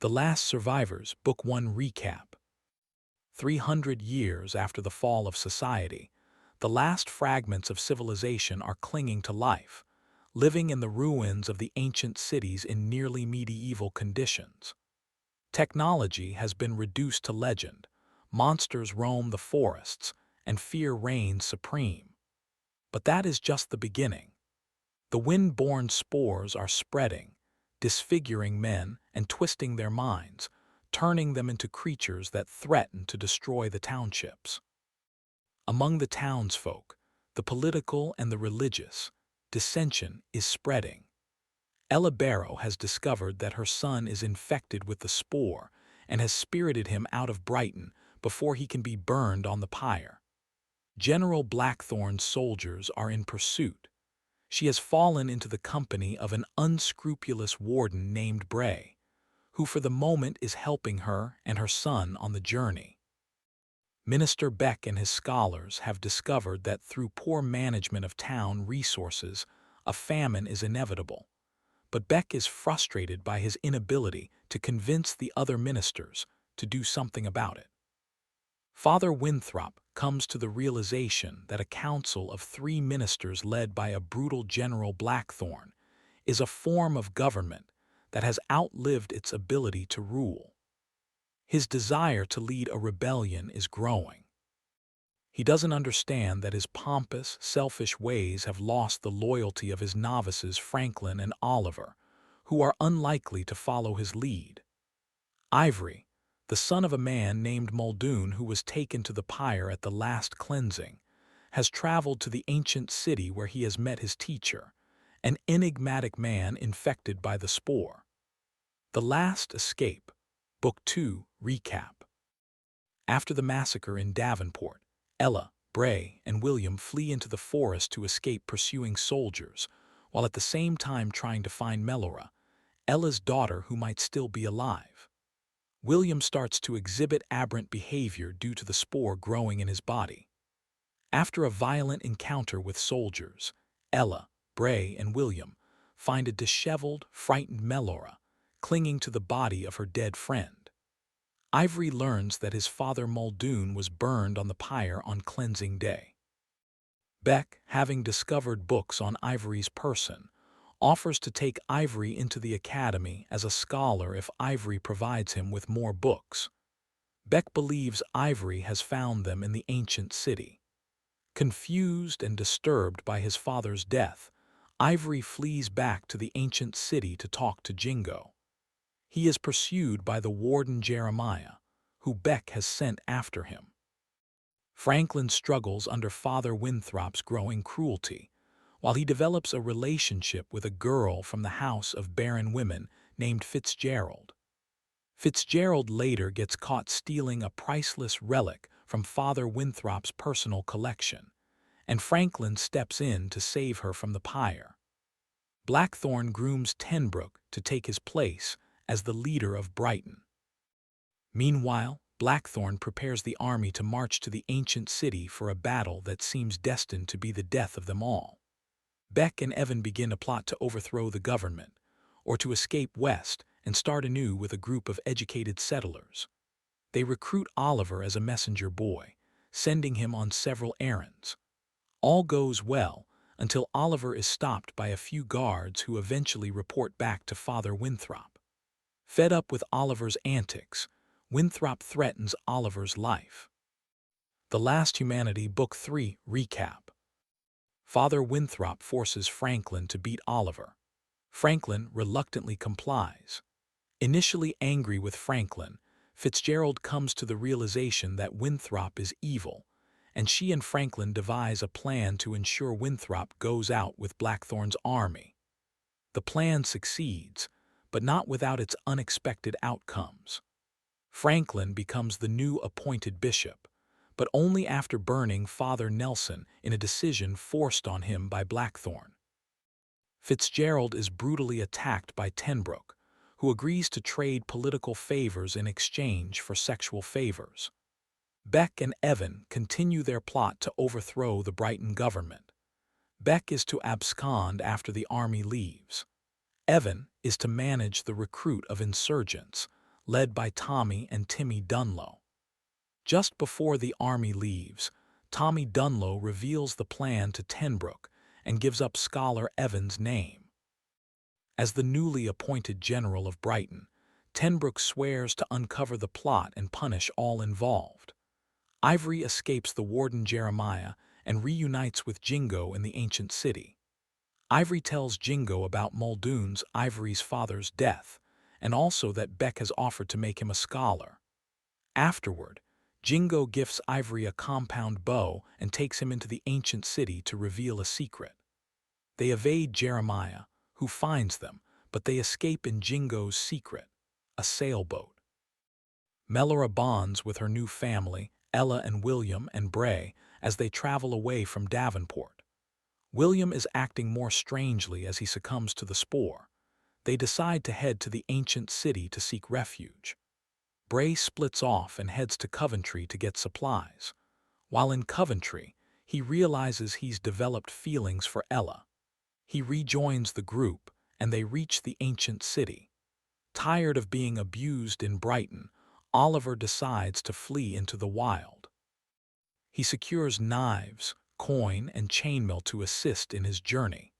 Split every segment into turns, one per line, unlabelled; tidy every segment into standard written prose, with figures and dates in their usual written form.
The Last Survivors, Book 1 Recap. 300 years after the fall of society, the last fragments of civilization are clinging to life, living in the ruins of the ancient cities in nearly medieval conditions. Technology has been reduced to legend, monsters roam the forests, and fear reigns supreme. But that is just the beginning. The wind-borne spores are spreading, disfiguring men and twisting their minds, turning them into creatures that threaten to destroy the townships. Among the townsfolk, the political and the religious, dissension is spreading. Ella Barrow has discovered that her son is infected with the spore and has spirited him out of Brighton before he can be burned on the pyre. General Blackthorn's soldiers are in pursuit. She has fallen into the company of an unscrupulous warden named Bray, who for the moment is helping her and her son on the journey. Minister Beck and his scholars have discovered that through poor management of town resources, a famine is inevitable. But Beck is frustrated by his inability to convince the other ministers to do something about it. Father Winthrop comes to the realization that a council of 3 ministers led by a brutal General Blackthorn is a form of government that has outlived its ability to rule. His desire to lead a rebellion is growing. He doesn't understand that his pompous, selfish ways have lost the loyalty of his novices Franklin and Oliver, who are unlikely to follow his lead. Ivory, the son of a man named Muldoon who was taken to the pyre at the last cleansing, has traveled to the ancient city where he has met his teacher, an enigmatic man infected by the spore. The Last Escape, Book 2 Recap. After the massacre in Davenport, Ella, Bray, and William flee into the forest to escape pursuing soldiers, while at the same time trying to find Melora, Ella's daughter who might still be alive. William starts to exhibit aberrant behavior due to the spore growing in his body. After a violent encounter with soldiers, Ella, Bray, and William find a disheveled, frightened Melora clinging to the body of her dead friend. Ivory learns that his father Muldoon was burned on the pyre on cleansing day. Beck, having discovered books on Ivory's person, offers to take Ivory into the academy as a scholar if Ivory provides him with more books. Beck believes Ivory has found them in the ancient city. Confused and disturbed by his father's death, Ivory flees back to the ancient city to talk to Jingo. He is pursued by the warden Jeremiah, who Beck has sent after him. Franklin struggles under Father Winthrop's growing cruelty, while he develops a relationship with a girl from the house of barren women named Fitzgerald. Fitzgerald later gets caught stealing a priceless relic from Father Winthrop's personal collection, and Franklin steps in to save her from the pyre. Blackthorn grooms Tenbrook to take his place as the leader of Brighton. Meanwhile, Blackthorn prepares the army to march to the ancient city for a battle that seems destined to be the death of them all. Beck and Evan begin a plot to overthrow the government, or to escape west and start anew with a group of educated settlers. They recruit Oliver as a messenger boy, sending him on several errands. All goes well until Oliver is stopped by a few guards who eventually report back to Father Winthrop. Fed up with Oliver's antics, Winthrop threatens Oliver's life. The Last Humanity, Book 3 Recap. Father Winthrop forces Franklin to beat Oliver. Franklin reluctantly complies. Initially angry with Franklin, Fitzgerald comes to the realization that Winthrop is evil, and she and Franklin devise a plan to ensure Winthrop goes out with Blackthorn's army. The plan succeeds, but not without its unexpected outcomes. Franklin becomes the new appointed bishop, but only after burning Father Nelson in a decision forced on him by Blackthorn. Fitzgerald is brutally attacked by Tenbrook, who agrees to trade political favors in exchange for sexual favors. Beck and Evan continue their plot to overthrow the Brighton government. Beck is to abscond after the army leaves. Evan is to manage the recruit of insurgents, led by Tommy and Timmy Dunlow. Just before the army leaves, Tommy Dunlow reveals the plan to Tenbrook and gives up Scholar Evan's name. As the newly appointed general of Brighton, Tenbrook swears to uncover the plot and punish all involved. Ivory escapes the warden Jeremiah and reunites with Jingo in the ancient city. Ivory tells Jingo about Muldoon's, Ivory's father's, death, and also that Beck has offered to make him a scholar. Afterward, Jingo gifts Ivory a compound bow and takes him into the ancient city to reveal a secret. They evade Jeremiah, who finds them, but they escape in Jingo's secret, a sailboat. Melora bonds with her new family, Ella and William and Bray, as they travel away from Davenport. William is acting more strangely as he succumbs to the spore. They decide to head to the ancient city to seek refuge. Bray splits off and heads to Coventry to get supplies. While in Coventry, he realizes he's developed feelings for Ella. He rejoins the group, and they reach the ancient city. Tired of being abused in Brighton, Oliver decides to flee into the wild. He secures knives, coin, and chainmail to assist in his journey.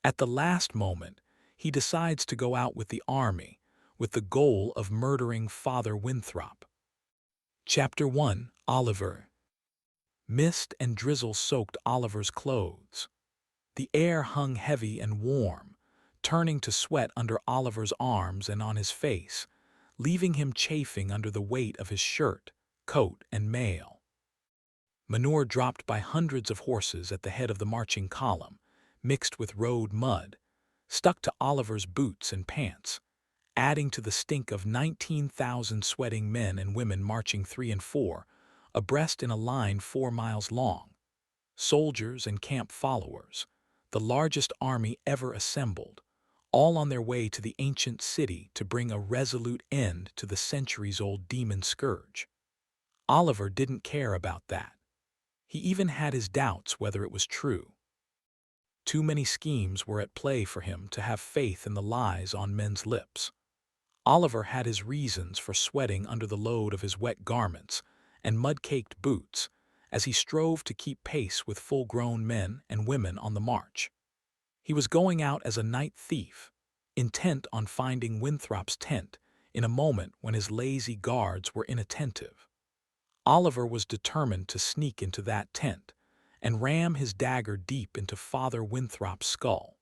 At the last moment, he decides to go out with the army, with the goal of murdering Father Winthrop. Chapter 1: Oliver. Mist and drizzle soaked Oliver's clothes. The air hung heavy and warm, turning to sweat under Oliver's arms and on his face, leaving him chafing under the weight of his shirt, coat, and mail. Manure dropped by hundreds of horses at the head of the marching column, mixed with road mud, stuck to Oliver's boots and pants, adding to the stink of 19,000 sweating men and women marching 3 and 4, abreast in a line 4 miles long. Soldiers and camp followers, the largest army ever assembled, all on their way to the ancient city to bring a resolute end to the centuries-old demon scourge. Oliver didn't care about that. He even had his doubts whether it was true. Too many schemes were at play for him to have faith in the lies on men's lips. Oliver had his reasons for sweating under the load of his wet garments and mud-caked boots as he strove to keep pace with full-grown men and women on the march. He was going out as a night thief, intent on finding Winthrop's tent in a moment when his lazy guards were inattentive. Oliver was determined to sneak into that tent and ram his dagger deep into Father Winthrop's skull.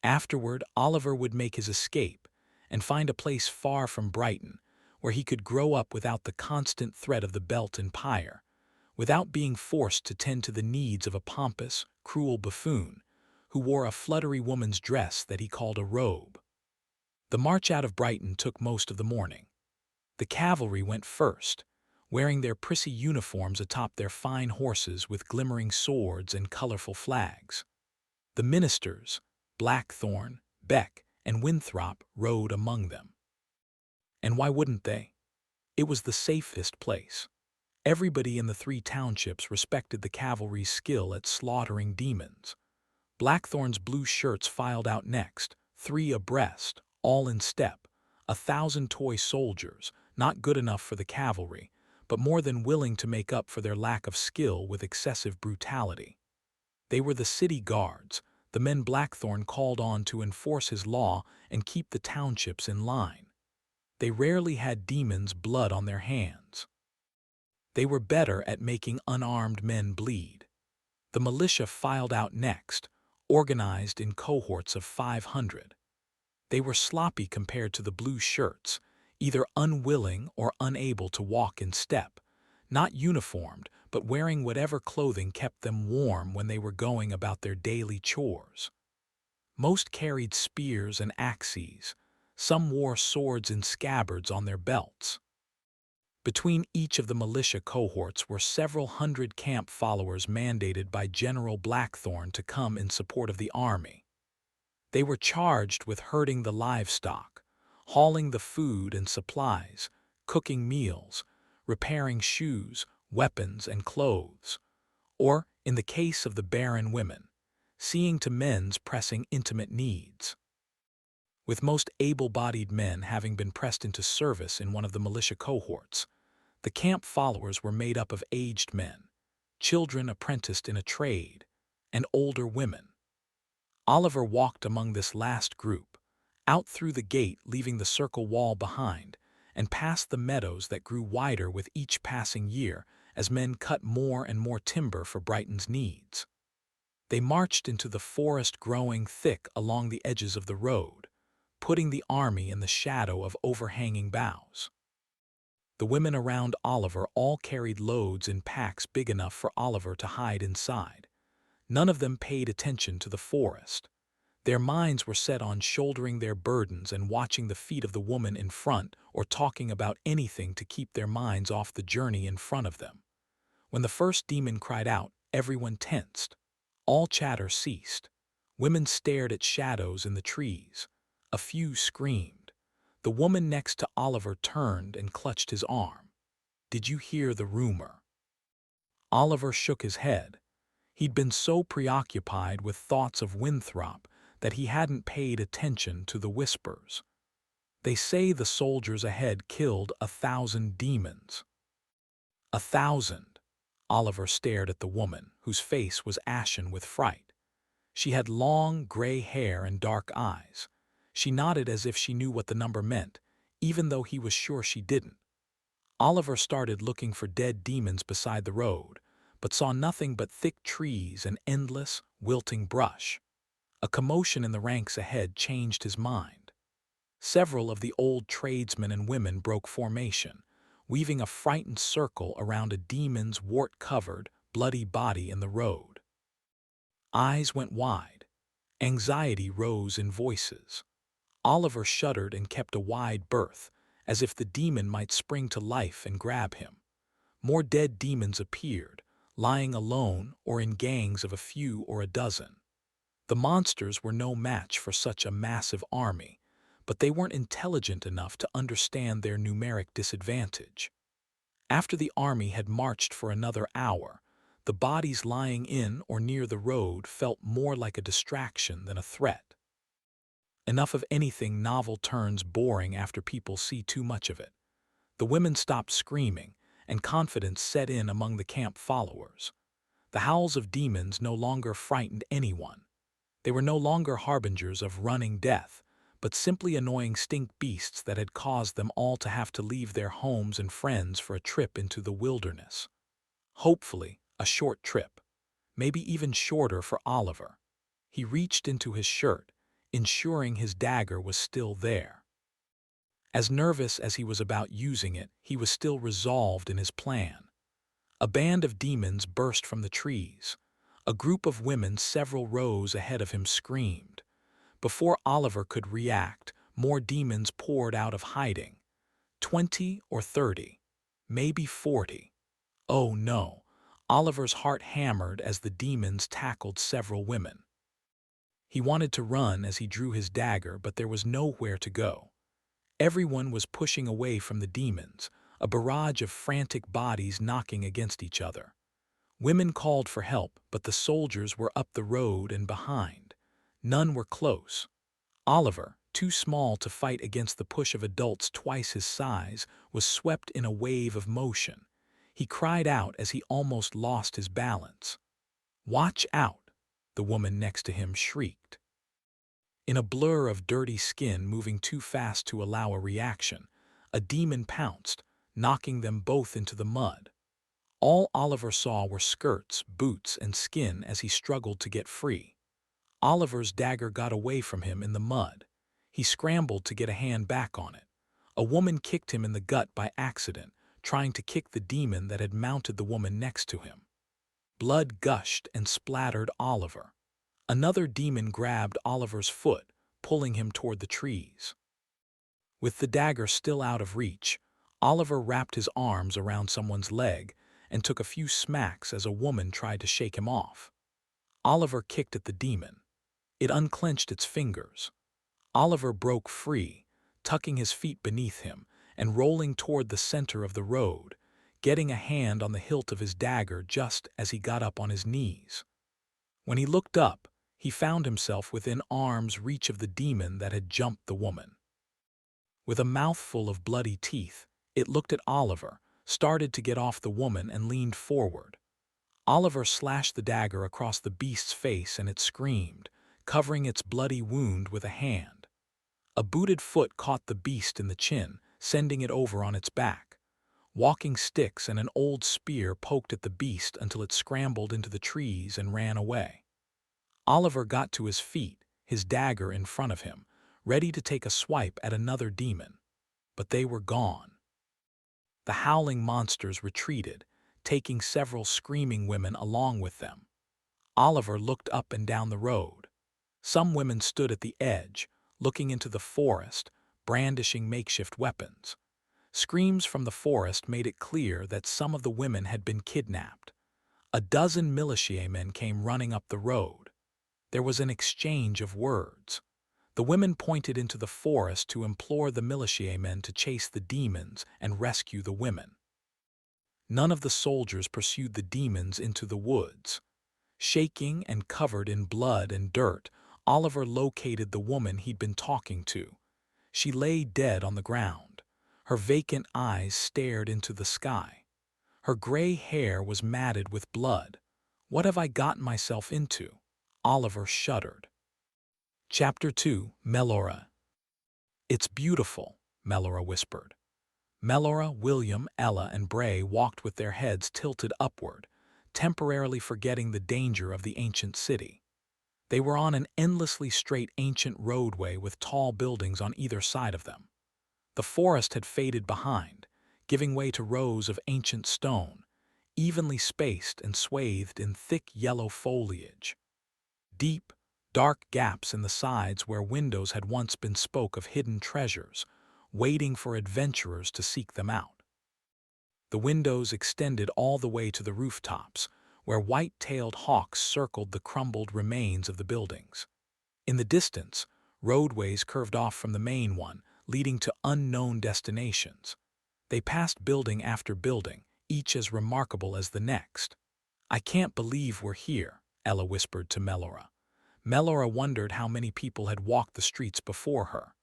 Afterward, Oliver would make his escape and find a place far from Brighton where he could grow up without the constant threat of the belt and pyre, without being forced to tend to the needs of a pompous, cruel buffoon who wore a fluttery woman's dress that he called a robe. The march out of Brighton took most of the morning. The cavalry went first, wearing their prissy uniforms atop their fine horses with glimmering swords and colorful flags. The ministers, Blackthorne, Beck, and Winthrop, rode among them. And why wouldn't they? It was the safest place. Everybody in the 3 townships respected the cavalry's skill at slaughtering demons. Blackthorne's blue shirts filed out next, 3 abreast, all in step, 1,000 toy soldiers, not good enough for the cavalry, but more than willing to make up for their lack of skill with excessive brutality. They were the city guards, the men Blackthorne called on to enforce his law and keep the townships in line. They rarely had demons' blood on their hands. They were better at making unarmed men bleed. The militia filed out next, organized in cohorts of 500. They were sloppy compared to the blue shirts, either unwilling or unable to walk in step, not uniformed, but wearing whatever clothing kept them warm when they were going about their daily chores. Most carried spears and axes. Some wore swords in scabbards on their belts. Between each of the militia cohorts were several hundred camp followers mandated by General Blackthorne to come in support of the army. They were charged with herding the livestock, hauling the food and supplies, cooking meals, repairing shoes, weapons, and clothes, or, in the case of the barren women, seeing to men's pressing intimate needs. with most able-bodied men having been pressed into service in one of the militia cohorts. The camp followers were made up of aged men, children apprenticed in a trade, and older women. Oliver walked among this last group, out through the gate leaving the circle wall behind, and past the meadows that grew wider with each passing year as men cut more and more timber for Brighton's needs. They marched into the forest growing thick along the edges of the road, putting the army in the shadow of overhanging boughs. The women around Oliver all carried loads in packs big enough for Oliver to hide inside. None of them paid attention to the forest. Their minds were set on shouldering their burdens and watching the feet of the woman in front or talking about anything to keep their minds off the journey in front of them. When the first demon cried out, everyone tensed. All chatter ceased. Women stared at shadows in the trees. A few screamed. The woman next to Oliver turned and clutched his arm. "Did you hear the rumor?" Oliver shook his head. He'd been so preoccupied with thoughts of Winthrop that he hadn't paid attention to the whispers. "They say the soldiers ahead killed 1,000 demons." 1,000. Oliver stared at the woman, whose face was ashen with fright. She had long, gray hair and dark eyes. She nodded as if she knew what the number meant, even though he was sure she didn't. Oliver started looking for dead demons beside the road, but saw nothing but thick trees and endless, wilting brush. A commotion in the ranks ahead changed his mind. Several of the old tradesmen and women broke formation, weaving a frightened circle around a demon's wart-covered, bloody body in the road. Eyes went wide. Anxiety rose in voices. Oliver shuddered and kept a wide berth, as if the demon might spring to life and grab him. More dead demons appeared, lying alone or in gangs of a few or a dozen. The monsters were no match for such a massive army, but they weren't intelligent enough to understand their numeric disadvantage. After the army had marched for another hour, the bodies lying in or near the road felt more like a distraction than a threat. Enough of anything novel turns boring after people see too much of it. The women stopped screaming, and confidence set in among the camp followers. The howls of demons no longer frightened anyone. They were no longer harbingers of running death, but simply annoying stink beasts that had caused them all to have to leave their homes and friends for a trip into the wilderness. Hopefully, a short trip, maybe even shorter for Oliver. He reached into his shirt, ensuring his dagger was still there. As nervous as he was about using it, he was still resolved in his plan. A band of demons burst from the trees. A group of women several rows ahead of him screamed. Before Oliver could react, more demons poured out of hiding. 20 or 30, maybe 40. Oh no! Oliver's heart hammered as the demons tackled several women. He wanted to run as he drew his dagger, but there was nowhere to go. Everyone was pushing away from the demons, a barrage of frantic bodies knocking against each other. Women called for help, but the soldiers were up the road and behind. None were close. Oliver, too small to fight against the push of adults twice his size, was swept in a wave of motion. He cried out as he almost lost his balance. "Watch out!" the woman next to him shrieked. In a blur of dirty skin moving too fast to allow a reaction, a demon pounced, knocking them both into the mud. All Oliver saw were skirts, boots, and skin as he struggled to get free. Oliver's dagger got away from him in the mud. He scrambled to get a hand back on it. A woman kicked him in the gut by accident, trying to kick the demon that had mounted the woman next to him. Blood gushed and splattered Oliver. Another demon grabbed Oliver's foot, pulling him toward the trees. With the dagger still out of reach, Oliver wrapped his arms around someone's leg and took a few smacks as a woman tried to shake him off. Oliver kicked at the demon. It unclenched its fingers. Oliver broke free, tucking his feet beneath him and rolling toward the center of the road, getting a hand on the hilt of his dagger just as he got up on his knees. When he looked up, he found himself within arm's reach of the demon that had jumped the woman. With a mouthful of bloody teeth, it looked at Oliver, started to get off the woman, and leaned forward. Oliver slashed the dagger across the beast's face and it screamed, covering its bloody wound with a hand. A booted foot caught the beast in the chin, sending it over on its back. Walking sticks and an old spear poked at the beast until it scrambled into the trees and ran away. Oliver got to his feet, his dagger in front of him, ready to take a swipe at another demon. But they were gone. The howling monsters retreated, taking several screaming women along with them. Oliver looked up and down the road. Some women stood at the edge, looking into the forest, brandishing makeshift weapons. Screams from the forest made it clear that some of the women had been kidnapped. A dozen militiamen came running up the road. There was an exchange of words. The women pointed into the forest to implore the militiamen to chase the demons and rescue the women. None of the soldiers pursued the demons into the woods. Shaking and covered in blood and dirt, Oliver located the woman he'd been talking to. She lay dead on the ground. Her vacant eyes stared into the sky. Her gray hair was matted with blood. What have I gotten myself into? Oliver shuddered. Chapter 2, Melora. It's beautiful, Melora whispered. Melora, William, Ella, and Bray walked with their heads tilted upward, temporarily forgetting the danger of the ancient city. They were on an endlessly straight ancient roadway with tall buildings on either side of them. The forest had faded behind, giving way to rows of ancient stone, evenly spaced and swathed in thick yellow foliage. Deep, dark gaps in the sides where windows had once been spoke of hidden treasures, waiting for adventurers to seek them out. The windows extended all the way to the rooftops, where white-tailed hawks circled the crumbled remains of the buildings. In the distance, roadways curved off from the main one, leading to unknown destinations. They passed building after building, each as remarkable as the next. I can't believe we're here, Ella whispered to Melora. Melora wondered how many people had walked the streets before her.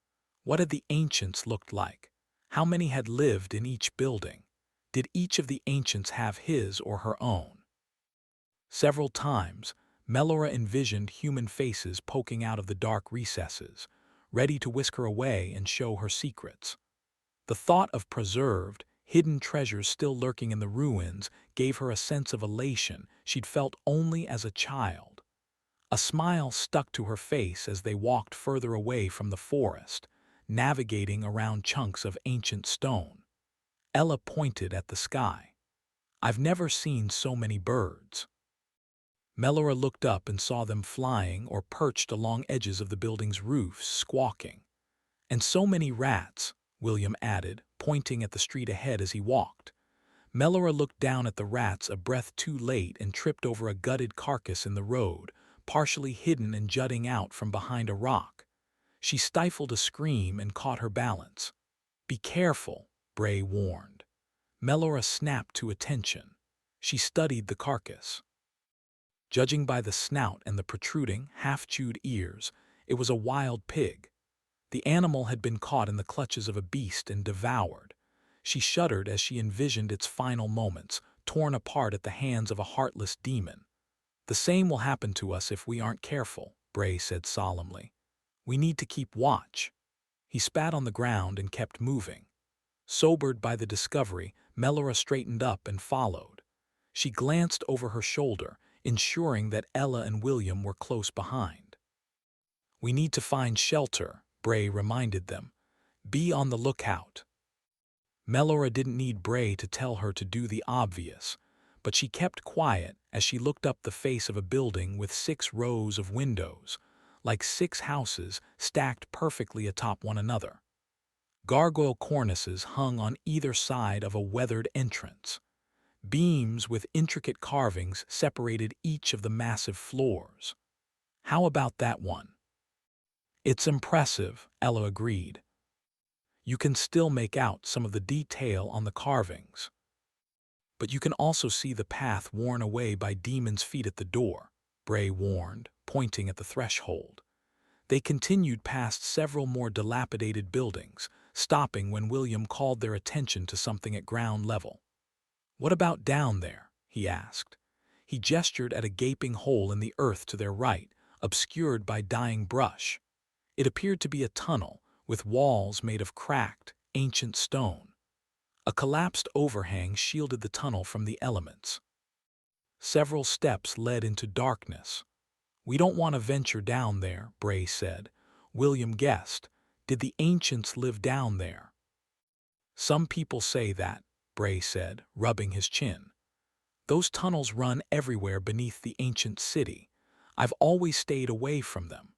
What had the ancients looked like? How many had lived in each building? Did each of the ancients have his or her own? Several times, Melora envisioned human faces poking out of the dark recesses, ready to whisk her away and show her secrets. The thought of preserved, hidden treasures still lurking in the ruins gave her a sense of elation she'd felt only as a child. A smile stuck to her face as they walked further away from the forest, navigating around chunks of ancient stone. Ella pointed at the sky. I've never seen so many birds. Melora looked up and saw them flying or perched along edges of the building's roofs, squawking. And so many rats, William added, pointing at the street ahead as he walked. Melora looked down at the rats a breath too late and tripped over a gutted carcass in the road, partially hidden and jutting out from behind a rock. She stifled a scream and caught her balance. Be careful, Bray warned. Melora snapped to attention. She studied the carcass. Judging by the snout and the protruding, half-chewed ears, it was a wild pig. The animal had been caught in the clutches of a beast and devoured. She shuddered as she envisioned its final moments, torn apart at the hands of a heartless demon. The same will happen to us if we aren't careful, Bray said solemnly. We need to keep watch. He spat on the ground and kept moving. Sobered by the discovery, Melora straightened up and followed. She glanced over her shoulder, ensuring that Ella and William were close behind. We need to find shelter, Bray reminded them. Be on the lookout. Melora didn't need Bray to tell her to do the obvious, but she kept quiet as she looked up the face of a building with 6 rows of windows, like 6 houses stacked perfectly atop one another. Gargoyle cornices hung on either side of a weathered entrance. Beams with intricate carvings separated each of the massive floors. How about that one? It's impressive, Ella agreed. You can still make out some of the detail on the carvings. But you can also see the path worn away by demons' feet at the door, Bray warned, pointing at the threshold. They continued past several more dilapidated buildings, stopping when William called their attention to something at ground level. "What about down there?" he asked. He gestured at a gaping hole in the earth to their right, obscured by dying brush. It appeared to be a tunnel, with walls made of cracked, ancient stone. A collapsed overhang shielded the tunnel from the elements. Several steps led into darkness. "We don't want to venture down there," Bray said. William guessed. "Did the ancients live down there?" "Some people say that," Bray said, rubbing his chin. "Those tunnels run everywhere beneath the ancient city. I've always stayed away from them.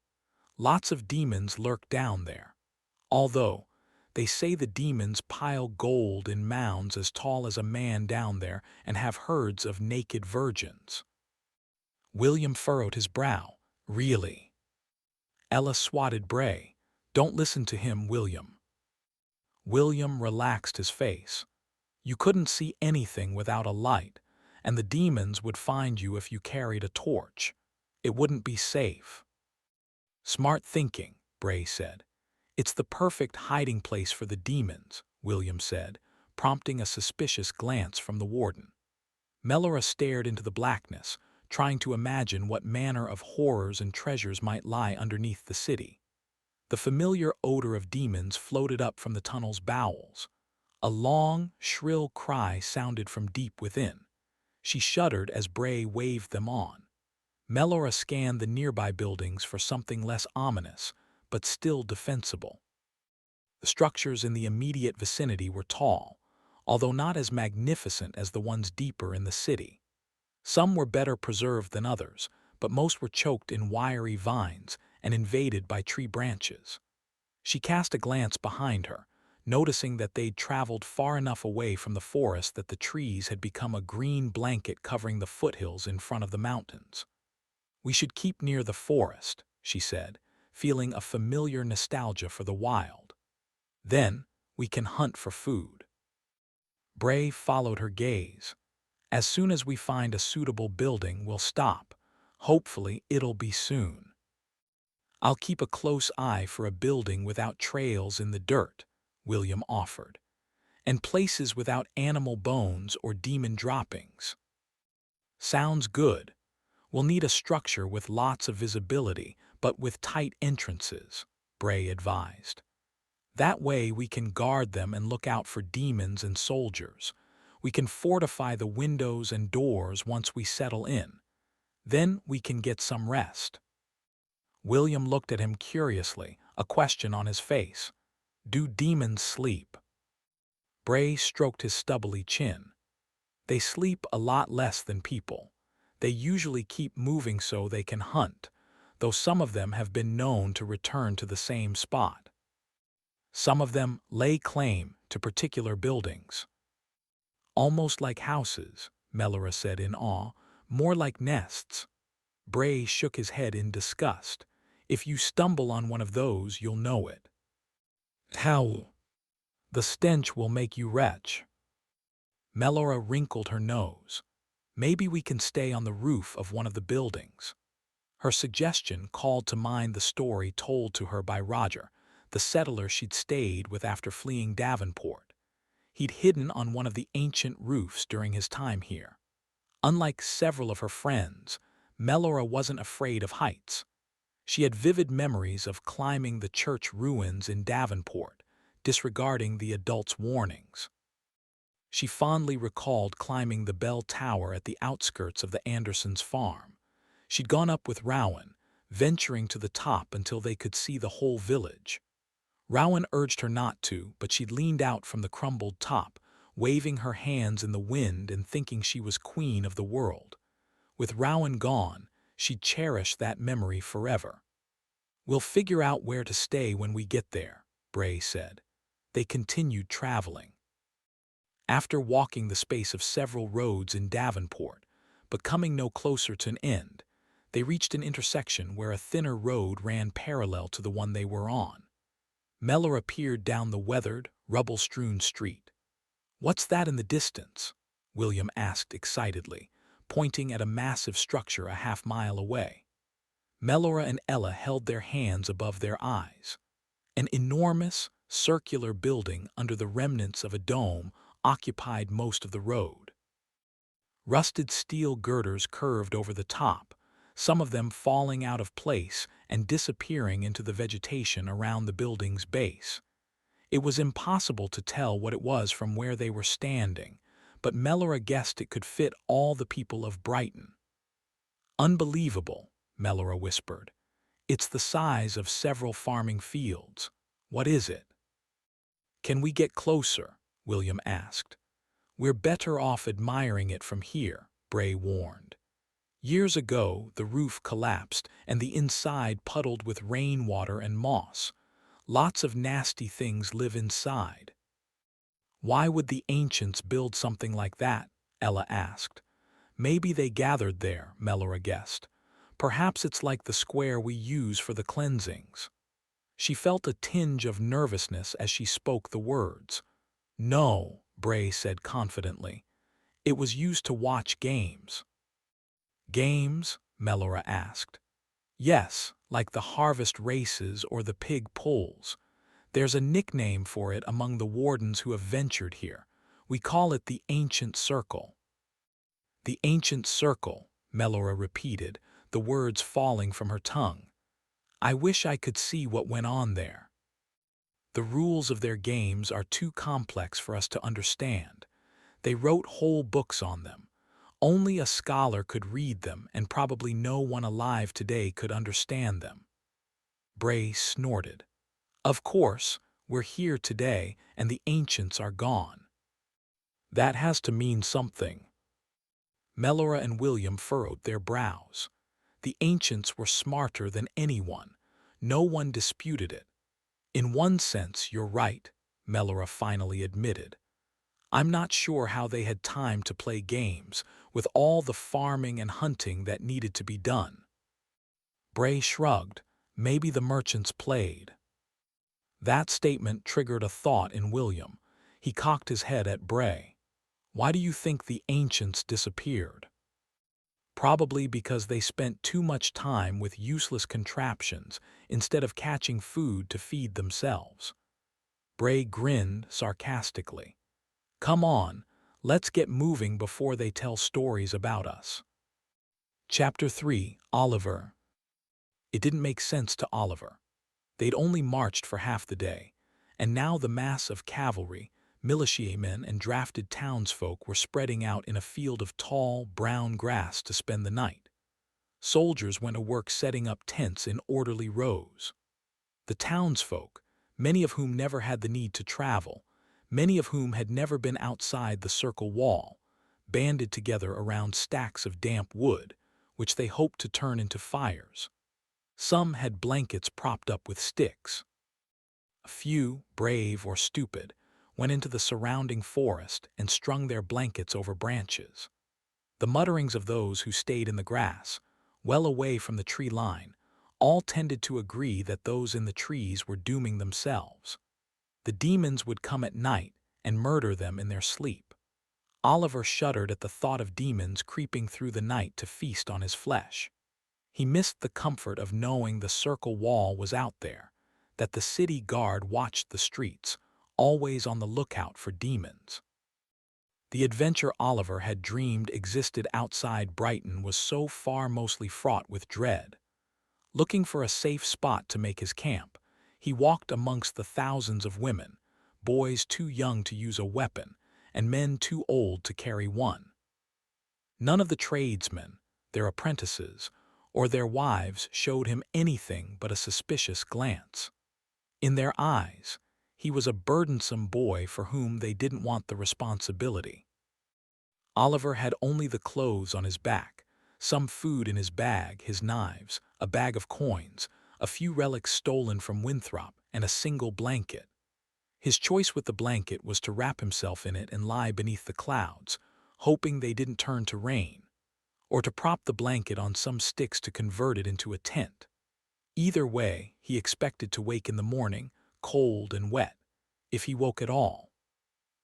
Lots of demons lurk down there. Although, they say the demons pile gold in mounds as tall as a man down there and have herds of naked virgins." William furrowed his brow. "Really?" Ella swatted Bray. "Don't listen to him, William." William relaxed his face. "You couldn't see anything without a light, and the demons would find you if you carried a torch. It wouldn't be safe." "Smart thinking," Bray said. "It's the perfect hiding place for the demons," William said, prompting a suspicious glance from the warden. Melora stared into the blackness, trying to imagine what manner of horrors and treasures might lie underneath the city. The familiar odor of demons floated up from the tunnel's bowels. A long, shrill cry sounded from deep within. She shuddered as Bray waved them on. Melora scanned the nearby buildings for something less ominous, but still defensible. The structures in the immediate vicinity were tall, although not as magnificent as the ones deeper in the city. Some were better preserved than others, but most were choked in wiry vines and invaded by tree branches. She cast a glance behind her, noticing that they'd traveled far enough away from the forest that the trees had become a green blanket covering the foothills in front of the mountains. "We should keep near the forest," she said, feeling a familiar nostalgia for the wild. "Then we can hunt for food." Bray followed her gaze. "As soon as we find a suitable building, we'll stop. Hopefully, it'll be soon." "I'll keep a close eye for a building without trails in the dirt," William offered, "and places without animal bones or demon droppings." "Sounds good. We'll need a structure with lots of visibility, but with tight entrances," Bray advised. "That way we can guard them and look out for demons and soldiers. We can fortify the windows and doors once we settle in. Then we can get some rest." William looked at him curiously, a question on his face. "Do demons sleep?" Bray stroked his stubbly chin. "They sleep a lot less than people. They usually keep moving so they can hunt, though some of them have been known to return to the same spot. Some of them lay claim to particular buildings." "Almost like houses," Melora said in awe, "more like nests." Bray shook his head in disgust. "If you stumble on one of those, you'll know it." "How?" "The stench will make you retch." Melora wrinkled her nose. "Maybe we can stay on the roof of one of the buildings." Her suggestion called to mind the story told to her by Roger, the settler she'd stayed with after fleeing Davenport. He'd hidden on one of the ancient roofs during his time here. Unlike several of her friends, Melora wasn't afraid of heights. She had vivid memories of climbing the church ruins in Davenport, disregarding the adults' warnings. She fondly recalled climbing the bell tower at the outskirts of the Andersons' farm. She'd gone up with Rowan, venturing to the top until they could see the whole village. Rowan urged her not to, but she'd leaned out from the crumbled top, waving her hands in the wind and thinking she was queen of the world. With Rowan gone, she'd cherish that memory forever. "We'll figure out where to stay when we get there," Bray said. They continued traveling. After walking the space of several roads in Davenport, but coming no closer to an end, they reached an intersection where a thinner road ran parallel to the one they were on. Melora peered down the weathered, rubble-strewn street. "What's that in the distance?" William asked excitedly, pointing at a massive structure a half-mile away. Melora and Ella held their hands above their eyes. An enormous, circular building under the remnants of a dome occupied most of the road. Rusted steel girders curved over the top, some of them falling out of place and disappearing into the vegetation around the building's base. It was impossible to tell what it was from where they were standing, but Melora guessed it could fit all the people of Brighton. "Unbelievable," Melora whispered. "It's the size of several farming fields. What is it?" "Can we get closer?" William asked. "We're better off admiring it from here," Bray warned. "Years ago, the roof collapsed and the inside puddled with rainwater and moss. Lots of nasty things live inside." "Why would the ancients build something like that?" Ella asked. "Maybe they gathered there," Melora guessed. "Perhaps it's like the square we use for the cleansings." She felt a tinge of nervousness as she spoke the words. "No," Bray said confidently. "It was used to watch games." "Games?" Melora asked. "Yes, like the harvest races or the pig pulls. There's a nickname for it among the wardens who have ventured here. We call it the Ancient Circle." "The Ancient Circle," Melora repeated, the words falling from her tongue. "I wish I could see what went on there." "The rules of their games are too complex for us to understand. They wrote whole books on them. Only a scholar could read them, and probably no one alive today could understand them." Bray snorted. "Of course, we're here today, and the ancients are gone." "That has to mean something." Melora and William furrowed their brows. The ancients were smarter than anyone. No one disputed it. "In one sense, you're right," Melora finally admitted. "I'm not sure how they had time to play games, with all the farming and hunting that needed to be done." Bray shrugged. "Maybe the merchants played." That statement triggered a thought in William. He cocked his head at Bray. "Why do you think the ancients disappeared?" "Probably because they spent too much time with useless contraptions instead of catching food to feed themselves." Bray grinned sarcastically. "Come on, let's get moving before they tell stories about us." Chapter 3: Oliver. It didn't make sense to Oliver. They'd only marched for half the day, and now the mass of cavalry, militiamen and drafted townsfolk were spreading out in a field of tall, brown grass to spend the night. Soldiers went to work setting up tents in orderly rows. The townsfolk, many of whom never had the need to travel, many of whom had never been outside the circle wall, banded together around stacks of damp wood, which they hoped to turn into fires. Some had blankets propped up with sticks. A few, brave or stupid, went into the surrounding forest and strung their blankets over branches. The mutterings of those who stayed in the grass, well away from the tree line, all tended to agree that those in the trees were dooming themselves. The demons would come at night and murder them in their sleep. Oliver shuddered at the thought of demons creeping through the night to feast on his flesh. He missed the comfort of knowing the circle wall was out there, that the city guard watched the streets, always on the lookout for demons. The adventure Oliver had dreamed existed outside Brighton was so far mostly fraught with dread. Looking for a safe spot to make his camp, he walked amongst the thousands of women, boys too young to use a weapon, and men too old to carry one. None of the tradesmen, their apprentices, or their wives showed him anything but a suspicious glance. In their eyes, he was a burdensome boy for whom they didn't want the responsibility. Oliver had only the clothes on his back, some food in his bag, his knives, a bag of coins, a few relics stolen from Winthrop, and a single blanket. His choice with the blanket was to wrap himself in it and lie beneath the clouds, hoping they didn't turn to rain, or to prop the blanket on some sticks to convert it into a tent. Either way, he expected to wake in the morning, cold and wet, if he woke at all.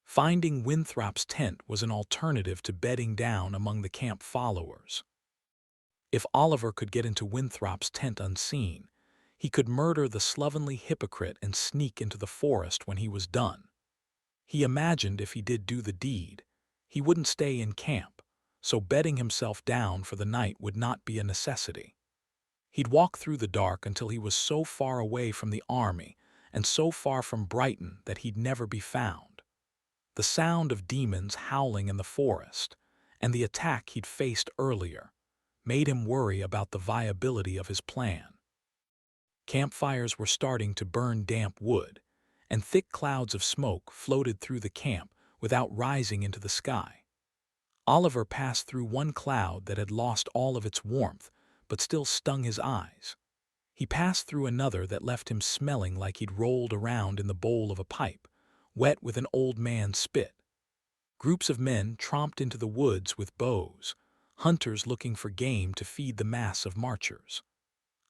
Finding Winthrop's tent was an alternative to bedding down among the camp followers. If Oliver could get into Winthrop's tent unseen, he could murder the slovenly hypocrite and sneak into the forest when he was done. He imagined if he did do the deed, he wouldn't stay in camp, so bedding himself down for the night would not be a necessity. He'd walk through the dark until he was so far away from the army and so far from Brighton that he'd never be found. The sound of demons howling in the forest, and the attack he'd faced earlier, made him worry about the viability of his plan. Campfires were starting to burn damp wood, and thick clouds of smoke floated through the camp without rising into the sky. Oliver passed through one cloud that had lost all of its warmth but still stung his eyes. He passed through another that left him smelling like he'd rolled around in the bowl of a pipe, wet with an old man's spit. Groups of men tromped into the woods with bows, hunters looking for game to feed the mass of marchers.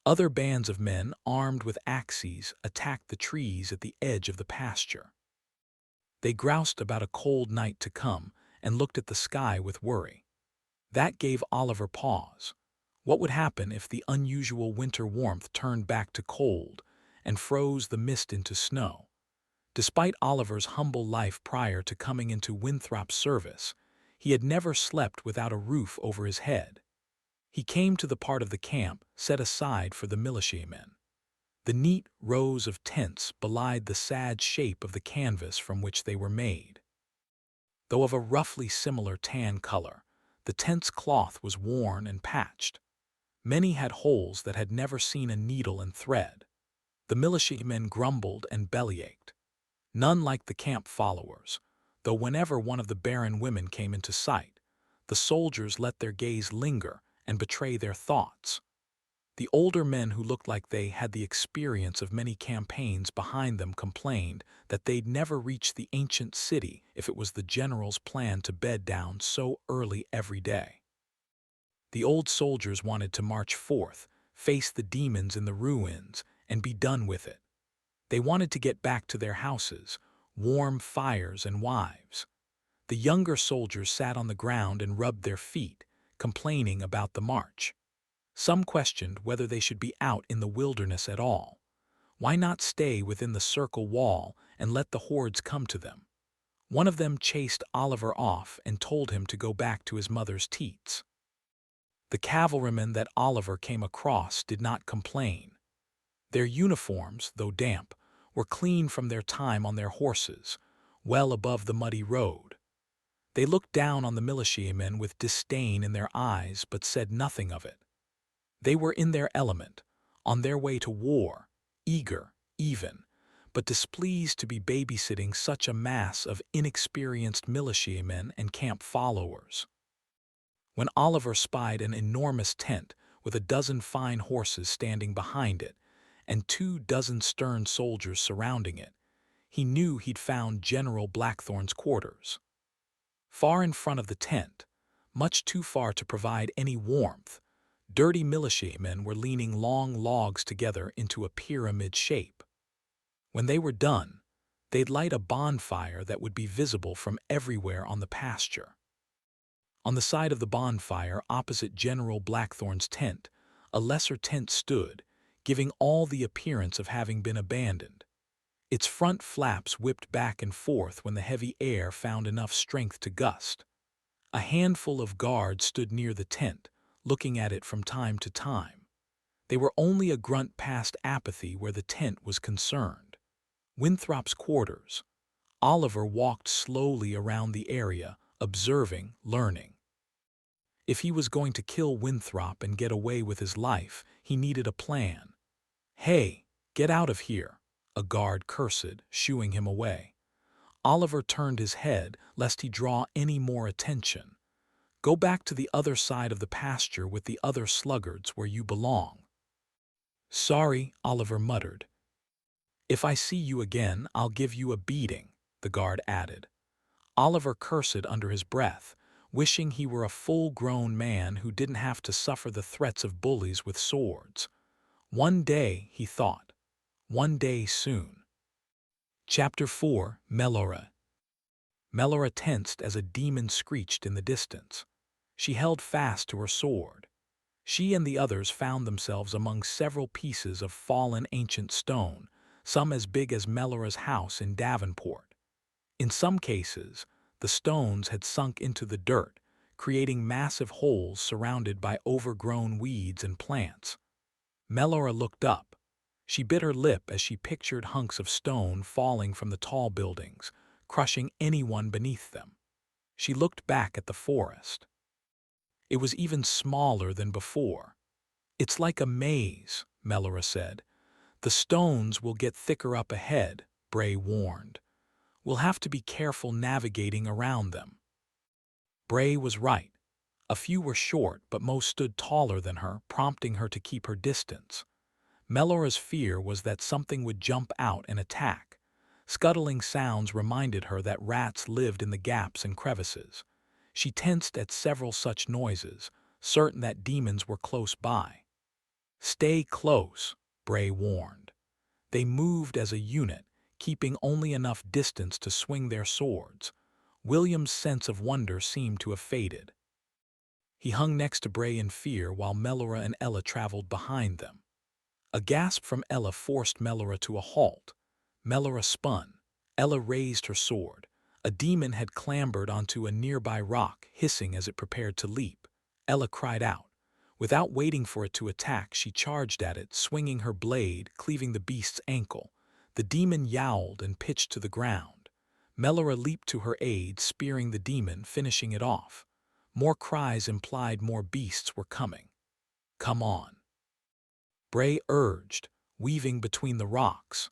Other bands of men armed with axes attacked the trees at the edge of the pasture. They groused about a cold night to come and looked at the sky with worry. That gave Oliver pause. What would happen if the unusual winter warmth turned back to cold and froze the mist into snow? Despite Oliver's humble life prior to coming into Winthrop's service, he had never slept without a roof over his head. He came to the part of the camp set aside for the militiamen. The neat rows of tents belied the sad shape of the canvas from which they were made. Though of a roughly similar tan color, the tent's cloth was worn and patched. Many had holes that had never seen a needle and thread. The militiamen grumbled and bellyached. None like the camp followers, though whenever one of the barren women came into sight, the soldiers let their gaze linger and betray their thoughts. The older men who looked like they had the experience of many campaigns behind them complained that they'd never reach the ancient city if it was the general's plan to bed down so early every day. The old soldiers wanted to march forth, face the demons in the ruins, and be done with it. They wanted to get back to their houses, warm fires and wives. The younger soldiers sat on the ground and rubbed their feet, complaining about the march. Some questioned whether they should be out in the wilderness at all. Why not stay within the circle wall and let the hordes come to them? One of them chased Oliver off and told him to go back to his mother's teats. The cavalrymen that Oliver came across did not complain. Their uniforms, though damp, were clean from their time on their horses, well above the muddy road. They looked down on the militiamen with disdain in their eyes but said nothing of it. They were in their element, on their way to war, eager, even, but displeased to be babysitting such a mass of inexperienced militiamen and camp followers. When Oliver spied an enormous tent with a dozen fine horses standing behind it and 24 stern soldiers surrounding it, he knew he'd found General Blackthorn's quarters. Far in front of the tent, much too far to provide any warmth, dirty militiamen were leaning long logs together into a pyramid shape. When they were done, they'd light a bonfire that would be visible from everywhere on the pasture. On the side of the bonfire opposite General Blackthorn's tent, a lesser tent stood, giving all the appearance of having been abandoned. Its front flaps whipped back and forth when the heavy air found enough strength to gust. A handful of guards stood near the tent, looking at it from time to time. They were only a grunt past apathy where the tent was concerned. Winthrop's quarters. Oliver walked slowly around the area, observing, learning. If he was going to kill Winthrop and get away with his life, he needed a plan. "Hey, get out of here," a guard cursed, shooing him away. Oliver turned his head lest he draw any more attention. "Go back to the other side of the pasture with the other sluggards where you belong." "Sorry," Oliver muttered. "If I see you again, I'll give you a beating," the guard added. Oliver cursed under his breath, wishing he were a full-grown man who didn't have to suffer the threats of bullies with swords. One day, he thought. One day soon. Chapter 4, Melora. Melora tensed as a demon screeched in the distance. She held fast to her sword. She and the others found themselves among several pieces of fallen ancient stone, some as big as Mellora's house in Davenport. In some cases, the stones had sunk into the dirt, creating massive holes surrounded by overgrown weeds and plants. Melora looked up. She bit her lip as she pictured hunks of stone falling from the tall buildings, crushing anyone beneath them. She looked back at the forest. It was even smaller than before. "It's like a maze," Melora said. "The stones will get thicker up ahead," Bray warned. "We'll have to be careful navigating around them." Bray was right. A few were short, but most stood taller than her, prompting her to keep her distance. Melora's fear was that something would jump out and attack. Scuttling sounds reminded her that rats lived in the gaps and crevices. She tensed at several such noises, certain that demons were close by. "Stay close," Bray warned. They moved as a unit, keeping only enough distance to swing their swords. William's sense of wonder seemed to have faded. He hung next to Bray in fear while Melora and Ella traveled behind them. A gasp from Ella forced Melora to a halt. Melora spun. Ella raised her sword. A demon had clambered onto a nearby rock, hissing as it prepared to leap. Ella cried out. Without waiting for it to attack, she charged at it, swinging her blade, cleaving the beast's ankle. The demon yowled and pitched to the ground. Melora leaped to her aid, spearing the demon, finishing it off. More cries implied more beasts were coming. "Come on," Bray urged, weaving between the rocks.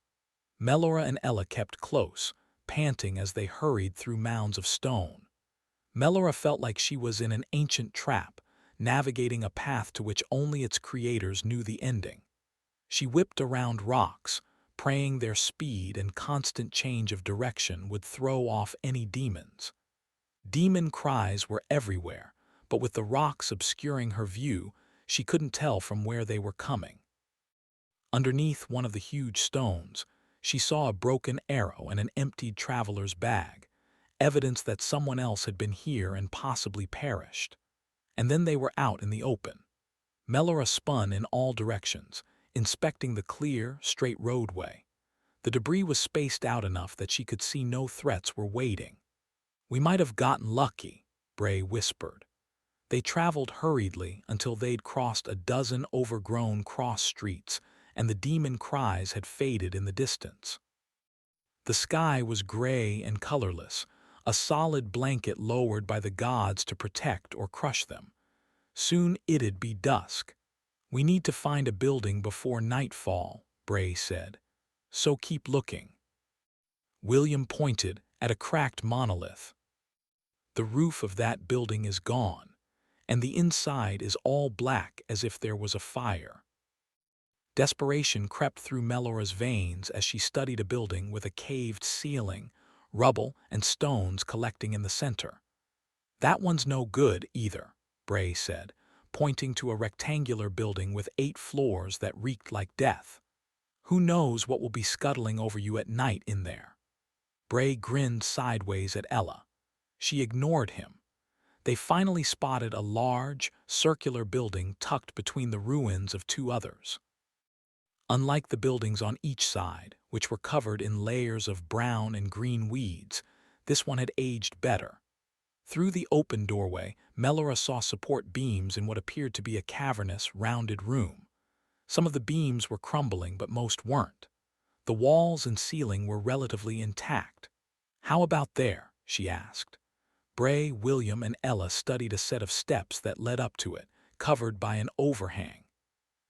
Melora and Ella kept close, panting as they hurried through mounds of stone. Melora felt like she was in an ancient trap, navigating a path to which only its creators knew the ending. She whipped around rocks, praying their speed and constant change of direction would throw off any demons. Demon cries were everywhere, but with the rocks obscuring her view, she couldn't tell from where they were coming. Underneath one of the huge stones, she saw a broken arrow and an emptied traveler's bag, evidence that someone else had been here and possibly perished. And then they were out in the open. Melora spun in all directions, inspecting the clear, straight roadway. The debris was spaced out enough that she could see no threats were waiting. "We might have gotten lucky," Bray whispered. They traveled hurriedly until they'd crossed a dozen overgrown cross streets, and the demon cries had faded in the distance. The sky was gray and colorless, a solid blanket lowered by the gods to protect or crush them. Soon it'd be dusk. "We need to find a building before nightfall," Bray said. "So keep looking." William pointed at a cracked monolith. "The roof of that building is gone, and the inside is all black as if there was a fire." Desperation crept through Melora's veins as she studied a building with a caved ceiling, rubble and stones collecting in the center. "That one's no good either," Bray said, pointing to a rectangular building with 8 floors that reeked like death. "Who knows what will be scuttling over you at night in there?" Bray grinned sideways at Ella. She ignored him. They finally spotted a large, circular building tucked between the ruins of 2 others. Unlike the buildings on each side, which were covered in layers of brown and green weeds, this one had aged better. Through the open doorway, Melora saw support beams in what appeared to be a cavernous, rounded room. Some of the beams were crumbling, but most weren't. The walls and ceiling were relatively intact. "How about there?" she asked. Bray, William, and Ella studied a set of steps that led up to it, covered by an overhang.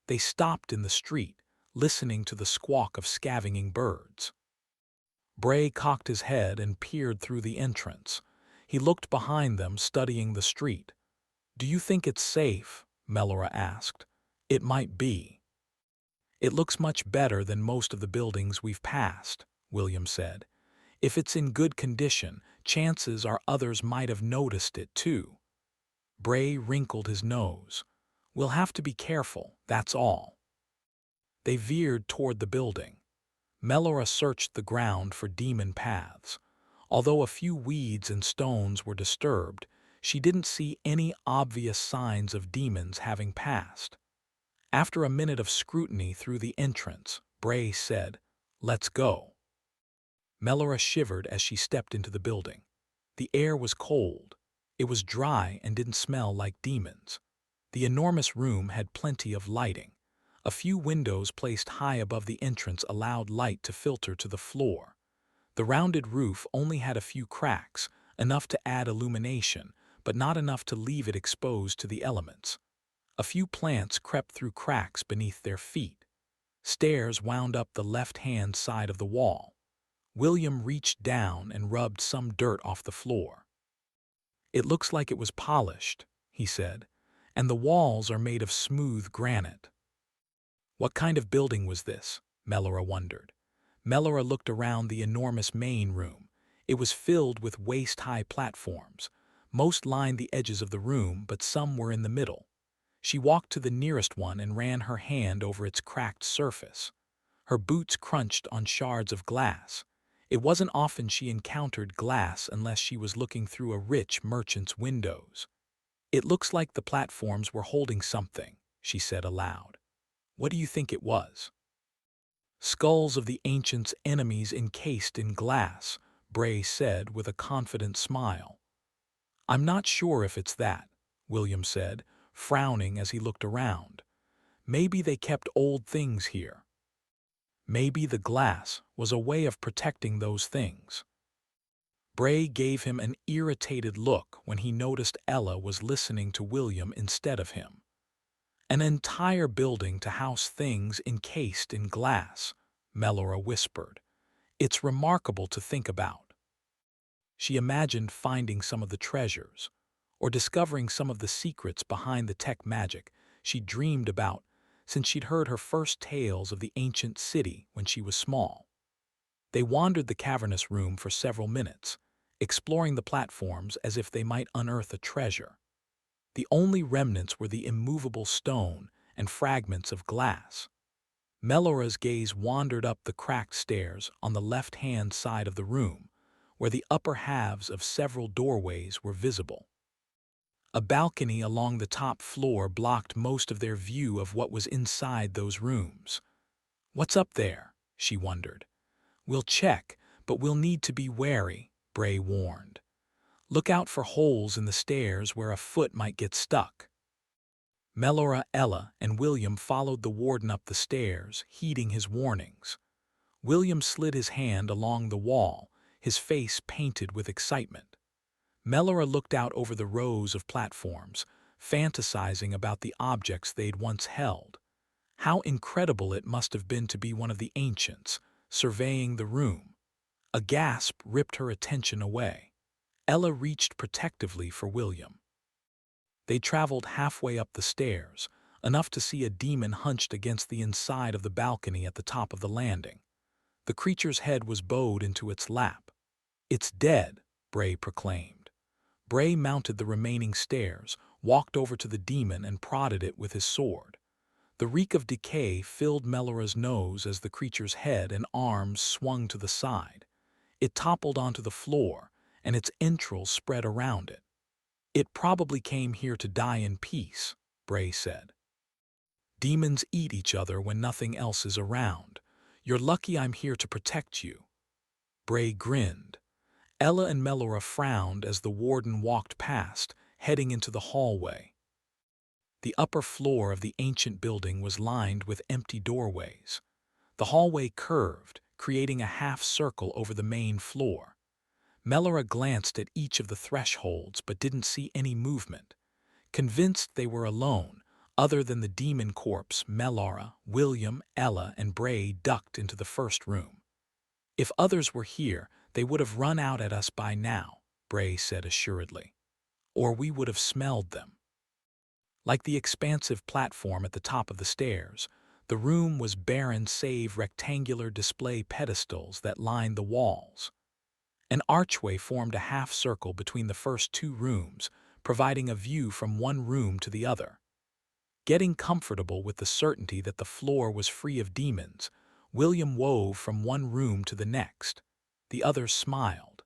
They stopped in the street, listening to the squawk of scavenging birds. Bray cocked his head and peered through the entrance. He looked behind them, studying the street. "Do you think it's safe?" Melora asked. "It might be." "It looks much better than most of the buildings we've passed," William said. "If it's in good condition, chances are others might have noticed it too." Bray wrinkled his nose. "We'll have to be careful, that's all." They veered toward the building. Melora searched the ground for demon paths. Although a few weeds and stones were disturbed, She didn't see any obvious signs of demons having passed. After a minute of scrutiny through the entrance, Bray said, "Let's go." Melora shivered as she stepped into the building. The air was cold. It was dry and didn't smell like demons. The enormous room had plenty of lighting. A few windows placed high above the entrance allowed light to filter to the floor. The rounded roof only had a few cracks, enough to add illumination, but not enough to leave it exposed to the elements. A few plants crept through cracks beneath their feet. Stairs wound up the left-hand side of the wall. William reached down and rubbed some dirt off the floor. "It looks like it was polished," he said, "and the walls are made of smooth granite." What kind of building was this? Melora wondered. Melora looked around the enormous main room. It was filled with waist-high platforms. Most lined the edges of the room, but some were in the middle. She walked to the nearest one and ran her hand over its cracked surface. Her boots crunched on shards of glass. It wasn't often she encountered glass unless she was looking through a rich merchant's windows. "It looks like the platforms were holding something," she said aloud. "What do you think it was?" "Skulls of the ancients' enemies encased in glass," Bray said with a confident smile. "I'm not sure if it's that," William said, frowning as he looked around. "Maybe they kept old things here. Maybe the glass was a way of protecting those things." Bray gave him an irritated look when he noticed Ella was listening to William instead of him. "An entire building to house things encased in glass," Melora whispered. "It's remarkable to think about." She imagined finding some of the treasures, or discovering some of the secrets behind the tech magic she dreamed about since she'd heard her first tales of the ancient city when she was small. They wandered the cavernous room for several minutes, exploring the platforms as if they might unearth a treasure. The only remnants were the immovable stone and fragments of glass. Melora's gaze wandered up the cracked stairs on the left-hand side of the room, where the upper halves of several doorways were visible. A balcony along the top floor blocked most of their view of what was inside those rooms. "What's up there?" she wondered. "We'll check, but we'll need to be wary," Bray warned. "Look out for holes in the stairs where a foot might get stuck." Melora, Ella, and William followed the warden up the stairs, heeding his warnings. William slid his hand along the wall, his face painted with excitement. Melora looked out over the rows of platforms, fantasizing about the objects they'd once held. How incredible it must have been to be one of the ancients, surveying the room. A gasp ripped her attention away. Ella reached protectively for William. They traveled halfway up the stairs, enough to see a demon hunched against the inside of the balcony at the top of the landing. The creature's head was bowed into its lap. "It's dead," Bray proclaimed. Bray mounted the remaining stairs, walked over to the demon and prodded it with his sword. The reek of decay filled Melora's nose as the creature's head and arms swung to the side. It toppled onto the floor, and its entrails spread around it. "It probably came here to die in peace," Bray said. "Demons eat each other when nothing else is around. You're lucky I'm here to protect you." Bray grinned. Ella and Melora frowned as the warden walked past, heading into the hallway. The upper floor of the ancient building was lined with empty doorways. The hallway curved, creating a half-circle over the main floor. Melora glanced at each of the thresholds but didn't see any movement. Convinced they were alone, other than the demon corpse, Melora, William, Ella, and Bray ducked into the first room. "If others were here, they would have run out at us by now," Bray said assuredly. "Or we would have smelled them." Like the expansive platform at the top of the stairs, the room was barren save rectangular display pedestals that lined the walls. An archway formed a half-circle between the first two rooms, providing a view from one room to the other. Getting comfortable with the certainty that the floor was free of demons, William wove from one room to the next. The others smiled.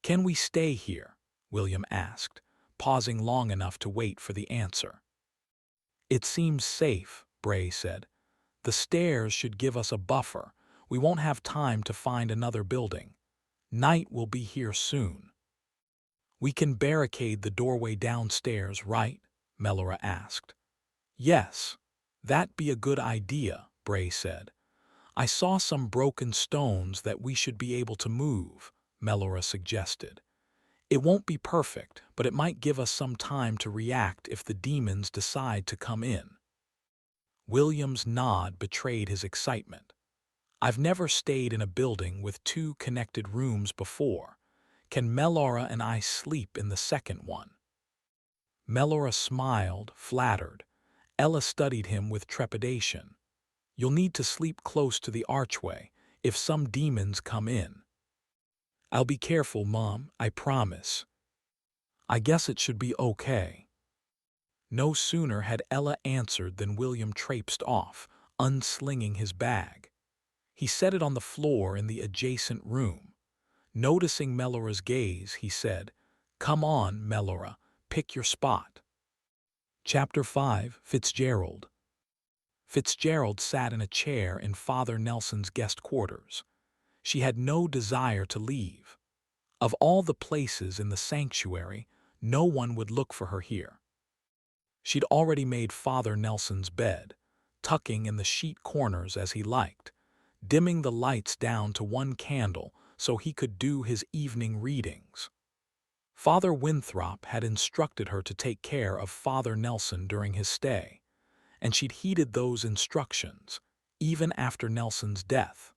"Can we stay here?" William asked, pausing long enough to wait for the answer. "It seems safe," Bray said. "The stairs should give us a buffer. We won't have time to find another building. Night will be here soon." "We can barricade the doorway downstairs, right?" Melora asked. "Yes, that'd be a good idea," Bray said. "I saw some broken stones that we should be able to move," Melora suggested. "It won't be perfect, but it might give us some time to react if the demons decide to come in." William's nod betrayed his excitement. "I've never stayed in a building with two connected rooms before. Can Melora and I sleep in the second one?" Melora smiled, flattered. Ella studied him with trepidation. "You'll need to sleep close to the archway if some demons come in." "I'll be careful, Mom, I promise." "I guess it should be okay." No sooner had Ella answered than William traipsed off, unslinging his bag. He set it on the floor in the adjacent room. Noticing Melora's gaze, he said, "Come on, Melora, pick your spot." Chapter 5, Fitzgerald. Fitzgerald sat in a chair in Father Nelson's guest quarters. She had no desire to leave. Of all the places in the sanctuary, no one would look for her here. She'd already made Father Nelson's bed, tucking in the sheet corners as he liked, dimming the lights down to one candle so he could do his evening readings. Father Winthrop had instructed her to take care of Father Nelson during his stay, and she'd heeded those instructions, even after Nelson's death.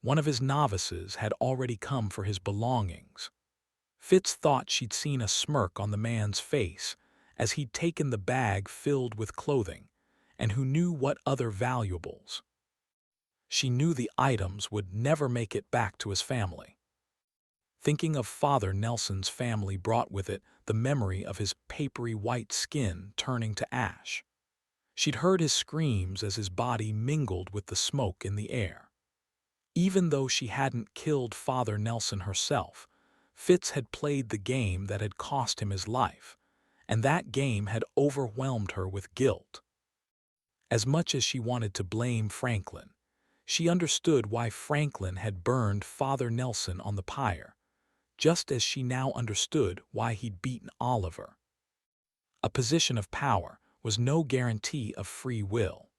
One of his novices had already come for his belongings. Fitz thought she'd seen a smirk on the man's face as he'd taken the bag filled with clothing, and who knew what other valuables. She knew the items would never make it back to his family. Thinking of Father Nelson's family brought with it the memory of his papery white skin turning to ash. She'd heard his screams as his body mingled with the smoke in the air. Even though she hadn't killed Father Nelson herself, Fitz had played the game that had cost him his life, and that game had overwhelmed her with guilt. As much as she wanted to blame Franklin, she understood why Franklin had burned Father Nelson on the pyre, just as she now understood why he'd beaten Oliver. A position of power was no guarantee of free will.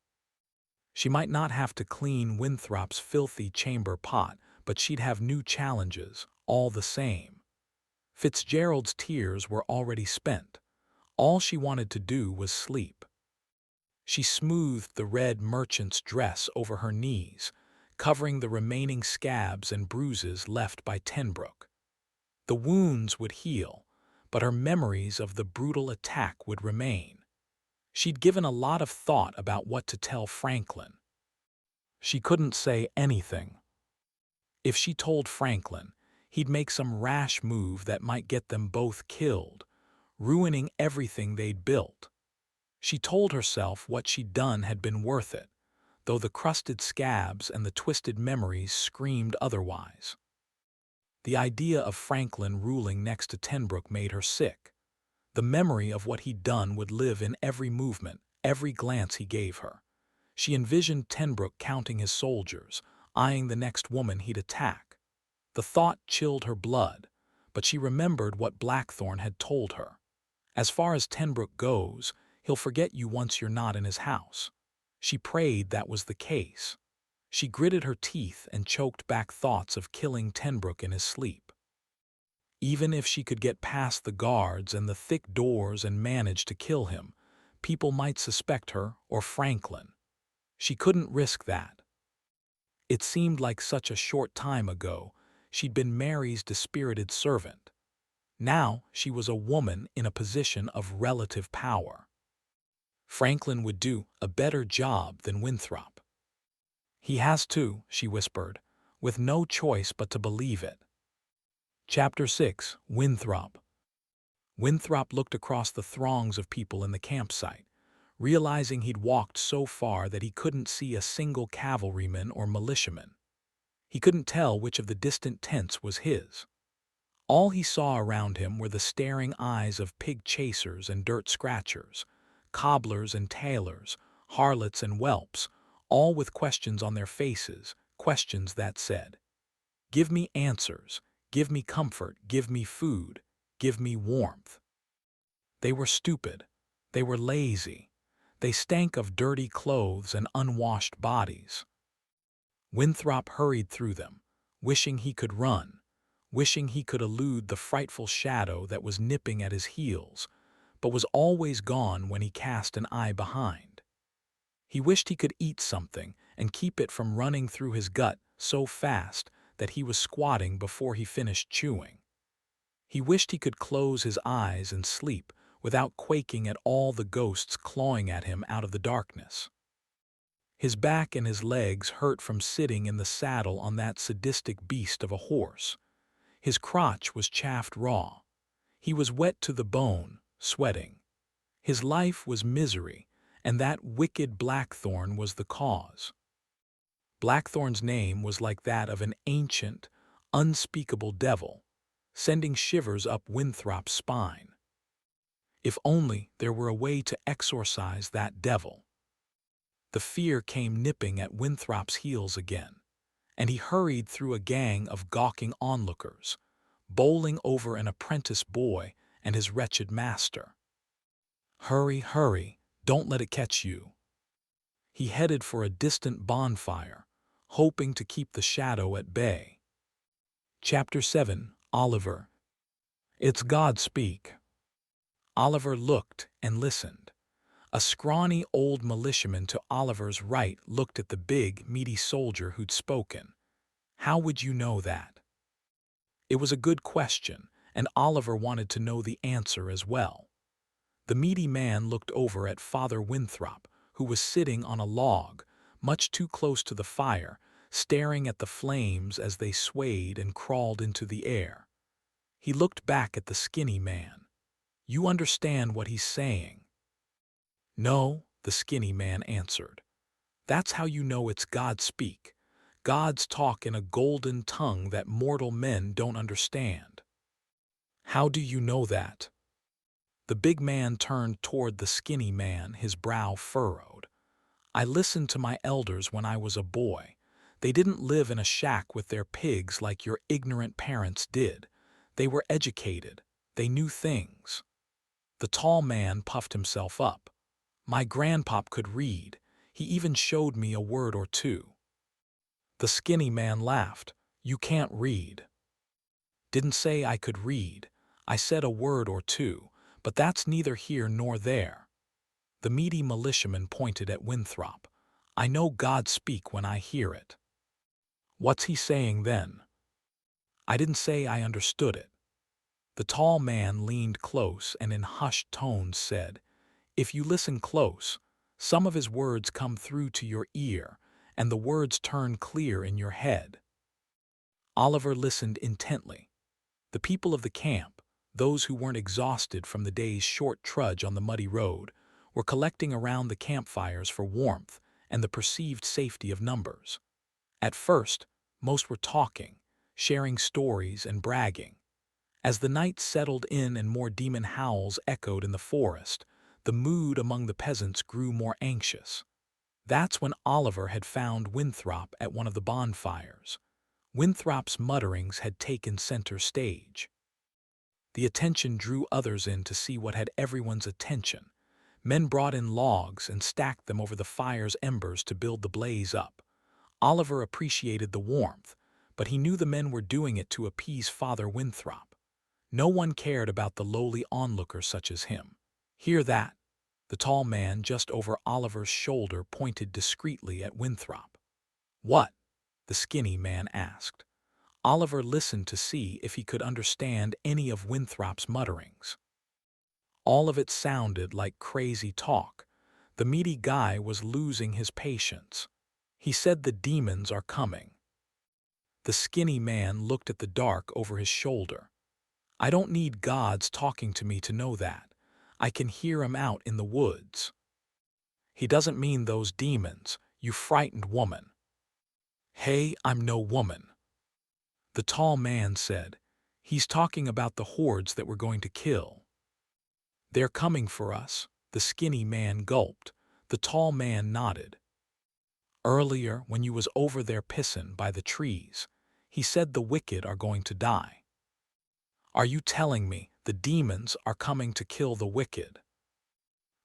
She might not have to clean Winthrop's filthy chamber pot, but she'd have new challenges, all the same. Fitzgerald's tears were already spent. All she wanted to do was sleep. She smoothed the red merchant's dress over her knees, covering the remaining scabs and bruises left by Tenbrook. The wounds would heal, but her memories of the brutal attack would remain. She'd given a lot of thought about what to tell Franklin. She couldn't say anything. If she told Franklin, he'd make some rash move that might get them both killed, ruining everything they'd built. She told herself what she'd done had been worth it, though the crusted scabs and the twisted memories screamed otherwise. The idea of Franklin ruling next to Tenbrook made her sick. The memory of what he'd done would live in every movement, every glance he gave her. She envisioned Tenbrook counting his soldiers, eyeing the next woman he'd attack. The thought chilled her blood, but she remembered what Blackthorn had told her. As far as Tenbrook goes, he'll forget you once you're not in his house. She prayed that was the case. She gritted her teeth and choked back thoughts of killing Tenbrook in his sleep. Even if she could get past the guards and the thick doors and manage to kill him, people might suspect her or Franklin. She couldn't risk that. It seemed like such a short time ago she'd been Mary's dispirited servant. Now she was a woman in a position of relative power. Franklin would do a better job than Winthrop. "He has to," she whispered, with no choice but to believe it. Chapter 6, Winthrop. Winthrop looked across the throngs of people in the campsite, realizing he'd walked so far that he couldn't see a single cavalryman or militiaman. He couldn't tell which of the distant tents was his. All he saw around him were the staring eyes of pig chasers and dirt scratchers, cobblers and tailors, harlots and whelps, all with questions on their faces, questions that said, "Give me answers, give me comfort, give me food, give me warmth." They were stupid, they were lazy, they stank of dirty clothes and unwashed bodies. Winthrop hurried through them, wishing he could run, wishing he could elude the frightful shadow that was nipping at his heels, but was always gone when he cast an eye behind. He wished he could eat something and keep it from running through his gut so fast that he was squatting before he finished chewing. He wished he could close his eyes and sleep without quaking at all the ghosts clawing at him out of the darkness. His back and his legs hurt from sitting in the saddle on that sadistic beast of a horse. His crotch was chafed raw. He was wet to the bone, sweating. His life was misery, and that wicked Blackthorn was the cause. Blackthorn's name was like that of an ancient, unspeakable devil, sending shivers up Winthrop's spine. If only there were a way to exorcise that devil. The fear came nipping at Winthrop's heels again, and he hurried through a gang of gawking onlookers, bowling over an apprentice boy and his wretched master. Hurry, hurry, don't let it catch you. He headed for a distant bonfire, hoping to keep the shadow at bay. Chapter 7, Oliver. It's God speak. Oliver looked and listened. A scrawny old militiaman to Oliver's right looked at the big, meaty soldier who'd spoken. How would you know that? It was a good question, and Oliver wanted to know the answer as well. The meaty man looked over at Father Winthrop, who was sitting on a log, much too close to the fire, staring at the flames as they swayed and crawled into the air. He looked back at the skinny man. "You understand what he's saying?" "No," the skinny man answered. "That's how you know it's God speak. God's talk in a golden tongue that mortal men don't understand." "How do you know that?" The big man turned toward the skinny man, his brow furrowed. "I listened to my elders when I was a boy. They didn't live in a shack with their pigs like your ignorant parents did. They were educated. They knew things." The tall man puffed himself up. "My grandpop could read. He even showed me a word or two." The skinny man laughed. "You can't read." "Didn't say I could read. I said a word or two, but that's neither here nor there." The meaty militiaman pointed at Winthrop. "I know God speak when I hear it." "What's he saying then?" "I didn't say I understood it." The tall man leaned close and in hushed tones said, "If you listen close, some of his words come through to your ear, and the words turn clear in your head." Oliver listened intently. The people of the camp, those who weren't exhausted from the day's short trudge on the muddy road, were collecting around the campfires for warmth and the perceived safety of numbers. At first, most were talking, sharing stories and bragging. As the night settled in and more demon howls echoed in the forest, the mood among the peasants grew more anxious. That's when Oliver had found Winthrop at one of the bonfires. Winthrop's mutterings had taken center stage. The attention drew others in to see what had everyone's attention. Men brought in logs and stacked them over the fire's embers to build the blaze up. Oliver appreciated the warmth, but he knew the men were doing it to appease Father Winthrop. No one cared about the lowly onlooker such as him. "Hear that?" The tall man just over Oliver's shoulder pointed discreetly at Winthrop. "What?" the skinny man asked. Oliver listened to see if he could understand any of Winthrop's mutterings. All of it sounded like crazy talk. The meaty guy was losing his patience. He said the demons are coming. The skinny man looked at the dark over his shoulder. "I don't need gods talking to me to know that. I can hear 'em out in the woods." "He doesn't mean those demons, you frightened woman." "Hey, I'm no woman," the tall man said. He's talking about the hordes that we're going to kill. They're coming for us, the skinny man gulped. The tall man nodded. Earlier, when you was over there pissin' by the trees, he said the wicked are going to die. Are you telling me the demons are coming to kill the wicked?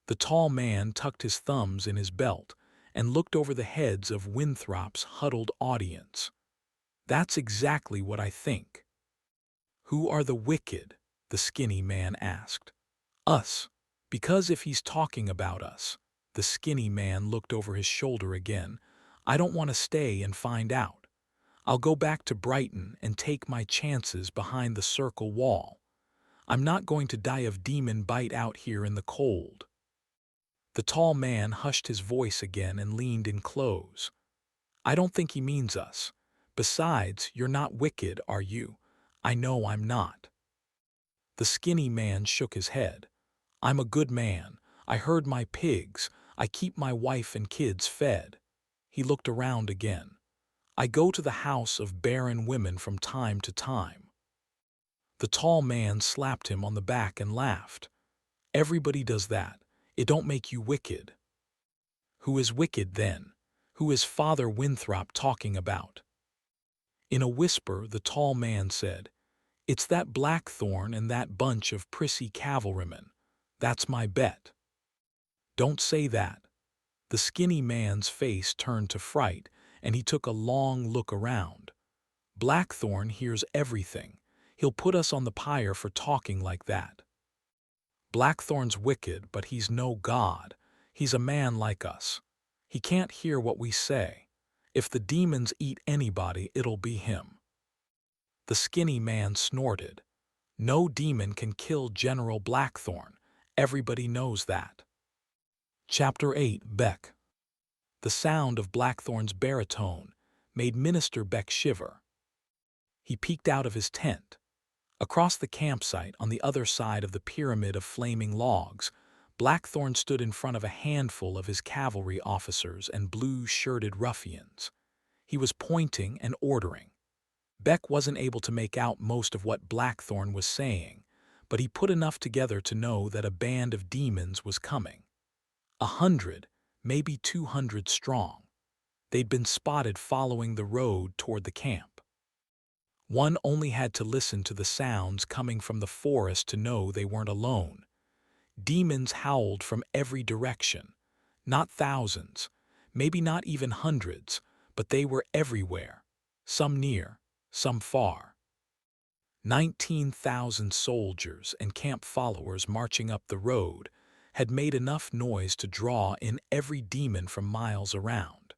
The tall man tucked his thumbs in his belt and looked over the heads of Winthrop's huddled audience. That's exactly what I think. Who are the wicked? The skinny man asked. Us. Because if he's talking about us, the skinny man looked over his shoulder again, I don't want to stay and find out. I'll go back to Brighton and take my chances behind the circle wall. I'm not going to die of demon bite out here in the cold. The tall man hushed his voice again and leaned in close. I don't think he means us. Besides, you're not wicked, are you? I know I'm not. The skinny man shook his head. I'm a good man. I herd my pigs. I keep my wife and kids fed. He looked around again. I go to the house of barren women from time to time. The tall man slapped him on the back and laughed. Everybody does that. It don't make you wicked. Who is wicked then? Who is Father Winthrop talking about? In a whisper, the tall man said, It's that Blackthorn and that bunch of prissy cavalrymen. That's my bet. Don't say that. The skinny man's face turned to fright, and he took a long look around. Blackthorn hears everything. He'll put us on the pyre for talking like that. Blackthorn's wicked, but he's no god. He's a man like us. He can't hear what we say. If the demons eat anybody, it'll be him. The skinny man snorted. No demon can kill General Blackthorn. Everybody knows that. Chapter 8. Beck. The sound of Blackthorn's baritone made Minister Beck shiver. He peeked out of his tent. Across the campsite, on the other side of the pyramid of flaming logs, Blackthorn stood in front of a handful of his cavalry officers and blue-shirted ruffians. He was pointing and ordering. Beck wasn't able to make out most of what Blackthorn was saying, but he put enough together to know that a band of demons was coming. 100, maybe 200 strong. They'd been spotted following the road toward the camp. One only had to listen to the sounds coming from the forest to know they weren't alone. Demons howled from every direction. Not thousands, maybe not even hundreds, but they were everywhere, some near, some far. 19,000 soldiers and camp followers marching up the road had made enough noise to draw in every demon from miles around.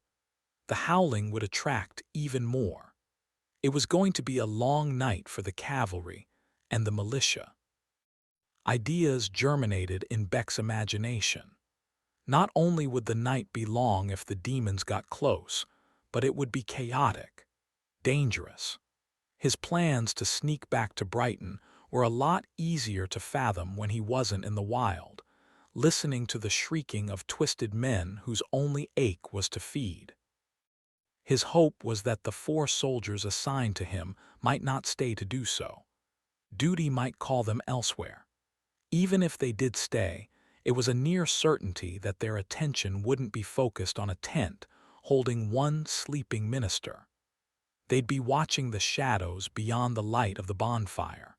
The howling would attract even more. It was going to be a long night for the cavalry and the militia. Ideas germinated in Beck's imagination. Not only would the night be long if the demons got close, but it would be chaotic, dangerous. His plans to sneak back to Brighton were a lot easier to fathom when he wasn't in the wild, listening to the shrieking of twisted men whose only ache was to feed. His hope was that the 4 soldiers assigned to him might not stay to do so. Duty might call them elsewhere. Even if they did stay, it was a near certainty that their attention wouldn't be focused on a tent holding one sleeping minister. They'd be watching the shadows beyond the light of the bonfire.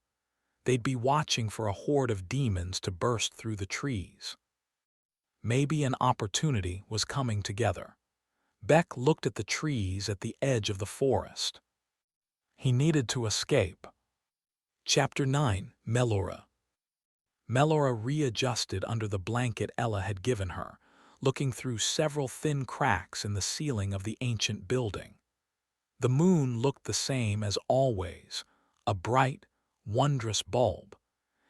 They'd be watching for a horde of demons to burst through the trees. Maybe an opportunity was coming together. Beck looked at the trees at the edge of the forest. He needed to escape. Chapter 9. Melora. Melora readjusted under the blanket Ella had given her, looking through several thin cracks in the ceiling of the ancient building. The moon looked the same as always, a bright, wondrous bulb.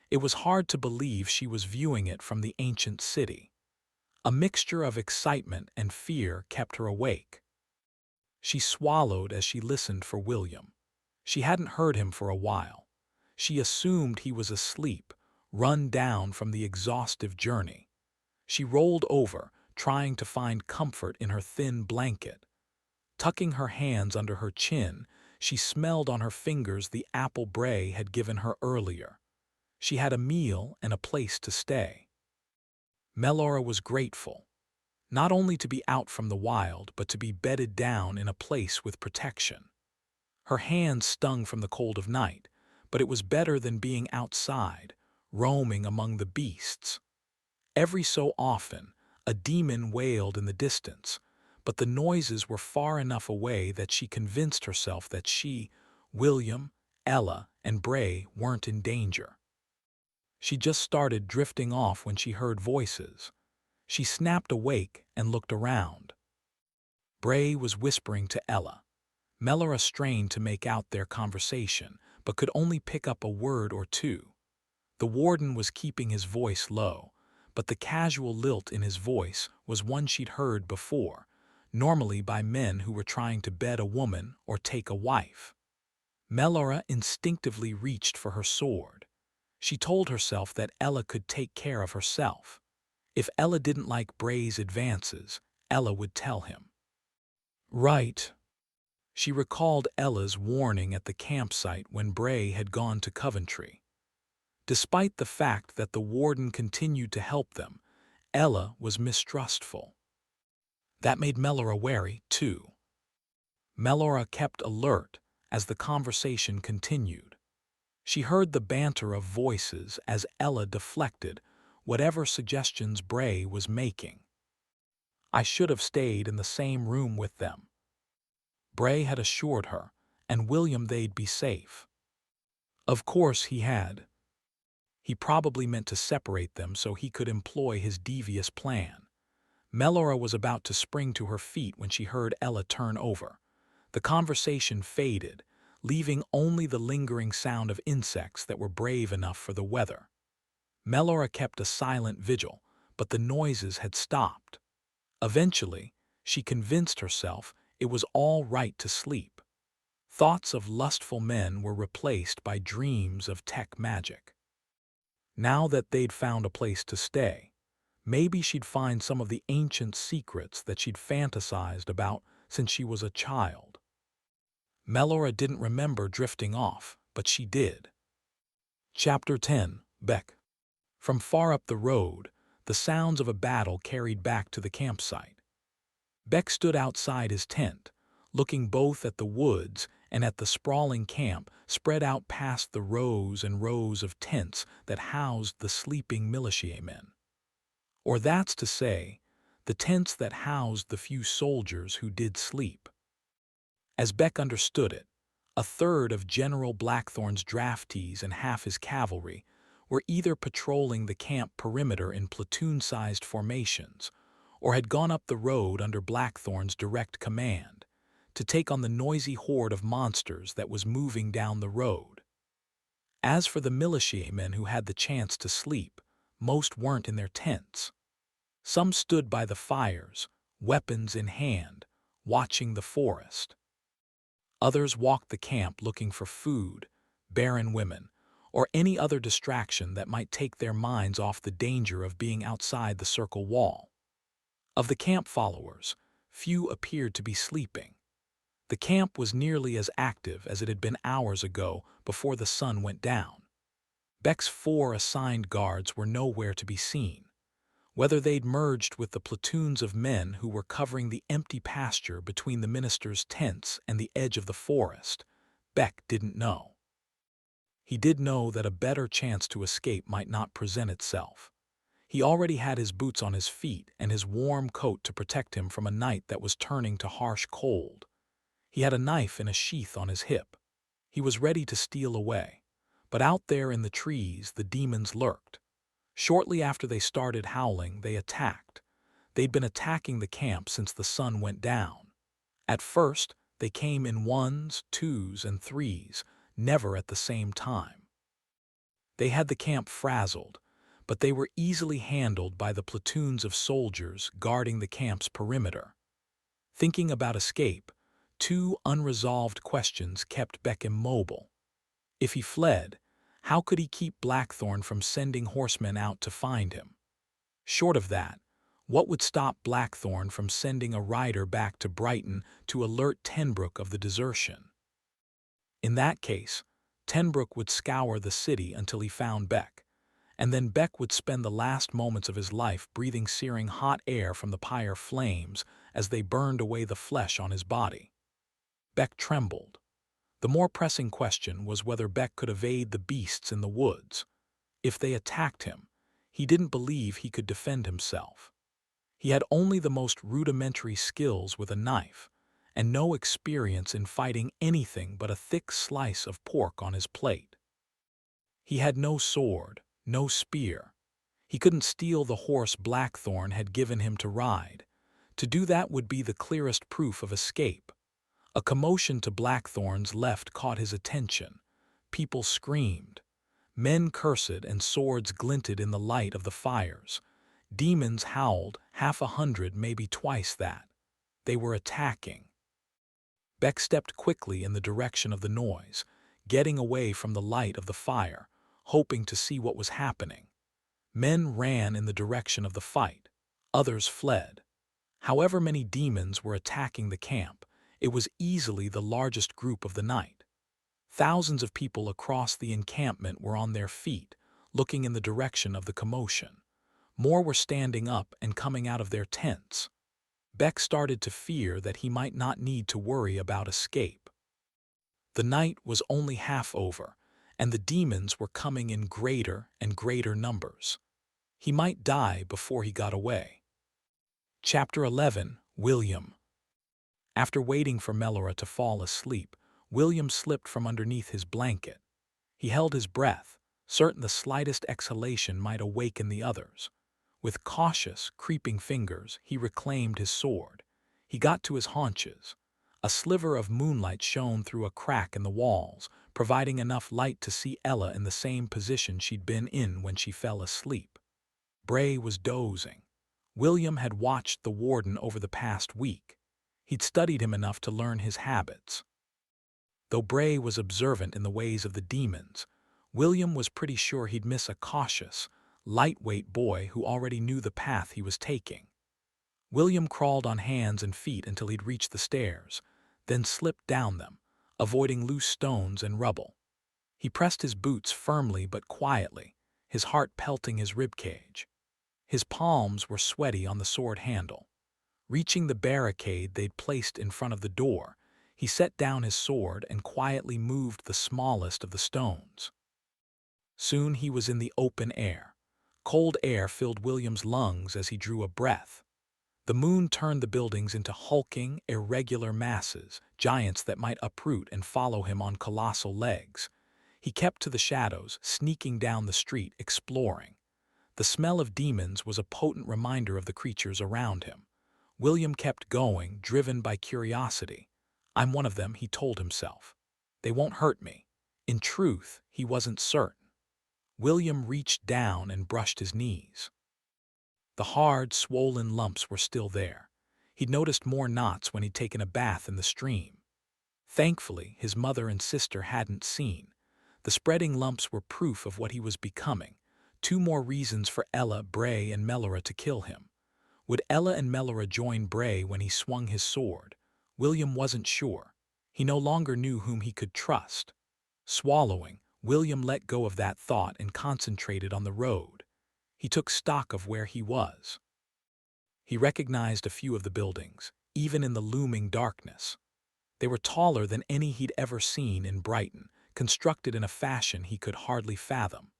It was hard to believe she was viewing it from the ancient city. A mixture of excitement and fear kept her awake. She swallowed as she listened for William. She hadn't heard him for a while. She assumed he was asleep, run down from the exhaustive journey. She rolled over, trying to find comfort in her thin blanket. Tucking her hands under her chin, She smelled on her fingers the apple Bray had given her earlier. She had a meal and a place to stay. Melora was grateful, not only to be out from the wild, but to be bedded down in a place with protection. Her hands stung from the cold of night, but it was better than being outside, roaming among the beasts. Every so often, a demon wailed in the distance, but the noises were far enough away that she convinced herself that she, William, Ella, and Bray weren't in danger. She just started drifting off when she heard voices. She snapped awake and looked around. Bray was whispering to Ella. Melora strained to make out their conversation, but could only pick up a word or two. The warden was keeping his voice low, but the casual lilt in his voice was one she'd heard before, normally by men who were trying to bed a woman or take a wife. Melora instinctively reached for her sword. She told herself that Ella could take care of herself. If Ella didn't like Bray's advances, Ella would tell him. Right. She recalled Ella's warning at the campsite when Bray had gone to Coventry. Despite the fact that the warden continued to help them, Ella was mistrustful. That made Melora wary, too. Melora kept alert as the conversation continued. She heard the banter of voices as Ella deflected whatever suggestions Bray was making. I should have stayed in the same room with them. Bray had assured her, and William they'd be safe. Of course he had. He probably meant to separate them so he could employ his devious plan. Melora was about to spring to her feet when she heard Ella turn over. The conversation faded, leaving only the lingering sound of insects that were brave enough for the weather. Melora kept a silent vigil, but the noises had stopped. Eventually, she convinced herself it was all right to sleep. Thoughts of lustful men were replaced by dreams of tech magic. Now that they'd found a place to stay, maybe she'd find some of the ancient secrets that she'd fantasized about since she was a child. Melora didn't remember drifting off, but she did. Chapter 10. Beck. From far up the road, the sounds of a battle carried back to the campsite. Beck stood outside his tent, looking both at the woods and at the sprawling camp spread out past the rows and rows of tents that housed the sleeping militiamen. Or that's to say, the tents that housed the few soldiers who did sleep. As Beck understood it, a third of General Blackthorn's draftees and half his cavalry were either patrolling the camp perimeter in platoon-sized formations or had gone up the road under Blackthorn's direct command to take on the noisy horde of monsters that was moving down the road. As for the militiamen who had the chance to sleep, most weren't in their tents. Some stood by the fires, weapons in hand, watching the forest. Others walked the camp looking for food, barren women, or any other distraction that might take their minds off the danger of being outside the circle wall. Of the camp followers, few appeared to be sleeping. The camp was nearly as active as it had been hours ago before the sun went down. Beck's 4 assigned guards were nowhere to be seen. Whether they'd merged with the platoons of men who were covering the empty pasture between the minister's tents and the edge of the forest, Beck didn't know. He did know that a better chance to escape might not present itself. He already had his boots on his feet and his warm coat to protect him from a night that was turning to harsh cold. He had a knife in a sheath on his hip. He was ready to steal away. But out there in the trees, the demons lurked. Shortly after they started howling, they attacked. They'd been attacking the camp since the sun went down. At first, they came in 1s, 2s, and 3s, never at the same time. They had the camp frazzled, but they were easily handled by the platoons of soldiers guarding the camp's perimeter. Thinking about escape, 2 unresolved questions kept Beck immobile. If he fled, how could he keep Blackthorn from sending horsemen out to find him? Short of that, what would stop Blackthorn from sending a rider back to Brighton to alert Tenbrook of the desertion? In that case, Tenbrook would scour the city until he found Beck, and then Beck would spend the last moments of his life breathing searing hot air from the pyre flames as they burned away the flesh on his body. Beck trembled. The more pressing question was whether Beck could evade the beasts in the woods. If they attacked him, he didn't believe he could defend himself. He had only the most rudimentary skills with a knife, and no experience in fighting anything but a thick slice of pork on his plate. He had no sword, no spear. He couldn't steal the horse Blackthorn had given him to ride. To do that would be the clearest proof of escape. A commotion to Blackthorn's left caught his attention. People screamed. Men cursed and swords glinted in the light of the fires. Demons howled, 100, maybe twice that. They were attacking. Beck stepped quickly in the direction of the noise, getting away from the light of the fire, hoping to see what was happening. Men ran in the direction of the fight. Others fled. However many demons were attacking the camp, it was easily the largest group of the night. Thousands of people across the encampment were on their feet, looking in the direction of the commotion. More were standing up and coming out of their tents. Beck started to fear that he might not need to worry about escape. The night was only half over, and the demons were coming in greater and greater numbers. He might die before he got away. Chapter 11. William. After waiting for Melora to fall asleep, William slipped from underneath his blanket. He held his breath, certain the slightest exhalation might awaken the others. With cautious, creeping fingers, he reclaimed his sword. He got to his haunches. A sliver of moonlight shone through a crack in the walls, providing enough light to see Ella in the same position she'd been in when she fell asleep. Bray was dozing. William had watched the warden over the past week. He'd studied him enough to learn his habits. Though Bray was observant in the ways of the demons, William was pretty sure he'd miss a cautious, lightweight boy who already knew the path he was taking. William crawled on hands and feet until he'd reached the stairs, then slipped down them, avoiding loose stones and rubble. He pressed his boots firmly but quietly, his heart pelting his ribcage. His palms were sweaty on the sword handle. Reaching the barricade they'd placed in front of the door, he set down his sword and quietly moved the smallest of the stones. Soon he was in the open air. Cold air filled William's lungs as he drew a breath. The moon turned the buildings into hulking, irregular masses, giants that might uproot and follow him on colossal legs. He kept to the shadows, sneaking down the street, exploring. The smell of demons was a potent reminder of the creatures around him. William kept going, driven by curiosity. I'm one of them, he told himself. They won't hurt me. In truth, he wasn't certain. William reached down and brushed his knees. The hard, swollen lumps were still there. He'd noticed more knots when he'd taken a bath in the stream. Thankfully, his mother and sister hadn't seen. The spreading lumps were proof of what he was becoming. 2 more reasons for Ella, Bray, and Melora to kill him. Would Ella and Melora join Bray when he swung his sword? William wasn't sure. He no longer knew whom he could trust. Swallowing, William let go of that thought and concentrated on the road. He took stock of where he was. He recognized a few of the buildings, even in the looming darkness. They were taller than any he'd ever seen in Brighton, constructed in a fashion he could hardly fathom.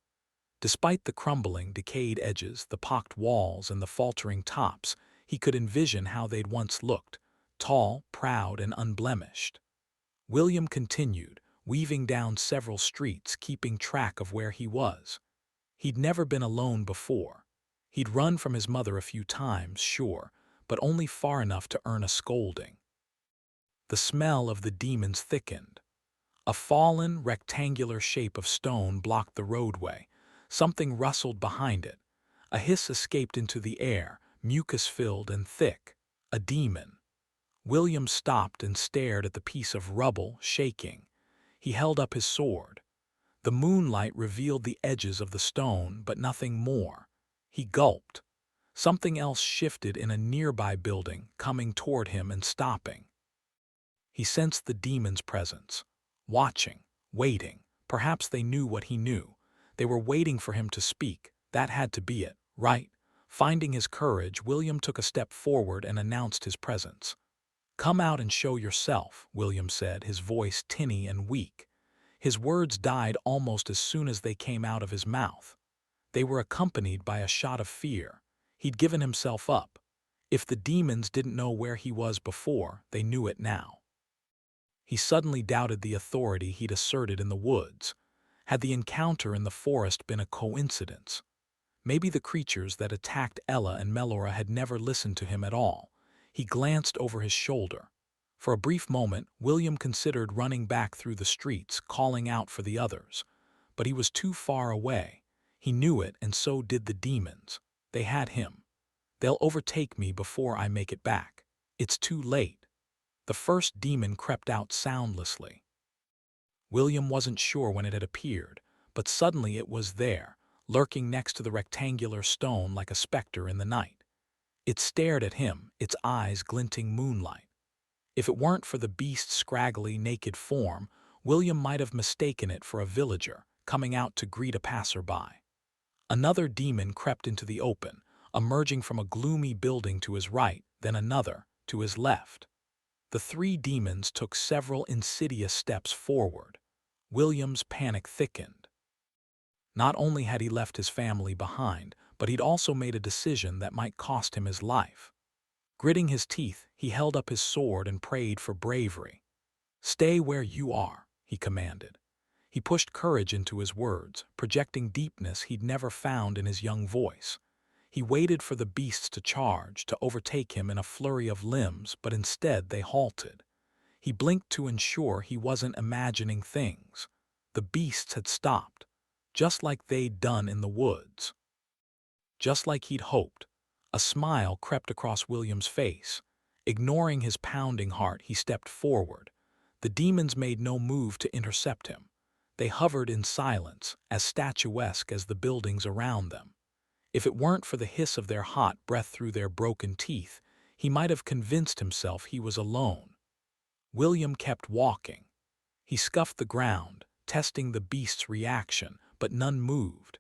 Despite the crumbling, decayed edges, the pocked walls, and the faltering tops, he could envision how they'd once looked, tall, proud, and unblemished. William continued, weaving down several streets, keeping track of where he was. He'd never been alone before. He'd run from his mother a few times, sure, but only far enough to earn a scolding. The smell of the demons thickened. A fallen, rectangular shape of stone blocked the roadway. Something rustled behind it. A hiss escaped into the air, mucus-filled and thick. A demon. William stopped and stared at the piece of rubble, shaking. He held up his sword. The moonlight revealed the edges of the stone, but nothing more. He gulped. Something else shifted in a nearby building, coming toward him and stopping. He sensed the demon's presence. watching, waiting. Perhaps they knew what he knew. They were waiting for him to speak. That had to be it, right? Finding his courage, William took a step forward and announced his presence. "Come out and show yourself," William said, his voice tinny and weak. His words died almost as soon as they came out of his mouth. They were accompanied by a shot of fear. He'd given himself up. If the demons didn't know where he was before, they knew it now. He suddenly doubted the authority he'd asserted in the woods. Had the encounter in the forest been a coincidence? Maybe the creatures that attacked Ella and Melora had never listened to him at all. He glanced over his shoulder. For a brief moment, William considered running back through the streets, calling out for the others. But he was too far away. He knew it, and so did the demons. They had him. "They'll overtake me before I make it back. It's too late." The first demon crept out soundlessly. William wasn't sure when it had appeared, but suddenly it was there, lurking next to the rectangular stone like a specter in the night. It stared at him, its eyes glinting moonlight. If it weren't for the beast's scraggly, naked form, William might have mistaken it for a villager coming out to greet a passerby. Another demon crept into the open, emerging from a gloomy building to his right, then another, to his left. The three demons took several insidious steps forward. William's panic thickened. Not only had he left his family behind, but he'd also made a decision that might cost him his life. Gritting his teeth, he held up his sword and prayed for bravery. "Stay where you are," he commanded. He pushed courage into his words, projecting deepness he'd never found in his young voice. He waited for the beasts to charge, to overtake him in a flurry of limbs, but instead they halted. He blinked to ensure he wasn't imagining things. The beasts had stopped, just like they'd done in the woods. Just like he'd hoped. A smile crept across William's face. Ignoring his pounding heart, he stepped forward. The demons made no move to intercept him. They hovered in silence, as statuesque as the buildings around them. If it weren't for the hiss of their hot breath through their broken teeth, he might have convinced himself he was alone. William kept walking. He scuffed the ground, testing the beast's reaction, but none moved.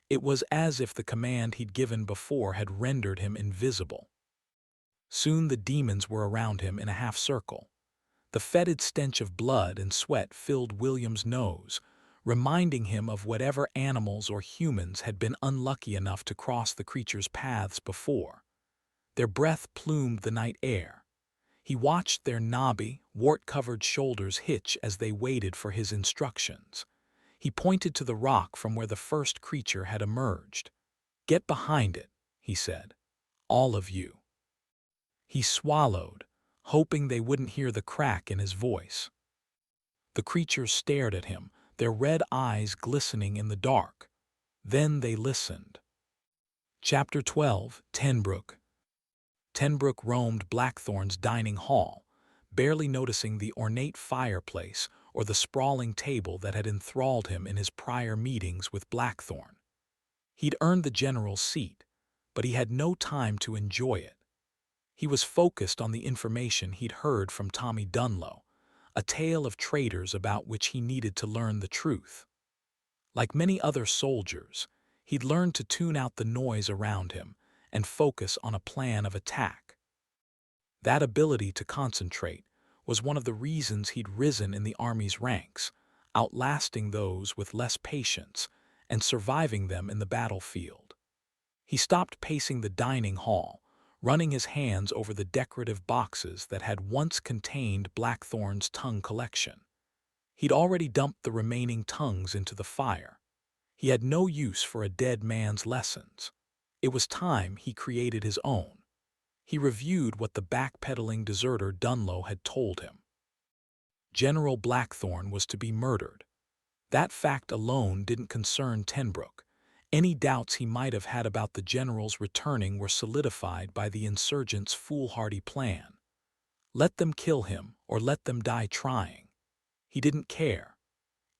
It was as if the command he'd given before had rendered him invisible. Soon the demons were around him in a half-circle. The fetid stench of blood and sweat filled William's nose, reminding him of whatever animals or humans had been unlucky enough to cross the creatures' paths before. Their breath plumed the night air. He watched their knobby, wart-covered shoulders hitch as they waited for his instructions. He pointed to the rock from where the first creature had emerged. "Get behind it," he said. "All of you." He swallowed, hoping they wouldn't hear the crack in his voice. The creatures stared at him, their red eyes glistening in the dark. Then they listened. Chapter 12, Tenbrook. Tenbrook roamed Blackthorn's dining hall, barely noticing the ornate fireplace or the sprawling table that had enthralled him in his prior meetings with Blackthorn. He'd earned the general's seat, but he had no time to enjoy it. He was focused on the information he'd heard from Tommy Dunlow, a tale of traitors about which he needed to learn the truth. Like many other soldiers, he'd learned to tune out the noise around him and focus on a plan of attack. That ability to concentrate was one of the reasons he'd risen in the army's ranks, outlasting those with less patience and surviving them in the battlefield. He stopped pacing the dining hall, running his hands over the decorative boxes that had once contained Blackthorn's tongue collection. He'd already dumped the remaining tongues into the fire. He had no use for a dead man's lessons. It was time he created his own. He reviewed what the backpedaling deserter Dunlow had told him. General Blackthorn was to be murdered. That fact alone didn't concern Tenbrook. Any doubts he might have had about the general's returning were solidified by the insurgents' foolhardy plan. Let them kill him or let them die trying. He didn't care.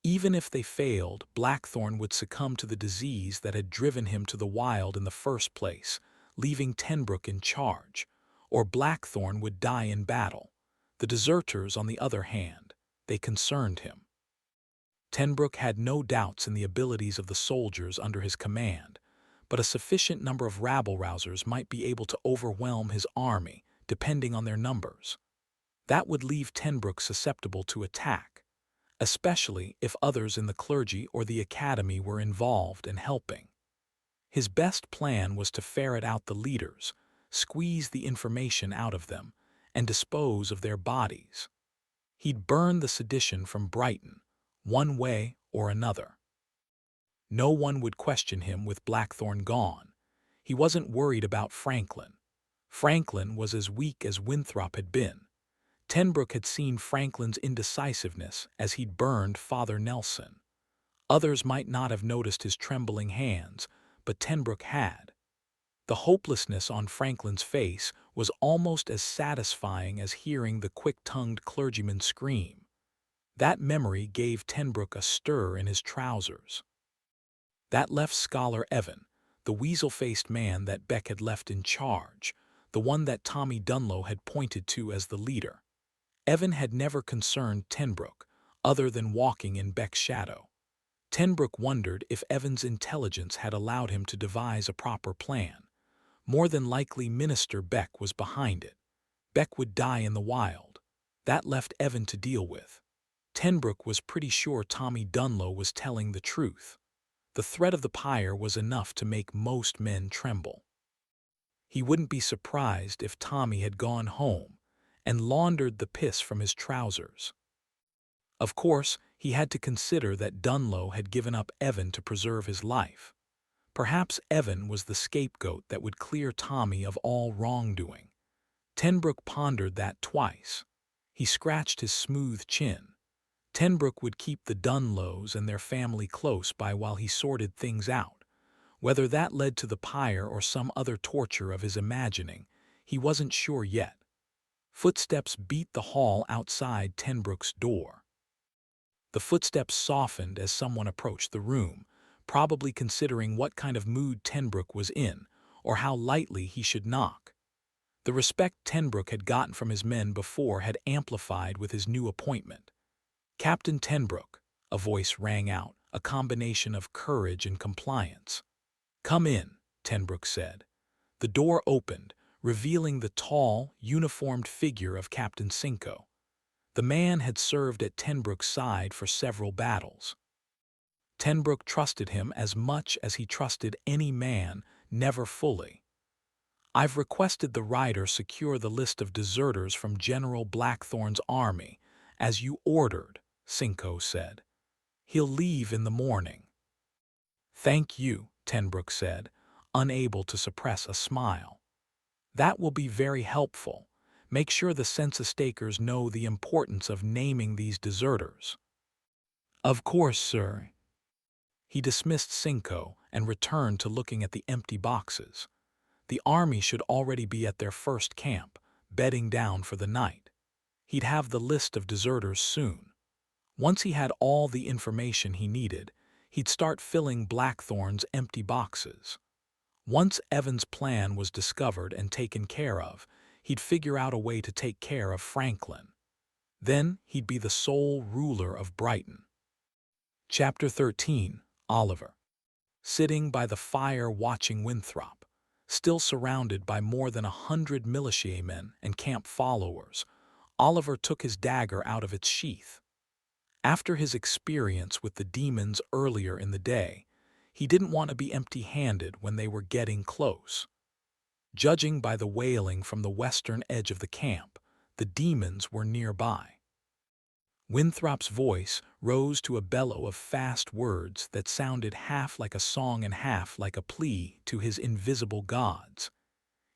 Even if they failed, Blackthorn would succumb to the disease that had driven him to the wild in the first place, leaving Tenbrook in charge, or Blackthorn would die in battle. The deserters, on the other hand, they concerned him. Tenbrook had no doubts in the abilities of the soldiers under his command, but a sufficient number of rabble-rousers might be able to overwhelm his army, depending on their numbers. That would leave Tenbrook susceptible to attack, especially if others in the clergy or the academy were involved in helping. His best plan was to ferret out the leaders, squeeze the information out of them, and dispose of their bodies. He'd burn the sedition from Brighton, one way or another. No one would question him with Blackthorn gone. He wasn't worried about Franklin. Franklin was as weak as Winthrop had been. Tenbrook had seen Franklin's indecisiveness as he'd burned Father Nelson. Others might not have noticed his trembling hands, but Tenbrook had. The hopelessness on Franklin's face was almost as satisfying as hearing the quick-tongued clergyman scream. That memory gave Tenbrook a stir in his trousers. That left Scholar Evan, the weasel-faced man that Beck had left in charge, the one that Tommy Dunlow had pointed to as the leader. Evan had never concerned Tenbrook, other than walking in Beck's shadow. Tenbrook wondered if Evan's intelligence had allowed him to devise a proper plan. More than likely Minister Beck was behind it. Beck would die in the wild. That left Evan to deal with. Tenbrook was pretty sure Tommy Dunlow was telling the truth. The threat of the pyre was enough to make most men tremble. He wouldn't be surprised if Tommy had gone home and laundered the piss from his trousers. Of course, he had to consider that Dunlow had given up Evan to preserve his life. Perhaps Evan was the scapegoat that would clear Tommy of all wrongdoing. Tenbrook pondered that twice. He scratched his smooth chin. Tenbrook would keep the Dunlows and their family close by while he sorted things out. Whether that led to the pyre or some other torture of his imagining, he wasn't sure yet. Footsteps beat the hall outside Tenbrook's door. The footsteps softened as someone approached the room, probably considering what kind of mood Tenbrook was in, or how lightly he should knock. The respect Tenbrook had gotten from his men before had amplified with his new appointment. "Captain Tenbrook," a voice rang out, a combination of courage and compliance. "Come in," Tenbrook said. The door opened, revealing the tall, uniformed figure of Captain Cinco. The man had served at Tenbrook's side for several battles. Tenbrook trusted him as much as he trusted any man, never fully. "I've requested the writer secure the list of deserters from General Blackthorn's army, as you ordered," Cinco said. "He'll leave in the morning." "Thank you," Tenbrook said, unable to suppress a smile. "That will be very helpful. Make sure the census takers know the importance of naming these deserters." "Of course, sir." He dismissed Cinco and returned to looking at the empty boxes. The army should already be at their first camp, bedding down for the night. He'd have the list of deserters soon. Once he had all the information he needed, he'd start filling Blackthorn's empty boxes. Once Evan's plan was discovered and taken care of, he'd figure out a way to take care of Franklin. Then he'd be the sole ruler of Brighton. Chapter 13. Oliver. Sitting by the fire watching Winthrop, still surrounded by more than 100 militiamen and camp followers, Oliver took his dagger out of its sheath. After his experience with the demons earlier in the day, he didn't want to be empty-handed when they were getting close. Judging by the wailing from the western edge of the camp, the demons were nearby. Winthrop's voice rose to a bellow of fast words that sounded half like a song and half like a plea to his invisible gods.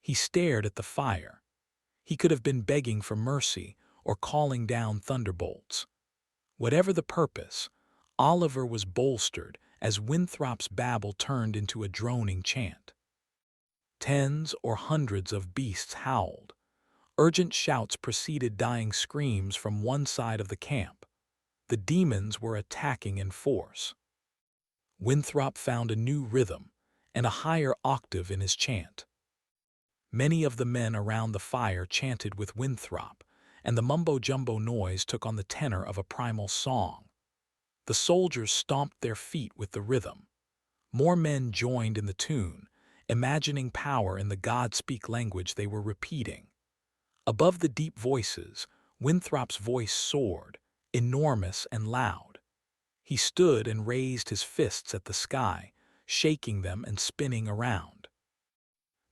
He stared at the fire. He could have been begging for mercy or calling down thunderbolts. Whatever the purpose, Oliver was bolstered as Winthrop's babble turned into a droning chant. Tens or hundreds of beasts howled. Urgent shouts preceded dying screams from one side of the camp. The demons were attacking in force. Winthrop found a new rhythm and a higher octave in his chant. Many of the men around the fire chanted with Winthrop, and the mumbo-jumbo noise took on the tenor of a primal song. The soldiers stomped their feet with the rhythm. More men joined in the tune, imagining power in the God-speak language they were repeating. Above the deep voices, Winthrop's voice soared, enormous and loud. He stood and raised his fists at the sky, shaking them and spinning around.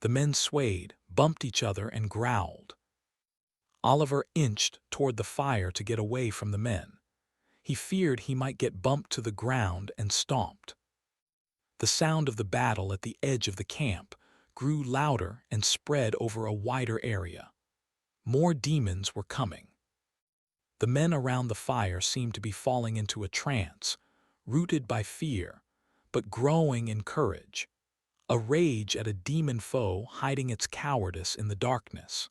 The men swayed, bumped each other, and growled. Oliver inched toward the fire to get away from the men. He feared he might get bumped to the ground and stomped. The sound of the battle at the edge of the camp grew louder and spread over a wider area. More demons were coming. The men around the fire seemed to be falling into a trance, rooted by fear, but growing in courage, a rage at a demon foe hiding its cowardice in the darkness.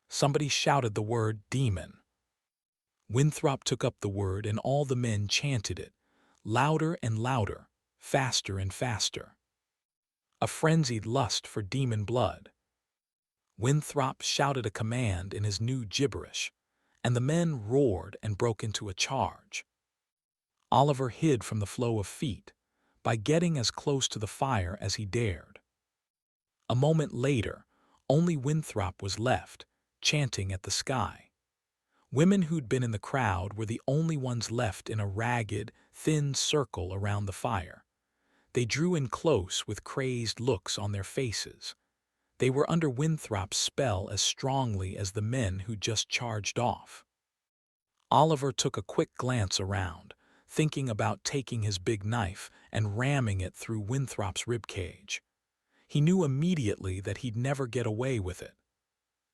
Somebody shouted the word demon. Winthrop took up the word and all the men chanted it, louder and louder, faster and faster. A frenzied lust for demon blood. Winthrop shouted a command in his new gibberish, and the men roared and broke into a charge. Oliver hid from the flow of feet by getting as close to the fire as he dared. A moment later, only Winthrop was left, chanting at the sky. Women who'd been in the crowd were the only ones left in a ragged, thin circle around the fire. They drew in close with crazed looks on their faces. They were under Winthrop's spell as strongly as the men who'd just charged off. Oliver took a quick glance around, thinking about taking his big knife and ramming it through Winthrop's ribcage. He knew immediately that he'd never get away with it.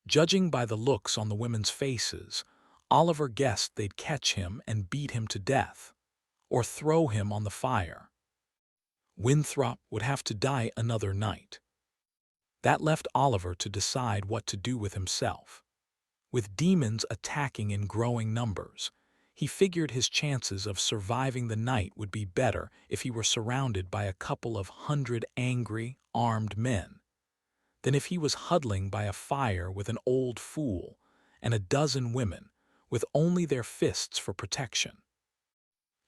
Judging by the looks on the women's faces, Oliver guessed they'd catch him and beat him to death, or throw him on the fire. Winthrop would have to die another night. That left Oliver to decide what to do with himself. With demons attacking in growing numbers, he figured his chances of surviving the night would be better if he were surrounded by a couple of hundred angry, armed men than if he was huddling by a fire with an old fool and a dozen women with only their fists for protection.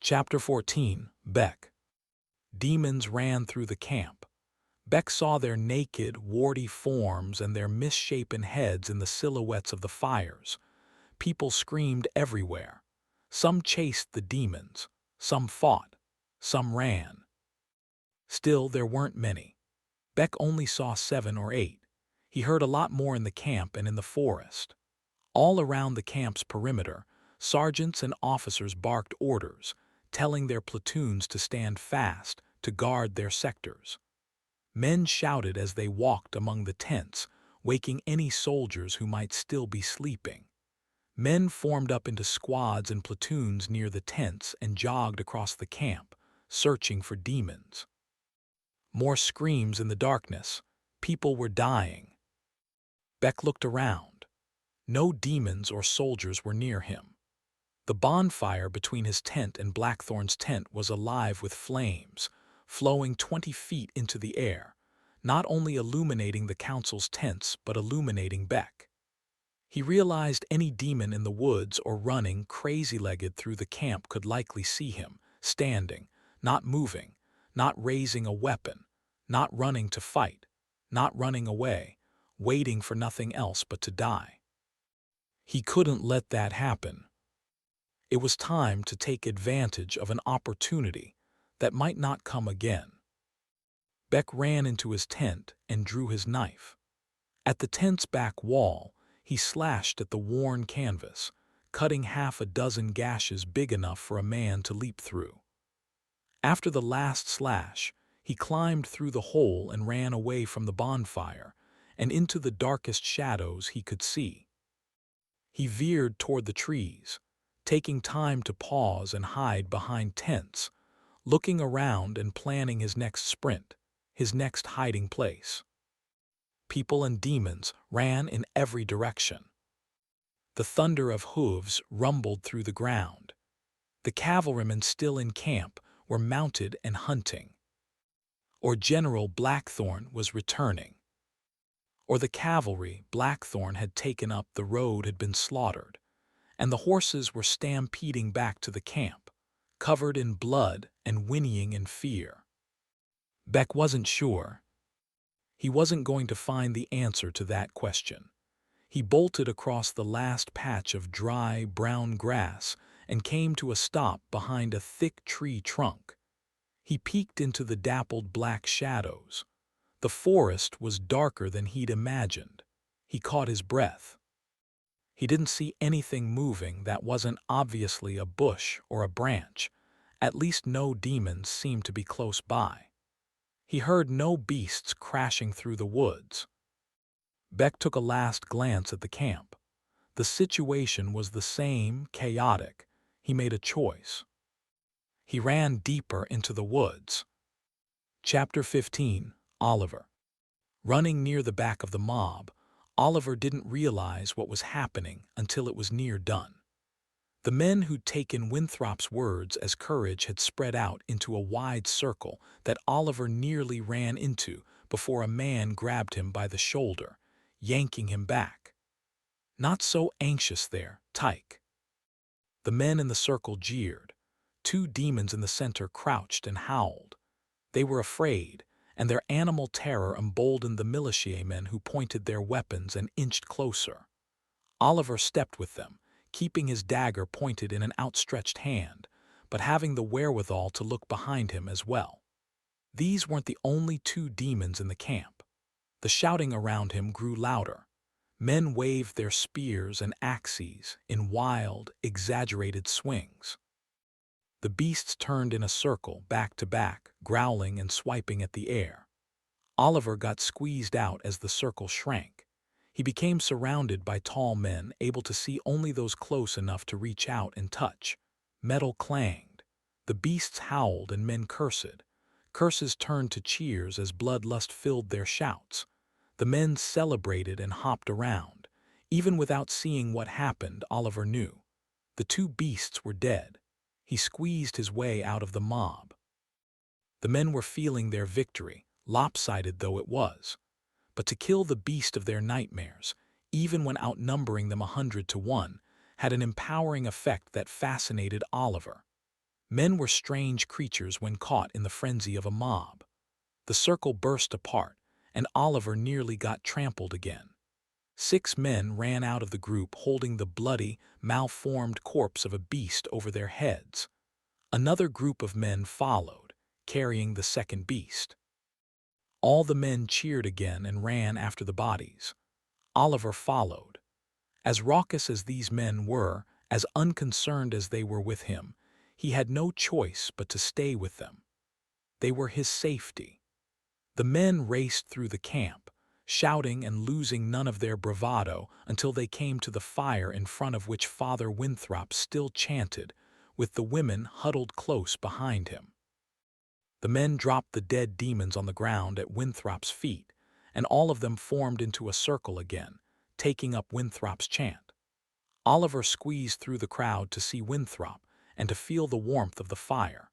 Chapter 14. Beck. Demons ran through the camp. Beck saw their naked, warty forms and their misshapen heads in the silhouettes of the fires. People screamed everywhere. Some chased the demons, some fought, some ran. Still, there weren't many. Beck only saw 7 or 8. He heard a lot more in the camp and in the forest. All around the camp's perimeter, sergeants and officers barked orders, telling their platoons to stand fast, to guard their sectors. Men shouted as they walked among the tents, waking any soldiers who might still be sleeping. Men formed up into squads and platoons near the tents and jogged across the camp, searching for demons. More screams in the darkness. People were dying. Beck looked around. No demons or soldiers were near him. The bonfire between his tent and Blackthorn's tent was alive with flames, flowing 20 feet into the air, not only illuminating the council's tents but illuminating Beck. He realized any demon in the woods or running crazy-legged through the camp could likely see him, standing, not moving, not raising a weapon, not running to fight, not running away, waiting for nothing else but to die. He couldn't let that happen. It was time to take advantage of an opportunity that might not come again. Beck ran into his tent and drew his knife. At the tent's back wall, he slashed at the worn canvas, cutting half a dozen gashes big enough for a man to leap through. After the last slash, he climbed through the hole and ran away from the bonfire and into the darkest shadows he could see. He veered toward the trees, taking time to pause and hide behind tents, looking around and planning his next sprint, his next hiding place. People and demons ran in every direction. The thunder of hooves rumbled through the ground. The cavalrymen still in camp were mounted and hunting. Or General Blackthorn was returning. Or the cavalry Blackthorn had taken up the road had been slaughtered, and the horses were stampeding back to the camp, covered in blood and whinnying in fear. Beck wasn't sure. He wasn't going to find the answer to that question. He bolted across the last patch of dry, brown grass and came to a stop behind a thick tree trunk. He peeked into the dappled black shadows. The forest was darker than he'd imagined. He caught his breath. He didn't see anything moving that wasn't obviously a bush or a branch. At least no demons seemed to be close by. He heard no beasts crashing through the woods. Beck took a last glance at the camp. The situation was the same, chaotic. He made a choice. He ran deeper into the woods. Chapter 15, Oliver. Running near the back of the mob, Oliver didn't realize what was happening until it was near done. The men who'd taken Winthrop's words as courage had spread out into a wide circle that Oliver nearly ran into before a man grabbed him by the shoulder, yanking him back. "Not so anxious there, Tyke." The men in the circle jeered. Two demons in the center crouched and howled. They were afraid, and their animal terror emboldened the militiamen who pointed their weapons and inched closer. Oliver stepped with them, keeping his dagger pointed in an outstretched hand, but having the wherewithal to look behind him as well. These weren't the only two demons in the camp. The shouting around him grew louder. Men waved their spears and axes in wild, exaggerated swings. The beasts turned in a circle, back to back, growling and swiping at the air. Oliver got squeezed out as the circle shrank. He became surrounded by tall men, able to see only those close enough to reach out and touch. Metal clanged. The beasts howled and men cursed. Curses turned to cheers as bloodlust filled their shouts. The men celebrated and hopped around. Even without seeing what happened, Oliver knew. The two beasts were dead. He squeezed his way out of the mob. The men were feeling their victory, lopsided though it was. But to kill the beast of their nightmares, even when outnumbering them 100-1, had an empowering effect that fascinated Oliver. Men were strange creatures when caught in the frenzy of a mob. The circle burst apart, and Oliver nearly got trampled again. 6 men ran out of the group holding the bloody, malformed corpse of a beast over their heads. Another group of men followed, carrying the second beast. All the men cheered again and ran after the bodies. Oliver followed. As raucous as these men were, as unconcerned as they were with him, he had no choice but to stay with them. They were his safety. The men raced through the camp, shouting and losing none of their bravado until they came to the fire in front of which Father Winthrop still chanted, with the women huddled close behind him. The men dropped the dead demons on the ground at Winthrop's feet, and all of them formed into a circle again, taking up Winthrop's chant. Oliver squeezed through the crowd to see Winthrop and to feel the warmth of the fire.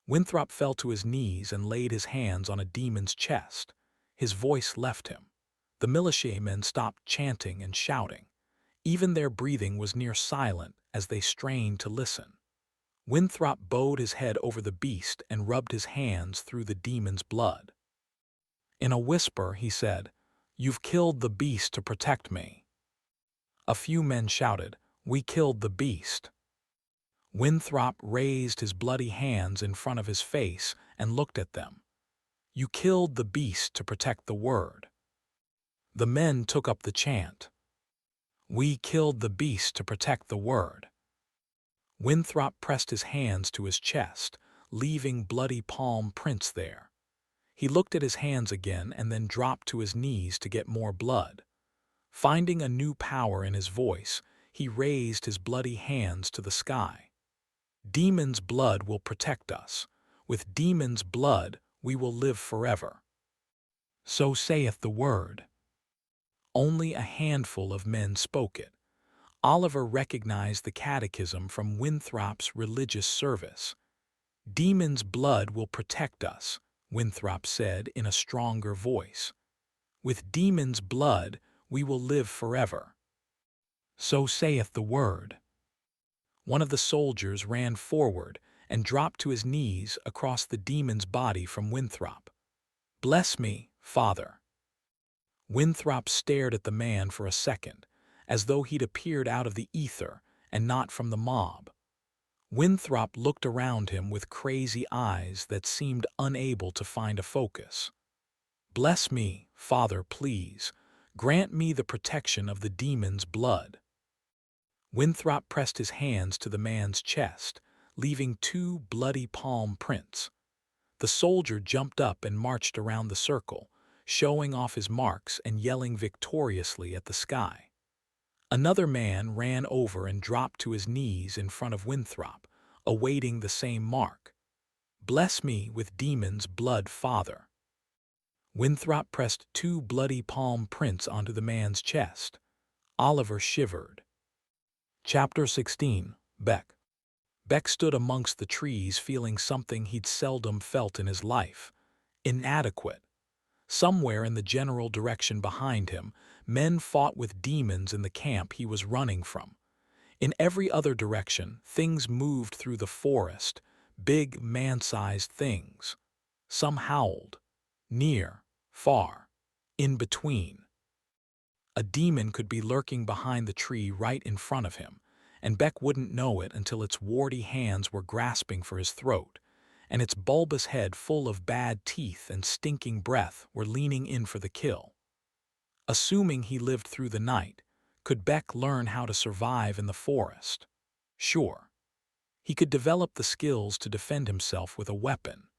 Winthrop fell to his knees and laid his hands on a demon's chest. His voice left him. The militiamen stopped chanting and shouting. Even their breathing was near silent as they strained to listen. Winthrop bowed his head over the beast and rubbed his hands through the demon's blood. In a whisper, he said, "You've killed the beast to protect me." A few men shouted, "We killed the beast." Winthrop raised his bloody hands in front of his face and looked at them. "You killed the beast to protect the word." The men took up the chant. "We killed the beast to protect the word." Winthrop pressed his hands to his chest, leaving bloody palm prints there. He looked at his hands again and then dropped to his knees to get more blood. Finding a new power in his voice, he raised his bloody hands to the sky. "Demon's blood will protect us. With demon's blood we will live forever. So saith the word." Only a handful of men spoke it. Oliver recognized the catechism from Winthrop's religious service. "Demon's blood will protect us," Winthrop said in a stronger voice. "With demon's blood we will live forever. So saith the word." One of the soldiers ran forward and dropped to his knees across the demon's body from Winthrop. "Bless me, Father." Winthrop stared at the man for a second, as though he'd appeared out of the ether and not from the mob. Winthrop looked around him with crazy eyes that seemed unable to find a focus. "Bless me, Father, please. Grant me the protection of the demon's blood." Winthrop pressed his hands to the man's chest, leaving 2 bloody palm prints. The soldier jumped up and marched around the circle, showing off his marks and yelling victoriously at the sky. Another man ran over and dropped to his knees in front of Winthrop, awaiting the same mark. "Bless me with demon's blood, Father." Winthrop pressed 2 bloody palm prints onto the man's chest. Oliver shivered. Chapter 16. Beck. Beck stood amongst the trees feeling something he'd seldom felt in his life: inadequate. Somewhere in the general direction behind him, men fought with demons in the camp he was running from. In every other direction, things moved through the forest, big, man-sized things. Some howled. Near, far, in between. A demon could be lurking behind the tree right in front of him, and Beck wouldn't know it until its warty hands were grasping for his throat, and its bulbous head full of bad teeth and stinking breath were leaning in for the kill. Assuming he lived through the night, could Beck learn how to survive in the forest? Sure. He could develop the skills to defend himself with a weapon.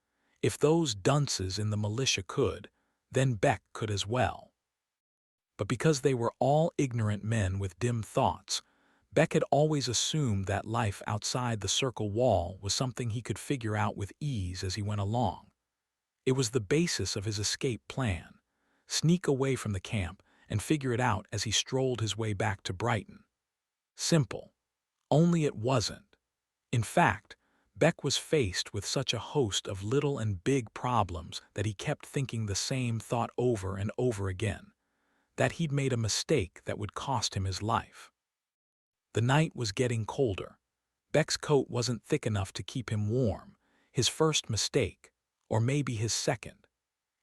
If those dunces in the militia could, then Beck could as well. But because they were all ignorant men with dim thoughts, Beck had always assumed that life outside the circle wall was something he could figure out with ease as he went along. It was the basis of his escape plan: sneak away from the camp and figure it out as he strolled his way back to Brighton. Simple. Only it wasn't. In fact, Beck was faced with such a host of little and big problems that he kept thinking the same thought over and over again: that he'd made a mistake that would cost him his life. The night was getting colder. Beck's coat wasn't thick enough to keep him warm. His first mistake, or maybe his second.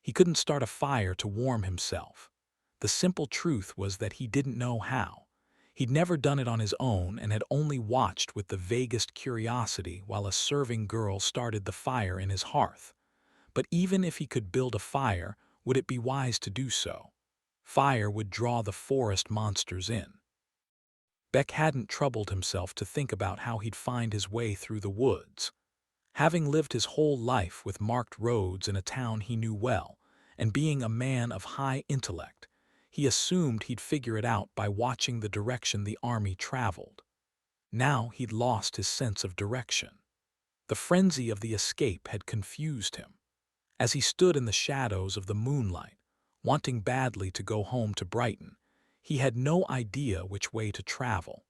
He couldn't start a fire to warm himself. The simple truth was that he didn't know how. He'd never done it on his own and had only watched with the vaguest curiosity while a serving girl started the fire in his hearth. But even if he could build a fire, would it be wise to do so? Fire would draw the forest monsters in. Beck hadn't troubled himself to think about how he'd find his way through the woods. Having lived his whole life with marked roads in a town he knew well, and being a man of high intellect, he assumed he'd figure it out by watching the direction the army traveled. Now he'd lost his sense of direction. The frenzy of the escape had confused him. As he stood in the shadows of the moonlight, wanting badly to go home to Brighton, he had no idea which way to travel.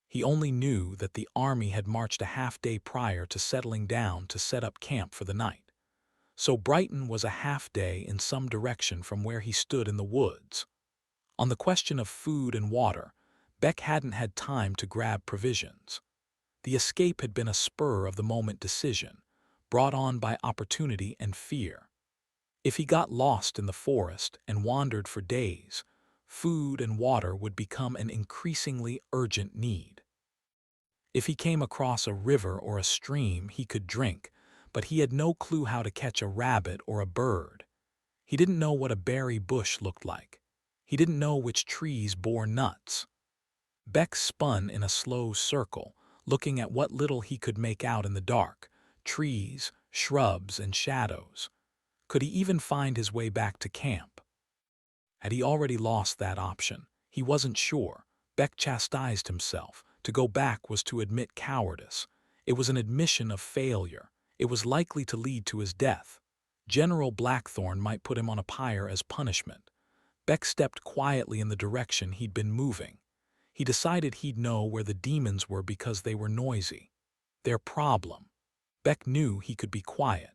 He only knew that the army had marched a half-day prior to settling down to set up camp for the night. So Brighton was a half-day in some direction from where he stood in the woods. On the question of food and water, Beck hadn't had time to grab provisions. The escape had been a spur-of-the-moment decision, brought on by opportunity and fear. If he got lost in the forest and wandered for days, food and water would become an increasingly urgent need. If he came across a river or a stream, he could drink, but he had no clue how to catch a rabbit or a bird. He didn't know what a berry bush looked like. He didn't know which trees bore nuts. Beck spun in a slow circle, looking at what little he could make out in the dark: trees, shrubs, and shadows. Could he even find his way back to camp? Had he already lost that option? He wasn't sure. Beck chastised himself. To go back was to admit cowardice. It was an admission of failure. It was likely to lead to his death. General Blackthorne might put him on a pyre as punishment. Beck stepped quietly in the direction he'd been moving. He decided he'd know where the demons were because they were noisy. Their problem. Beck knew he could be quiet.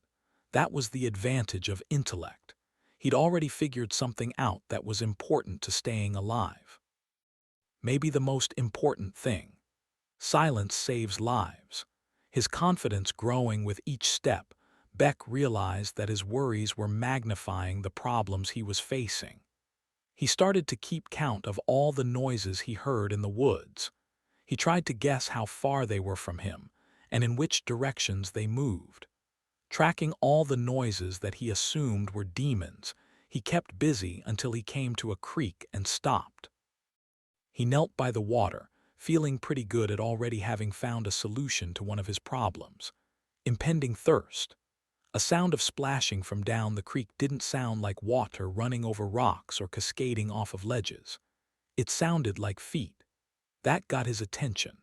That was the advantage of intellect. He'd already figured something out that was important to staying alive. Maybe the most important thing. Silence saves lives. His confidence growing with each step, Beck realized that his worries were magnifying the problems he was facing. He started to keep count of all the noises he heard in the woods. He tried to guess how far they were from him and in which directions they moved. Tracking all the noises that he assumed were demons, he kept busy until he came to a creek and stopped. He knelt by the water, feeling pretty good at already having found a solution to one of his problems: impending thirst. A sound of splashing from down the creek didn't sound like water running over rocks or cascading off of ledges. It sounded like feet. That got his attention.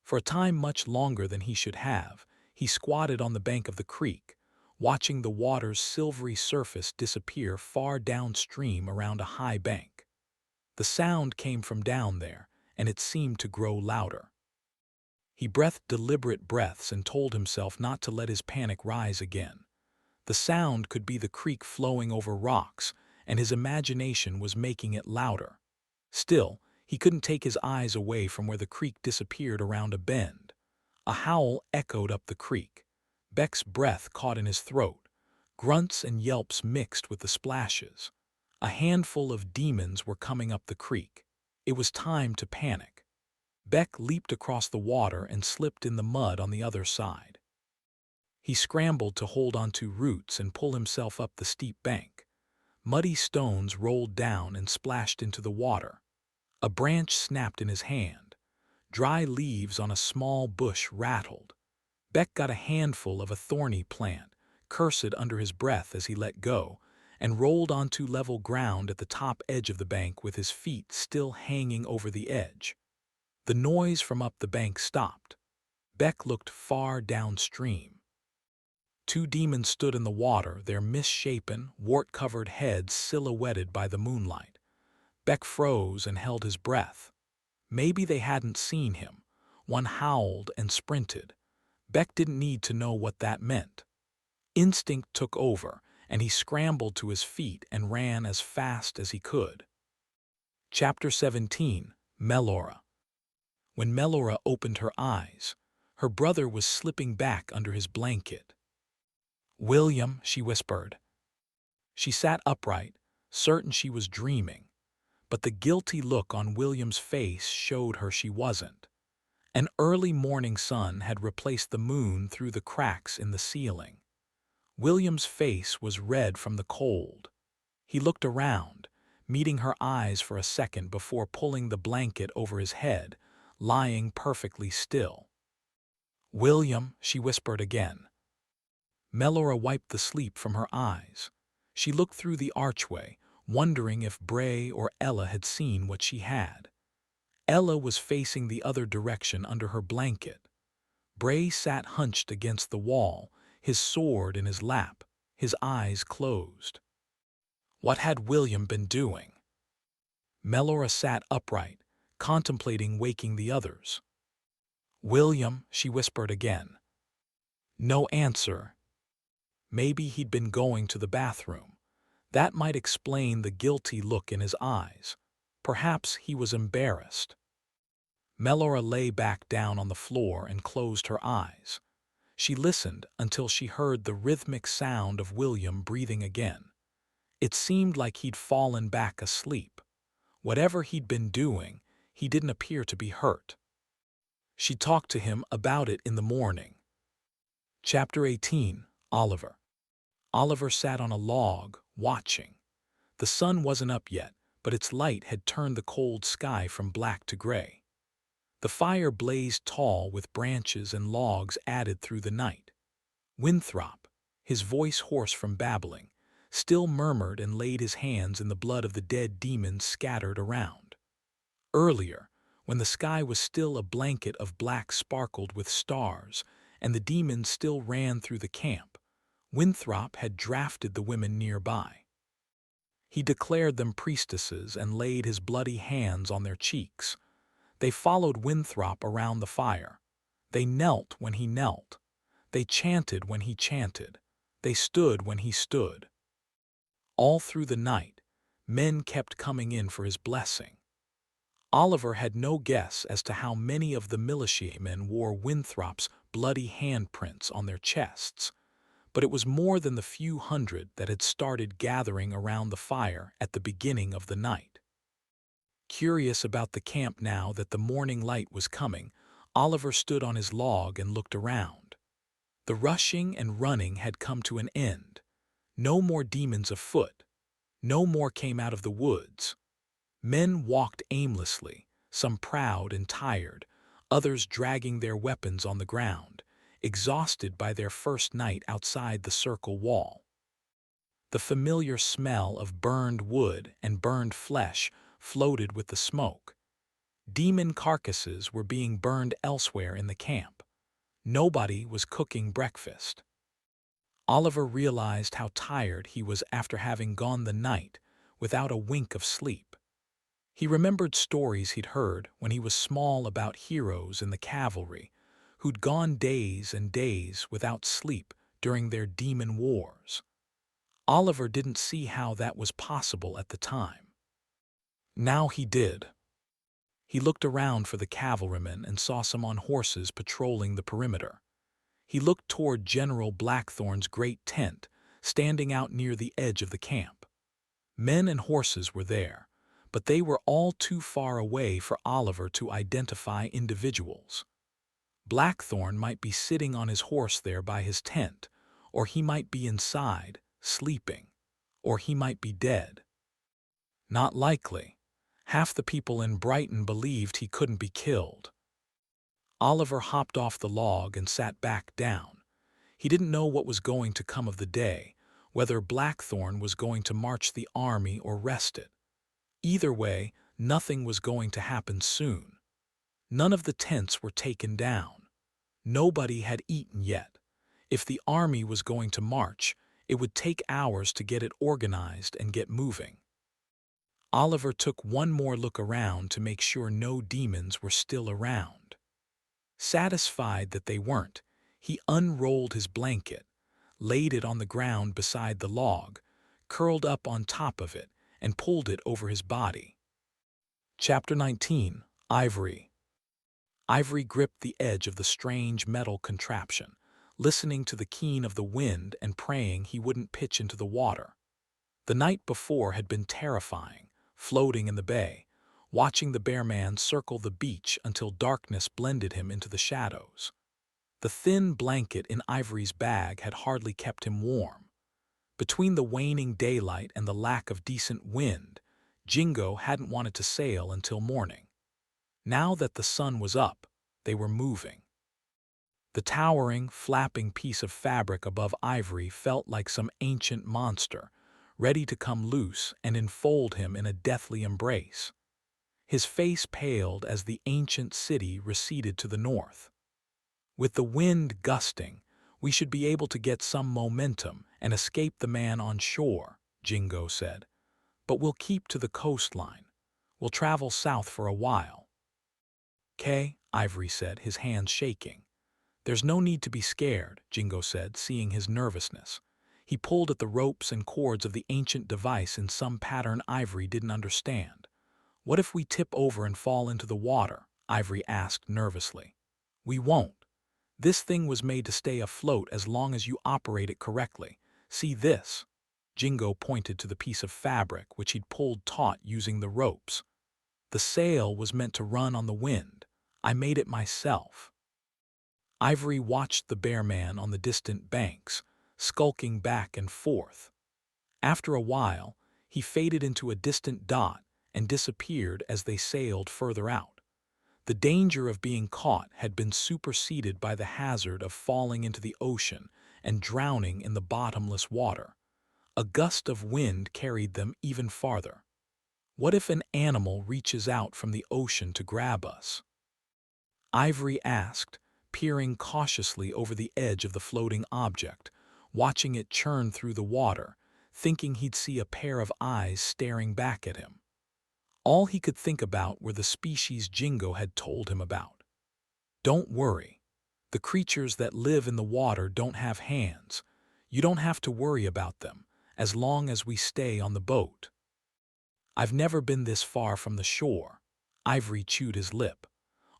For a time much longer than he should have, he squatted on the bank of the creek, watching the water's silvery surface disappear far downstream around a high bank. The sound came from down there, and it seemed to grow louder. He breathed deliberate breaths and told himself not to let his panic rise again. The sound could be the creek flowing over rocks, and his imagination was making it louder. Still, he couldn't take his eyes away from where the creek disappeared around a bend. A howl echoed up the creek. Beck's breath caught in his throat. Grunts and yelps mixed with the splashes. A handful of demons were coming up the creek. It was time to panic. Beck leaped across the water and slipped in the mud on the other side. He scrambled to hold onto roots and pull himself up the steep bank. Muddy stones rolled down and splashed into the water. A branch snapped in his hand. Dry leaves on a small bush rattled. Beck got a handful of a thorny plant, cursed under his breath as he let go, and rolled onto level ground at the top edge of the bank with his feet still hanging over the edge. The noise from up the bank stopped. Beck looked far downstream. Two demons stood in the water, their misshapen, wart-covered heads silhouetted by the moonlight. Beck froze and held his breath. Maybe they hadn't seen him. One howled and sprinted. Beck didn't need to know what that meant. Instinct took over, and he scrambled to his feet and ran as fast as he could. Chapter 17. Melora. When Melora opened her eyes, her brother was slipping back under his blanket. "William," she whispered. She sat upright, certain she was dreaming, but the guilty look on William's face showed her she wasn't. An early morning sun had replaced the moon through the cracks in the ceiling. William's face was red from the cold. He looked around, meeting her eyes for a second before pulling the blanket over his head, lying perfectly still. "William," she whispered again. Melora wiped the sleep from her eyes. She looked through the archway, wondering if Bray or Ella had seen what she had. Ella was facing the other direction under her blanket. Bray sat hunched against the wall, his sword in his lap, his eyes closed. What had William been doing? Melora sat upright, contemplating waking the others. "William," she whispered again. No answer. Maybe he'd been going to the bathroom. That might explain the guilty look in his eyes. Perhaps he was embarrassed. Melora lay back down on the floor and closed her eyes. She listened until she heard the rhythmic sound of William breathing again. It seemed like he'd fallen back asleep. Whatever he'd been doing, he didn't appear to be hurt. She talked to him about it in the morning. Chapter 18. Oliver. Oliver sat on a log, watching. The sun wasn't up yet, but its light had turned the cold sky from black to gray. The fire blazed tall with branches and logs added through the night. Winthrop, his voice hoarse from babbling, still murmured and laid his hands in the blood of the dead demons scattered around. Earlier, when the sky was still a blanket of black sparkled with stars, and the demons still ran through the camp, Winthrop had drafted the women nearby. He declared them priestesses and laid his bloody hands on their cheeks. They followed Winthrop around the fire. They knelt when he knelt. They chanted when he chanted. They stood when he stood. All through the night, men kept coming in for his blessing. Oliver had no guess as to how many of the militiamen wore Winthrop's bloody handprints on their chests, but it was more than the few hundred that had started gathering around the fire at the beginning of the night. Curious about the camp now that the morning light was coming, Oliver stood on his log and looked around. The rushing and running had come to an end. No more demons afoot. No more came out of the woods. Men walked aimlessly, some proud and tired, others dragging their weapons on the ground, exhausted by their first night outside the circle wall. The familiar smell of burned wood and burned flesh floated with the smoke. Demon carcasses were being burned elsewhere in the camp. Nobody was cooking breakfast. Oliver realized how tired he was after having gone the night without a wink of sleep. He remembered stories he'd heard when he was small about heroes in the cavalry who'd gone days and days without sleep during their demon wars. Oliver didn't see how that was possible at the time. Now he did. He looked around for the cavalrymen and saw some on horses patrolling the perimeter. He looked toward General Blackthorn's great tent, standing out near the edge of the camp. Men and horses were there, but they were all too far away for Oliver to identify individuals. Blackthorn might be sitting on his horse there by his tent, or he might be inside, sleeping, or he might be dead. Not likely. Half the people in Brighton believed he couldn't be killed. Oliver hopped off the log and sat back down. He didn't know what was going to come of the day, whether Blackthorn was going to march the army or rest it. Either way, nothing was going to happen soon. None of the tents were taken down. Nobody had eaten yet. If the army was going to march, it would take hours to get it organized and get moving. Oliver took one more look around to make sure no demons were still around. Satisfied that they weren't, he unrolled his blanket, laid it on the ground beside the log, curled up on top of it, and pulled it over his body. Chapter 19. Ivory. Ivory gripped the edge of the strange metal contraption, listening to the keen of the wind and praying he wouldn't pitch into the water. The night before had been terrifying, floating in the bay, watching the bear man circle the beach until darkness blended him into the shadows. The thin blanket in Ivory's bag had hardly kept him warm. Between the waning daylight and the lack of decent wind, Jingo hadn't wanted to sail until morning. Now that the sun was up, they were moving. The towering, flapping piece of fabric above Ivory felt like some ancient monster, ready to come loose and enfold him in a deathly embrace. His face paled as the ancient city receded to the north. With the wind gusting, we should be able to get some momentum and escape the man on shore, Jingo said. But we'll keep to the coastline. We'll travel south for a while. "'Kay," Ivory said, his hands shaking. "There's no need to be scared," Jingo said, seeing his nervousness. He pulled at the ropes and cords of the ancient device in some pattern Ivory didn't understand. "What if we tip over and fall into the water?" Ivory asked nervously. "We won't. This thing was made to stay afloat as long as you operate it correctly. See this?" Jingo pointed to the piece of fabric which he'd pulled taut using the ropes. "The sail was meant to run on the wind. I made it myself." Ivory watched the bear man on the distant banks, skulking back and forth. After a while, he faded into a distant dot and disappeared as they sailed further out. The danger of being caught had been superseded by the hazard of falling into the ocean and drowning in the bottomless water. A gust of wind carried them even farther. What if an animal reaches out from the ocean to grab us? Ivory asked, peering cautiously over the edge of the floating object, watching it churn through the water, thinking he'd see a pair of eyes staring back at him. All he could think about were the species Jingo had told him about. "Don't worry. The creatures that live in the water don't have hands. You don't have to worry about them, as long as we stay on the boat." "I've never been this far from the shore." Ivory chewed his lip.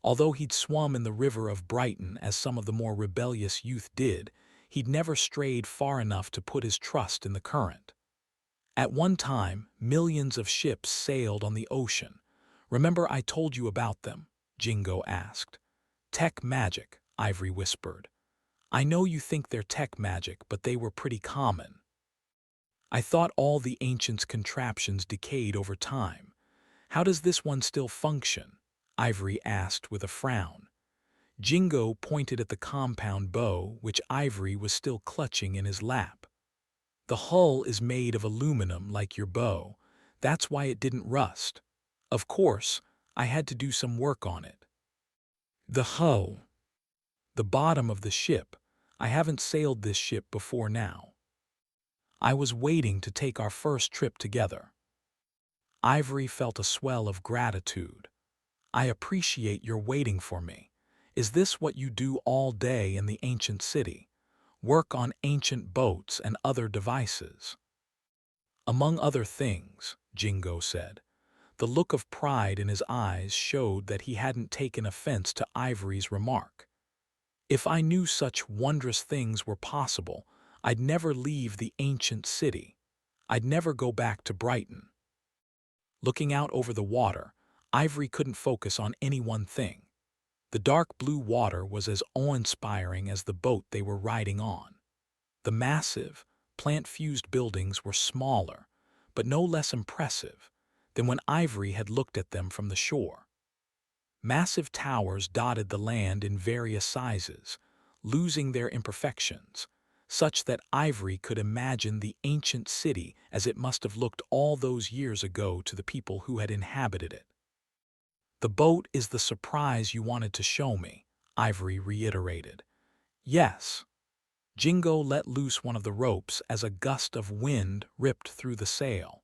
Although he'd swum in the river of Brighton as some of the more rebellious youth did, he'd never strayed far enough to put his trust in the current. At one time, millions of ships sailed on the ocean. Remember I told you about them? Jingo asked. Tech magic, Ivory whispered. I know you think they're tech magic, but they were pretty common. I thought all the ancients' contraptions decayed over time. How does this one still function? Ivory asked with a frown. Jingo pointed at the compound bow, which Ivory was still clutching in his lap. The hull is made of aluminum like your bow. That's why it didn't rust. Of course, I had to do some work on it. The hull. The bottom of the ship. I haven't sailed this ship before now. I was waiting to take our first trip together. Ivory felt a swell of gratitude. I appreciate your waiting for me. Is this what you do all day in the ancient city? Work on ancient boats and other devices? Among other things, Jingo said. The look of pride in his eyes showed that he hadn't taken offense to Ivory's remark. If I knew such wondrous things were possible, I'd never leave the ancient city. I'd never go back to Brighton. Looking out over the water, Ivory couldn't focus on any one thing. The dark blue water was as awe-inspiring as the boat they were riding on. The massive, plant-fused buildings were smaller, but no less impressive than when Ivory had looked at them from the shore. Massive towers dotted the land in various sizes, losing their imperfections, such that Ivory could imagine the ancient city as it must have looked all those years ago to the people who had inhabited it. The boat is the surprise you wanted to show me, Ivory reiterated. Yes. Jingo let loose one of the ropes as a gust of wind ripped through the sail.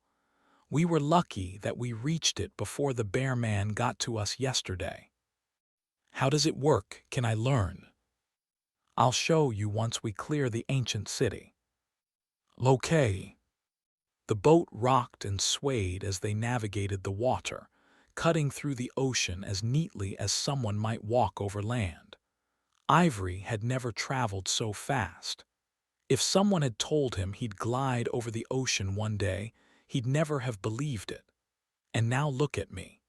We were lucky that we reached it before the bear man got to us yesterday. How does it work? Can I learn? I'll show you once we clear the ancient city. Okay. The boat rocked and swayed as they navigated the water, cutting through the ocean as neatly as someone might walk over land. Ivory had never traveled so fast. If someone had told him he'd glide over the ocean one day, he'd never have believed it. And now look at me.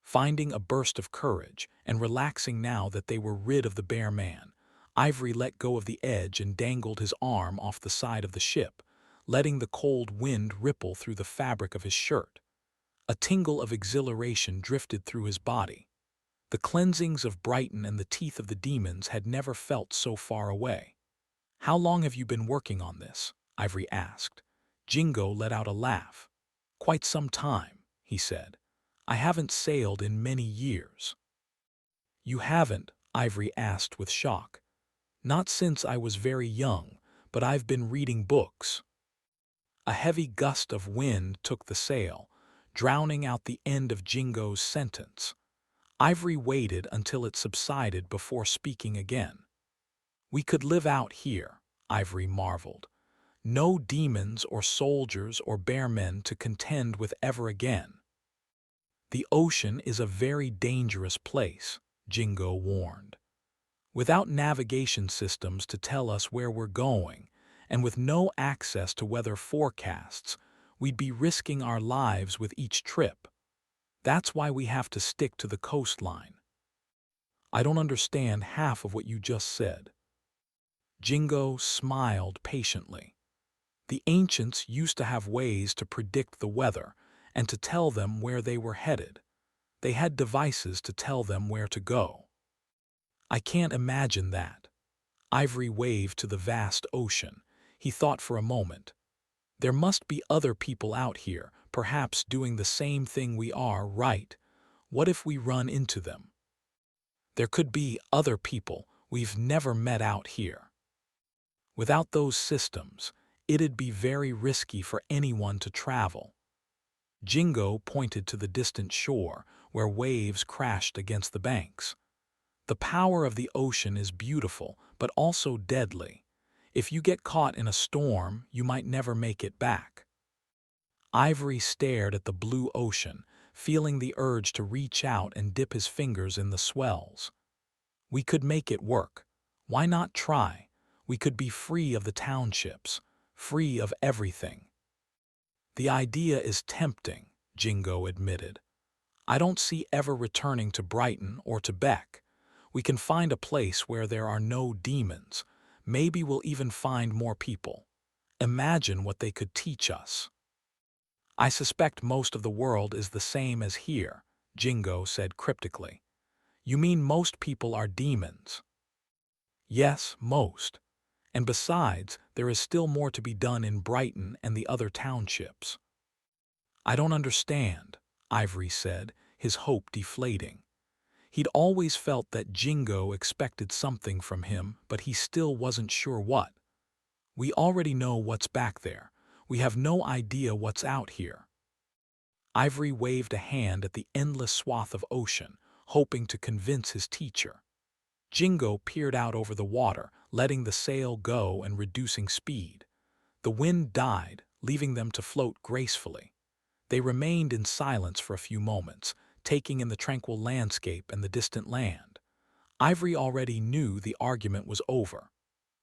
Finding a burst of courage and relaxing now that they were rid of the bear man, Ivory let go of the edge and dangled his arm off the side of the ship, letting the cold wind ripple through the fabric of his shirt. A tingle of exhilaration drifted through his body. The cleansings of Brighton and the teeth of the demons had never felt so far away. How long have you been working on this? Ivory asked. Jingo let out a laugh. Quite some time, he said. I haven't sailed in many years. You haven't? Ivory asked with shock. Not since I was very young, but I've been reading books. A heavy gust of wind took the sail, drowning out the end of Jingo's sentence. Ivory waited until it subsided before speaking again. We could live out here, Ivory marveled. No demons or soldiers or bearmen to contend with ever again. The ocean is a very dangerous place, Jingo warned. Without navigation systems to tell us where we're going, and with no access to weather forecasts, we'd be risking our lives with each trip. That's why we have to stick to the coastline. I don't understand half of what you just said. Jingo smiled patiently. The ancients used to have ways to predict the weather and to tell them where they were headed. They had devices to tell them where to go. I can't imagine that. Ivory waved to the vast ocean. He thought for a moment. There must be other people out here, perhaps doing the same thing we are, right? What if we run into them? There could be other people we've never met out here. Without those systems, it'd be very risky for anyone to travel. Jingo pointed to the distant shore, where waves crashed against the banks. The power of the ocean is beautiful, but also deadly. If you get caught in a storm, you might never make it back. Ivory stared at the blue ocean, feeling the urge to reach out and dip his fingers in the swells. We could make it work. Why not try? We could be free of the townships, free of everything. The idea is tempting, Jingo admitted. I don't see ever returning to Brighton or to Beck. We can find a place where there are no demons. Maybe we'll even find more people. Imagine what they could teach us. I suspect most of the world is the same as here, Jingo said cryptically. You mean most people are demons? Yes, most. And besides, there is still more to be done in Brighton and the other townships. I don't understand, Ivory said, his hope deflating. He'd always felt that Jingo expected something from him, but he still wasn't sure what. We already know what's back there. We have no idea what's out here. Ivory waved a hand at the endless swath of ocean, hoping to convince his teacher. Jingo peered out over the water, letting the sail go and reducing speed. The wind died, leaving them to float gracefully. They remained in silence for a few moments, taking in the tranquil landscape and the distant land. Ivory already knew the argument was over.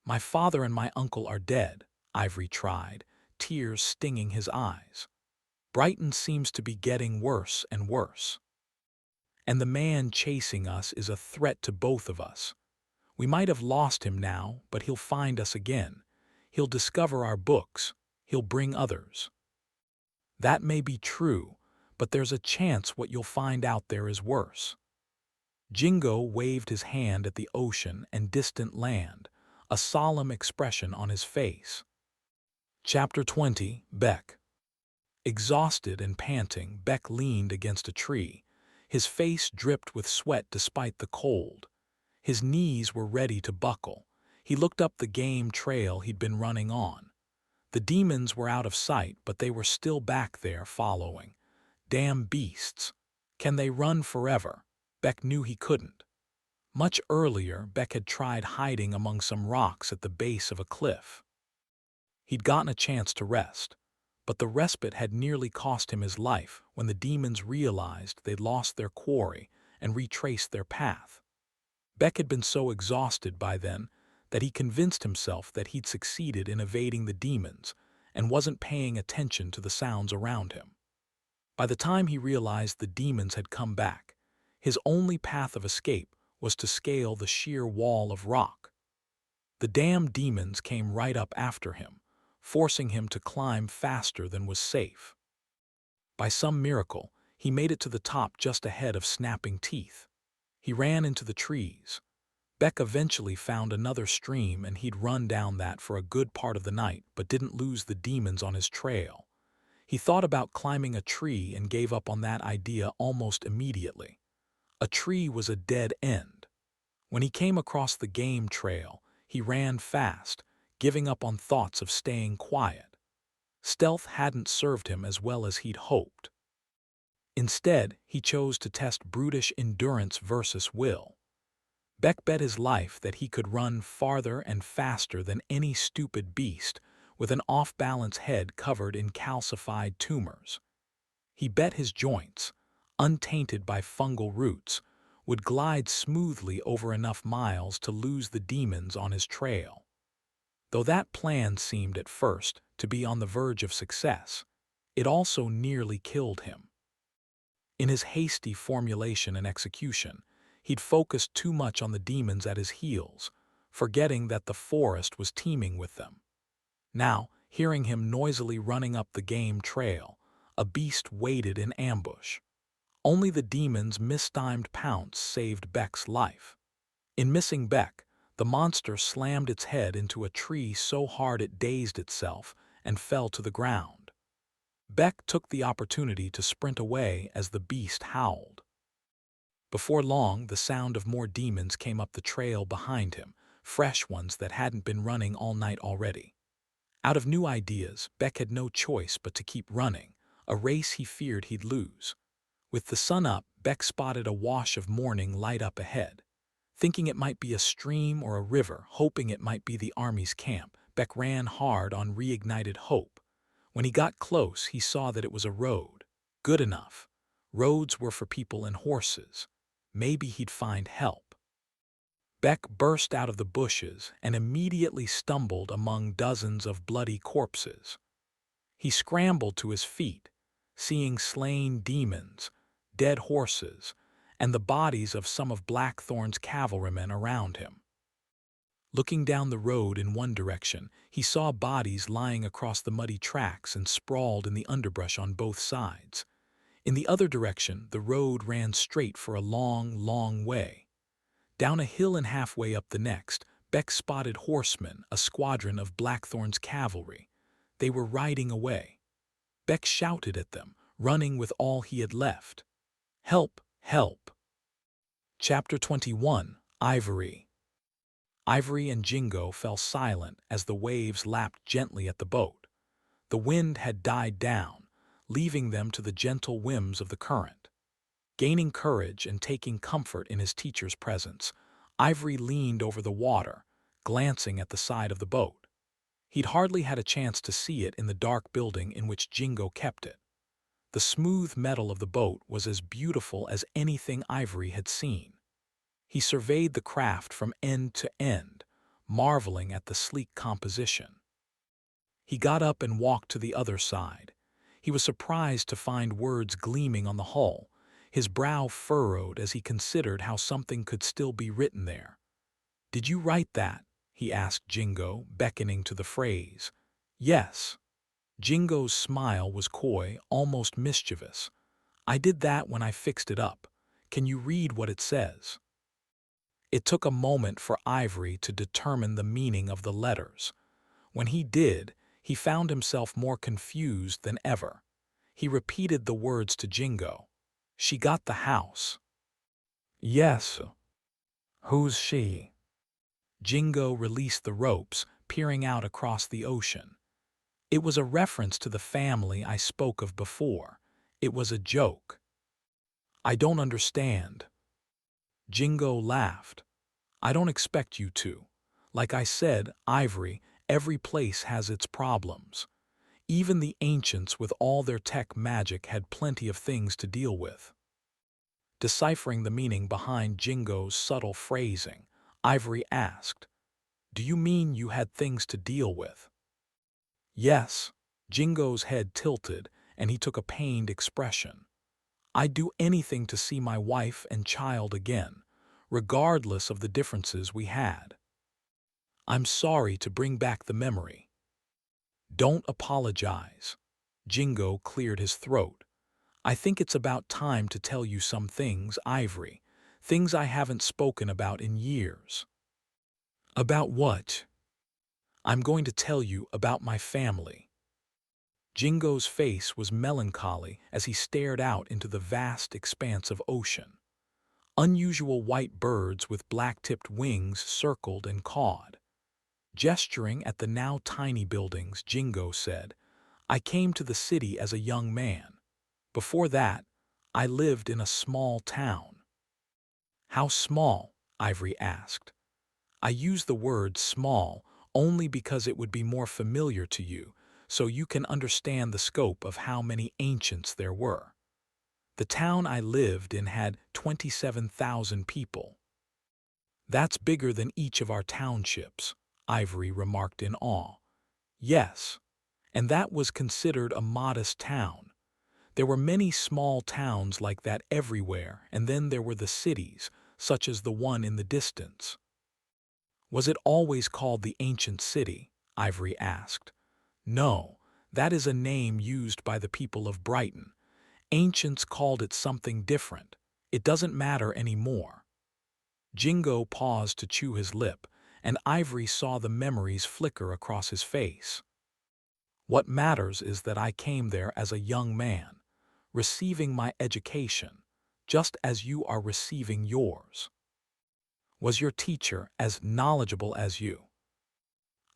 My father and my uncle are dead, Ivory tried, tears stinging his eyes. Brighton seems to be getting worse and worse. And the man chasing us is a threat to both of us. We might have lost him now, but he'll find us again. He'll discover our books. He'll bring others. That may be true, but there's a chance what you'll find out there is worse. Jingo waved his hand at the ocean and distant land, a solemn expression on his face. Chapter 20, Beck. Exhausted and panting, Beck leaned against a tree. His face dripped with sweat despite the cold. His knees were ready to buckle. He looked up the game trail he'd been running on. The demons were out of sight, but they were still back there following. Damn beasts. Can they run forever? Beck knew he couldn't. Much earlier, Beck had tried hiding among some rocks at the base of a cliff. He'd gotten a chance to rest, but the respite had nearly cost him his life when the demons realized they'd lost their quarry and retraced their path. Beck had been so exhausted by then that he convinced himself that he'd succeeded in evading the demons and wasn't paying attention to the sounds around him. By the time he realized the demons had come back, his only path of escape was to scale the sheer wall of rock. The damn demons came right up after him, forcing him to climb faster than was safe. By some miracle, he made it to the top just ahead of snapping teeth. He ran into the trees. Beck eventually found another stream and he'd run down that for a good part of the night but didn't lose the demons on his trail. He thought about climbing a tree and gave up on that idea almost immediately. A tree was a dead end. When he came across the game trail, he ran fast, giving up on thoughts of staying quiet. Stealth hadn't served him as well as he'd hoped. Instead, he chose to test brutish endurance versus will. Beck bet his life that he could run farther and faster than any stupid beast with an off-balance head covered in calcified tumors. He bet his joints, untainted by fungal roots, would glide smoothly over enough miles to lose the demons on his trail. Though that plan seemed at first to be on the verge of success, it also nearly killed him. In his hasty formulation and execution, he'd focused too much on the demons at his heels, forgetting that the forest was teeming with them. Now, hearing him noisily running up the game trail, a beast waited in ambush. Only the demon's mistimed pounce saved Beck's life. In missing Beck, the monster slammed its head into a tree so hard it dazed itself and fell to the ground. Beck took the opportunity to sprint away as the beast howled. Before long, the sound of more demons came up the trail behind him, fresh ones that hadn't been running all night already. Out of new ideas, Beck had no choice but to keep running, a race he feared he'd lose. With the sun up, Beck spotted a wash of morning light up ahead. Thinking it might be a stream or a river, hoping it might be the army's camp, Beck ran hard on reignited hope. When he got close, he saw that it was a road. Good enough. Roads were for people and horses. Maybe he'd find help. Beck burst out of the bushes and immediately stumbled among dozens of bloody corpses. He scrambled to his feet, seeing slain demons, dead horses, and the bodies of some of Blackthorn's cavalrymen around him. Looking down the road in one direction, he saw bodies lying across the muddy tracks and sprawled in the underbrush on both sides. In the other direction, the road ran straight for a long, long way. Down a hill and halfway up the next, Beck spotted horsemen, a squadron of Blackthorn's cavalry. They were riding away. Beck shouted at them, running with all he had left. "Help! Help!" Chapter 21. Ivory. Ivory and Jingo fell silent as the waves lapped gently at the boat. The wind had died down, leaving them to the gentle whims of the current. Gaining courage and taking comfort in his teacher's presence, Ivory leaned over the water, glancing at the side of the boat. He'd hardly had a chance to see it in the dark building in which Jingo kept it. The smooth metal of the boat was as beautiful as anything Ivory had seen. He surveyed the craft from end to end, marveling at the sleek composition. He got up and walked to the other side. He was surprised to find words gleaming on the hull. His brow furrowed as he considered how something could still be written there. "Did you write that?" he asked Jingo, beckoning to the phrase. "Yes." Jingo's smile was coy, almost mischievous. "I did that when I fixed it up. Can you read what it says?" It took a moment for Ivory to determine the meaning of the letters. When he did, he found himself more confused than ever. He repeated the words to Jingo. "She got the house." "Yes. Who's she?" Jingo released the ropes, peering out across the ocean. "It was a reference to the family I spoke of before. It was a joke." "I don't understand." Jingo laughed. "I don't expect you to. Like I said, Ivory, every place has its problems. Even the ancients with all their tech magic had plenty of things to deal with." Deciphering the meaning behind Jingo's subtle phrasing, Ivory asked, "Do you mean you had things to deal with?" "Yes." Jingo's head tilted, and he took a pained expression. "I'd do anything to see my wife and child again, regardless of the differences we had. I'm sorry to bring back the memory." "Don't apologize." Jingo cleared his throat. "I think it's about time to tell you some things, Ivory, things I haven't spoken about in years." "About what?" "I'm going to tell you about my family." Jingo's face was melancholy as he stared out into the vast expanse of ocean. Unusual white birds with black-tipped wings circled and cawed. Gesturing at the now tiny buildings, Jingo said, "I came to the city as a young man. Before that, I lived in a small town." "How small?" Ivory asked. "I use the word small only because it would be more familiar to you, so you can understand the scope of how many ancients there were. The town I lived in had 27,000 people." "That's bigger than each of our townships," Ivory remarked in awe. "Yes, and that was considered a modest town. There were many small towns like that everywhere, and then there were the cities, such as the one in the distance." "Was it always called the Ancient City?" Ivory asked. "No, that is a name used by the people of Brighton. Ancients called it something different. It doesn't matter anymore." Jingo paused to chew his lip, and Ivory saw the memories flicker across his face. "What matters is that I came there as a young man, receiving my education, just as you are receiving yours." "Was your teacher as knowledgeable as you?"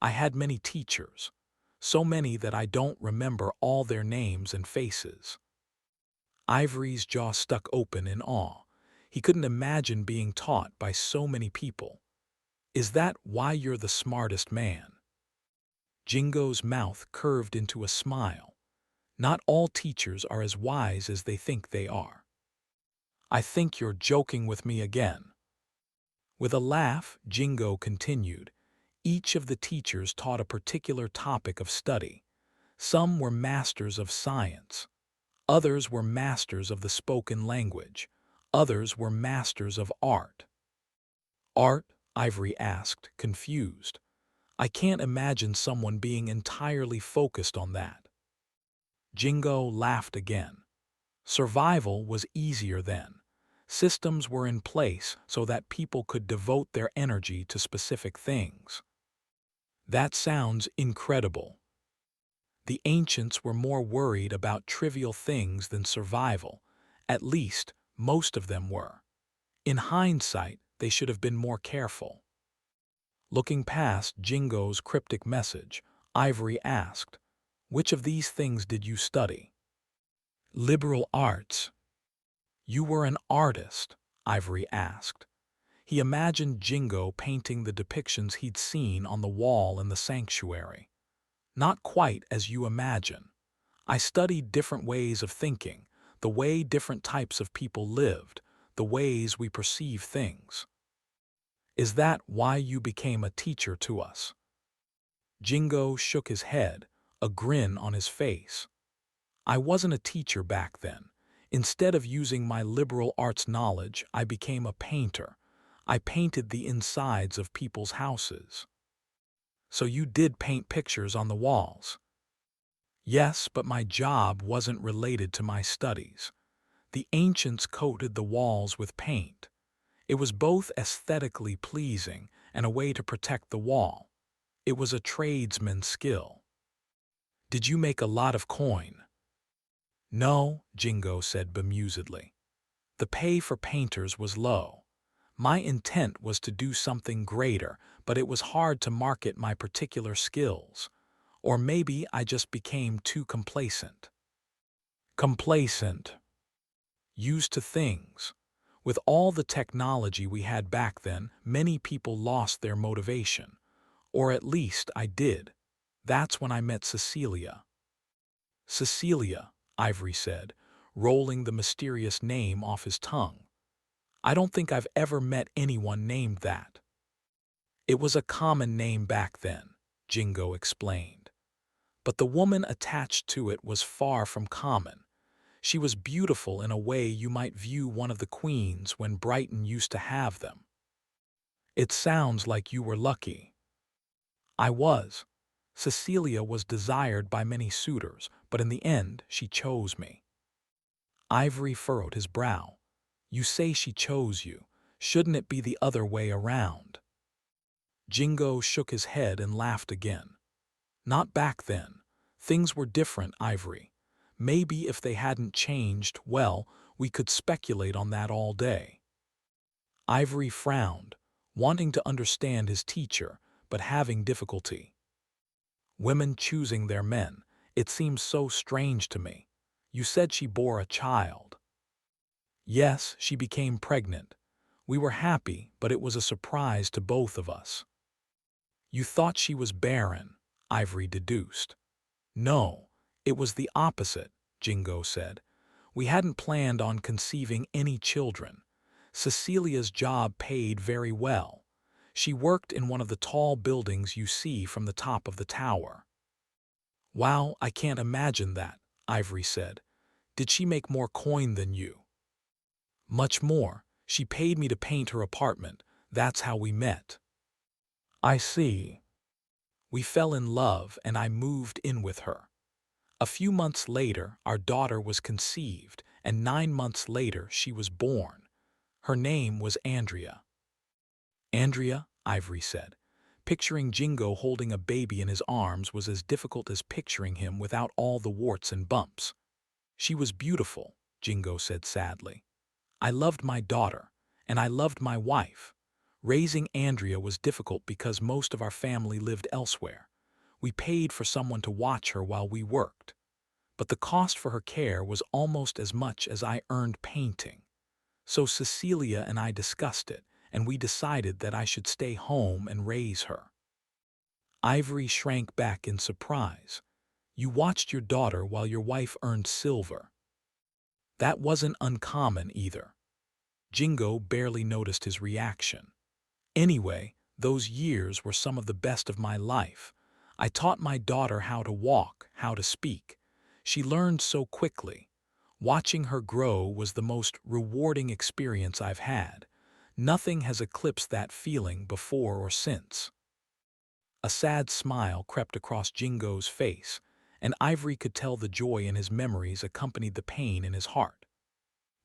"I had many teachers, so many that I don't remember all their names and faces." Ivory's jaw stuck open in awe. He couldn't imagine being taught by so many people. "Is that why you're the smartest man?" Jingo's mouth curved into a smile. "Not all teachers are as wise as they think they are." I think you're joking with me again." With a laugh, Jingo continued. Each of the teachers taught a particular topic of study. Some were masters of science. Others were masters of the spoken language. Others were masters of art. Art? Ivory asked, confused. I can't imagine someone being entirely focused on that. Jingo laughed again. Survival was easier then. Systems were in place so that people could devote their energy to specific things. That sounds incredible. The ancients were more worried about trivial things than survival. At least, most of them were. In hindsight, they should have been more careful. Looking past Jingo's cryptic message, Ivory asked, "Which of these things did you study?" "Liberal arts." "You were an artist?" Ivory asked. He imagined Jingo painting the depictions he'd seen on the wall in the sanctuary. "Not quite as you imagine. I studied different ways of thinking, the way different types of people lived, the ways we perceive things." "Is that why you became a teacher to us?" Jingo shook his head, a grin on his face. "I wasn't a teacher back then. Instead of using my liberal arts knowledge, I became a painter. I painted the insides of people's houses." "So you did paint pictures on the walls?" "Yes, but my job wasn't related to my studies. The ancients coated the walls with paint. It was both aesthetically pleasing and a way to protect the wall. It was a tradesman's skill." "Did you make a lot of coin?" "No," Jingo said bemusedly. "The pay for painters was low. My intent was to do something greater, but it was hard to market my particular skills. Or maybe I just became too complacent." "Complacent." "Used to things. With all the technology we had back then, many people lost their motivation. Or at least I did. That's when I met Cecilia." "Cecilia," Ivory said, rolling the mysterious name off his tongue. "I don't think I've ever met anyone named that." "It was a common name back then," Jingo explained. "But the woman attached to it was far from common. She was beautiful in a way you might view one of the queens when Brighton used to have them." "It sounds like you were lucky." "I was. Cecilia was desired by many suitors, but in the end she chose me." Ivory furrowed his brow. "You say she chose you. Shouldn't it be the other way around?" Jingo shook his head and laughed again. "Not back then. Things were different, Ivory. Maybe if they hadn't changed, well, we could speculate on that all day." Ivory frowned, wanting to understand his teacher, but having difficulty. "Women choosing their men. It seems so strange to me. You said she bore a child." "Yes, she became pregnant. We were happy, but it was a surprise to both of us." "You thought she was barren," Ivory deduced. "No, it was the opposite," Jingo said. "We hadn't planned on conceiving any children. Cecilia's job paid very well. She worked in one of the tall buildings you see from the top of the tower." "Wow, I can't imagine that," Ivory said. "Did she make more coin than you?" "Much more. She paid me to paint her apartment. That's how we met." "I see." "We fell in love and I moved in with her. A few months later, our daughter was conceived, and 9 months later she was born. Her name was Andrea." "Andrea," Ivory said. Picturing Jingo holding a baby in his arms was as difficult as picturing him without all the warts and bumps. "She was beautiful," Jingo said sadly. "I loved my daughter, and I loved my wife. Raising Andrea was difficult because most of our family lived elsewhere. We paid for someone to watch her while we worked. But the cost for her care was almost as much as I earned painting. So Cecilia and I discussed it, and we decided that I should stay home and raise her." Ivory shrank back in surprise. "You watched your daughter while your wife earned silver." "That wasn't uncommon either. Jingo barely noticed his reaction. Anyway, those years were some of the best of my life. I taught my daughter how to walk, how to speak. She learned so quickly. Watching her grow was the most rewarding experience I've had. Nothing has eclipsed that feeling before or since. A sad smile crept across Jingo's face, and Ivory could tell the joy in his memories accompanied the pain in his heart.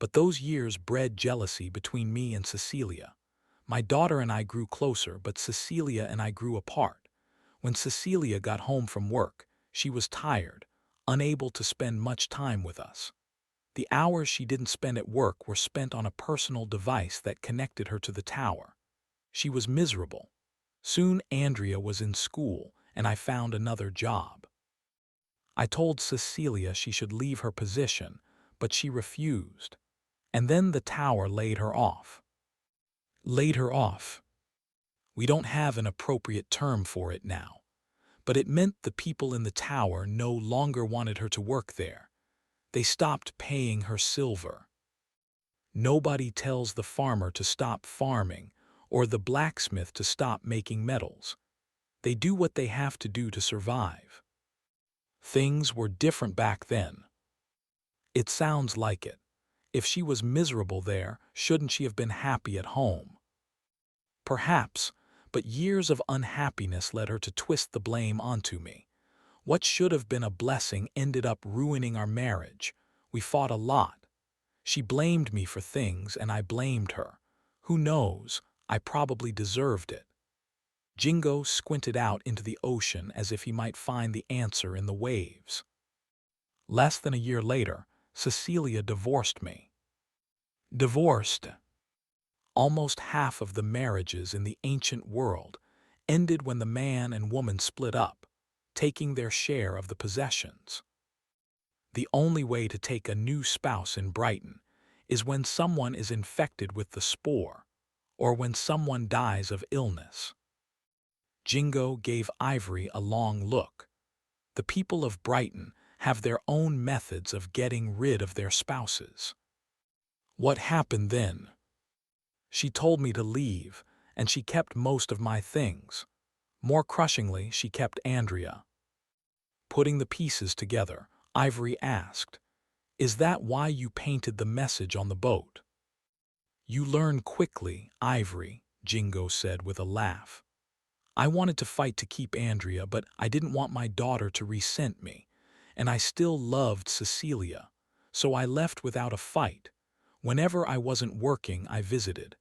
But those years bred jealousy between me and Cecilia. My daughter and I grew closer, but Cecilia and I grew apart. When Cecilia got home from work, she was tired, unable to spend much time with us. The hours she didn't spend at work were spent on a personal device that connected her to the tower. She was miserable. Soon Andrea was in school, and I found another job. I told Cecilia she should leave her position, but she refused. And then the tower laid her off. Laid her off. We don't have an appropriate term for it now, but it meant the people in the tower no longer wanted her to work there. They stopped paying her silver. Nobody tells the farmer to stop farming or the blacksmith to stop making metals. They do what they have to do to survive. Things were different back then. It sounds like it. If she was miserable there, shouldn't she have been happy at home? Perhaps, but years of unhappiness led her to twist the blame onto me. What should have been a blessing ended up ruining our marriage. We fought a lot. She blamed me for things and I blamed her. Who knows, I probably deserved it. Jingo squinted out into the ocean as if he might find the answer in the waves. Less than a year later, Cecilia divorced me. Divorced. Almost half of the marriages in the ancient world ended when the man and woman split up, taking their share of the possessions. The only way to take a new spouse in Brighton is when someone is infected with the spore, or when someone dies of illness. Jingo gave Ivory a long look. The people of Brighton have their own methods of getting rid of their spouses. What happened then? She told me to leave, and she kept most of my things. More crushingly, she kept Andrea. Putting the pieces together, Ivory asked, "Is that why you painted the message on the boat?" "You learn quickly, Ivory," Jingo said with a laugh. "I wanted to fight to keep Andrea, but I didn't want my daughter to resent me, and I still loved Cecilia, so I left without a fight. Whenever I wasn't working, I visited.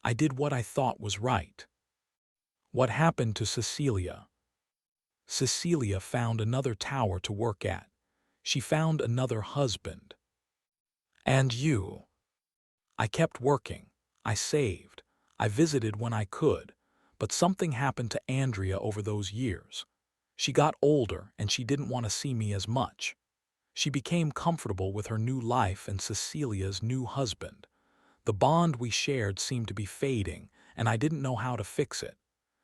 I did what I thought was right." What happened to Cecilia? Cecilia found another tower to work at. She found another husband. And you? I kept working. I saved. I visited when I could. But something happened to Andrea over those years. She got older and she didn't want to see me as much. She became comfortable with her new life and Cecilia's new husband. The bond we shared seemed to be fading, and I didn't know how to fix it.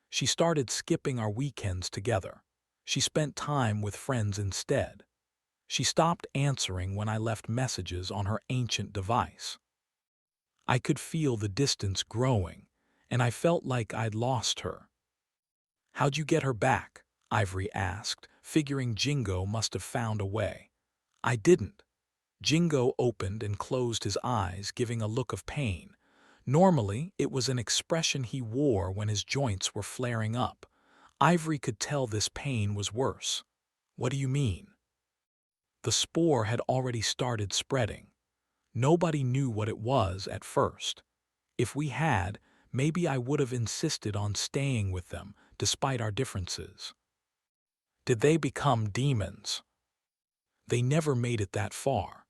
She started skipping our weekends together. She spent time with friends instead. She stopped answering when I left messages on her ancient device. I could feel the distance growing, and I felt like I'd lost her. "How'd you get her back?" Ivory asked, figuring Jingo must have found a way. "I didn't." Jingo opened and closed his eyes, giving a look of pain. Normally, it was an expression he wore when his joints were flaring up. Ivory could tell this pain was worse. "What do you mean?" The spore had already started spreading. Nobody knew what it was at first. If we had, maybe I would have insisted on staying with them, despite our differences. Did they become demons? They never made it that far.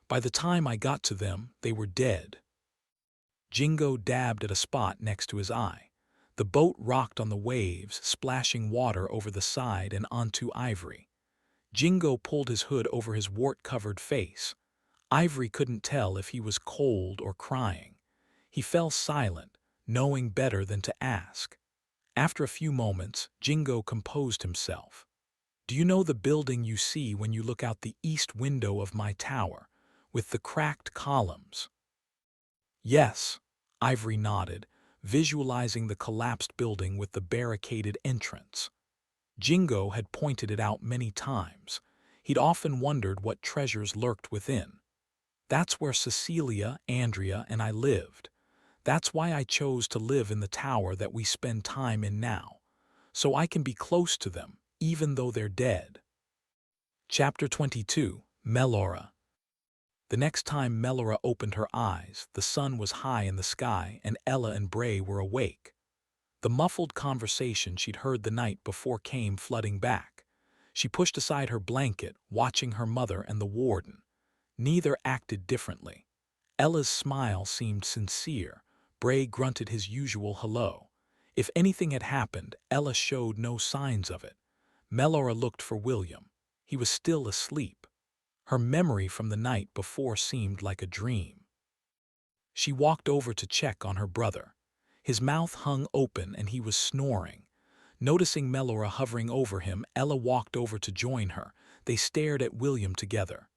By the time I got to them, they were dead. Jingo dabbed at a spot next to his eye. The boat rocked on the waves, splashing water over the side and onto Ivory. Jingo pulled his hood over his wart-covered face. Ivory couldn't tell if he was cold or crying. He fell silent, knowing better than to ask. After a few moments, Jingo composed himself. "Do you know the building you see when you look out the east window of my tower, with the cracked columns?" Yes, Ivory nodded, visualizing the collapsed building with the barricaded entrance. Jingo had pointed it out many times. He'd often wondered what treasures lurked within. That's where Cecilia, Andrea, and I lived. That's why I chose to live in the tower that we spend time in now, so I can be close to them, even though they're dead. Chapter 22, Melora. The next time Melora opened her eyes, the sun was high in the sky and Ella and Bray were awake. The muffled conversation she'd heard the night before came flooding back. She pushed aside her blanket, watching her mother and the warden. Neither acted differently. Ella's smile seemed sincere. Bray grunted his usual hello. If anything had happened, Ella showed no signs of it. Melora looked for William. He was still asleep. Her memory from the night before seemed like a dream. She walked over to check on her brother. His mouth hung open and he was snoring. Noticing Melora hovering over him, Ella walked over to join her. They stared at William together.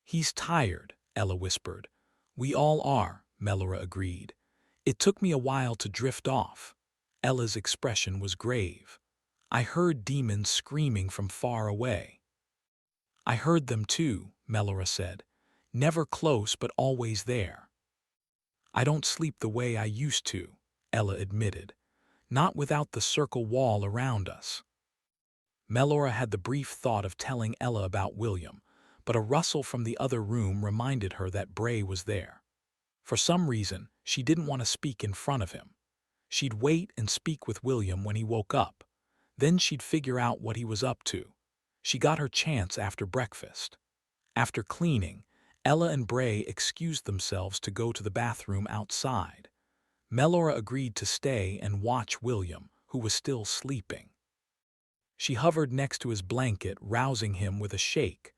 "He's tired," Ella whispered. "We all are," Melora agreed. "It took me a while to drift off." Ella's expression was grave. "I heard demons screaming from far away." "I heard them too," Melora said. "Never close but always there." "I don't sleep the way I used to," Ella admitted. "Not without the circle wall around us." Melora had the brief thought of telling Ella about William, but a rustle from the other room reminded her that Bray was there. For some reason, she didn't want to speak in front of him. She'd wait and speak with William when he woke up. Then she'd figure out what he was up to. She got her chance after breakfast. After cleaning, Ella and Bray excused themselves to go to the bathroom outside. Melora agreed to stay and watch William, who was still sleeping. She hovered next to his blanket, rousing him with a shake.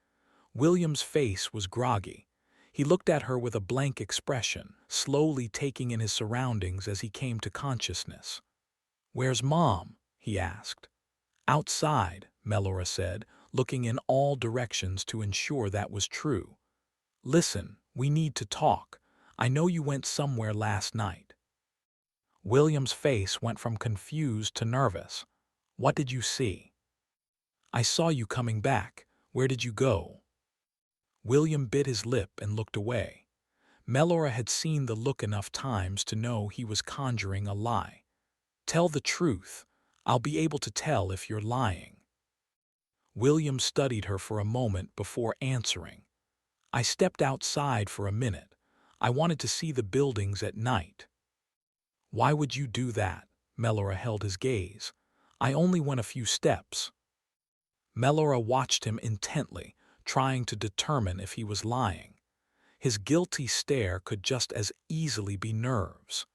William's face was groggy. He looked at her with a blank expression, slowly taking in his surroundings as he came to consciousness. "Where's Mom?" he asked. "Outside," Melora said, looking in all directions to ensure that was true. "Listen, we need to talk. I know you went somewhere last night." William's face went from confused to nervous. "What did you see?" "I saw you coming back. Where did you go?" William bit his lip and looked away. Melora had seen the look enough times to know he was conjuring a lie. "Tell the truth. I'll be able to tell if you're lying." William studied her for a moment before answering. "I stepped outside for a minute. I wanted to see the buildings at night." "Why would you do that?" Melora held his gaze. "I only went a few steps." Melora watched him intently, trying to determine if he was lying. His guilty stare could just as easily be nerves.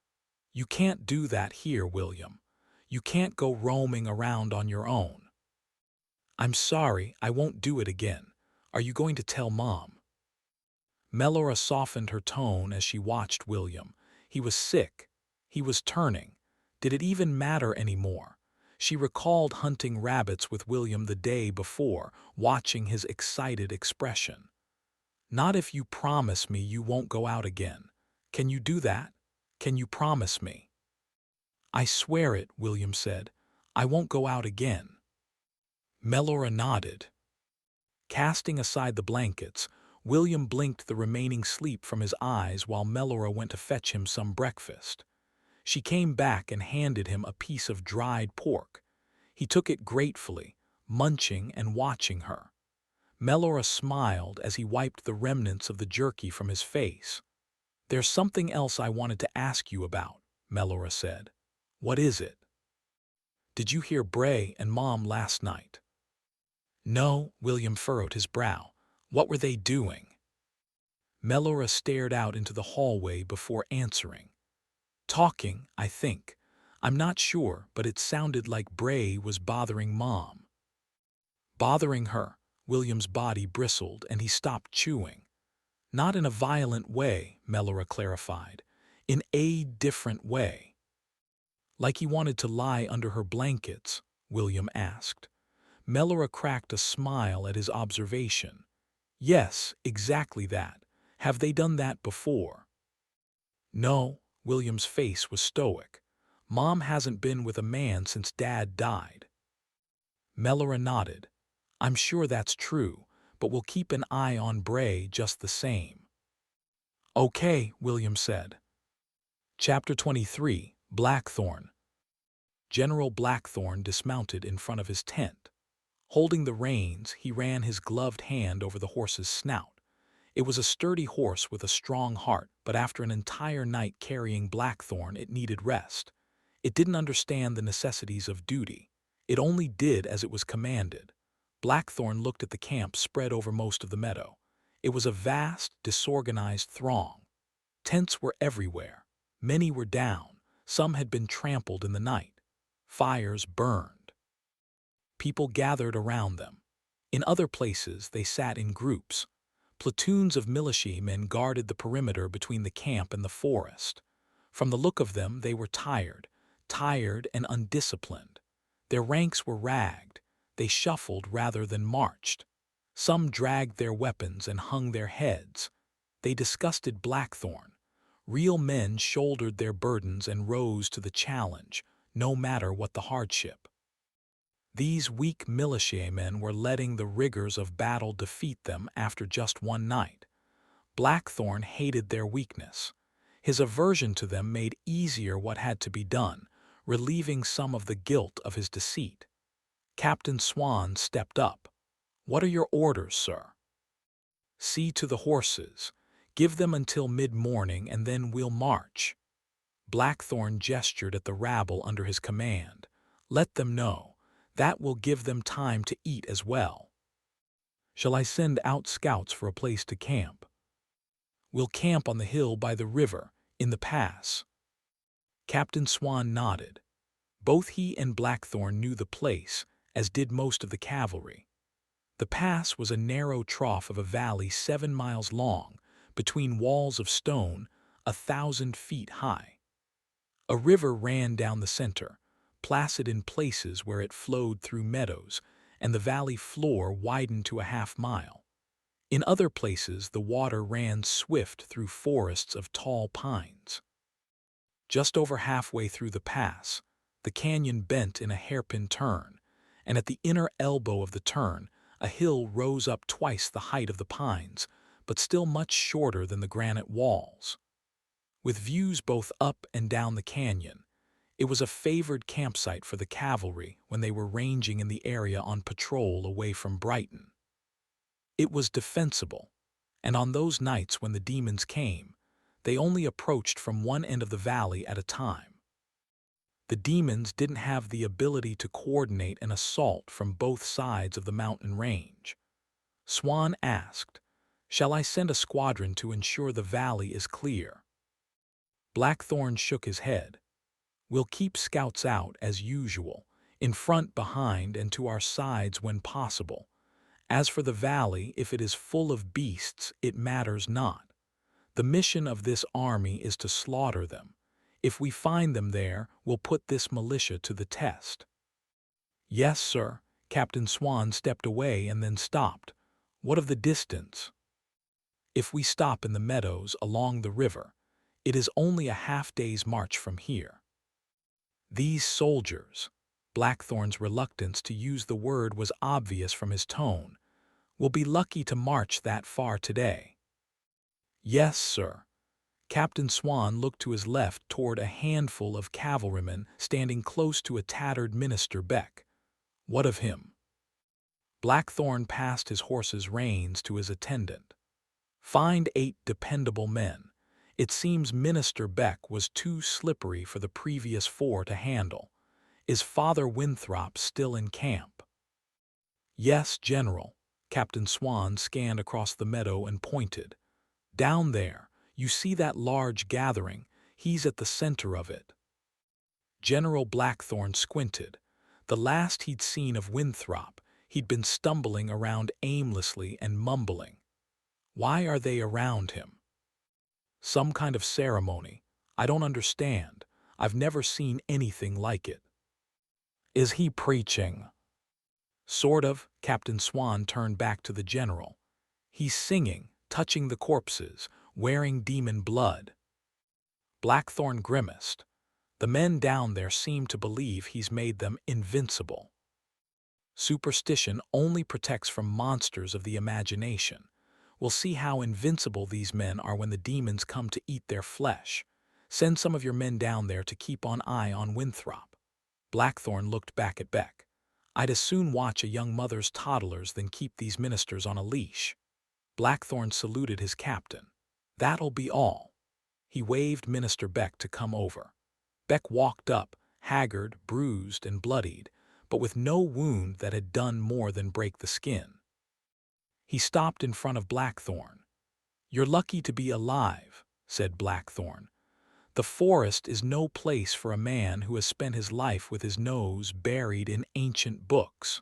"You can't do that here, William. You can't go roaming around on your own." "I'm sorry, I won't do it again. Are you going to tell Mom?" Melora softened her tone as she watched William. He was sick. He was turning. Did it even matter anymore? She recalled hunting rabbits with William the day before, watching his excited expression. "Not if you promise me you won't go out again. Can you do that? Can you promise me?" "I swear it," William said. "I won't go out again." Melora nodded. Casting aside the blankets, William blinked the remaining sleep from his eyes while Melora went to fetch him some breakfast. She came back and handed him a piece of dried pork. He took it gratefully, munching and watching her. Melora smiled as he wiped the remnants of the jerky from his face. "There's something else I wanted to ask you about," Melora said. "What is it?" "Did you hear Bray and Mom last night?" "No," William furrowed his brow. "What were they doing?" Melora stared out into the hallway before answering. "Talking, I think. I'm not sure, but it sounded like Bray was bothering Mom." "Bothering her?" William's body bristled and he stopped chewing. "Not in a violent way," Melora clarified. "In a different way." "Like he wanted to lie under her blankets?" William asked. Melora cracked a smile at his observation. "Yes, exactly that. Have they done that before?" No, William's face was stoic. Mom hasn't been with a man since Dad died. Melora nodded. I'm sure that's true, but we'll keep an eye on Bray just the same. Okay, William said. Chapter 23, Blackthorn. General Blackthorn dismounted in front of his tent. Holding the reins, he ran his gloved hand over the horse's snout. It was a sturdy horse with a strong heart, but after an entire night carrying Blackthorn, it needed rest. It didn't understand the necessities of duty. It only did as it was commanded. Blackthorn looked at the camp spread over most of the meadow. It was a vast, disorganized throng. Tents were everywhere. Many were down. Some had been trampled in the night. Fires burned. People gathered around them. In other places, they sat in groups. Platoons of militiamen guarded the perimeter between the camp and the forest. From the look of them, they were tired and undisciplined. Their ranks were ragged. They shuffled rather than marched. Some dragged their weapons and hung their heads. They disgusted Blackthorn. Real men shouldered their burdens and rose to the challenge, no matter what the hardship. These weak militiamen were letting the rigors of battle defeat them after just one night. Blackthorn hated their weakness. His aversion to them made easier what had to be done, relieving some of the guilt of his deceit. Captain Swan stepped up. What are your orders, sir? See to the horses. Give them until mid-morning and then we'll march. Blackthorn gestured at the rabble under his command. Let them know. That will give them time to eat as well. Shall I send out scouts for a place to camp? We'll camp on the hill by the river, in the pass. Captain Swan nodded. Both he and Blackthorn knew the place, as did most of the cavalry. The pass was a narrow trough of a valley 7 miles long, between walls of stone, 1,000 feet high. A river ran down the center, placid in places where it flowed through meadows, and the valley floor widened to a half-mile. In other places, the water ran swift through forests of tall pines. Just over halfway through the pass, the canyon bent in a hairpin turn, and at the inner elbow of the turn, a hill rose up twice the height of the pines, but still much shorter than the granite walls. With views both up and down the canyon, it was a favored campsite for the cavalry when they were ranging in the area on patrol away from Brighton. It was defensible, and on those nights when the demons came, they only approached from one end of the valley at a time. The demons didn't have the ability to coordinate an assault from both sides of the mountain range. Swan asked, "Shall I send a squadron to ensure the valley is clear?" Blackthorn shook his head. "We'll keep scouts out as usual, in front, behind, and to our sides when possible. As for the valley, if it is full of beasts, it matters not. The mission of this army is to slaughter them. If we find them there, we'll put this militia to the test." "Yes, sir." Captain Swan stepped away and then stopped. "What of the distance?" "If we stop in the meadows along the river, it is only a half-day's march from here. These soldiers," Blackthorn's reluctance to use the word was obvious from his tone, "will be lucky to march that far today." "Yes, sir." Captain Swan looked to his left toward a handful of cavalrymen standing close to a tattered Minister Beck. "What of him?" Blackthorn passed his horse's reins to his attendant. "Find 8 dependable men. It seems Minister Beck was too slippery for the previous 4 to handle. Is Father Winthrop still in camp?" "Yes, General." Captain Swan scanned across the meadow and pointed. "Down there. You see that large gathering? He's at the center of it." General Blackthorn squinted. The last he'd seen of Winthrop, he'd been stumbling around aimlessly and mumbling. "Why are they around him?" "Some kind of ceremony. I don't understand. I've never seen anything like it." "Is he preaching?" "Sort of." Captain Swan turned back to the general. "He's singing, touching the corpses, wearing demon blood." Blackthorn grimaced. The men down there seem to believe he's made them invincible. Superstition only protects from monsters of the imagination. We'll see how invincible these men are when the demons come to eat their flesh. Send some of your men down there to keep an eye on Winthrop. Blackthorn looked back at Beck. I'd as soon watch a young mother's toddlers than keep these ministers on a leash. Blackthorn saluted his captain. That'll be all. He waved Minister Beck to come over. Beck walked up, haggard, bruised, and bloodied, but with no wound that had done more than break the skin. He stopped in front of Blackthorn. "You're lucky to be alive," said Blackthorn. "The forest is no place for a man who has spent his life with his nose buried in ancient books."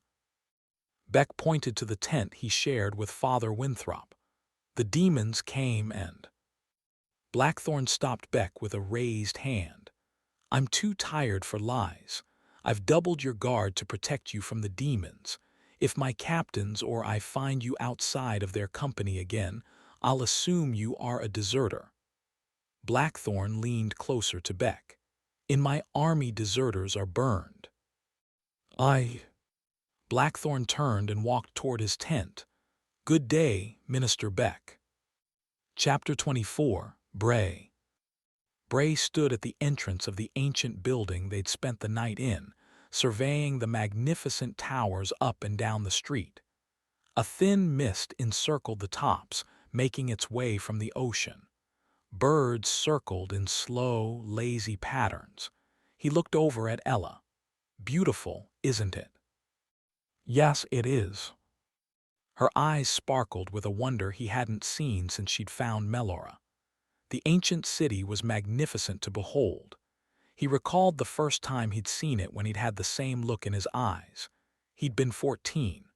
Beck pointed to the tent he shared with Father Winthrop. "The demons came and—" Blackthorn stopped Beck with a raised hand. "I'm too tired for lies. I've doubled your guard to protect you from the demons. If my captains or I find you outside of their company again, I'll assume you are a deserter." Blackthorn leaned closer to Beck. "In my army, deserters are burned." Blackthorn turned and walked toward his tent. "Good day, Minister Beck." Chapter 24. Bray. Bray stood at the entrance of the ancient building they'd spent the night in, surveying the magnificent towers up and down the street. A thin mist encircled the tops, making its way from the ocean. Birds circled in slow, lazy patterns. He looked over at Ella. "Beautiful, isn't it?" "Yes, it is." Her eyes sparkled with a wonder he hadn't seen since she'd found Melora. The ancient city was magnificent to behold. He recalled the first time he'd seen it when he'd had the same look in his eyes. He'd been 14.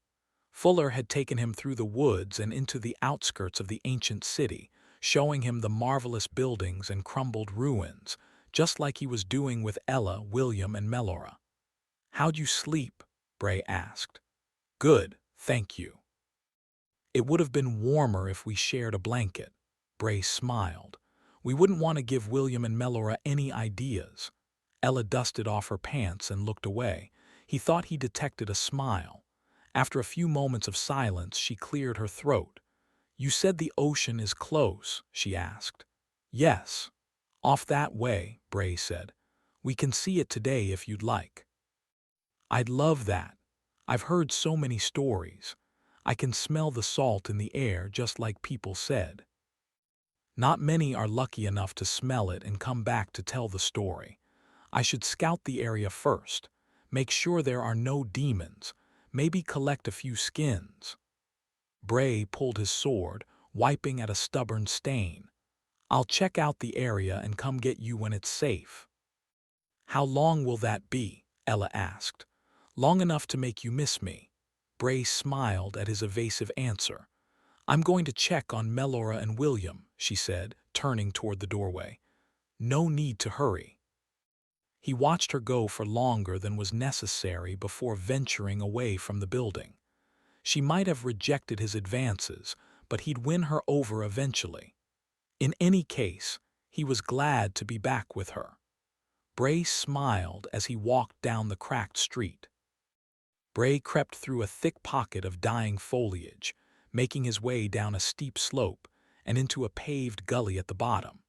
Fuller had taken him through the woods and into the outskirts of the ancient city, showing him the marvelous buildings and crumbled ruins, just like he was doing with Ella, William, and Melora. "How'd you sleep?" Bray asked. "Good, thank you." "It would have been warmer if we shared a blanket." Bray smiled. "We wouldn't want to give William and Melora any ideas." Ella dusted off her pants and looked away. He thought he detected a smile. After a few moments of silence, she cleared her throat. "You said the ocean is close," she asked. "Yes. Off that way," Bray said. "We can see it today if you'd like." "I'd love that. I've heard so many stories. I can smell the salt in the air just like people said." "Not many are lucky enough to smell it and come back to tell the story. I should scout the area first. Make sure there are no demons. Maybe collect a few skins." Bray pulled his sword, wiping at a stubborn stain. "I'll check out the area and come get you when it's safe." "How long will that be?" Ella asked. "Long enough to make you miss me." Bray smiled at his evasive answer. "I'm going to check on Melora and William," she said, turning toward the doorway. "No need to hurry." He watched her go for longer than was necessary before venturing away from the building. She might have rejected his advances, but he'd win her over eventually. In any case, he was glad to be back with her. Bray smiled as he walked down the cracked street. Bray crept through a thick pocket of dying foliage, making his way down a steep slope and into a paved gully at the bottom.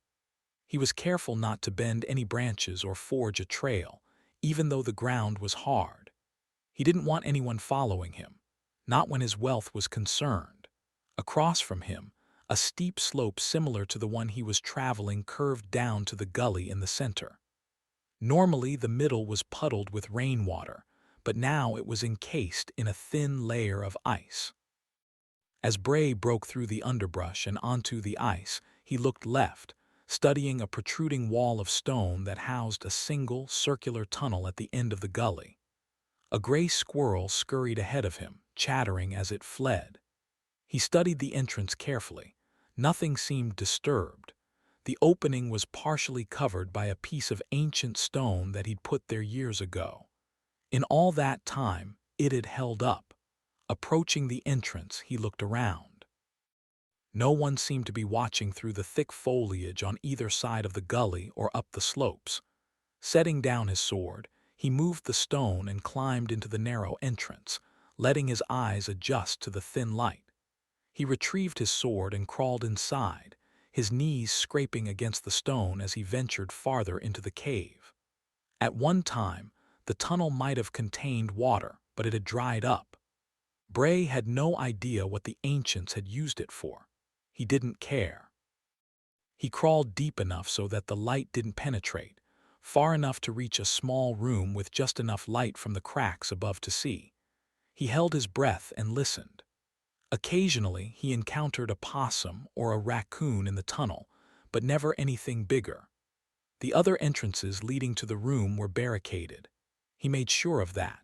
He was careful not to bend any branches or forge a trail, even though the ground was hard. He didn't want anyone following him, not when his wealth was concerned. Across from him, a steep slope similar to the one he was traveling curved down to the gully in the center. Normally, the middle was puddled with rainwater, but now it was encased in a thin layer of ice. As Bray broke through the underbrush and onto the ice, he looked left, studying a protruding wall of stone that housed a single, circular tunnel at the end of the gully. A gray squirrel scurried ahead of him, chattering as it fled. He studied the entrance carefully. Nothing seemed disturbed. The opening was partially covered by a piece of ancient stone that he'd put there years ago. In all that time, it had held up. Approaching the entrance, he looked around. No one seemed to be watching through the thick foliage on either side of the gully or up the slopes. Setting down his sword, he moved the stone and climbed into the narrow entrance, letting his eyes adjust to the thin light. He retrieved his sword and crawled inside, his knees scraping against the stone as he ventured farther into the cave. At one time, the tunnel might have contained water, but it had dried up. Bray had no idea what the ancients had used it for. He didn't care. He crawled deep enough so that the light didn't penetrate, far enough to reach a small room with just enough light from the cracks above to see. He held his breath and listened. Occasionally, he encountered a possum or a raccoon in the tunnel, but never anything bigger. The other entrances leading to the room were barricaded. He made sure of that.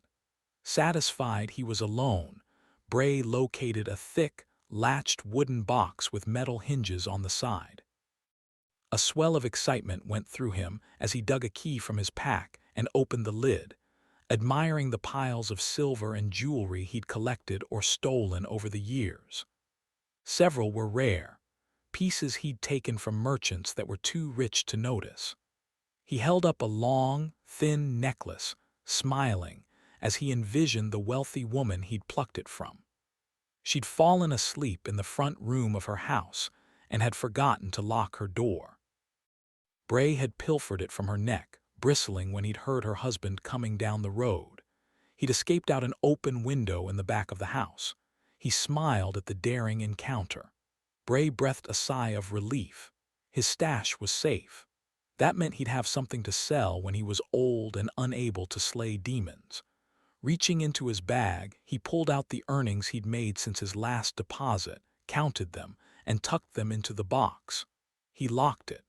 Satisfied he was alone, Bray located a thick, latched wooden box with metal hinges on the side. A swell of excitement went through him as he dug a key from his pack and opened the lid, admiring the piles of silver and jewelry he'd collected or stolen over the years. Several were rare, pieces he'd taken from merchants that were too rich to notice. He held up a long, thin necklace, smiling, as he envisioned the wealthy woman he'd plucked it from. She'd fallen asleep in the front room of her house and had forgotten to lock her door. Bray had pilfered it from her neck, bristling when he'd heard her husband coming down the road. He'd escaped out an open window in the back of the house. He smiled at the daring encounter. Bray breathed a sigh of relief. His stash was safe. That meant he'd have something to sell when he was old and unable to slay demons. Reaching into his bag, he pulled out the earnings he'd made since his last deposit, counted them, and tucked them into the box. He locked it.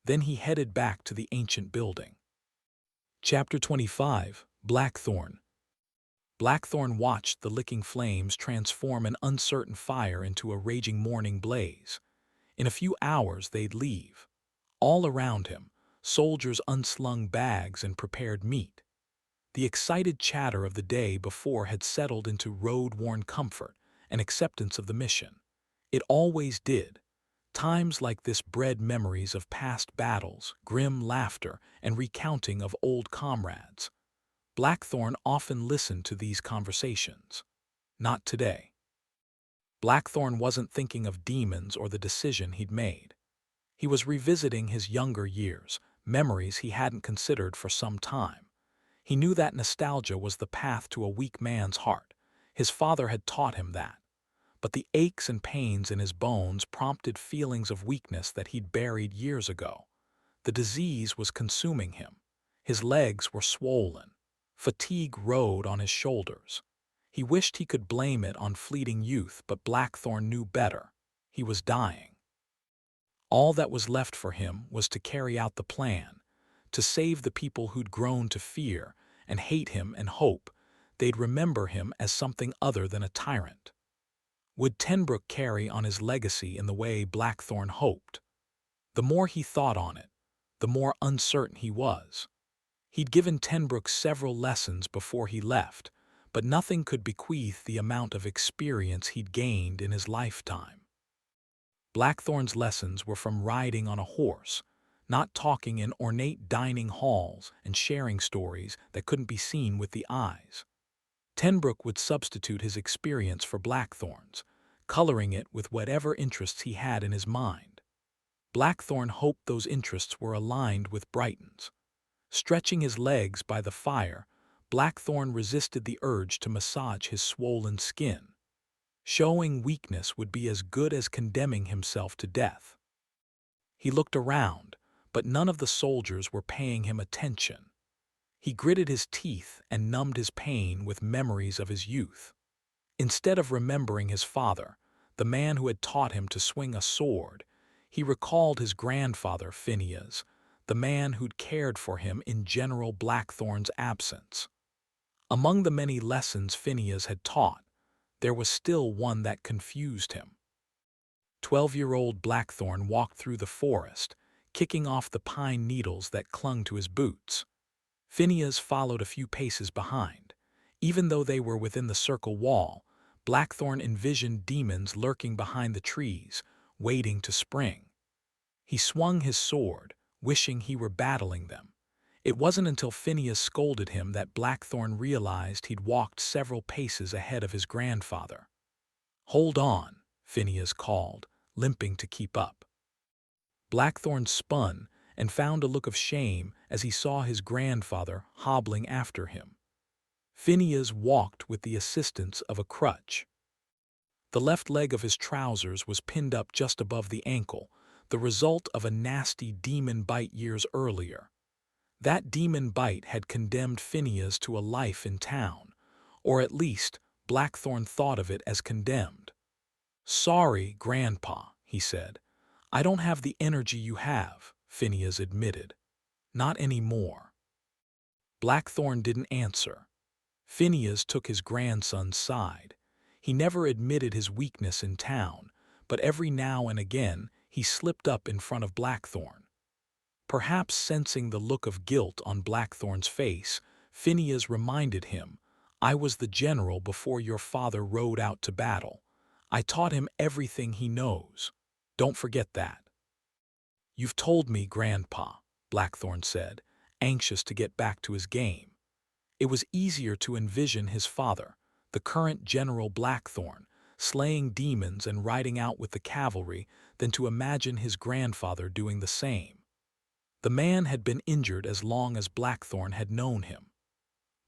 Then he headed back to the ancient building. Chapter 25, Blackthorn. Blackthorn watched the licking flames transform an uncertain fire into a raging morning blaze. In a few hours they'd leave. All around him, soldiers unslung bags and prepared meat. The excited chatter of the day before had settled into road-worn comfort and acceptance of the mission. It always did. Times like this bred memories of past battles, grim laughter, and recounting of old comrades. Blackthorn often listened to these conversations. Not today. Blackthorn wasn't thinking of demons or the decision he'd made. He was revisiting his younger years, memories he hadn't considered for some time. He knew that nostalgia was the path to a weak man's heart. His father had taught him that. But the aches and pains in his bones prompted feelings of weakness that he'd buried years ago. The disease was consuming him. His legs were swollen. Fatigue rode on his shoulders. He wished he could blame it on fleeting youth, but Blackthorn knew better. He was dying. All that was left for him was to carry out the plan, to save the people who'd grown to fear and hate him and hope they'd remember him as something other than a tyrant. Would Tenbrook carry on his legacy in the way Blackthorn hoped? The more he thought on it, the more uncertain he was. He'd given Tenbrook several lessons before he left, but nothing could bequeath the amount of experience he'd gained in his lifetime. Blackthorn's lessons were from riding on a horse, not talking in ornate dining halls and sharing stories that couldn't be seen with the eyes. Tenbrook would substitute his experience for Blackthorn's, coloring it with whatever interests he had in his mind. Blackthorn hoped those interests were aligned with Brighton's. Stretching his legs by the fire, Blackthorn resisted the urge to massage his swollen skin. Showing weakness would be as good as condemning himself to death. He looked around, but none of the soldiers were paying him attention. He gritted his teeth and numbed his pain with memories of his youth. Instead of remembering his father, the man who had taught him to swing a sword, he recalled his grandfather Phineas, the man who'd cared for him in General Blackthorn's absence. Among the many lessons Phineas had taught, there was still one that confused him. 12-year-old Blackthorn walked through the forest, kicking off the pine needles that clung to his boots. Phineas followed a few paces behind. Even though they were within the circle wall, Blackthorn envisioned demons lurking behind the trees, waiting to spring. He swung his sword, wishing he were battling them. It wasn't until Phineas scolded him that Blackthorn realized he'd walked several paces ahead of his grandfather. "Hold on," Phineas called, limping to keep up. Blackthorn spun and found a look of shame as he saw his grandfather hobbling after him. Phineas walked with the assistance of a crutch. The left leg of his trousers was pinned up just above the ankle, the result of a nasty demon bite years earlier. That demon bite had condemned Phineas to a life in town, or at least Blackthorn thought of it as condemned. "Sorry, Grandpa," he said. "I don't have the energy you have," Phineas admitted. "Not anymore." Blackthorn didn't answer. Phineas took his grandson's side. He never admitted his weakness in town, but every now and again he slipped up in front of Blackthorn. Perhaps sensing the look of guilt on Blackthorn's face, Phineas reminded him, "I was the general before your father rode out to battle. I taught him everything he knows. Don't forget that." "You've told me, Grandpa," Blackthorn said, anxious to get back to his game. It was easier to envision his father, the current General Blackthorn, slaying demons and riding out with the cavalry than to imagine his grandfather doing the same. The man had been injured as long as Blackthorn had known him.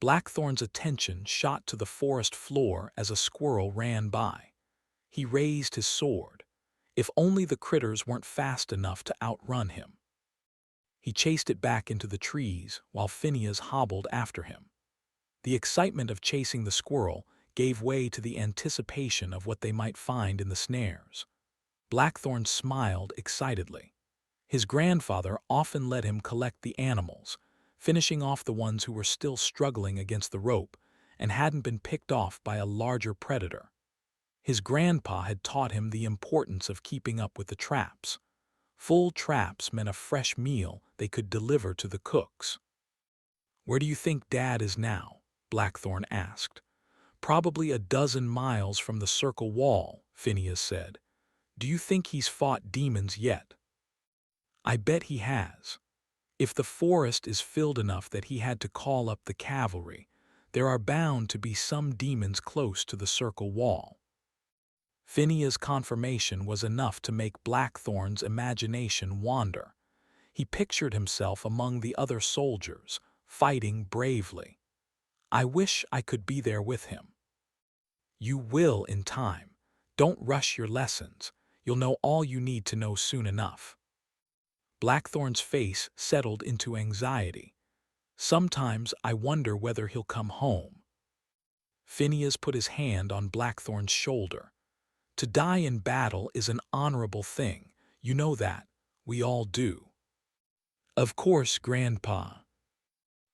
Blackthorn's attention shot to the forest floor as a squirrel ran by. He raised his sword. If only the critters weren't fast enough to outrun him. He chased it back into the trees while Phineas hobbled after him. The excitement of chasing the squirrel gave way to the anticipation of what they might find in the snares. Blackthorn smiled excitedly. His grandfather often let him collect the animals, finishing off the ones who were still struggling against the rope and hadn't been picked off by a larger predator. His grandpa had taught him the importance of keeping up with the traps. Full traps meant a fresh meal they could deliver to the cooks. "Where do you think Dad is now?" Blackthorn asked. "Probably a dozen miles from the circle wall," Phineas said. "Do you think he's fought demons yet?" "I bet he has. If the forest is filled enough that he had to call up the cavalry, there are bound to be some demons close to the circle wall." Phineas' confirmation was enough to make Blackthorn's imagination wander. He pictured himself among the other soldiers, fighting bravely. "I wish I could be there with him." "You will in time. Don't rush your lessons. You'll know all you need to know soon enough." Blackthorn's face settled into anxiety. "Sometimes I wonder whether he'll come home." Phineas put his hand on Blackthorn's shoulder. "To die in battle is an honorable thing. You know that. We all do." "Of course, Grandpa."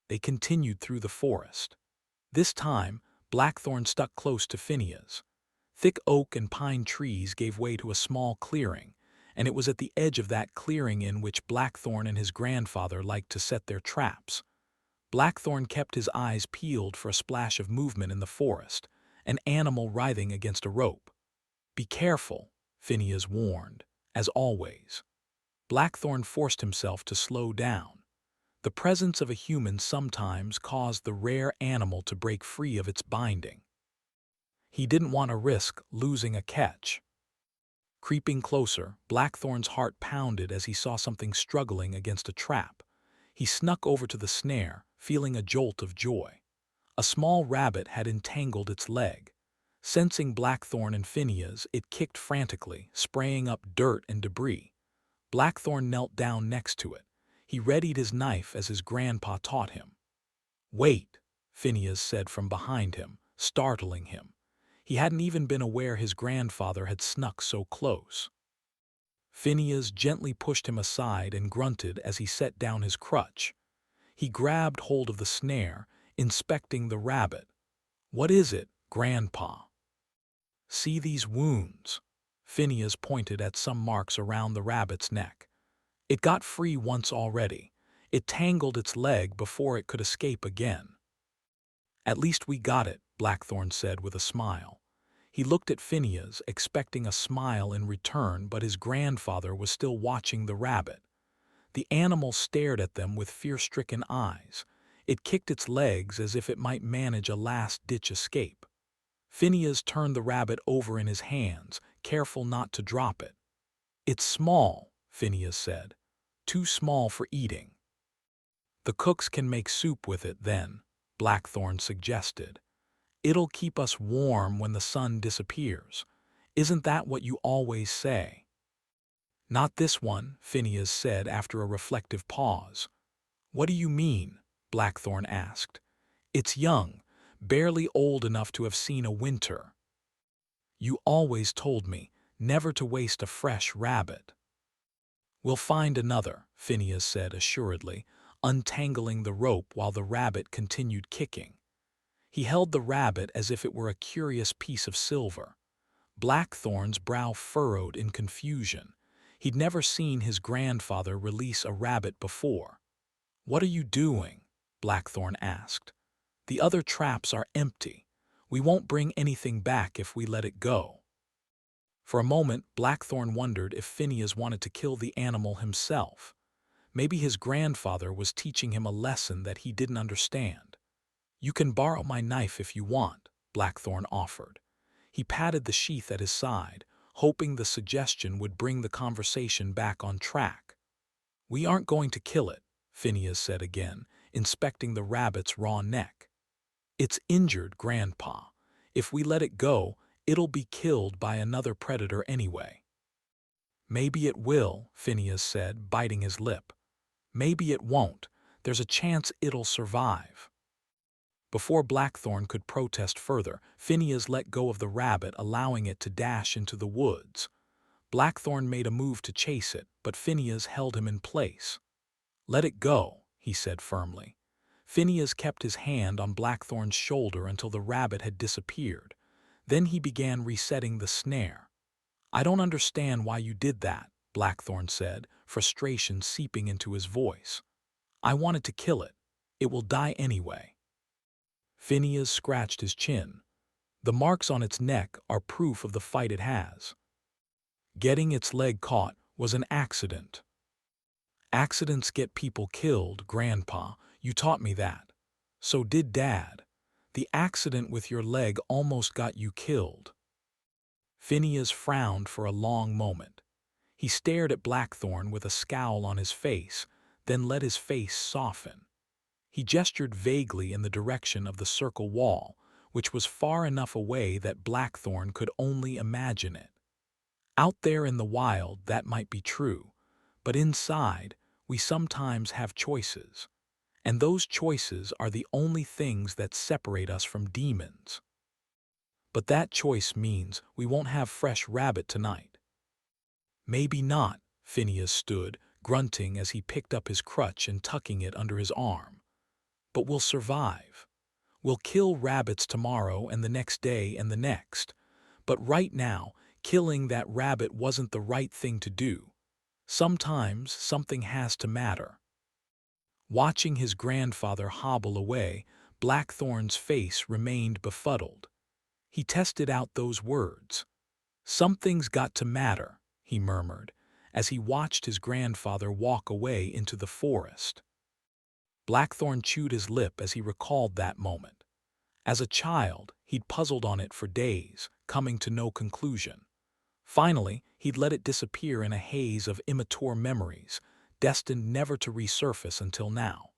They continued through the forest. This time, Blackthorn stuck close to Phineas. Thick oak and pine trees gave way to a small clearing, and it was at the edge of that clearing in which Blackthorn and his grandfather liked to set their traps. Blackthorn kept his eyes peeled for a splash of movement in the forest, an animal writhing against a rope. "Be careful," Phineas warned, as always. Blackthorn forced himself to slow down. The presence of a human sometimes caused the rare animal to break free of its binding. He didn't want to risk losing a catch. Creeping closer, Blackthorn's heart pounded as he saw something struggling against a trap. He snuck over to the snare, feeling a jolt of joy. A small rabbit had entangled its leg. Sensing Blackthorn and Phineas, it kicked frantically, spraying up dirt and debris. Blackthorn knelt down next to it. He readied his knife as his grandpa taught him. "Wait," Phineas said from behind him, startling him. He hadn't even been aware his grandfather had snuck so close. Phineas gently pushed him aside and grunted as he set down his crutch. He grabbed hold of the snare, inspecting the rabbit. "What is it, Grandpa?" "See these wounds?" Phineas pointed at some marks around the rabbit's neck. "It got free once already. It tangled its leg before it could escape again." "At least we got it," Blackthorn said with a smile. He looked at Phineas, expecting a smile in return, but his grandfather was still watching the rabbit. The animal stared at them with fear-stricken eyes. It kicked its legs as if it might manage a last-ditch escape. Phineas turned the rabbit over in his hands, careful not to drop it. "It's small," Phineas said. "Too small for eating." "The cooks can make soup with it then," Blackthorn suggested. "It'll keep us warm when the sun disappears. Isn't that what you always say?" "Not this one," Phineas said after a reflective pause. "What do you mean?" Blackthorn asked. "It's young, barely old enough to have seen a winter." "You always told me never to waste a fresh rabbit." "We'll find another," Phineas said assuredly, untangling the rope while the rabbit continued kicking. He held the rabbit as if it were a curious piece of silver. Blackthorn's brow furrowed in confusion. He'd never seen his grandfather release a rabbit before. "What are you doing?" Blackthorn asked. "The other traps are empty. We won't bring anything back if we let it go." For a moment, Blackthorn wondered if Phineas wanted to kill the animal himself. Maybe his grandfather was teaching him a lesson that he didn't understand. "You can borrow my knife if you want," Blackthorn offered. He patted the sheath at his side, hoping the suggestion would bring the conversation back on track. "We aren't going to kill it," Phineas said again, inspecting the rabbit's raw neck. "It's injured, Grandpa. If we let it go, it'll be killed by another predator anyway." "Maybe it will," Phineas said, biting his lip. "Maybe it won't. There's a chance it'll survive." Before Blackthorn could protest further, Phineas let go of the rabbit, allowing it to dash into the woods. Blackthorn made a move to chase it, but Phineas held him in place. "Let it go," he said firmly. Phineas kept his hand on Blackthorn's shoulder until the rabbit had disappeared. Then he began resetting the snare. "I don't understand why you did that," Blackthorn said, frustration seeping into his voice. "I wanted to kill it. It will die anyway." Phineas scratched his chin. "The marks on its neck are proof of the fight it has. Getting its leg caught was an accident." "Accidents get people killed, Grandpa. You taught me that. So did Dad. The accident with your leg almost got you killed." Phineas frowned for a long moment. He stared at Blackthorn with a scowl on his face, then let his face soften. He gestured vaguely in the direction of the circle wall, which was far enough away that Blackthorn could only imagine it. Out there in the wild, that might be true, but inside, we sometimes have choices. And those choices are the only things that separate us from demons. But that choice means we won't have fresh rabbit tonight. "Maybe not," Phineas stood, grunting as he picked up his crutch and tucking it under his arm. "But we'll survive. We'll kill rabbits tomorrow and the next day and the next. But right now, killing that rabbit wasn't the right thing to do. Sometimes something has to matter." Watching his grandfather hobble away, Blackthorn's face remained befuddled. He tested out those words. "Something's got to matter," he murmured, as he watched his grandfather walk away into the forest. Blackthorn chewed his lip as he recalled that moment. As a child, he'd puzzled on it for days, coming to no conclusion. Finally, he'd let it disappear in a haze of immature memories, destined never to resurface until now.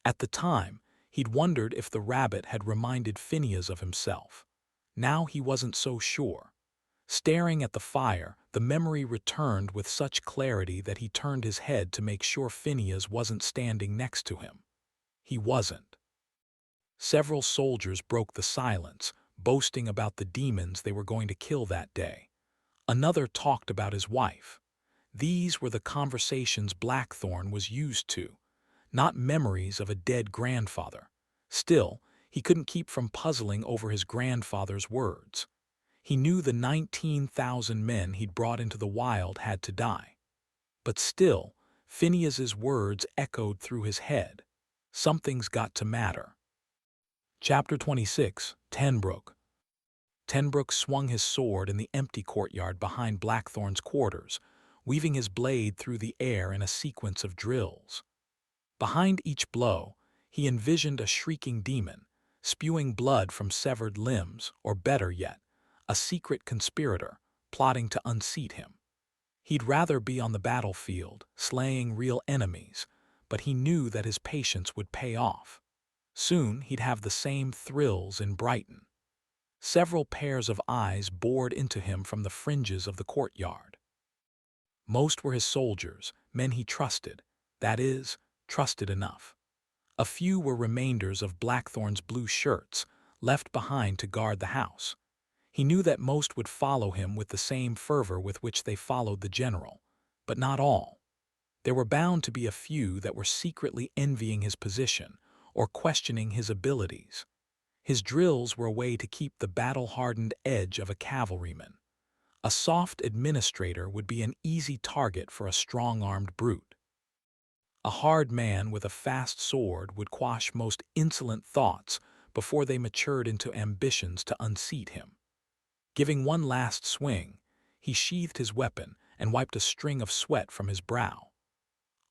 At the time, he'd wondered if the rabbit had reminded Phineas of himself. Now he wasn't so sure. Staring at the fire, the memory returned with such clarity that he turned his head to make sure Phineas wasn't standing next to him. He wasn't. Several soldiers broke the silence, boasting about the demons they were going to kill that day. Another talked about his wife. These were the conversations Blackthorn was used to, not memories of a dead grandfather. Still, he couldn't keep from puzzling over his grandfather's words. He knew the 19,000 men he'd brought into the wild had to die. But still, Phineas's words echoed through his head. Something's got to matter. Chapter 26, Tenbrook. Tenbrook swung his sword in the empty courtyard behind Blackthorn's quarters, weaving his blade through the air in a sequence of drills. Behind each blow, he envisioned a shrieking demon, spewing blood from severed limbs, or better yet, a secret conspirator, plotting to unseat him. He'd rather be on the battlefield, slaying real enemies, but he knew that his patience would pay off. Soon he'd have the same thrills in Brighton. Several pairs of eyes bored into him from the fringes of the courtyard. Most were his soldiers, men he trusted, that is, trusted enough. A few were remainders of Blackthorn's blue shirts, left behind to guard the house. He knew that most would follow him with the same fervor with which they followed the general, but not all. There were bound to be a few that were secretly envying his position or questioning his abilities. His drills were a way to keep the battle-hardened edge of a cavalryman. A soft administrator would be an easy target for a strong-armed brute. A hard man with a fast sword would quash most insolent thoughts before they matured into ambitions to unseat him. Giving one last swing, he sheathed his weapon and wiped a string of sweat from his brow.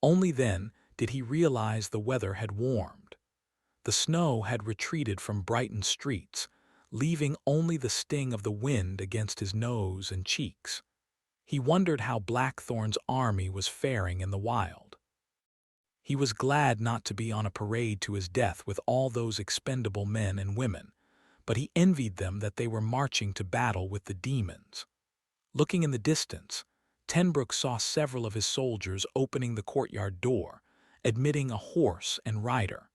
Only then did he realize the weather had warmed. The snow had retreated from Brighton streets, leaving only the sting of the wind against his nose and cheeks. He wondered how Blackthorn's army was faring in the wild. He was glad not to be on a parade to his death with all those expendable men and women, but he envied them that they were marching to battle with the demons. Looking in the distance, Tenbrook saw several of his soldiers opening the courtyard door, admitting a horse and rider.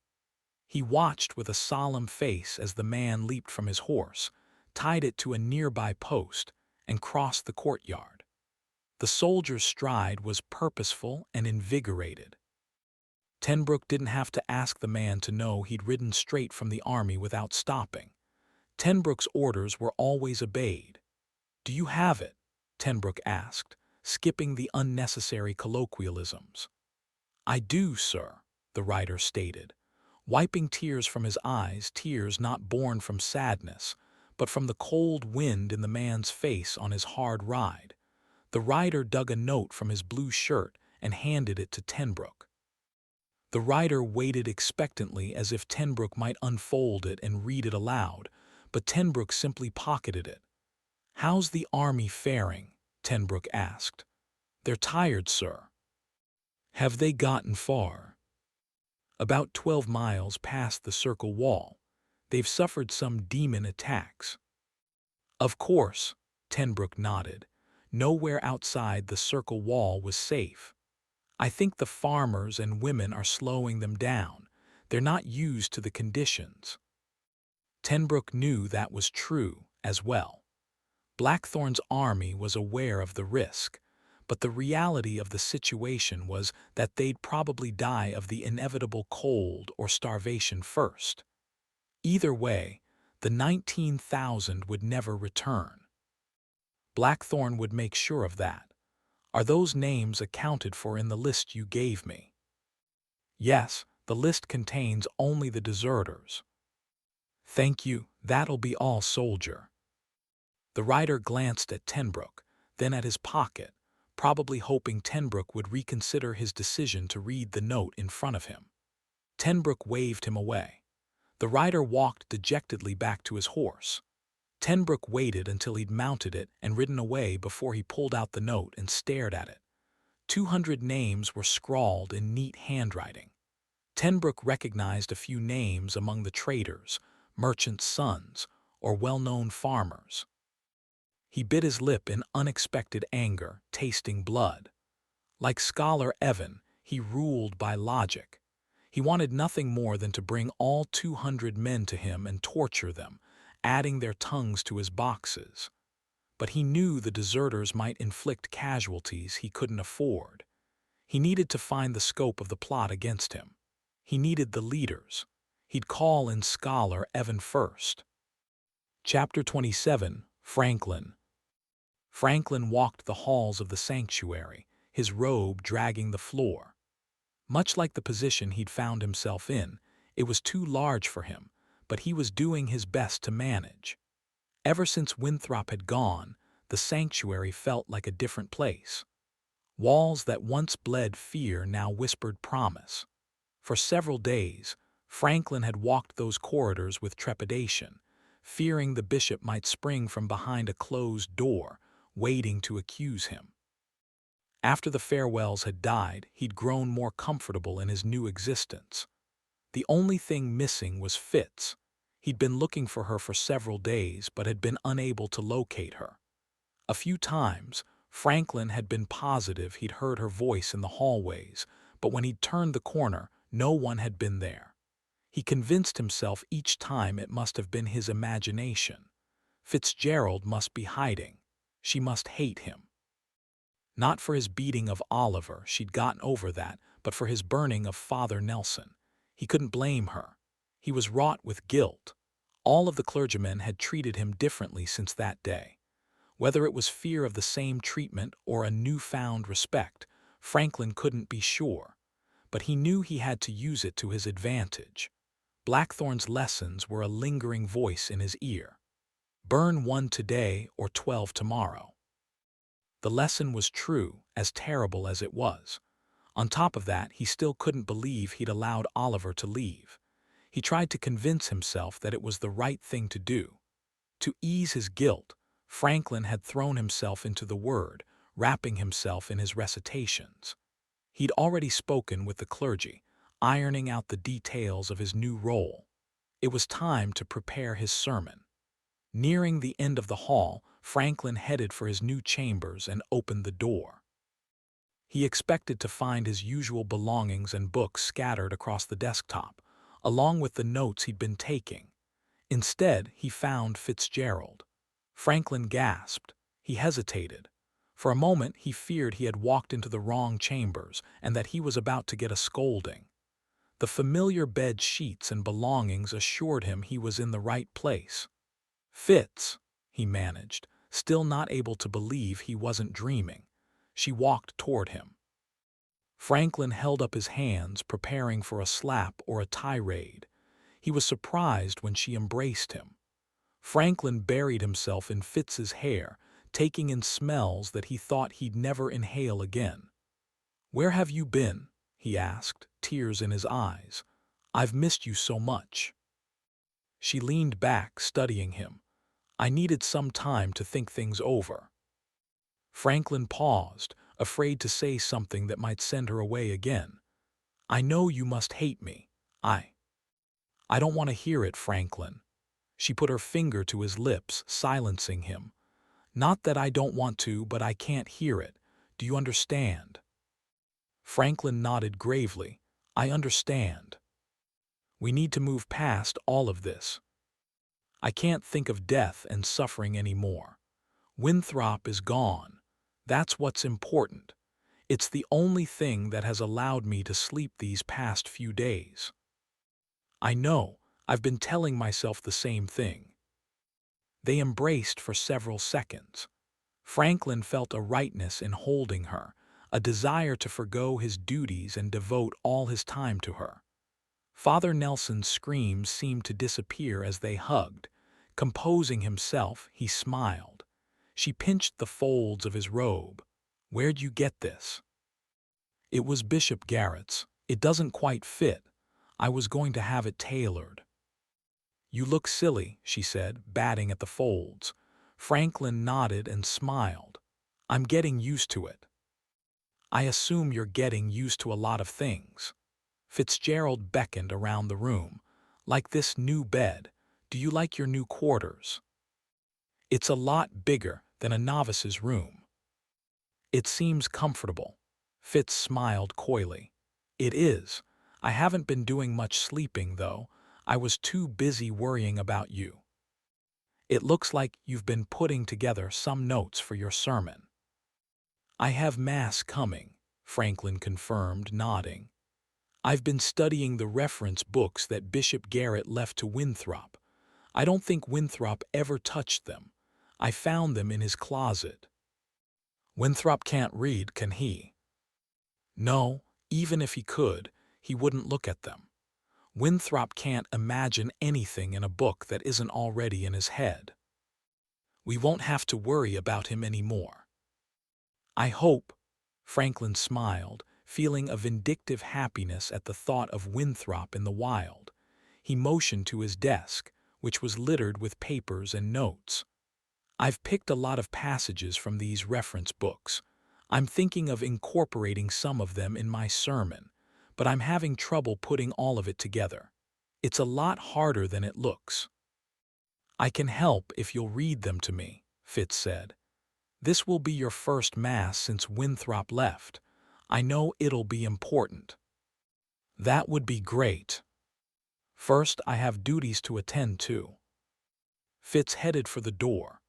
He watched with a solemn face as the man leaped from his horse, tied it to a nearby post, and crossed the courtyard. The soldier's stride was purposeful and invigorated. Tenbrook didn't have to ask the man to know he'd ridden straight from the army without stopping. Tenbrook's orders were always obeyed. "Do you have it?" Tenbrook asked, skipping the unnecessary colloquialisms. "I do, sir," the rider stated, wiping tears from his eyes, tears not born from sadness, but from the cold wind in the man's face on his hard ride. The rider dug a note from his blue shirt and handed it to Tenbrook. The rider waited expectantly as if Tenbrook might unfold it and read it aloud, but Tenbrook simply pocketed it. "How's the army faring?" Tenbrook asked. "They're tired, sir." "Have they gotten far?" "About 12 miles past the circle wall. They've suffered some demon attacks." "Of course," Tenbrook nodded. Nowhere outside the circle wall was safe. "I think the farmers and women are slowing them down. They're not used to the conditions." Tenbrook knew that was true as well. Blackthorn's army was aware of the risk, but the reality of the situation was that they'd probably die of the inevitable cold or starvation first. Either way, the 19,000 would never return. Blackthorn would make sure of that. "Are those names accounted for in the list you gave me?" "Yes, the list contains only the deserters." "Thank you, that'll be all, soldier." The rider glanced at Tenbrook, then at his pocket, probably hoping Tenbrook would reconsider his decision to read the note in front of him. Tenbrook waved him away. The rider walked dejectedly back to his horse. Tenbrook waited until he'd mounted it and ridden away before he pulled out the note and stared at it. 200 names were scrawled in neat handwriting. Tenbrook recognized a few names among the traders, merchants' sons, or well-known farmers. He bit his lip in unexpected anger, tasting blood. Like Scholar Evan, he ruled by logic. He wanted nothing more than to bring all 200 men to him and torture them, adding their tongues to his boxes. But he knew the deserters might inflict casualties he couldn't afford. He needed to find the scope of the plot against him. He needed the leaders. He'd call in Scholar Evan first. Chapter 27, Franklin. Franklin walked the halls of the sanctuary, his robe dragging the floor. Much like the position he'd found himself in, it was too large for him, but he was doing his best to manage. Ever since Winthrop had gone, the sanctuary felt like a different place. Walls that once bled fear now whispered promise. For several days, Franklin had walked those corridors with trepidation, fearing the bishop might spring from behind a closed door, waiting to accuse him. After the farewells had died, he'd grown more comfortable in his new existence. The only thing missing was Fitz. He'd been looking for her for several days but had been unable to locate her. A few times, Franklin had been positive he'd heard her voice in the hallways, but when he'd turned the corner, no one had been there. He convinced himself each time it must have been his imagination. Fitzgerald must be hiding. She must hate him. Not for his beating of Oliver, she'd gotten over that, but for his burning of Father Nelson. He couldn't blame her. He was wrought with guilt. All of the clergymen had treated him differently since that day. Whether it was fear of the same treatment or a newfound respect, Franklin couldn't be sure. But he knew he had to use it to his advantage. Blackthorn's lessons were a lingering voice in his ear. Burn one today or 12 tomorrow. The lesson was true, as terrible as it was. On top of that, he still couldn't believe he'd allowed Oliver to leave. He tried to convince himself that it was the right thing to do. To ease his guilt, Franklin had thrown himself into the Word, wrapping himself in his recitations. He'd already spoken with the clergy, ironing out the details of his new role. It was time to prepare his sermon. Nearing the end of the hall, Franklin headed for his new chambers and opened the door. He expected to find his usual belongings and books scattered across the desktop, along with the notes he'd been taking. Instead, he found Fitzgerald. Franklin gasped. He hesitated. For a moment, he feared he had walked into the wrong chambers and that he was about to get a scolding. The familiar bed sheets and belongings assured him he was in the right place. "Fitz," he managed, still not able to believe he wasn't dreaming. She walked toward him. Franklin held up his hands, preparing for a slap or a tirade. He was surprised when she embraced him. Franklin buried himself in Fitz's hair, taking in smells that he thought he'd never inhale again. "Where have you been?" he asked, tears in his eyes. "I've missed you so much." She leaned back, studying him. "I needed some time to think things over." Franklin paused, afraid to say something that might send her away again. "I know you must hate me. I don't want to hear it, Franklin." She put her finger to his lips, silencing him. "Not that I don't want to, but I can't hear it. Do you understand?" Franklin nodded gravely. "I understand. We need to move past all of this. I can't think of death and suffering anymore. Winthrop is gone. That's what's important. It's the only thing that has allowed me to sleep these past few days." "I know. I've been telling myself the same thing." They embraced for several seconds. Franklin felt a rightness in holding her, a desire to forgo his duties and devote all his time to her. Father Nelson's screams seemed to disappear as they hugged. Composing himself, he smiled. She pinched the folds of his robe. "Where'd you get this?" "It was Bishop Garrett's. It doesn't quite fit. I was going to have it tailored." "You look silly," she said, batting at the folds. Franklin nodded and smiled. "I'm getting used to it." "I assume you're getting used to a lot of things." Fitzgerald beckoned around the room. "Like this new bed. Do you like your new quarters?" "It's a lot bigger than a novice's room." "It seems comfortable." Fitz smiled coyly. "It is. I haven't been doing much sleeping, though. I was too busy worrying about you." "It looks like you've been putting together some notes for your sermon." "I have Mass coming," Franklin confirmed, nodding. "I've been studying the reference books that Bishop Garrett left to Winthrop. I don't think Winthrop ever touched them. I found them in his closet." "Winthrop can't read, can he?" "No, even if he could, he wouldn't look at them. Winthrop can't imagine anything in a book that isn't already in his head." We won't have to worry about him anymore. I hope, Franklin smiled, feeling a vindictive happiness at the thought of Winthrop in the wild. He motioned to his desk, which was littered with papers and notes. I've picked a lot of passages from these reference books. I'm thinking of incorporating some of them in my sermon, but I'm having trouble putting all of it together. It's a lot harder than it looks. I can help if you'll read them to me, Fitz said. This will be your first Mass since Winthrop left. I know it'll be important. That would be great. First, I have duties to attend to. Fitz headed for the door.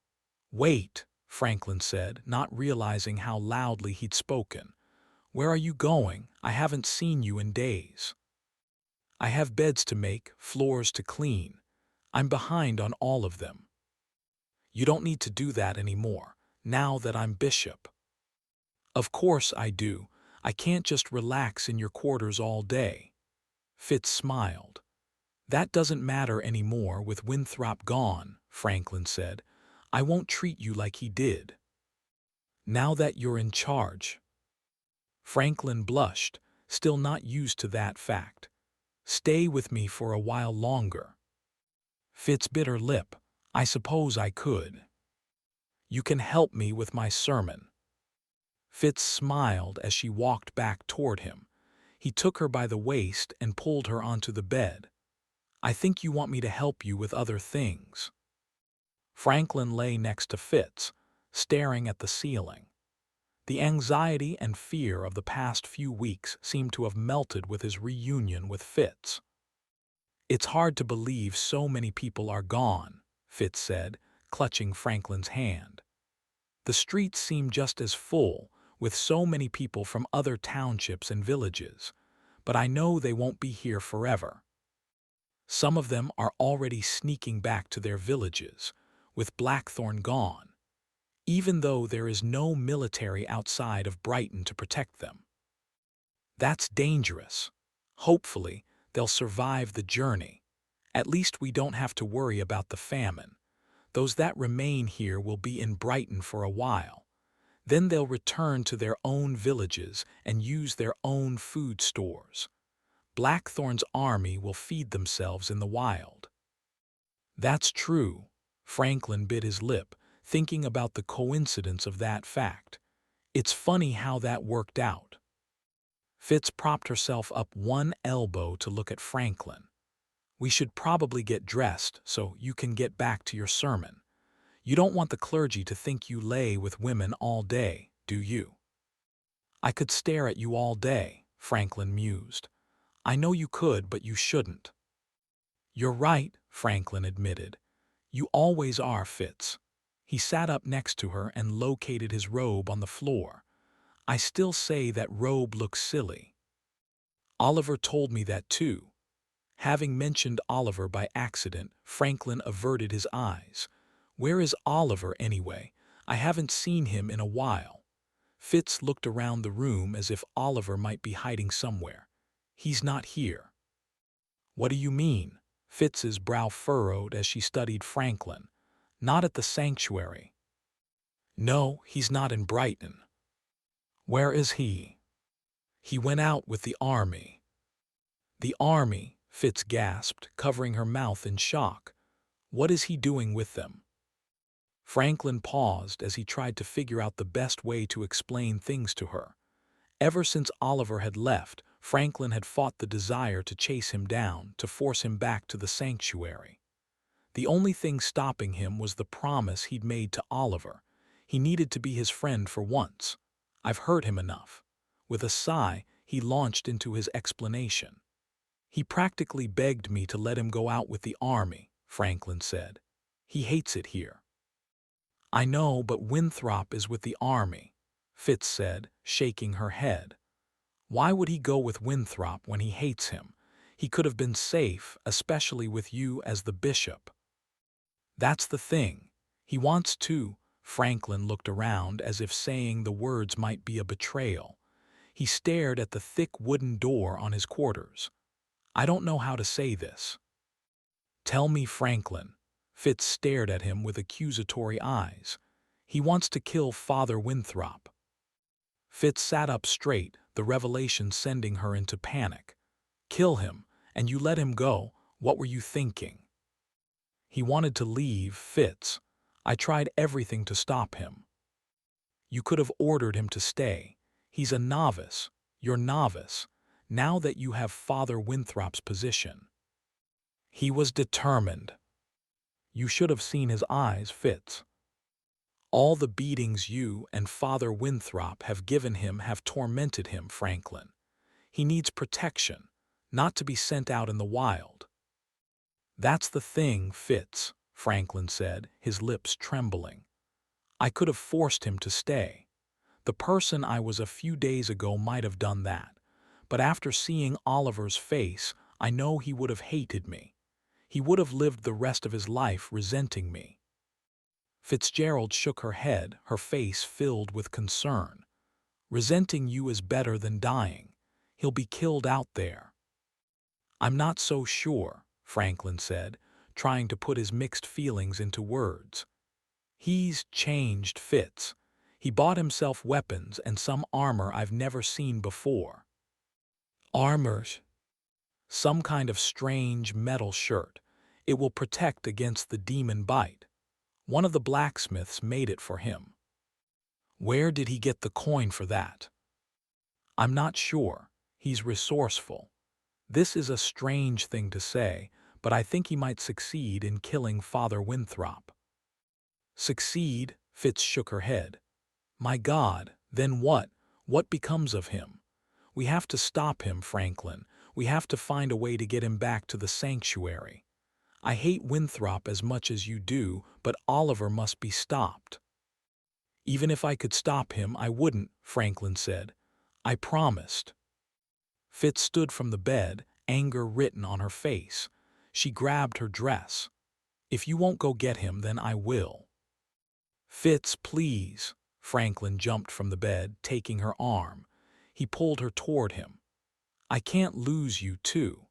Wait, Franklin said, not realizing how loudly he'd spoken. Where are you going? I haven't seen you in days. I have beds to make, floors to clean. I'm behind on all of them. You don't need to do that anymore, now that I'm bishop. Of course I do. I can't just relax in your quarters all day. Fitz smiled. That doesn't matter anymore with Winthrop gone, Franklin said. I won't treat you like he did. Now that you're in charge. Franklin blushed, still not used to that fact. Stay with me for a while longer. Fitz bit her lip. I suppose I could. You can help me with my sermon. Fitz smiled as she walked back toward him. He took her by the waist and pulled her onto the bed. I think you want me to help you with other things. Franklin lay next to Fitz, staring at the ceiling. The anxiety and fear of the past few weeks seemed to have melted with his reunion with Fitz. It's hard to believe so many people are gone, Fitz said, clutching Franklin's hand. The streets seem just as full, with so many people from other townships and villages, but I know they won't be here forever. Some of them are already sneaking back to their villages, with Blackthorn gone, even though there is no military outside of Brighton to protect them. That's dangerous. Hopefully, they'll survive the journey. At least we don't have to worry about the famine. Those that remain here will be in Brighton for a while. Then they'll return to their own villages and use their own food stores. Blackthorn's army will feed themselves in the wild. That's true. Franklin bit his lip, thinking about the coincidence of that fact. It's funny how that worked out. Fitz propped herself up one elbow to look at Franklin. We should probably get dressed so you can get back to your sermon. You don't want the clergy to think you lay with women all day, do you? I could stare at you all day, Franklin mused. I know you could, but you shouldn't. You're right, Franklin admitted. You always are, Fitz. He sat up next to her and located his robe on the floor. I still say that robe looks silly. Oliver told me that too. Having mentioned Oliver by accident, Franklin averted his eyes. Where is Oliver anyway? I haven't seen him in a while. Fitz looked around the room as if Oliver might be hiding somewhere. He's not here. What do you mean? Fitz's brow furrowed as she studied Franklin. Not at the sanctuary. No, he's not in Brighton. Where is he? He went out with the army. The army, Fitz gasped, covering her mouth in shock. What is he doing with them? Franklin paused as he tried to figure out the best way to explain things to her. Ever since Oliver had left, Franklin had fought the desire to chase him down, to force him back to the sanctuary. The only thing stopping him was the promise he'd made to Oliver. He needed to be his friend for once. I've hurt him enough. With a sigh, he launched into his explanation. He practically begged me to let him go out with the army, Franklin said. He hates it here. I know, but Winthrop is with the army, Fitz said, shaking her head. Why would he go with Winthrop when he hates him? He could have been safe, especially with you as the bishop. That's the thing. He wants to. Franklin looked around as if saying the words might be a betrayal. He stared at the thick wooden door on his quarters. I don't know how to say this. Tell me, Franklin. Fitz stared at him with accusatory eyes. He wants to kill Father Winthrop. Fitz sat up straight, the revelation sending her into panic. Kill him, and you let him go? What were you thinking? He wanted to leave, Fitz. I tried everything to stop him. You could have ordered him to stay. He's a novice. You're novice. Now that you have Father Winthrop's position. He was determined. You should have seen his eyes, Fitz. All the beatings you and Father Winthrop have given him have tormented him, Franklin. He needs protection, not to be sent out in the wild. That's the thing, Fitz, Franklin said, his lips trembling. I could have forced him to stay. The person I was a few days ago might have done that, but after seeing Oliver's face, I know he would have hated me. He would have lived the rest of his life resenting me. Fitzgerald shook her head, her face filled with concern. Resenting you is better than dying. He'll be killed out there. I'm not so sure, Franklin said, trying to put his mixed feelings into words. He's changed, Fitz. He bought himself weapons and some armor I've never seen before. Armor? Some kind of strange metal shirt. It will protect against the demon bite. One of the blacksmiths made it for him. Where did he get the coin for that? I'm not sure. He's resourceful. This is a strange thing to say, but I think he might succeed in killing Father Winthrop. Succeed? Fitz shook her head. My God, then what? What becomes of him? We have to stop him, Franklin. We have to find a way to get him back to the sanctuary. I hate Winthrop as much as you do, but Oliver must be stopped. Even if I could stop him, I wouldn't, Franklin said. I promised. Fitz stood from the bed, anger written on her face. She grabbed her dress. If you won't go get him, then I will. Fitz, please. Franklin jumped from the bed, taking her arm. He pulled her toward him. I can't lose you, too.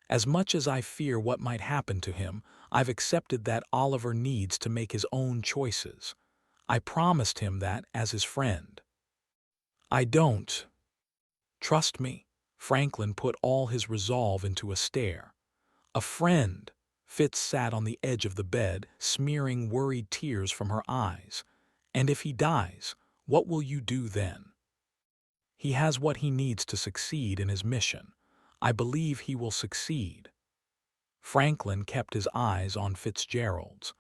As much as I fear what might happen to him, I've accepted that Oliver needs to make his own choices. I promised him that as his friend. I don't. Trust me. Franklin put all his resolve into a stare. A friend. Fitz sat on the edge of the bed, smearing worried tears from her eyes. And if he dies, what will you do then? He has what he needs to succeed in his mission. I believe he will succeed. Franklin kept his eyes on Fitzgerald's.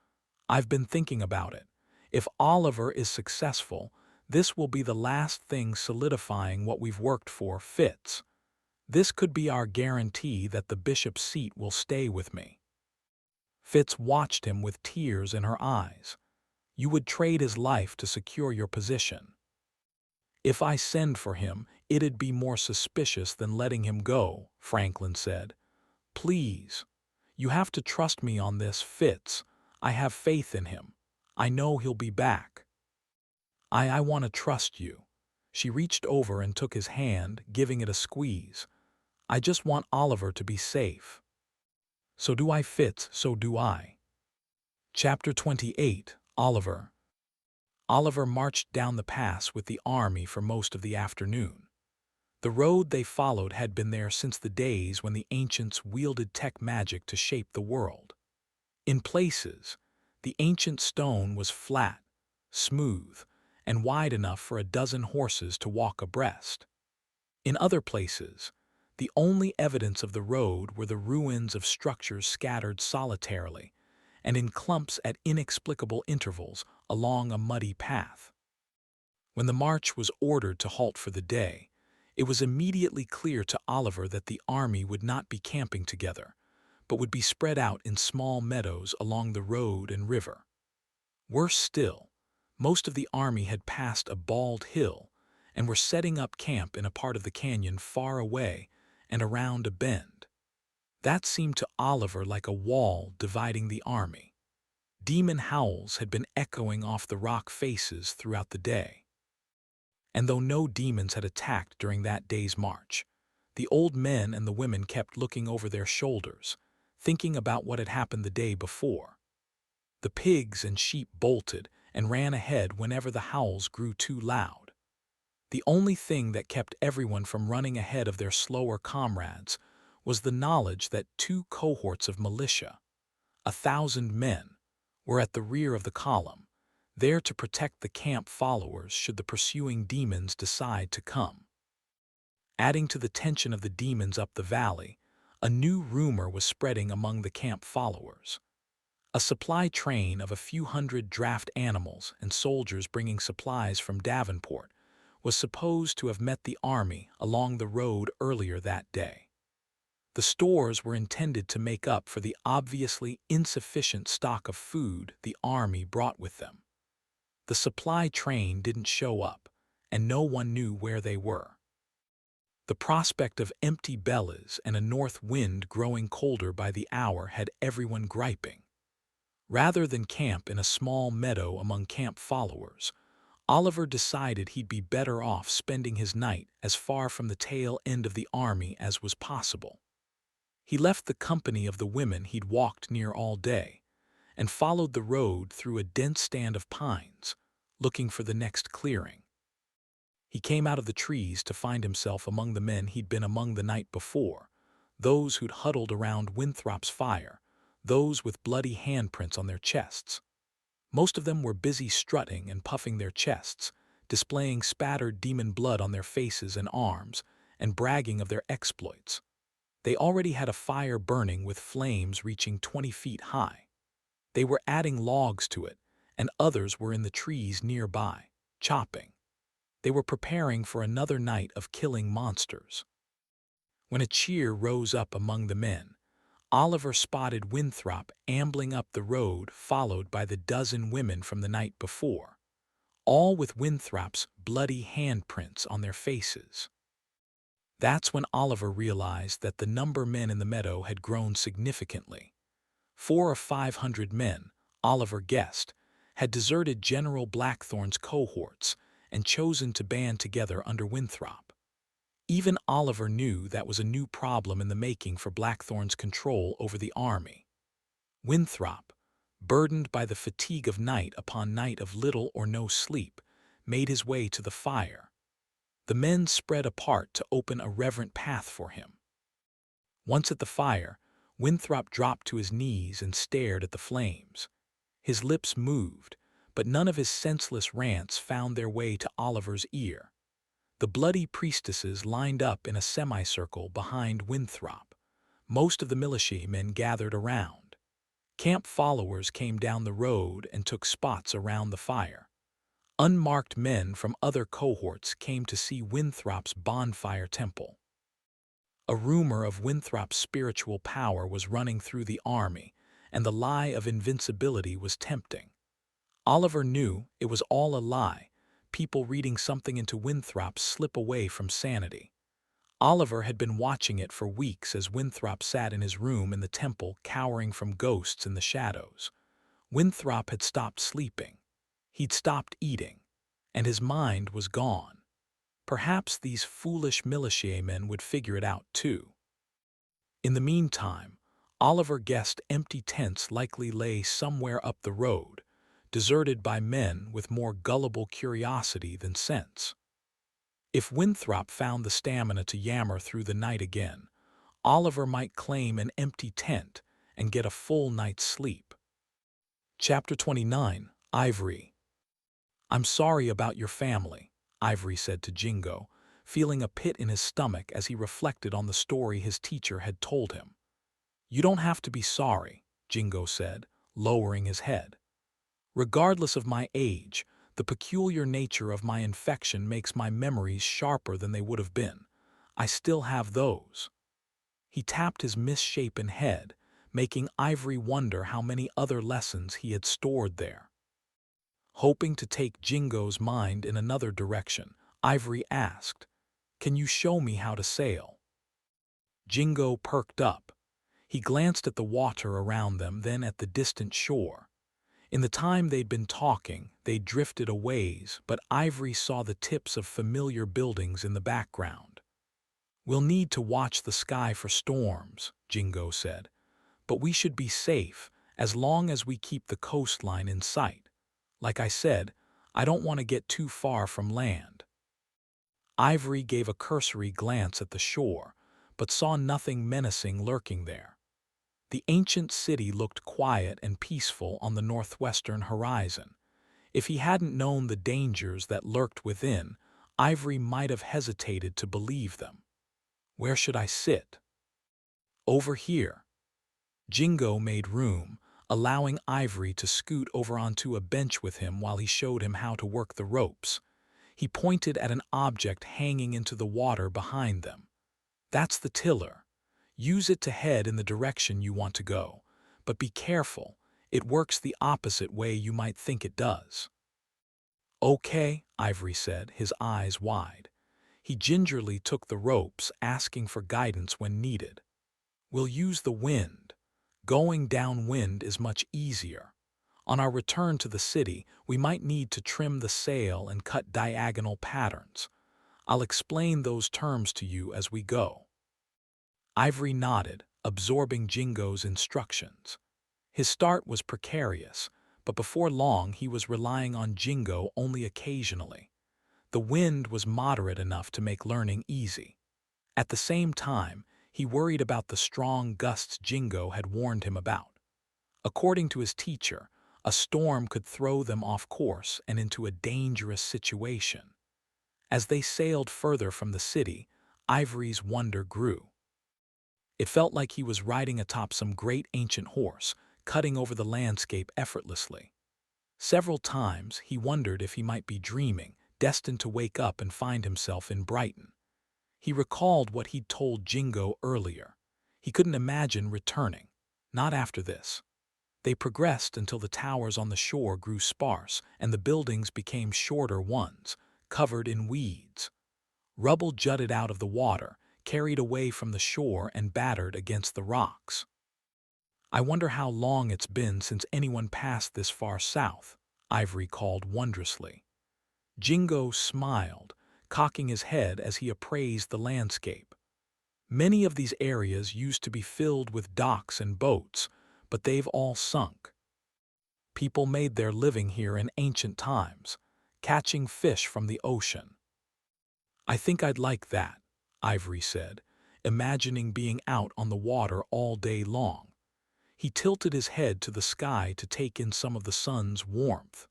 I've been thinking about it. If Oliver is successful, this will be the last thing solidifying what we've worked for, Fitz. This could be our guarantee that the bishop's seat will stay with me. Fitz watched him with tears in her eyes. You would trade his life to secure your position. If I send for him, it'd be more suspicious than letting him go, Franklin said. Please. You have to trust me on this, Fitz. I have faith in him. I know he'll be back. I want to trust you. She reached over and took his hand, giving it a squeeze. I just want Oliver to be safe. So do I, Fitz, so do I. Chapter 28, Oliver. Oliver marched down the pass with the army for most of the afternoon. The road they followed had been there since the days when the ancients wielded tech magic to shape the world. In places, the ancient stone was flat, smooth, and wide enough for a dozen horses to walk abreast. In other places, the only evidence of the road were the ruins of structures scattered solitarily and in clumps at inexplicable intervals along a muddy path. When the march was ordered to halt for the day, it was immediately clear to Oliver that the army would not be camping together, but would be spread out in small meadows along the road and river. Worse still, most of the army had passed a bald hill and were setting up camp in a part of the canyon far away and around a bend. That seemed to Oliver like a wall dividing the army. Demon howls had been echoing off the rock faces throughout the day. And though no demons had attacked during that day's march, the old men and the women kept looking over their shoulders, thinking about what had happened the day before. The pigs and sheep bolted and ran ahead whenever the howls grew too loud. The only thing that kept everyone from running ahead of their slower comrades was the knowledge that two cohorts of militia, 1,000 men, were at the rear of the column, there to protect the camp followers should the pursuing demons decide to come. Adding to the tension of the demons up the valley, a new rumor was spreading among the camp followers. A supply train of a few hundred draft animals and soldiers bringing supplies from Davenport was supposed to have met the army along the road earlier that day. The stores were intended to make up for the obviously insufficient stock of food the army brought with them. The supply train didn't show up, and no one knew where they were. The prospect of empty bellies and a north wind growing colder by the hour had everyone griping. Rather than camp in a small meadow among camp followers, Oliver decided he'd be better off spending his night as far from the tail end of the army as was possible. He left the company of the women he'd walked near all day and followed the road through a dense stand of pines, looking for the next clearing. He came out of the trees to find himself among the men he'd been among the night before, those who'd huddled around Winthrop's fire, those with bloody handprints on their chests. Most of them were busy strutting and puffing their chests, displaying spattered demon blood on their faces and arms, and bragging of their exploits. They already had a fire burning with flames reaching 20 feet high. They were adding logs to it, and others were in the trees nearby, chopping. They were preparing for another night of killing monsters. When a cheer rose up among the men, Oliver spotted Winthrop ambling up the road followed by the dozen women from the night before, all with Winthrop's bloody handprints on their faces. That's when Oliver realized that the number of men in the meadow had grown significantly. 400 or 500 men, Oliver guessed, had deserted General Blackthorn's cohorts and chosen to band together under Winthrop. Even Oliver knew that was a new problem in the making for Blackthorn's control over the army. Winthrop, burdened by the fatigue of night upon night of little or no sleep, made his way to the fire. The men spread apart to open a reverent path for him. Once at the fire, Winthrop dropped to his knees and stared at the flames. His lips moved, but none of his senseless rants found their way to Oliver's ear. The bloody priestesses lined up in a semicircle behind Winthrop. Most of the militiamen gathered around. Camp followers came down the road and took spots around the fire. Unmarked men from other cohorts came to see Winthrop's bonfire temple. A rumor of Winthrop's spiritual power was running through the army, and the lie of invincibility was tempting. Oliver knew it was all a lie, people reading something into Winthrop's slip away from sanity. Oliver had been watching it for weeks as Winthrop sat in his room in the temple cowering from ghosts in the shadows. Winthrop had stopped sleeping. He'd stopped eating, and his mind was gone. Perhaps these foolish militiamen would figure it out too. In the meantime, Oliver guessed empty tents likely lay somewhere up the road, deserted by men with more gullible curiosity than sense. If Winthrop found the stamina to yammer through the night again, Oliver might claim an empty tent and get a full night's sleep. Chapter 29, Ivory. "I'm sorry about your family," Ivory said to Jingo, feeling a pit in his stomach as he reflected on the story his teacher had told him. "You don't have to be sorry," Jingo said, lowering his head. "Regardless of my age, the peculiar nature of my infection makes my memories sharper than they would have been. I still have those." He tapped his misshapen head, making Ivory wonder how many other lessons he had stored there. Hoping to take Jingo's mind in another direction, Ivory asked, "Can you show me how to sail?" Jingo perked up. He glanced at the water around them, then at the distant shore. In the time they'd been talking, they drifted a ways, but Ivory saw the tips of familiar buildings in the background. "We'll need to watch the sky for storms," Jingo said, "but we should be safe as long as we keep the coastline in sight. Like I said, I don't want to get too far from land." Ivory gave a cursory glance at the shore, but saw nothing menacing lurking there. The ancient city looked quiet and peaceful on the northwestern horizon. If he hadn't known the dangers that lurked within, Ivory might have hesitated to believe them. "Where should I sit?" "Over here." Jingo made room, allowing Ivory to scoot over onto a bench with him while he showed him how to work the ropes. He pointed at an object hanging into the water behind them. "That's the tiller. Use it to head in the direction you want to go, but be careful, it works the opposite way you might think it does." "Okay," Ivory said, his eyes wide. He gingerly took the ropes, asking for guidance when needed. "We'll use the wind. Going downwind is much easier. On our return to the city, we might need to trim the sail and cut diagonal patterns. I'll explain those terms to you as we go." Ivory nodded, absorbing Jingo's instructions. His start was precarious, but before long he was relying on Jingo only occasionally. The wind was moderate enough to make learning easy. At the same time, he worried about the strong gusts Jingo had warned him about. According to his teacher, a storm could throw them off course and into a dangerous situation. As they sailed further from the city, Ivory's wonder grew. It felt like he was riding atop some great ancient horse, cutting over the landscape effortlessly. Several times he wondered if he might be dreaming, destined to wake up and find himself in Brighton. He recalled what he'd told Jingo earlier. He couldn't imagine returning, not after this. They progressed until the towers on the shore grew sparse and the buildings became shorter ones, covered in weeds. Rubble jutted out of the water, carried away from the shore and battered against the rocks. "I wonder how long it's been since anyone passed this far south," Ivory called wondrously. Jingo smiled, cocking his head as he appraised the landscape. "Many of these areas used to be filled with docks and boats, but they've all sunk. People made their living here in ancient times, catching fish from the ocean." "I think I'd like that," Ivory said, imagining being out on the water all day long. He tilted his head to the sky to take in some of the sun's warmth.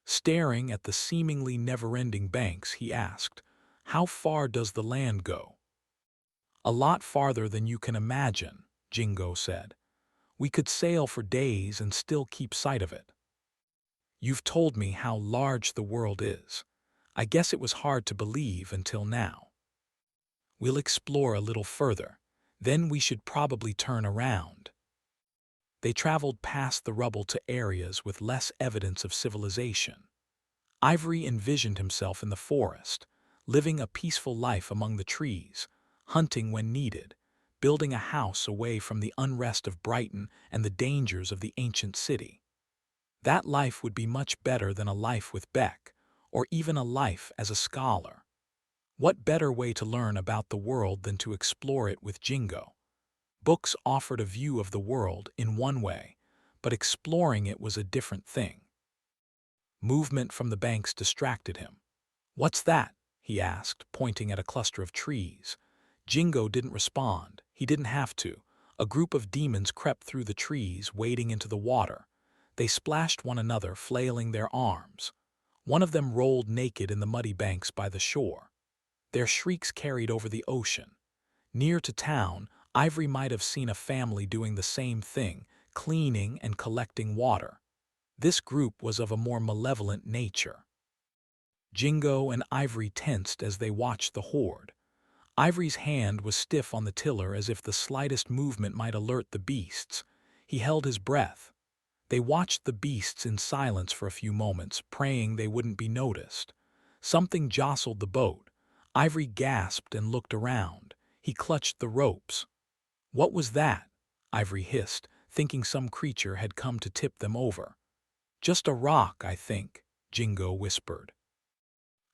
Staring at the seemingly never-ending banks, he asked, "How far does the land go?" "A lot farther than you can imagine," Jingo said. "We could sail for days and still keep sight of it." "You've told me how large the world is. I guess it was hard to believe until now." "We'll explore a little further. Then we should probably turn around." They traveled past the rubble to areas with less evidence of civilization. Ivory envisioned himself in the forest, living a peaceful life among the trees, hunting when needed, building a house away from the unrest of Brighton and the dangers of the ancient city. That life would be much better than a life with Beck, or even a life as a scholar. What better way to learn about the world than to explore it with Jingo? Books offered a view of the world in one way, but exploring it was a different thing. Movement from the banks distracted him. "What's that?" he asked, pointing at a cluster of trees. Jingo didn't respond. He didn't have to. A group of demons crept through the trees, wading into the water. They splashed one another, flailing their arms. One of them rolled naked in the muddy banks by the shore. Their shrieks carried over the ocean. Near to town, Ivory might have seen a family doing the same thing, cleaning and collecting water. This group was of a more malevolent nature. Jingo and Ivory tensed as they watched the horde. Ivory's hand was stiff on the tiller as if the slightest movement might alert the beasts. He held his breath. They watched the beasts in silence for a few moments, praying they wouldn't be noticed. Something jostled the boat. Ivory gasped and looked around. He clutched the ropes. "What was that?" Ivory hissed, thinking some creature had come to tip them over. "Just a rock, I think," Jingo whispered.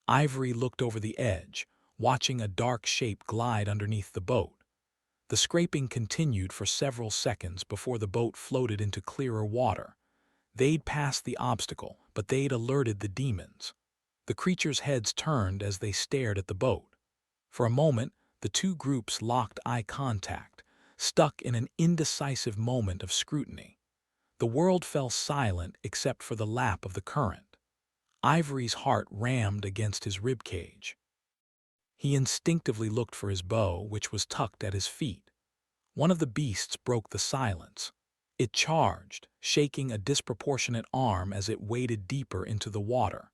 Ivory looked over the edge, watching a dark shape glide underneath the boat. The scraping continued for several seconds before the boat floated into clearer water. They'd passed the obstacle, but they'd alerted the demons. The creatures' heads turned as they stared at the boat. For a moment, the two groups locked eye contact, stuck in an indecisive moment of scrutiny. The world fell silent except for the lap of the current. Ivory's heart rammed against his ribcage. He instinctively looked for his bow, which was tucked at his feet. One of the beasts broke the silence. It charged, shaking a disproportionate arm as it waded deeper into the water.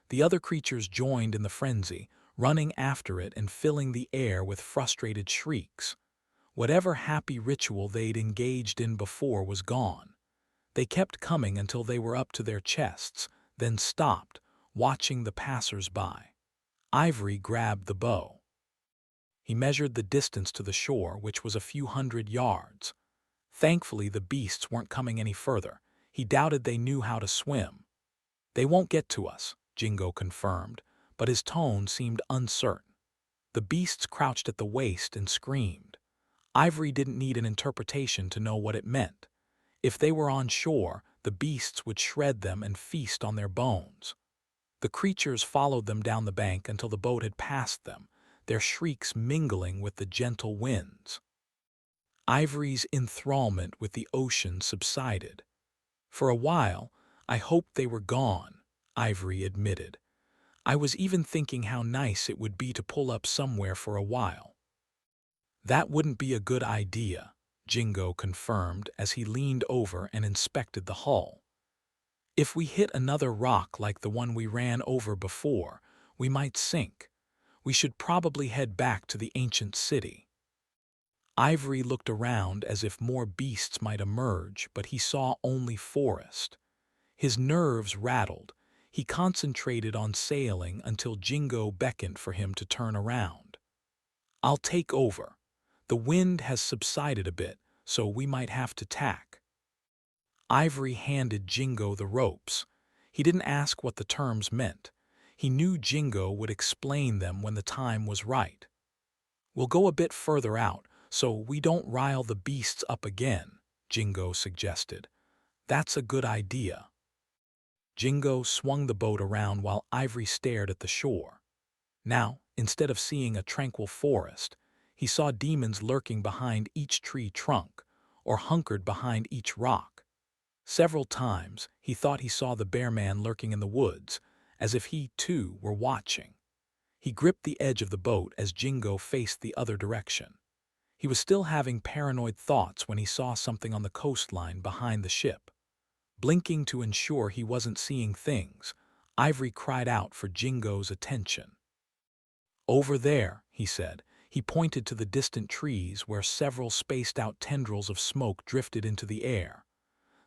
The other creatures joined in the frenzy, running after it and filling the air with frustrated shrieks. Whatever happy ritual they'd engaged in before was gone. They kept coming until they were up to their chests, then stopped, watching the passers-by. Ivory grabbed the bow. He measured the distance to the shore, which was a few hundred yards. Thankfully, the beasts weren't coming any further. He doubted they knew how to swim. "They won't get to us," Jingo confirmed, but his tone seemed uncertain. The beasts crouched at the waist and screamed. Ivory didn't need an interpretation to know what it meant. If they were on shore, the beasts would shred them and feast on their bones. The creatures followed them down the bank until the boat had passed them, their shrieks mingling with the gentle winds. Ivory's enthrallment with the ocean subsided. "For a while, I hoped they were gone," Ivory admitted. "I was even thinking how nice it would be to pull up somewhere for a while." "That wouldn't be a good idea," Jingo confirmed as he leaned over and inspected the hull. "If we hit another rock like the one we ran over before, we might sink. We should probably head back to the ancient city." Ivory looked around as if more beasts might emerge, but he saw only forest. His nerves rattled. He concentrated on sailing until Jingo beckoned for him to turn around. "I'll take over. The wind has subsided a bit, so we might have to tack." Ivory handed Jingo the ropes. He didn't ask what the terms meant. He knew Jingo would explain them when the time was right. "We'll go a bit further out, so we don't rile the beasts up again," Jingo suggested. "That's a good idea." Jingo swung the boat around while Ivory stared at the shore. Now, instead of seeing a tranquil forest, he saw demons lurking behind each tree trunk, or hunkered behind each rock. Several times, he thought he saw the bear man lurking in the woods, as if he, too, were watching. He gripped the edge of the boat as Jingo faced the other direction. He was still having paranoid thoughts when he saw something on the coastline behind the ship. Blinking to ensure he wasn't seeing things, Ivory cried out for Jingo's attention. "Over there," he said. He pointed to the distant trees where several spaced-out tendrils of smoke drifted into the air.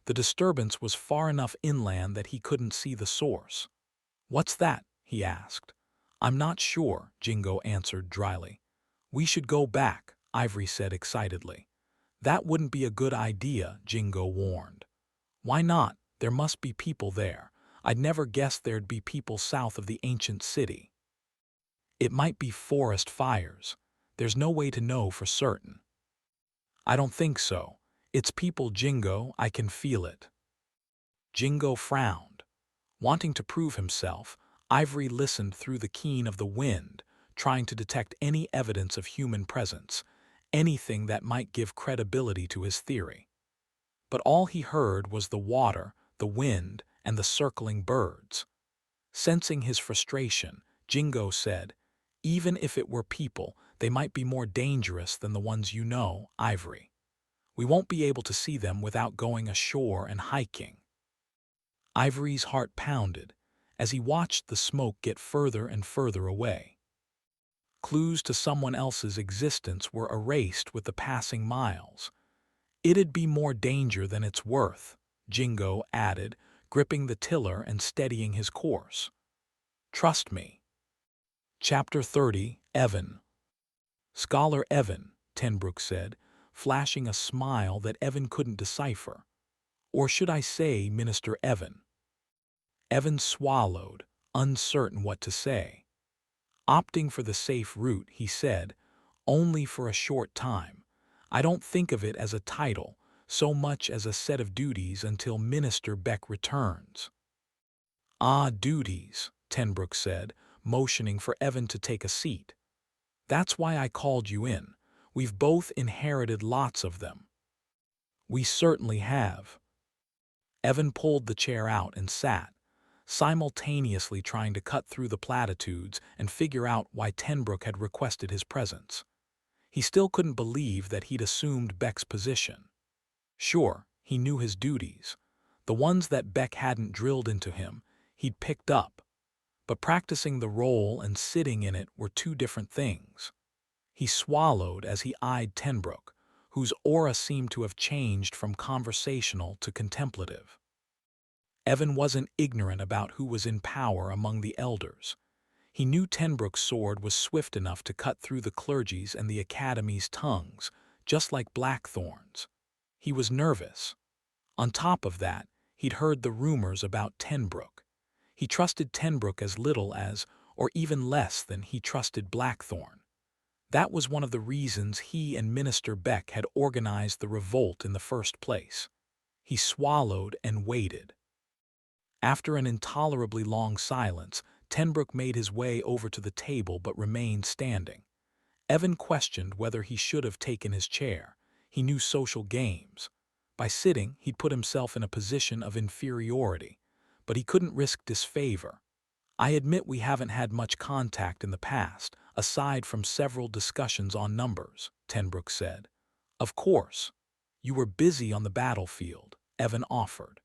The disturbance was far enough inland that he couldn't see the source. "What's that?" he asked. "I'm not sure," Jingo answered dryly. "We should go back," Ivory said excitedly. "That wouldn't be a good idea," Jingo warned. "Why not? There must be people there. I'd never guessed there'd be people south of the ancient city." "It might be forest fires. There's no way to know for certain." "I don't think so. It's people, Jingo. I can feel it." Jingo frowned. Wanting to prove himself, Ivory listened through the keen of the wind, trying to detect any evidence of human presence, anything that might give credibility to his theory. But all he heard was the water, the wind, and the circling birds. Sensing his frustration, Jingo said, "Even if it were people, they might be more dangerous than the ones you know, Ivory. We won't be able to see them without going ashore and hiking." Ivory's heart pounded as he watched the smoke get further and further away. Clues to someone else's existence were erased with the passing miles. "It'd be more danger than it's worth," Jingo added, gripping the tiller and steadying his course. "Trust me." Chapter 30, Evan. "Scholar Evan," Tenbrook said, flashing a smile that Evan couldn't decipher. "Or should I say Minister Evan?" Evan swallowed, uncertain what to say. Opting for the safe route, he said, "Only for a short time. I don't think of it as a title, so much as a set of duties until Minister Beck returns." "Ah, duties," Tenbrook said, motioning for Evan to take a seat. "That's why I called you in. We've both inherited lots of them." "We certainly have." Evan pulled the chair out and sat, simultaneously trying to cut through the platitudes and figure out why Tenbrook had requested his presence. He still couldn't believe that he'd assumed Beck's position. Sure, he knew his duties. The ones that Beck hadn't drilled into him, he'd picked up. But practicing the role and sitting in it were two different things. He swallowed as he eyed Tenbrook, whose aura seemed to have changed from conversational to contemplative. Evan wasn't ignorant about who was in power among the elders. He knew Tenbrook's sword was swift enough to cut through the clergy's and the academy's tongues, just like Blackthorn's. He was nervous. On top of that, he'd heard the rumors about Tenbrook. He trusted Tenbrook as little as, or even less than, he trusted Blackthorn. That was one of the reasons he and Minister Beck had organized the revolt in the first place. He swallowed and waited. After an intolerably long silence, Tenbrook made his way over to the table but remained standing. Evan questioned whether he should have taken his chair. He knew social games. By sitting, he'd put himself in a position of inferiority, but he couldn't risk disfavor. "I admit we haven't had much contact in the past, aside from several discussions on numbers," Tenbrook said. "Of course. You were busy on the battlefield," Evan offered.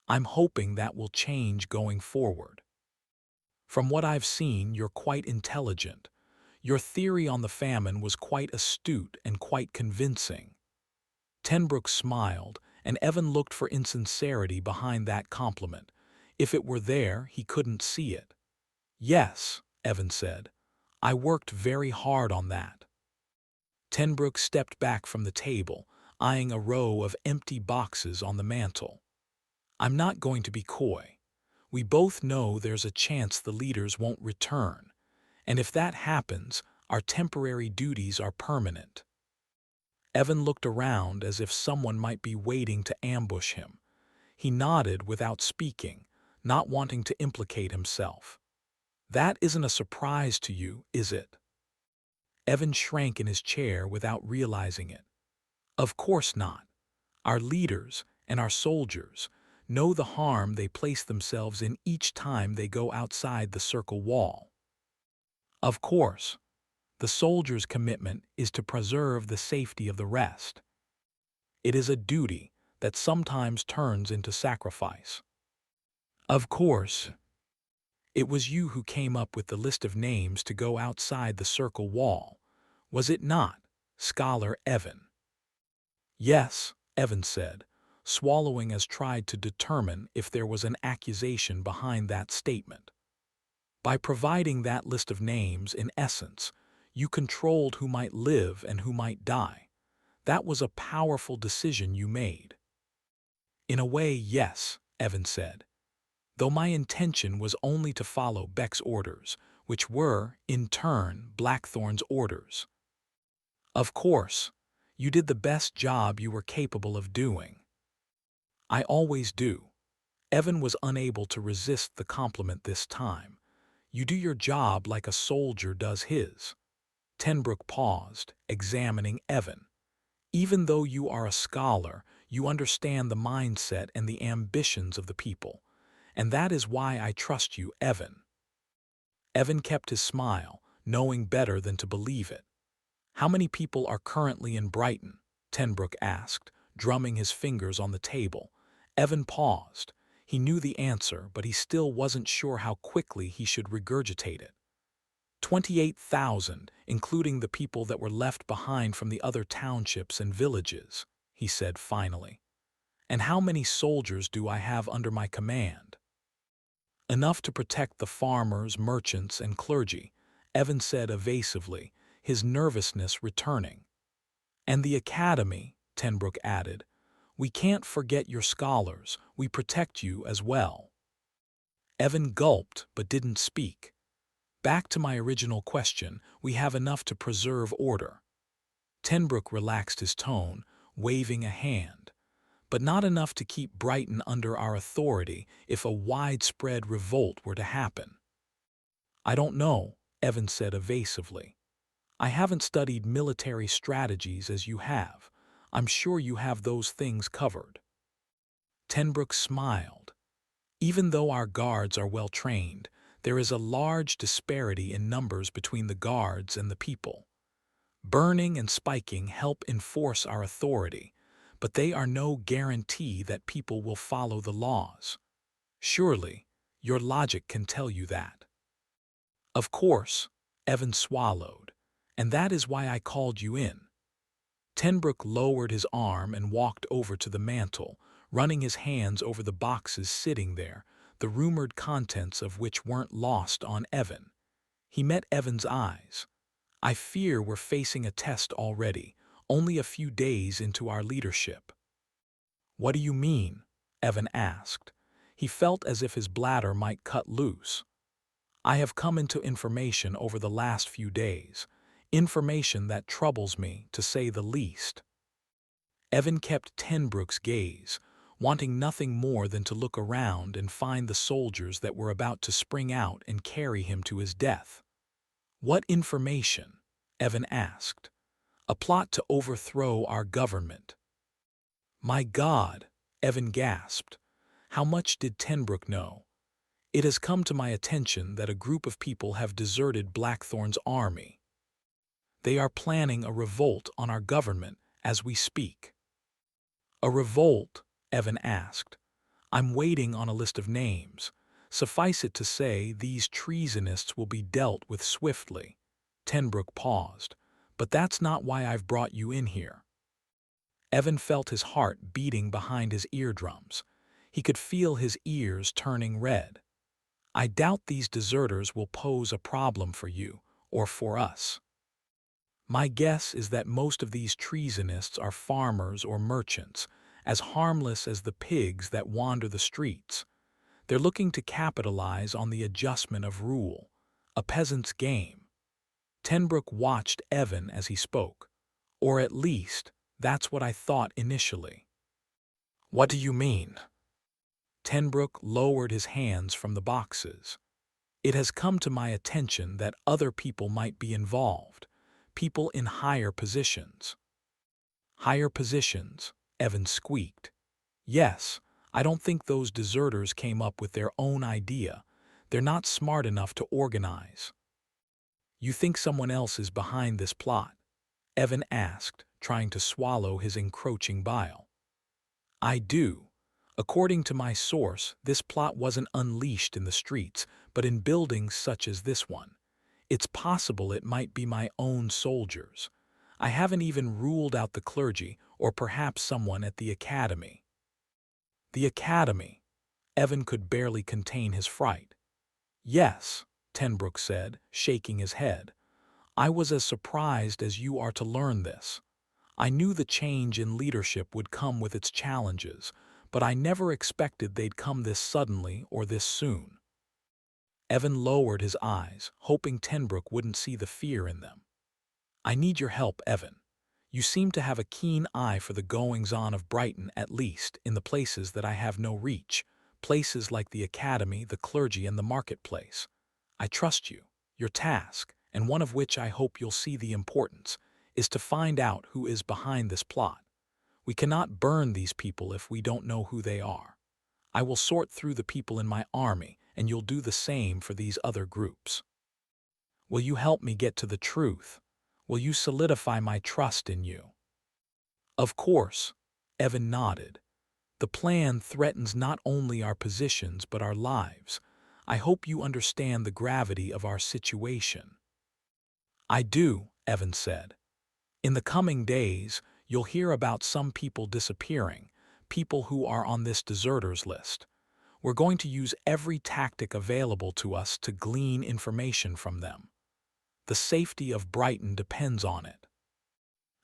"I'm hoping that will change going forward. From what I've seen, you're quite intelligent. Your theory on the famine was quite astute and quite convincing." Tenbrook smiled, and Evan looked for insincerity behind that compliment. If it were there, he couldn't see it. "Yes," Evan said. "I worked very hard on that." Tenbrook stepped back from the table, eyeing a row of empty boxes on the mantel. "I'm not going to be coy. We both know there's a chance the leaders won't return, and if that happens, our temporary duties are permanent." Evan looked around as if someone might be waiting to ambush him. He nodded without speaking, not wanting to implicate himself. "That isn't a surprise to you, is it?" Evan shrank in his chair without realizing it. "Of course not. Our leaders and our soldiers know the harm they place themselves in each time they go outside the circle wall. Of course, the soldiers' commitment is to preserve the safety of the rest. It is a duty that sometimes turns into sacrifice. Of course, it was you who came up with the list of names to go outside the circle wall, was it not, Scholar Evan?" "Yes," Evan said, swallowing as tried to determine if there was an accusation behind that statement. "By providing that list of names, in essence, you controlled who might live and who might die. That was a powerful decision you made." "In a way, yes," Evan said, "though my intention was only to follow Beck's orders, which were, in turn, Blackthorn's orders." "Of course, you did the best job you were capable of doing." "I always do." Evan was unable to resist the compliment this time. "You do your job like a soldier does his." Tenbrook paused, examining Evan. "Even though you are a scholar, you understand the mindset and the ambitions of the people. And that is why I trust you, Evan." Evan kept his smile, knowing better than to believe it. "How many people are currently in Brighton?" Tenbrook asked, drumming his fingers on the table. Evan paused. He knew the answer, but he still wasn't sure how quickly he should regurgitate it. 28,000, including the people that were left behind from the other townships and villages," he said finally. "And how many soldiers do I have under my command?" "Enough to protect the farmers, merchants, and clergy," Evan said evasively, his nervousness returning. "And the academy," Tenbrook added. "We can't forget your scholars. We protect you as well." Evan gulped but didn't speak. "Back to my original question, we have enough to preserve order." Tenbrook relaxed his tone, waving a hand. But not enough to keep Brighton under our authority if a widespread revolt were to happen. I don't know, Evan said evasively. I haven't studied military strategies as you have. I'm sure you have those things covered. Tenbrook smiled. Even though our guards are well trained, there is a large disparity in numbers between the guards and the people. Burning and spiking help enforce our authority, but they are no guarantee that people will follow the laws. Surely, your logic can tell you that. Of course, Evan swallowed, and that is why I called you in. Tenbrook lowered his arm and walked over to the mantel, running his hands over the boxes sitting there, the rumored contents of which weren't lost on Evan. He met Evan's eyes. I fear we're facing a test already, only a few days into our leadership. What do you mean? Evan asked. He felt as if his bladder might cut loose. I have come into information over the last few days, information that troubles me, to say the least. Evan kept Tenbrook's gaze, wanting nothing more than to look around and find the soldiers that were about to spring out and carry him to his death. What information? Evan asked. A plot to overthrow our government. My God, Evan gasped. How much did Tenbrook know? It has come to my attention that a group of people have deserted Blackthorn's army. They are planning a revolt on our government as we speak. A revolt? Evan asked. I'm waiting on a list of names. Suffice it to say, these treasonists will be dealt with swiftly. Tenbrook paused. But that's not why I've brought you in here. Evan felt his heart beating behind his eardrums. He could feel his ears turning red. I doubt these deserters will pose a problem for you, or for us. My guess is that most of these treasonists are farmers or merchants, as harmless as the pigs that wander the streets. They're looking to capitalize on the adjustment of rule, a peasant's game. Tenbrook watched Evan as he spoke. Or at least, that's what I thought initially. What do you mean? Tenbrook lowered his hands from the boxes. It has come to my attention that other people might be involved, people in higher positions. Higher positions, Evan squeaked. Yes, I don't think those deserters came up with their own idea. They're not smart enough to organize. You think someone else is behind this plot? Evan asked, trying to swallow his encroaching bile. I do. According to my source, this plot wasn't unleashed in the streets, but in buildings such as this one. It's possible it might be my own soldiers. I haven't even ruled out the clergy, or perhaps someone at the academy. The academy. Evan could barely contain his fright. Yes, Tenbrook said, shaking his head. I was as surprised as you are to learn this. I knew the change in leadership would come with its challenges, but I never expected they'd come this suddenly or this soon. Evan lowered his eyes, hoping Tenbrook wouldn't see the fear in them. I need your help, Evan. You seem to have a keen eye for the goings-on of Brighton, at least in the places that I have no reach, places like the academy, the clergy, and the marketplace. I trust you. Your task, and one of which I hope you'll see the importance, is to find out who is behind this plot. We cannot burn these people if we don't know who they are. I will sort through the people in my army, and you'll do the same for these other groups. Will you help me get to the truth? Will you solidify my trust in you? Of course, Evan nodded. The plan threatens not only our positions but our lives. I hope you understand the gravity of our situation. I do, Evan said. In the coming days, you'll hear about some people disappearing, people who are on this deserters list. We're going to use every tactic available to us to glean information from them. The safety of Brighton depends on it.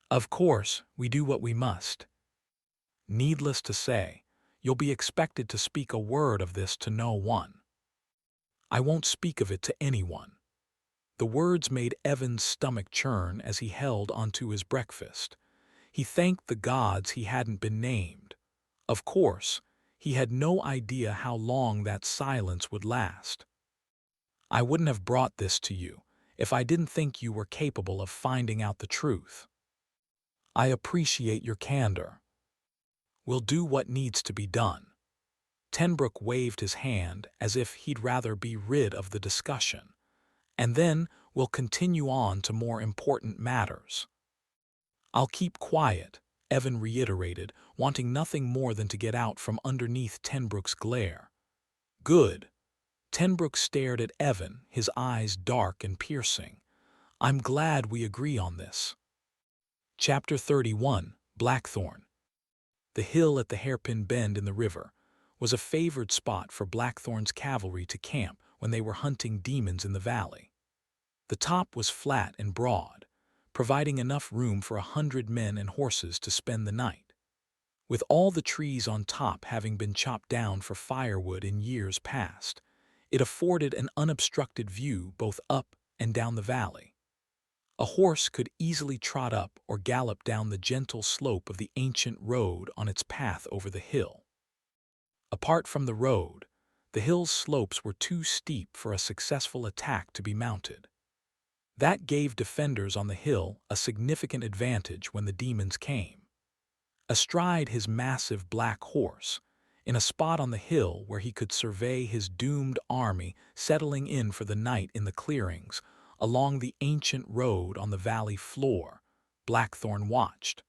Of course, we do what we must. Needless to say, you'll be expected to speak a word of this to no one. I won't speak of it to anyone. The words made Evan's stomach churn as he held onto his breakfast. He thanked the gods he hadn't been named. Of course, he had no idea how long that silence would last. I wouldn't have brought this to you if I didn't think you were capable of finding out the truth. I appreciate your candor. We'll do what needs to be done. Tenbrook waved his hand as if he'd rather be rid of the discussion. And then we'll continue on to more important matters. I'll keep quiet, Evan reiterated, wanting nothing more than to get out from underneath Tenbrook's glare. Good. Tenbrook stared at Evan, his eyes dark and piercing. I'm glad we agree on this. Chapter 31, Blackthorn. The hill at the hairpin bend in the river was a favored spot for Blackthorn's cavalry to camp when they were hunting demons in the valley. The top was flat and broad, providing enough room for 100 men and horses to spend the night. With all the trees on top having been chopped down for firewood in years past, it afforded an unobstructed view both up and down the valley. A horse could easily trot up or gallop down the gentle slope of the ancient road on its path over the hill. Apart from the road, the hill's slopes were too steep for a successful attack to be mounted. That gave defenders on the hill a significant advantage when the demons came. Astride his massive black horse, in a spot on the hill where he could survey his doomed army settling in for the night in the clearings, along the ancient road on the valley floor, Blackthorn watched.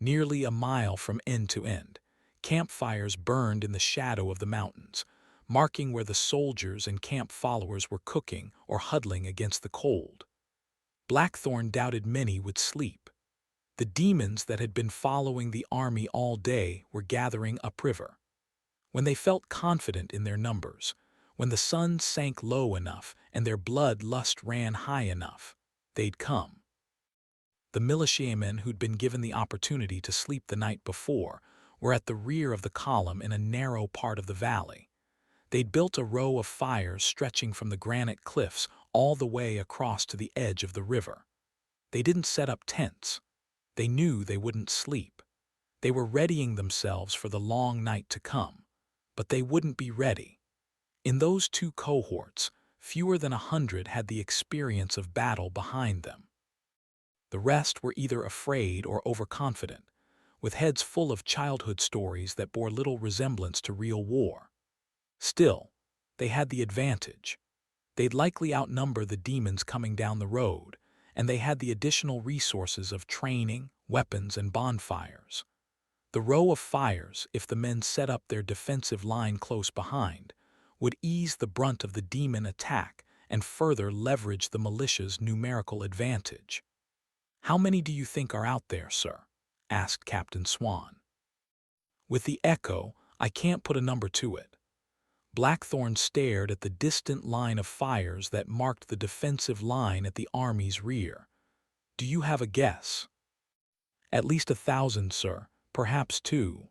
Nearly a mile from end to end, campfires burned in the shadow of the mountains, marking where the soldiers and camp followers were cooking or huddling against the cold. Blackthorn doubted many would sleep. The demons that had been following the army all day were gathering upriver. When they felt confident in their numbers, when the sun sank low enough and their blood lust ran high enough, they'd come. The militiamen who'd been given the opportunity to sleep the night before were at the rear of the column in a narrow part of the valley. They'd built a row of fires stretching from the granite cliffs all the way across to the edge of the river. They didn't set up tents. They knew they wouldn't sleep. They were readying themselves for the long night to come, but they wouldn't be ready. In those two cohorts, fewer than 100 had the experience of battle behind them. The rest were either afraid or overconfident, with heads full of childhood stories that bore little resemblance to real war. Still, they had the advantage. They'd likely outnumber the demons coming down the road, and they had the additional resources of training, weapons, and bonfires. The row of fires, if the men set up their defensive line close behind, would ease the brunt of the demon attack and further leverage the militia's numerical advantage. "How many do you think are out there, sir?" asked Captain Swan. With the echo, I can't put a number to it. Blackthorn stared at the distant line of fires that marked the defensive line at the army's rear. "Do you have a guess?" "At least 1,000, sir, perhaps 2.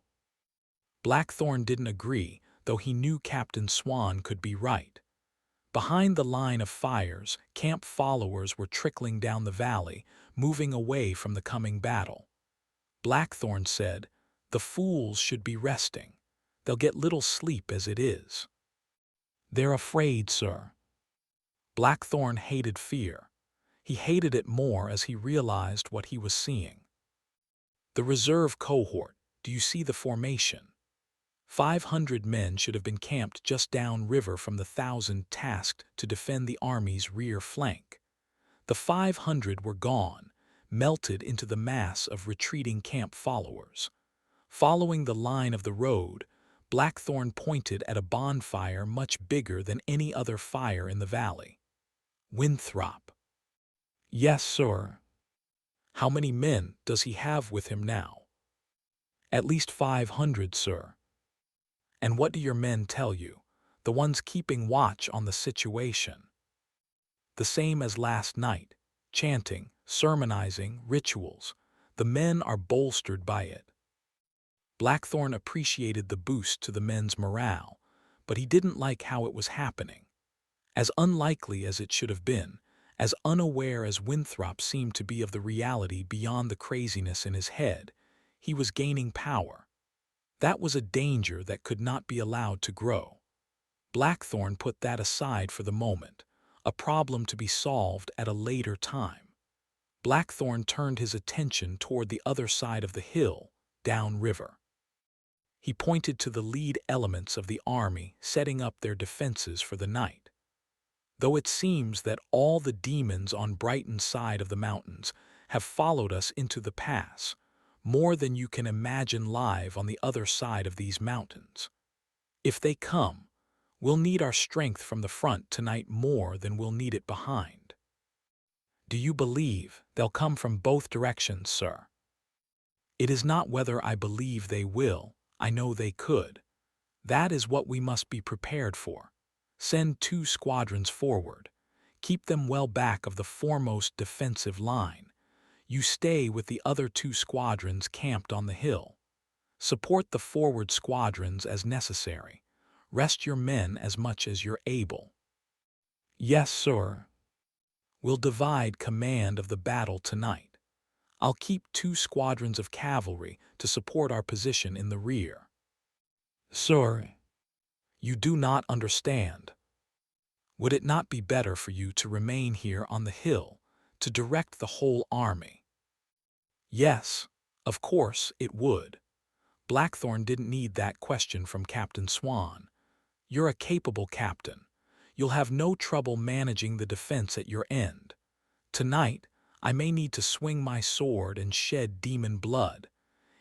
Blackthorn didn't agree, though he knew Captain Swan could be right. Behind the line of fires, camp followers were trickling down the valley, moving away from the coming battle. Blackthorn said, "The fools should be resting. They'll get little sleep as it is." "They're afraid, sir." Blackthorn hated fear. He hated it more as he realized what he was seeing. The reserve cohort, do you see the formation? 500 men should have been camped just downriver from the 1,000 tasked to defend the army's rear flank. The 500 were gone, melted into the mass of retreating camp followers. Following the line of the road, Blackthorn pointed at a bonfire much bigger than any other fire in the valley. "Winthrop." "Yes, sir." "How many men does he have with him now?" "At least 500, sir." "And what do your men tell you, the ones keeping watch on the situation?" "The same as last night, chanting, sermonizing, rituals. The men are bolstered by it." Blackthorn appreciated the boost to the men's morale, but he didn't like how it was happening. As unlikely as it should have been, As unaware as Winthrop seemed to be of the reality beyond the craziness in his head, he was gaining power. That was a danger that could not be allowed to grow. Blackthorn put that aside for the moment, a problem to be solved at a later time. Blackthorn turned his attention toward the other side of the hill, downriver. He pointed to the lead elements of the army setting up their defenses for the night. Though it seems that all the demons on Brighton's side of the mountains have followed us into the pass, more than you can imagine live on the other side of these mountains. If they come, we'll need our strength from the front tonight more than we'll need it behind. Do you believe they'll come from both directions, sir? It is not whether I believe they will, I know they could. That is what we must be prepared for. Send 2 squadrons forward. Keep them well back of the foremost defensive line. You stay with the other 2 squadrons camped on the hill. Support the forward squadrons as necessary. Rest your men as much as you're able. Yes, sir. We'll divide command of the battle tonight. I'll keep 2 squadrons of cavalry to support our position in the rear. Sir, you do not understand. Would it not be better for you to remain here on the hill, to direct the whole army? Yes, of course it would. Blackthorn didn't need that question from Captain Swan. You're a capable captain. You'll have no trouble managing the defense at your end. Tonight, I may need to swing my sword and shed demon blood.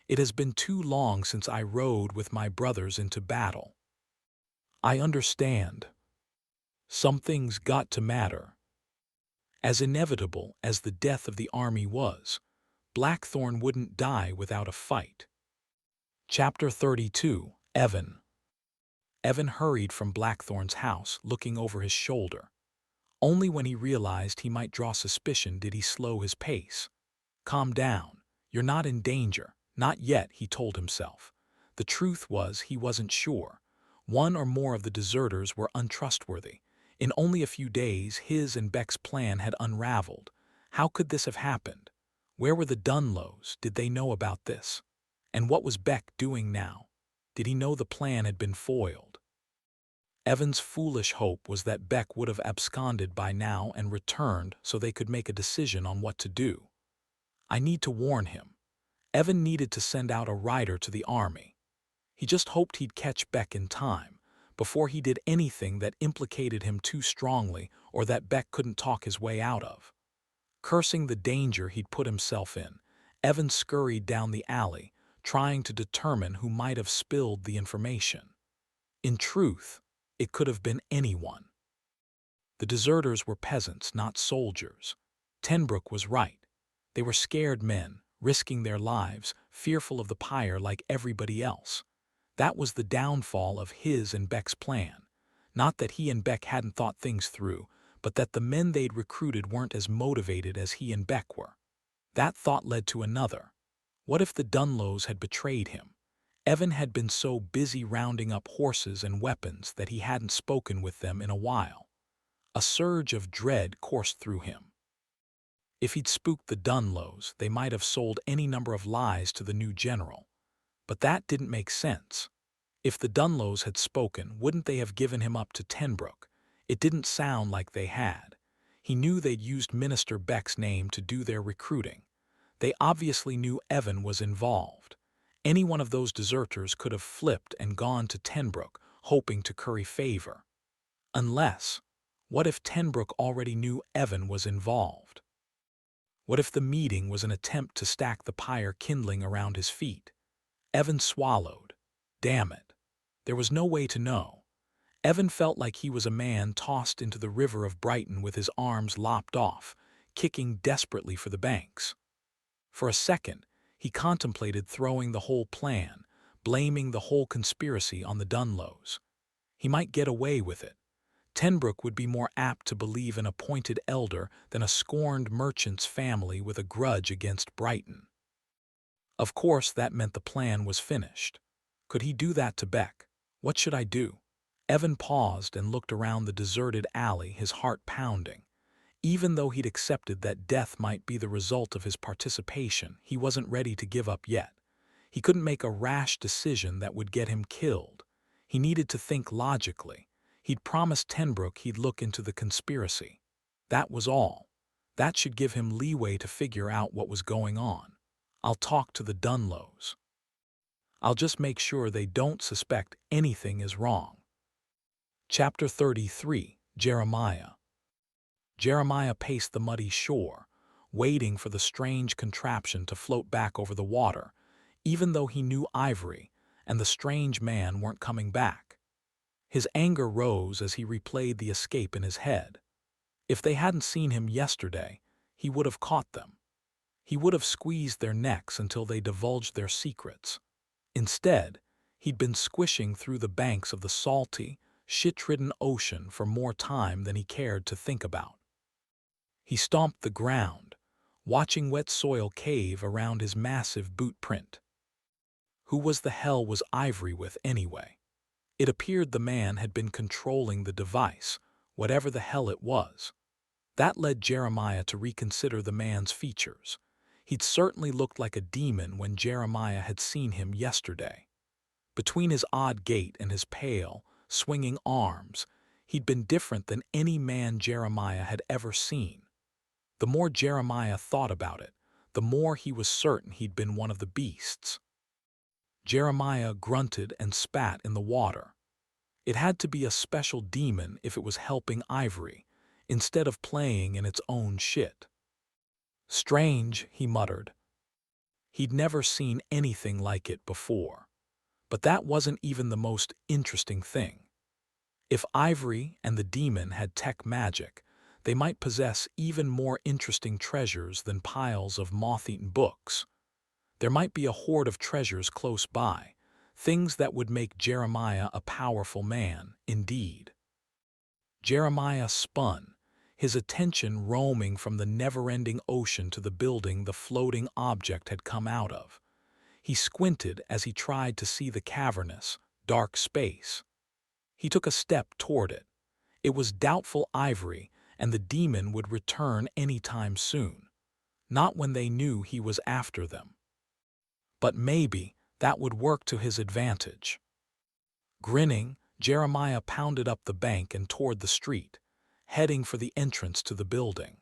It has been too long since I rode with my brothers into battle. I understand. Something's got to matter. As inevitable as the death of the army was, Blackthorn wouldn't die without a fight. Chapter 32. Evan. Evan hurried from Blackthorn's house, looking over his shoulder. Only when he realized he might draw suspicion did he slow his pace. Calm down. You're not in danger. Not yet, he told himself. The truth was he wasn't sure. One or more of the deserters were untrustworthy. In only a few days, his and Beck's plan had unraveled. How could this have happened? Where were the Dunlows? Did they know about this? And what was Beck doing now? Did he know the plan had been foiled? Evan's foolish hope was that Beck would have absconded by now and returned so they could make a decision on what to do. I need to warn him. Evan needed to send out a rider to the army. He just hoped he'd catch Beck in time, before he did anything that implicated him too strongly or that Beck couldn't talk his way out of. Cursing the danger he'd put himself in, Evan scurried down the alley, trying to determine who might have spilled the information. In truth, it could have been anyone. The deserters were peasants, not soldiers. Tenbrook was right. They were scared men, risking their lives, fearful of the pyre like everybody else. That was the downfall of his and Beck's plan. Not that he and Beck hadn't thought things through, but that the men they'd recruited weren't as motivated as he and Beck were. That thought led to another. What if the Dunlows had betrayed him? Evan had been so busy rounding up horses and weapons that he hadn't spoken with them in a while. A surge of dread coursed through him. If he'd spooked the Dunlows, they might have sold any number of lies to the new general. But that didn't make sense. If the Dunlows had spoken, wouldn't they have given him up to Tenbrook? It didn't sound like they had. He knew they'd used Minister Beck's name to do their recruiting. They obviously knew Evan was involved. Any one of those deserters could have flipped and gone to Tenbrook, hoping to curry favor. Unless, what if Tenbrook already knew Evan was involved? What if the meeting was an attempt to stack the pyre kindling around his feet? Evan swallowed. Damn it. There was no way to know. Evan felt like he was a man tossed into the river of Brighton with his arms lopped off, kicking desperately for the banks. For a second, he contemplated throwing the whole plan, blaming the whole conspiracy on the Dunlows. He might get away with it. Tenbrook would be more apt to believe an appointed elder than a scorned merchant's family with a grudge against Brighton. Of course, that meant the plan was finished. Could he do that to Beck? What should I do? Evan paused and looked around the deserted alley, his heart pounding. Even though he'd accepted that death might be the result of his participation, he wasn't ready to give up yet. He couldn't make a rash decision that would get him killed. He needed to think logically. He'd promised Tenbrook he'd look into the conspiracy. That was all. That should give him leeway to figure out what was going on. I'll talk to the Dunlows. I'll just make sure they don't suspect anything is wrong. Chapter 33, Jeremiah. Jeremiah paced the muddy shore, waiting for the strange contraption to float back over the water, even though he knew Ivory and the strange man weren't coming back. His anger rose as he replayed the escape in his head. If they hadn't seen him yesterday, he would have caught them. He would have squeezed their necks until they divulged their secrets. Instead, he'd been squishing through the banks of the salty, shit-ridden ocean for more time than he cared to think about. He stomped the ground, watching wet soil cave around his massive boot print. Who was the hell was Ivory with anyway? It appeared the man had been controlling the device, whatever the hell it was. That led Jeremiah to reconsider the man's features. He'd certainly looked like a demon when Jeremiah had seen him yesterday. Between his odd gait and his pale, swinging arms, he'd been different than any man Jeremiah had ever seen. The more Jeremiah thought about it, the more he was certain he'd been one of the beasts. Jeremiah grunted and spat in the water. It had to be a special demon if it was helping Ivory, instead of playing in its own shit. Strange, he muttered. He'd never seen anything like it before. But that wasn't even the most interesting thing. If Ivory and the demon had tech magic, they might possess even more interesting treasures than piles of moth-eaten books. There might be a hoard of treasures close by, things that would make Jeremiah a powerful man, indeed. Jeremiah spun, his attention roaming from the never-ending ocean to the building the floating object had come out of. He squinted as he tried to see the cavernous, dark space. He took a step toward it. It was doubtful Ivory and the demon would return any time soon. Not when they knew he was after them. But maybe that would work to his advantage. Grinning, Jeremiah pounded up the bank and toward the street, heading for the entrance to the building.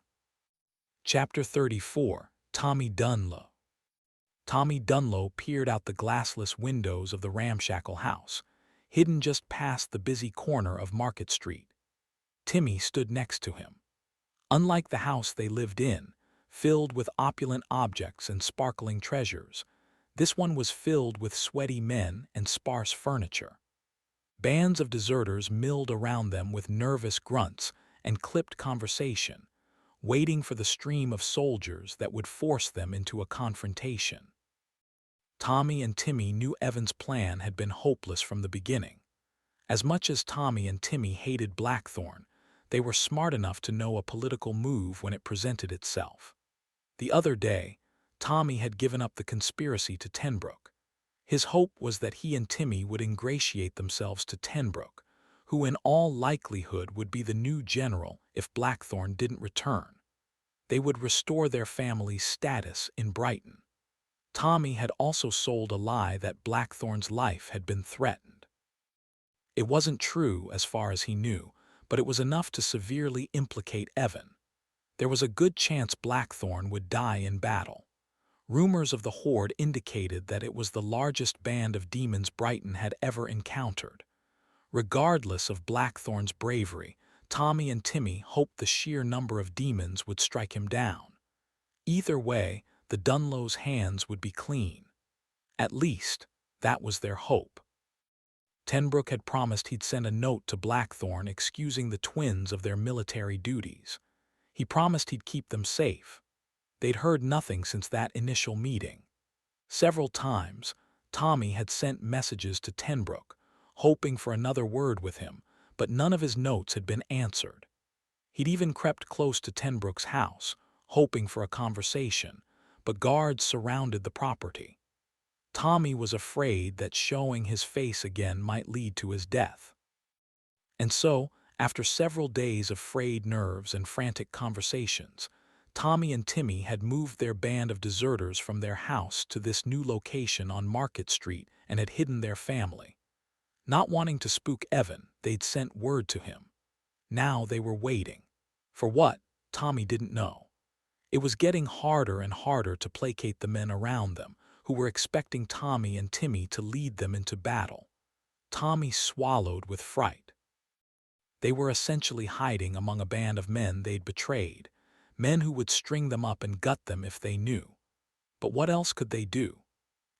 Chapter 34, Tommy Dunlow. Tommy Dunlow peered out the glassless windows of the ramshackle house, hidden just past the busy corner of Market Street. Timmy stood next to him. Unlike the house they lived in, filled with opulent objects and sparkling treasures, this one was filled with sweaty men and sparse furniture. Bands of deserters milled around them with nervous grunts and clipped conversation, waiting for the stream of soldiers that would force them into a confrontation. Tommy and Timmy knew Evan's plan had been hopeless from the beginning. As much as Tommy and Timmy hated Blackthorn, they were smart enough to know a political move when it presented itself. The other day, Tommy had given up the conspiracy to Tenbrook. His hope was that he and Timmy would ingratiate themselves to Tenbrook, who in all likelihood would be the new general if Blackthorn didn't return. They would restore their family's status in Brighton. Tommy had also sold a lie that Blackthorn's life had been threatened. It wasn't true as far as he knew, but it was enough to severely implicate Evan. There was a good chance Blackthorn would die in battle. Rumors of the horde indicated that it was the largest band of demons Brighton had ever encountered. Regardless of Blackthorn's bravery, Tommy and Timmy hoped the sheer number of demons would strike him down. Either way, the Dunlows' hands would be clean. At least, that was their hope. Tenbrook had promised he'd send a note to Blackthorn excusing the twins of their military duties. He promised he'd keep them safe. They'd heard nothing since that initial meeting. Several times, Tommy had sent messages to Tenbrook, hoping for another word with him, but none of his notes had been answered. He'd even crept close to Tenbrook's house, hoping for a conversation, but guards surrounded the property. Tommy was afraid that showing his face again might lead to his death. And so, After several days of frayed nerves and frantic conversations, Tommy and Timmy had moved their band of deserters from their house to this new location on Market Street and had hidden their family. Not wanting to spook Evan, they'd sent word to him. Now they were waiting. For what? Tommy didn't know. It was getting harder and harder to placate the men around them, who were expecting Tommy and Timmy to lead them into battle. Tommy swallowed with fright. They were essentially hiding among a band of men they'd betrayed, men who would string them up and gut them if they knew. But what else could they do?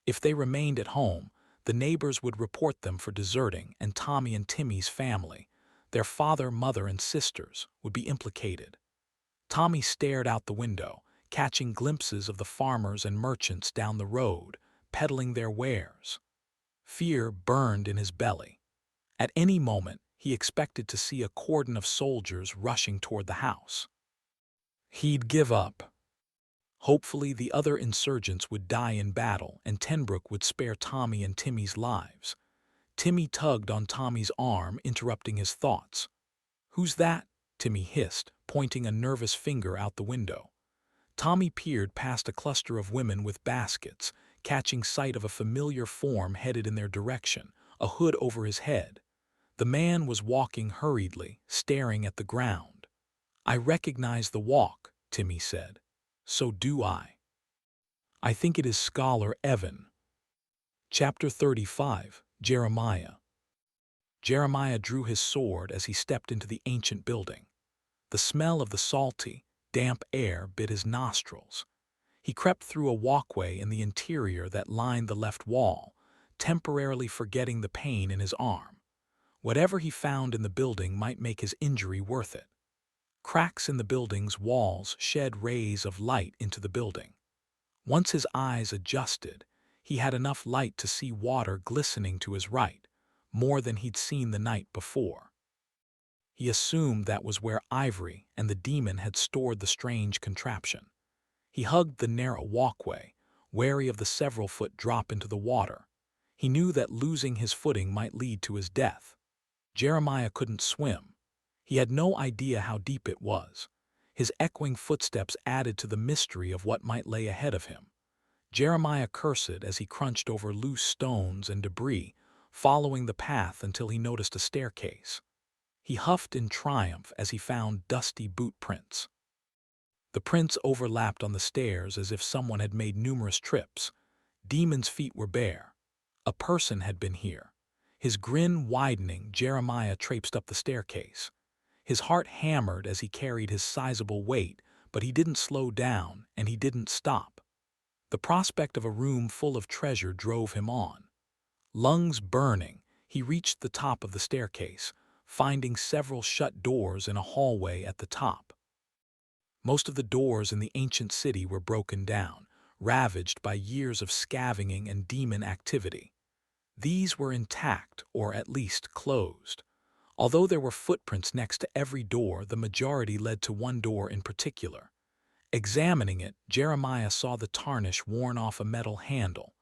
If they remained at home, the neighbors would report them for deserting, and Tommy and Timmy's family, their father, mother, and sisters, would be implicated. Tommy stared out the window, catching glimpses of the farmers and merchants down the road, peddling their wares. Fear burned in his belly. At any moment, he expected to see a cordon of soldiers rushing toward the house. He'd give up. Hopefully, the other insurgents would die in battle and Tenbrook would spare Tommy and Timmy's lives. Timmy tugged on Tommy's arm, interrupting his thoughts. "Who's that?" Timmy hissed, pointing a nervous finger out the window. Tommy peered past a cluster of women with baskets, catching sight of a familiar form headed in their direction, a hood over his head. The man was walking hurriedly, staring at the ground. "I recognize the walk," Timmy said. "So do I. I think it is Scholar Evan." Chapter 35, Jeremiah. Jeremiah drew his sword as he stepped into the ancient building. The smell of the salty, damp air bit his nostrils. He crept through a walkway in the interior that lined the left wall, temporarily forgetting the pain in his arm. Whatever he found in the building might make his injury worth it. Cracks in the building's walls shed rays of light into the building. Once his eyes adjusted, he had enough light to see water glistening to his right, more than he'd seen the night before. He assumed that was where Ivory and the demon had stored the strange contraption. He hugged the narrow walkway, wary of the several-foot drop into the water. He knew that losing his footing might lead to his death. Jeremiah couldn't swim. He had no idea how deep it was. His echoing footsteps added to the mystery of what might lay ahead of him. Jeremiah cursed as he crunched over loose stones and debris, following the path until he noticed a staircase. He huffed in triumph as he found dusty boot prints. The prints overlapped on the stairs as if someone had made numerous trips. Demon's feet were bare. A person had been here. His grin widening, Jeremiah traipsed up the staircase. His heart hammered as he carried his sizable weight, but he didn't slow down and he didn't stop. The prospect of a room full of treasure drove him on. Lungs burning, he reached the top of the staircase, finding several shut doors in a hallway at the top. Most of the doors in the ancient city were broken down, ravaged by years of scavenging and demon activity. These were intact, or at least closed. Although there were footprints next to every door, the majority led to one door in particular. Examining it, Jeremiah saw the tarnish worn off a metal handle.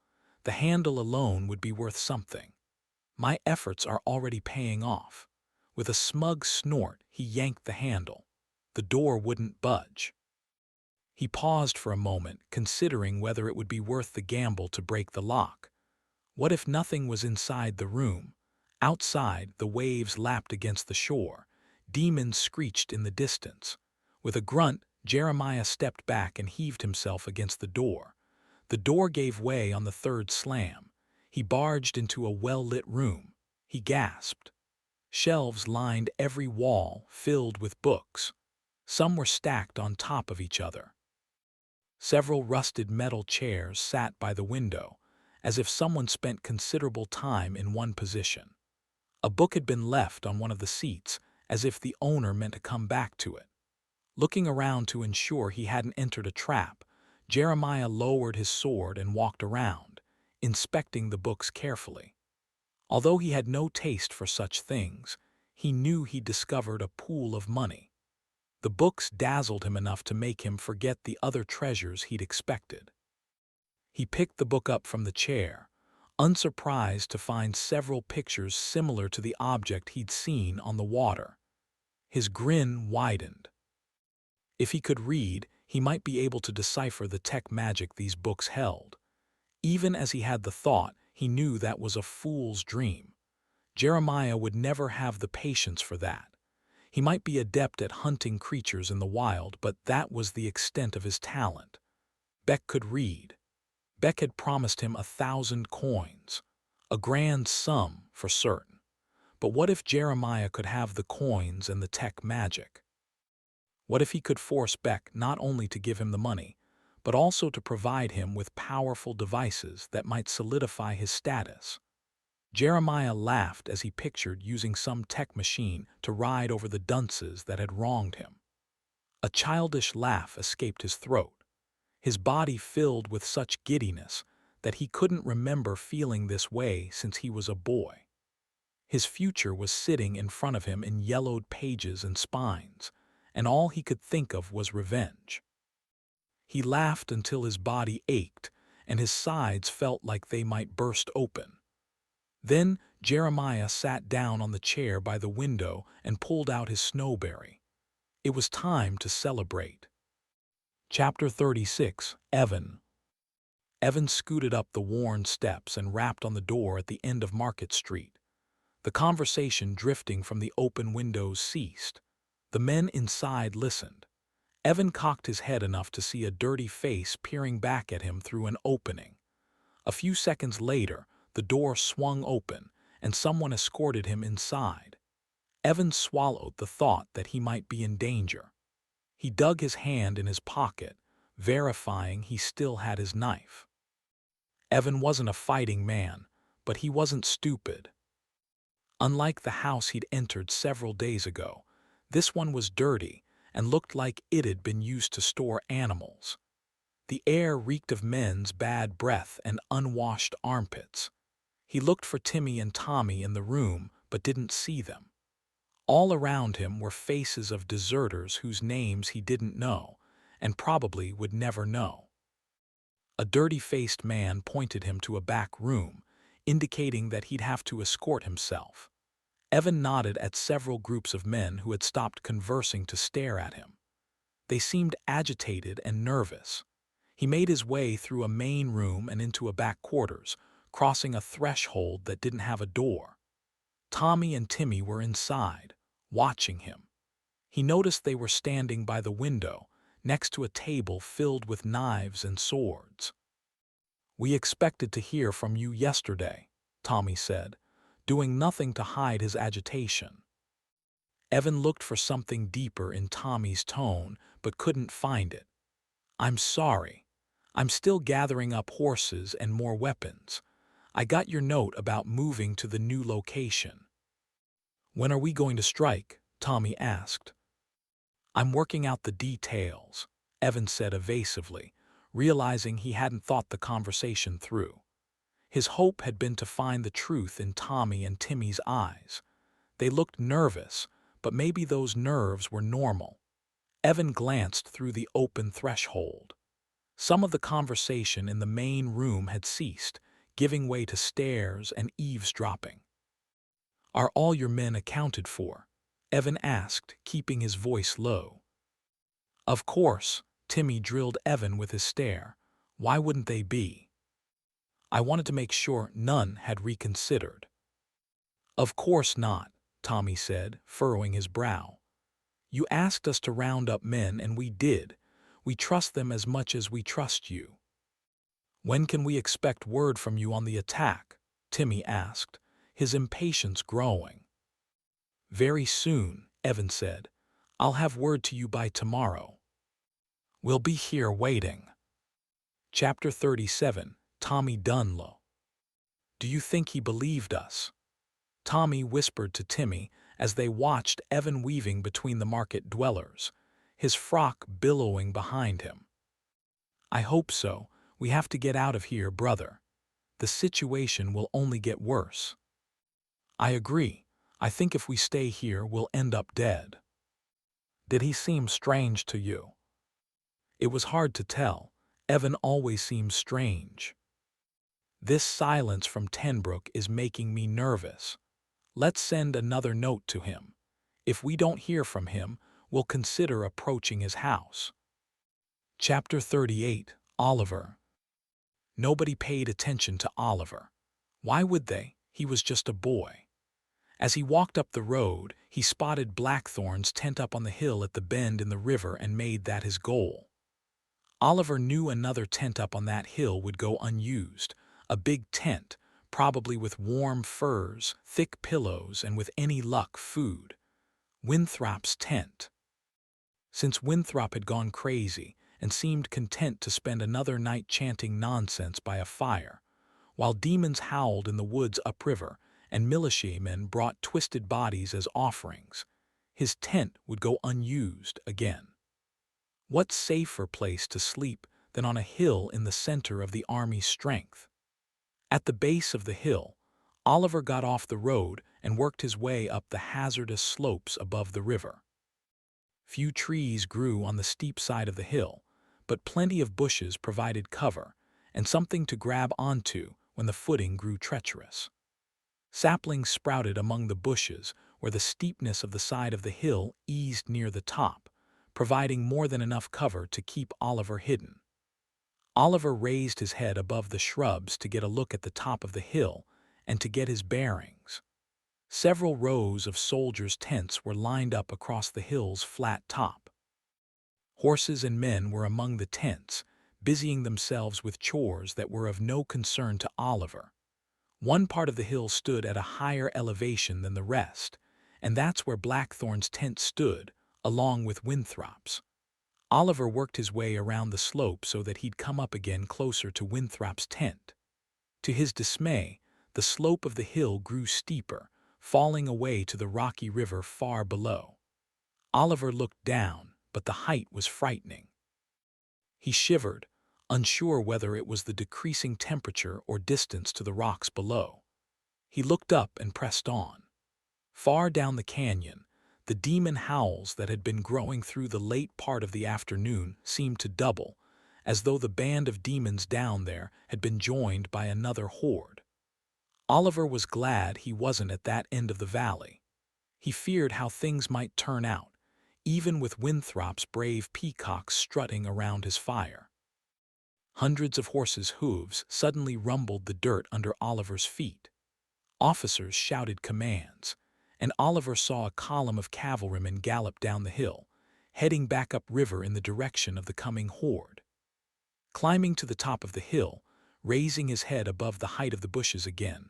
The handle alone would be worth something. My efforts are already paying off. With a smug snort, he yanked the handle. The door wouldn't budge. He paused for a moment, considering whether it would be worth the gamble to break the lock. What if nothing was inside the room? Outside, the waves lapped against the shore. Demons screeched in the distance. With a grunt, Jeremiah stepped back and heaved himself against the door. The door gave way on the third slam. He barged into a well-lit room. He gasped. Shelves lined every wall, filled with books. Some were stacked on top of each other. Several rusted metal chairs sat by the window, as if someone spent considerable time in one position. A book had been left on one of the seats, as if the owner meant to come back to it. Looking around to ensure he hadn't entered a trap, Jeremiah lowered his sword and walked around, inspecting the books carefully. Although he had no taste for such things, he knew he'd discovered a pool of money. The books dazzled him enough to make him forget the other treasures he'd expected. He picked the book up from the chair, unsurprised to find several pictures similar to the object he'd seen on the water. His grin widened. If he could read, he might be able to decipher the tech magic these books held. Even as he had the thought, he knew that was a fool's dream. Jeremiah would never have the patience for that. He might be adept at hunting creatures in the wild, but that was the extent of his talent. Beck could read. Beck had promised him 1,000 coins, a grand sum for certain. But what if Jeremiah could have the coins and the tech magic? What if he could force Beck not only to give him the money, but also to provide him with powerful devices that might solidify his status? Jeremiah laughed as he pictured using some tech machine to ride over the dunces that had wronged him. A childish laugh escaped his throat, his body filled with such giddiness that he couldn't remember feeling this way since he was a boy. His future was sitting in front of him in yellowed pages and spines, and all he could think of was revenge. He laughed until his body ached and his sides felt like they might burst open. Then Jeremiah sat down on the chair by the window and pulled out his snowberry. It was time to celebrate. Chapter 36. Evan. Evan scooted up the worn steps and rapped on the door at the end of Market Street. The conversation drifting from the open windows ceased. The men inside listened. Evan cocked his head enough to see a dirty face peering back at him through an opening. A few seconds later, the door swung open, and someone escorted him inside. Evan swallowed the thought that he might be in danger. He dug his hand in his pocket, verifying he still had his knife. Evan wasn't a fighting man, but he wasn't stupid. Unlike the house he'd entered several days ago, this one was dirty and looked like it had been used to store animals. The air reeked of men's bad breath and unwashed armpits. He looked for Timmy and Tommy in the room, but didn't see them. All around him were faces of deserters whose names he didn't know, and probably would never know. A dirty-faced man pointed him to a back room, indicating that he'd have to escort himself. Evan nodded at several groups of men who had stopped conversing to stare at him. They seemed agitated and nervous. He made his way through a main room and into a back quarters, crossing a threshold that didn't have a door. Tommy and Timmy were inside, watching him. He noticed they were standing by the window, next to a table filled with knives and swords. "We expected to hear from you yesterday," Tommy said, doing nothing to hide his agitation. Evan looked for something deeper in Tommy's tone, but couldn't find it. "I'm sorry. I'm still gathering up horses and more weapons. I got your note about moving to the new location." "When are we going to strike?" Tommy asked. "I'm working out the details," Evan said evasively, realizing he hadn't thought the conversation through. His hope had been to find the truth in Tommy and Timmy's eyes. They looked nervous, but maybe those nerves were normal. Evan glanced through the open threshold. Some of the conversation in the main room had ceased, giving way to stares and eavesdropping. "Are all your men accounted for?" Evan asked, keeping his voice low. "Of course," Timmy drilled Evan with his stare. "Why wouldn't they be?" "I wanted to make sure none had reconsidered." "Of course not," Tommy said, furrowing his brow. "You asked us to round up men, and we did. We trust them as much as we trust you." "When can we expect word from you on the attack?" Timmy asked, his impatience growing. "Very soon," Evan said. "I'll have word to you by tomorrow." "We'll be here waiting." Chapter 37. Tommy Dunlow. "Do you think he believed us?" Tommy whispered to Timmy as they watched Evan weaving between the market dwellers, his frock billowing behind him. "I hope so. We have to get out of here, brother. The situation will only get worse." "I agree. I think if we stay here, we'll end up dead." "Did he seem strange to you?" It was hard to tell. Evan always seems strange. "This silence from Tenbrook is making me nervous. Let's send another note to him. If we don't hear from him, we'll consider approaching his house." Chapter 38. Oliver. Nobody paid attention to Oliver. Why would they? He was just a boy. As he walked up the road, he spotted Blackthorn's tent up on the hill at the bend in the river and made that his goal. Oliver knew another tent up on that hill would go unused, a big tent, probably with warm furs, thick pillows, and with any luck, food. Winthrop's tent. Since Winthrop had gone crazy and seemed content to spend another night chanting nonsense by a fire, while demons howled in the woods upriver and militiamen brought twisted bodies as offerings, his tent would go unused again. What safer place to sleep than on a hill in the center of the army's strength? At the base of the hill, Oliver got off the road and worked his way up the hazardous slopes above the river. Few trees grew on the steep side of the hill, but plenty of bushes provided cover and something to grab onto when the footing grew treacherous. Saplings sprouted among the bushes where the steepness of the side of the hill eased near the top, providing more than enough cover to keep Oliver hidden. Oliver raised his head above the shrubs to get a look at the top of the hill and to get his bearings. Several rows of soldiers' tents were lined up across the hill's flat top. Horses and men were among the tents, busying themselves with chores that were of no concern to Oliver. One part of the hill stood at a higher elevation than the rest, and that's where Blackthorn's tent stood, along with Winthrop's. Oliver worked his way around the slope so that he'd come up again closer to Winthrop's tent. To his dismay, the slope of the hill grew steeper, falling away to the rocky river far below. Oliver looked down, but the height was frightening. He shivered, unsure whether it was the decreasing temperature or distance to the rocks below. He looked up and pressed on. Far down the canyon, the demon howls that had been growing through the late part of the afternoon seemed to double, as though the band of demons down there had been joined by another horde. Oliver was glad he wasn't at that end of the valley. He feared how things might turn out, even with Winthrop's brave peacocks strutting around his fire. Hundreds of horses' hooves suddenly rumbled the dirt under Oliver's feet. Officers shouted commands, and Oliver saw a column of cavalrymen gallop down the hill, heading back upriver in the direction of the coming horde. Climbing to the top of the hill, raising his head above the height of the bushes again,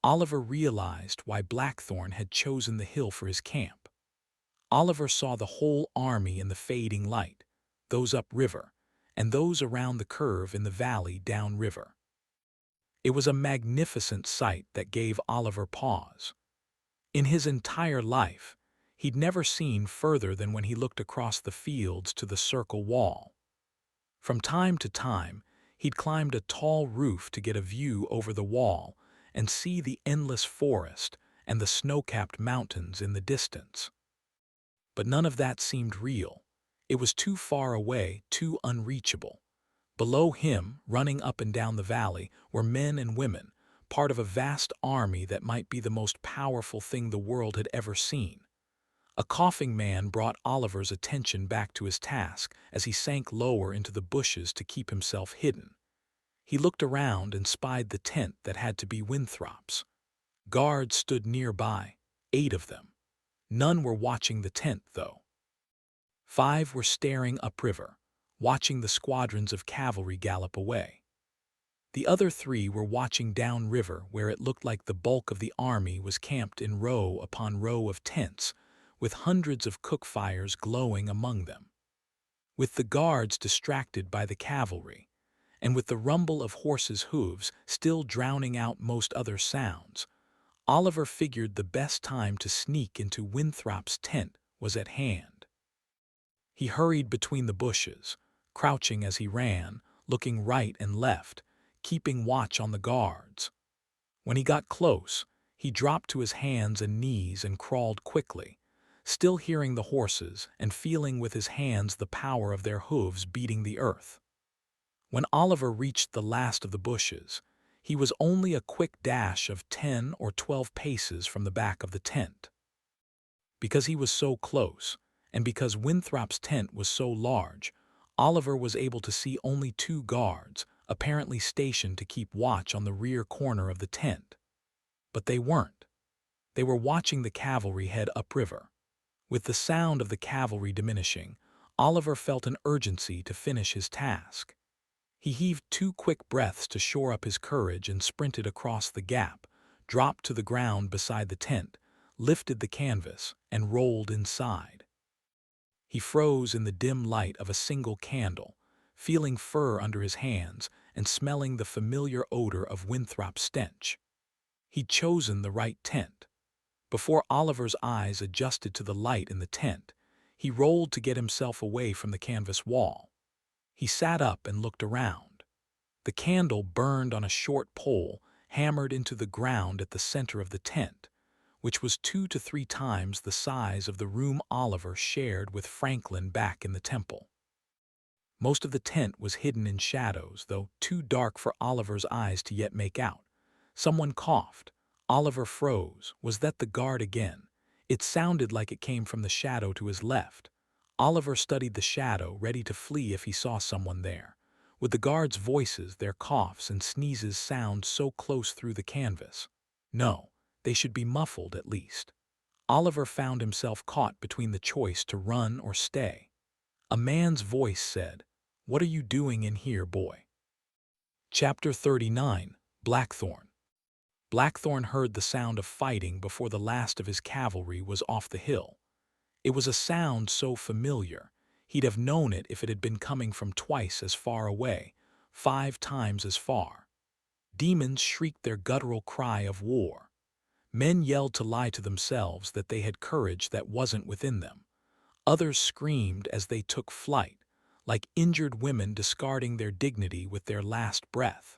Oliver realized why Blackthorn had chosen the hill for his camp. Oliver saw the whole army in the fading light, those upriver, and those around the curve in the valley downriver. It was a magnificent sight that gave Oliver pause. In his entire life, he'd never seen further than when he looked across the fields to the circle wall. From time to time, he'd climbed a tall roof to get a view over the wall and see the endless forest and the snow-capped mountains in the distance. But none of that seemed real. It was too far away, too unreachable. Below him, running up and down the valley, were men and women, part of a vast army that might be the most powerful thing the world had ever seen. A coughing man brought Oliver's attention back to his task as he sank lower into the bushes to keep himself hidden. He looked around and spied the tent that had to be Winthrop's. Guards stood nearby, 8 of them. None were watching the tent, though. 5 were staring upriver, watching the squadrons of cavalry gallop away. The other 3 were watching downriver where it looked like the bulk of the army was camped in row upon row of tents, with hundreds of cook fires glowing among them. With the guards distracted by the cavalry, and with the rumble of horses' hooves still drowning out most other sounds, Oliver figured the best time to sneak into Winthrop's tent was at hand. He hurried between the bushes, crouching as he ran, looking right and left, keeping watch on the guards. When he got close, he dropped to his hands and knees and crawled quickly, still hearing the horses and feeling with his hands the power of their hooves beating the earth. When Oliver reached the last of the bushes, he was only a quick dash of 10 or 12 paces from the back of the tent. Because he was so close, and because Winthrop's tent was so large, Oliver was able to see only two guards, apparently stationed to keep watch on the rear corner of the tent. But they weren't. They were watching the cavalry head upriver. With the sound of the cavalry diminishing, Oliver felt an urgency to finish his task. He heaved 2 quick breaths to shore up his courage and sprinted across the gap, dropped to the ground beside the tent, lifted the canvas, and rolled inside. He froze in the dim light of a single candle, feeling fur under his hands and smelling the familiar odor of Winthrop's stench. He'd chosen the right tent. Before Oliver's eyes adjusted to the light in the tent, he rolled to get himself away from the canvas wall. He sat up and looked around. The candle burned on a short pole hammered into the ground at the center of the tent, which was 2 to 3 times the size of the room Oliver shared with Franklin back in the temple. Most of the tent was hidden in shadows, though too dark for Oliver's eyes to yet make out. Someone coughed. Oliver froze. Was that the guard again? It sounded like it came from the shadow to his left. Oliver studied the shadow, ready to flee if he saw someone there. With the guards' voices, their coughs and sneezes sound so close through the canvas. No, they should be muffled at least. Oliver found himself caught between the choice to run or stay. A man's voice said, "What are you doing in here, boy?" Chapter 39. Blackthorn. Blackthorn heard the sound of fighting before the last of his cavalry was off the hill. It was a sound so familiar, he'd have known it if it had been coming from twice as far away, 5 times as far. Demons shrieked their guttural cry of war. Men yelled to lie to themselves that they had courage that wasn't within them. Others screamed as they took flight, like injured women discarding their dignity with their last breath.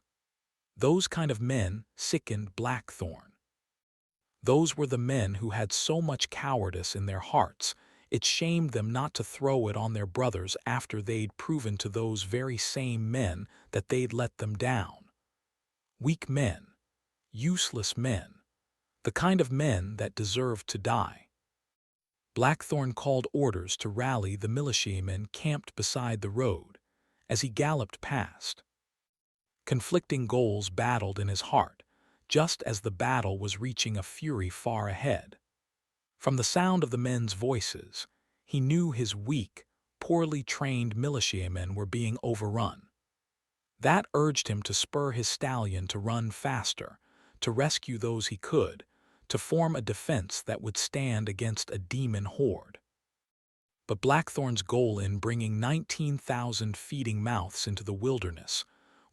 Those kind of men sickened Blackthorn. Those were the men who had so much cowardice in their hearts, it shamed them not to throw it on their brothers after they'd proven to those very same men that they'd let them down. Weak men, useless men, the kind of men that deserved to die. Blackthorn called orders to rally the militiamen camped beside the road. As he galloped past, conflicting goals battled in his heart, just as the battle was reaching a fury far ahead. From the sound of the men's voices, he knew his weak, poorly trained militiamen were being overrun. That urged him to spur his stallion to run faster, to rescue those he could, to form a defense that would stand against a demon horde. But Blackthorn's goal in bringing 19,000 feeding mouths into the wilderness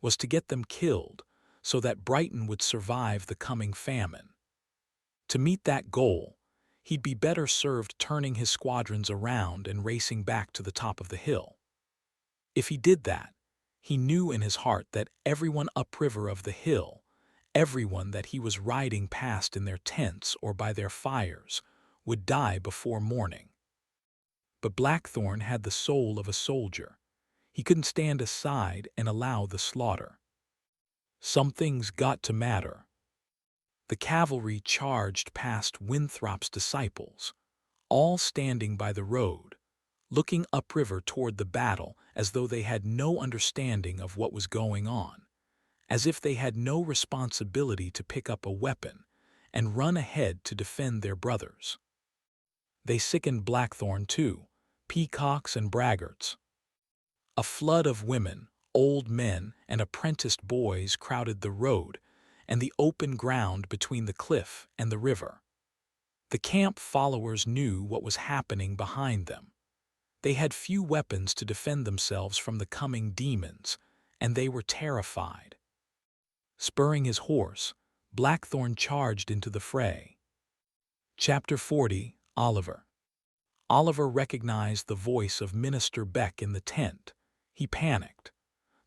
was to get them killed so that Brighton would survive the coming famine. To meet that goal, he'd be better served turning his squadrons around and racing back to the top of the hill. If he did that, he knew in his heart that everyone upriver of the hill, everyone that he was riding past in their tents or by their fires, would die before morning. But Blackthorn had the soul of a soldier. He couldn't stand aside and allow the slaughter. Something's got to matter. The cavalry charged past Winthrop's disciples, all standing by the road, looking upriver toward the battle as though they had no understanding of what was going on, as if they had no responsibility to pick up a weapon and run ahead to defend their brothers. They sickened Blackthorn too, peacocks and braggarts. A flood of women, old men, and apprenticed boys crowded the road and the open ground between the cliff and the river. The camp followers knew what was happening behind them. They had few weapons to defend themselves from the coming demons, and they were terrified. Spurring his horse, Blackthorn charged into the fray. Chapter 40. Oliver. Oliver recognized the voice of Minister Beck in the tent. He panicked.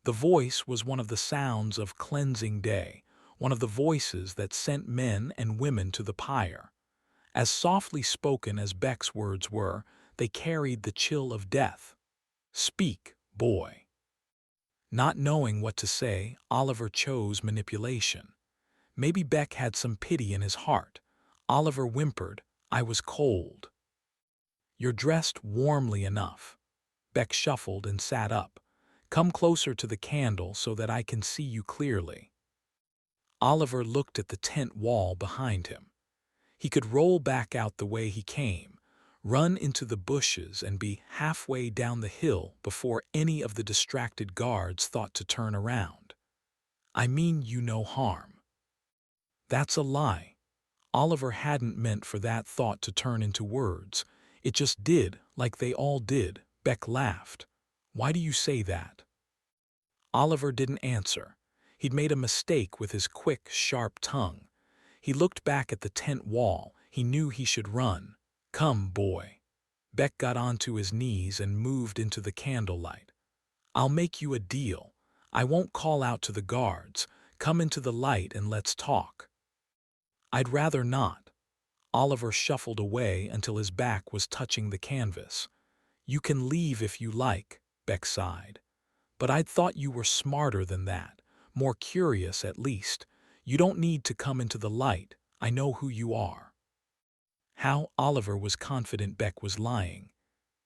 The voice was one of the sounds of cleansing day, one of the voices that sent men and women to the pyre. As softly spoken as Beck's words were, they carried the chill of death. "Speak, boy." Not knowing what to say, Oliver chose manipulation. Maybe Beck had some pity in his heart. Oliver whimpered, "I was cold." You're dressed warmly enough. Beck shuffled and sat up. Come closer to the candle so that I can see you clearly. Oliver looked at the tent wall behind him. He could roll back out the way he came, run into the bushes and be halfway down the hill before any of the distracted guards thought to turn around. I mean you no harm. That's a lie. Oliver hadn't meant for that thought to turn into words. It just did, like they all did. Beck laughed. Why do you say that? Oliver didn't answer. He'd made a mistake with his quick, sharp tongue. He looked back at the tent wall. He knew he should run. Come, boy. Beck got onto his knees and moved into the candlelight. I'll make you a deal. I won't call out to the guards. Come into the light and let's talk. I'd rather not. Oliver shuffled away until his back was touching the canvas. You can leave if you like, Beck sighed. But I'd thought you were smarter than that, more curious at least. You don't need to come into the light. I know who you are. How Oliver was confident Beck was lying.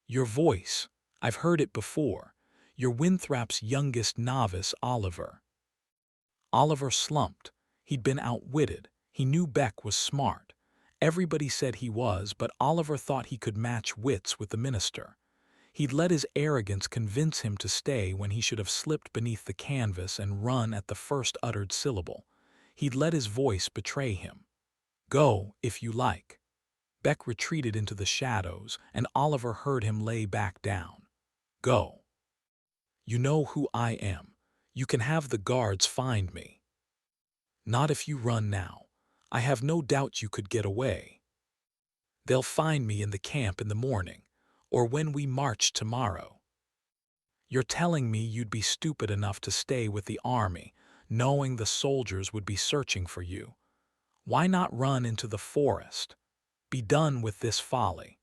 Your voice. I've heard it before. You're Winthrop's youngest novice, Oliver. Oliver slumped. He'd been outwitted. He knew Beck was smart. Everybody said he was, but Oliver thought he could match wits with the minister. He'd let his arrogance convince him to stay when he should have slipped beneath the canvas and run at the first uttered syllable. He'd let his voice betray him. Go, if you like. Beck retreated into the shadows, and Oliver heard him lay back down. Go. You know who I am. You can have the guards find me. Not if you run now. I have no doubt you could get away. They'll find me in the camp in the morning, or when we march tomorrow. You're telling me you'd be stupid enough to stay with the army, knowing the soldiers would be searching for you. Why not run into the forest? Be done with this folly.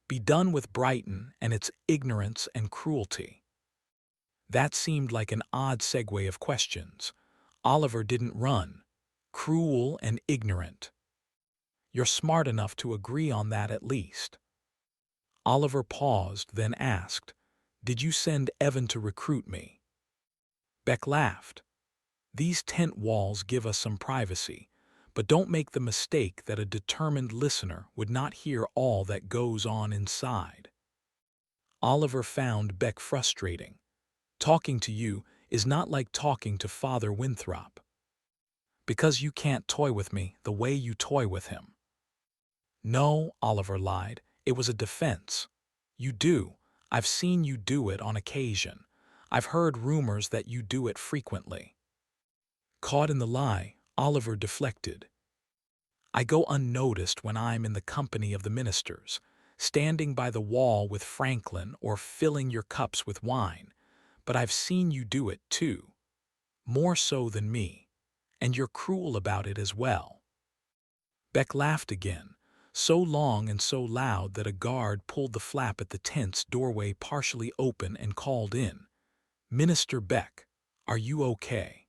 Be done with Brighton and its ignorance and cruelty. That seemed like an odd segue of questions. Oliver didn't run. Cruel and ignorant. You're smart enough to agree on that at least. Oliver paused, then asked, Did you send Evan to recruit me? Beck laughed. These tent walls give us some privacy, but don't make the mistake that a determined listener would not hear all that goes on inside. Oliver found Beck frustrating. Talking to you is not like talking to Father Winthrop. Because you can't toy with me the way you toy with him. No, Oliver lied. It was a defense. You do. I've seen you do it on occasion. I've heard rumors that you do it frequently. Caught in the lie, Oliver deflected. I go unnoticed when I'm in the company of the ministers, standing by the wall with Franklin or filling your cups with wine. But I've seen you do it too. More so than me. And you're cruel about it as well. Beck laughed again, so long and so loud that a guard pulled the flap at the tent's doorway partially open and called in. Minister Beck, are you okay?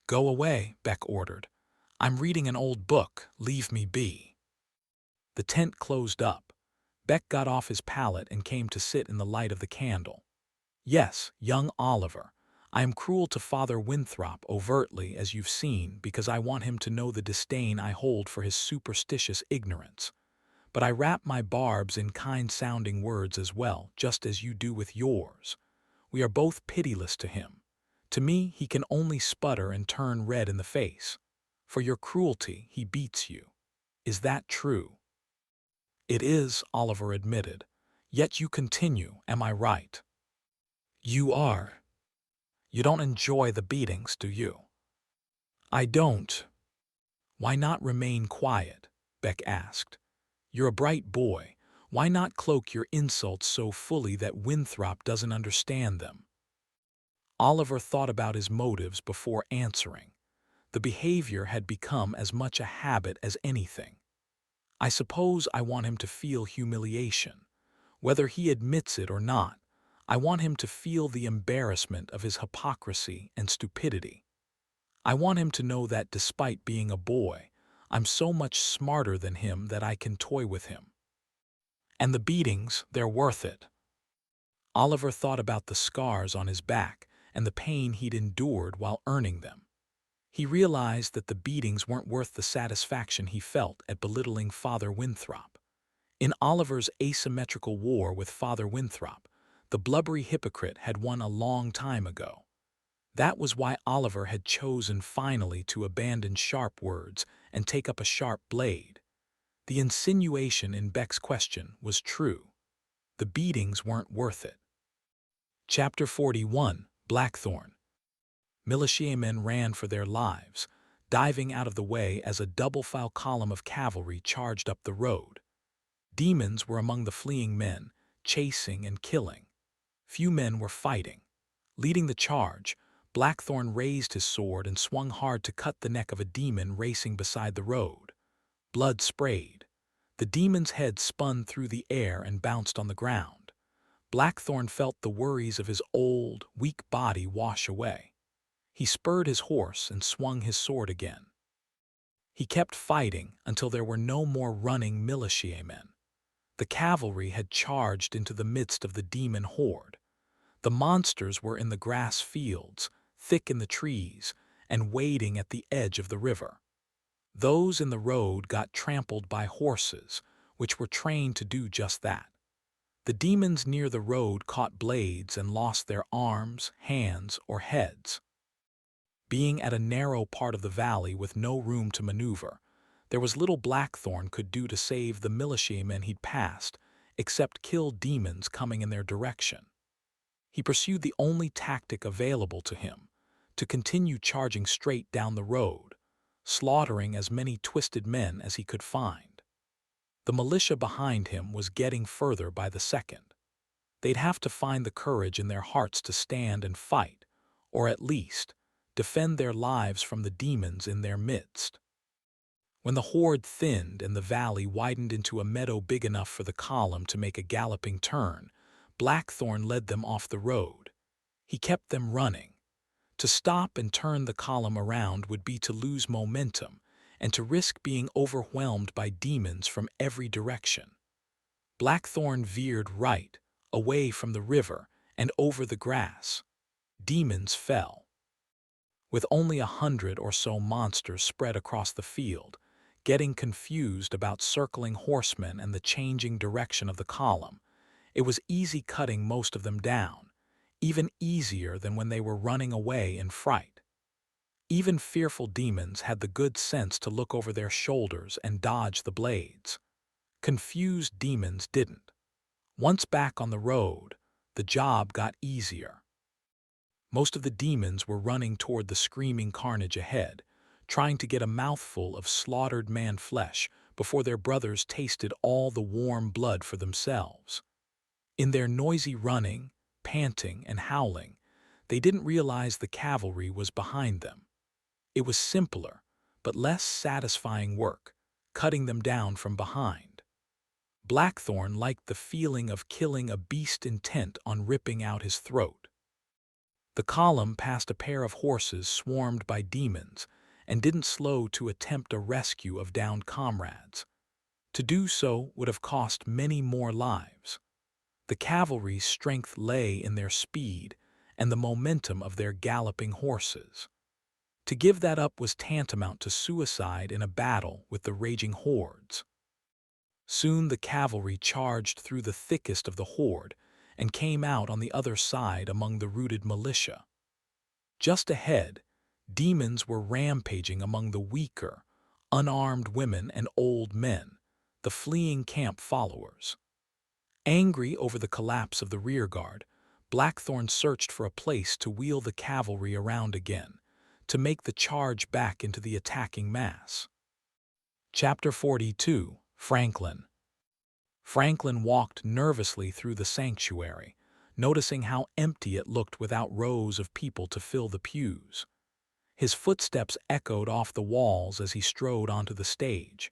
Go away, Beck ordered. I'm reading an old book, leave me be. The tent closed up. Beck got off his pallet and came to sit in the light of the candle. Yes, young Oliver, I am cruel to Father Winthrop overtly, as you've seen, because I want him to know the disdain I hold for his superstitious ignorance. But I wrap my barbs in kind-sounding words as well, just as you do with yours. We are both pitiless to him. To me, he can only sputter and turn red in the face. For your cruelty, he beats you. Is that true? It is, Oliver admitted. Yet you continue, am I right? You are. You don't enjoy the beatings, do you? I don't. Why not remain quiet? Beck asked. You're a bright boy. Why not cloak your insults so fully that Winthrop doesn't understand them? Oliver thought about his motives before answering. The behavior had become as much a habit as anything. I suppose I want him to feel humiliation. Whether he admits it or not, I want him to feel the embarrassment of his hypocrisy and stupidity. I want him to know that despite being a boy, I'm so much smarter than him that I can toy with him. And the beatings, they're worth it. Oliver thought about the scars on his back and the pain he'd endured while earning them. He realized that the beatings weren't worth the satisfaction he felt at belittling Father Winthrop. In Oliver's asymmetrical war with Father Winthrop, the blubbery hypocrite had won a long time ago. That was why Oliver had chosen finally to abandon sharp words and take up a sharp blade. The insinuation in Beck's question was true. The beatings weren't worth it. Chapter 41, Blackthorn. Militiamen ran for their lives, diving out of the way as a double-file column of cavalry charged up the road. Demons were among the fleeing men, chasing and killing. Few men were fighting. Leading the charge, Blackthorn raised his sword and swung hard to cut the neck of a demon racing beside the road. Blood sprayed. The demon's head spun through the air and bounced on the ground. Blackthorn felt the worries of his old, weak body wash away. He spurred his horse and swung his sword again. He kept fighting until there were no more running militiamen. The cavalry had charged into the midst of the demon horde. The monsters were in the grass fields, thick in the trees, and wading at the edge of the river. Those in the road got trampled by horses, which were trained to do just that. The demons near the road caught blades and lost their arms, hands, or heads. Being at a narrow part of the valley with no room to maneuver, there was little Blackthorn could do to save the militiamen he'd passed, except kill demons coming in their direction. He pursued the only tactic available to him, to continue charging straight down the road, slaughtering as many twisted men as he could find. The militia behind him was getting further by the second. They'd have to find the courage in their hearts to stand and fight, or at least, defend their lives from the demons in their midst. When the horde thinned and the valley widened into a meadow big enough for the column to make a galloping turn, Blackthorn led them off the road. He kept them running. To stop and turn the column around would be to lose momentum and to risk being overwhelmed by demons from every direction. Blackthorn veered right, away from the river and over the grass. Demons fell. With only 100 or so monsters spread across the field, getting confused about circling horsemen and the changing direction of the column, it was easy cutting most of them down, even easier than when they were running away in fright. Even fearful demons had the good sense to look over their shoulders and dodge the blades. Confused demons didn't. Once back on the road, the job got easier. Most of the demons were running toward the screaming carnage ahead, trying to get a mouthful of slaughtered man flesh before their brothers tasted all the warm blood for themselves. In their noisy running, panting, and howling, they didn't realize the cavalry was behind them. It was simpler, but less satisfying work, cutting them down from behind. Blackthorn liked the feeling of killing a beast intent on ripping out his throat. The column passed a pair of horses swarmed by demons and didn't slow to attempt a rescue of downed comrades. To do so would have cost many more lives. The cavalry's strength lay in their speed and the momentum of their galloping horses. To give that up was tantamount to suicide in a battle with the raging hordes. Soon the cavalry charged through the thickest of the horde and came out on the other side among the routed militia. Just ahead, demons were rampaging among the weaker, unarmed women and old men, the fleeing camp followers. Angry over the collapse of the rearguard, Blackthorn searched for a place to wheel the cavalry around again, to make the charge back into the attacking mass. Chapter 42, Franklin. Franklin walked nervously through the sanctuary, noticing how empty it looked without rows of people to fill the pews. His footsteps echoed off the walls as he strode onto the stage.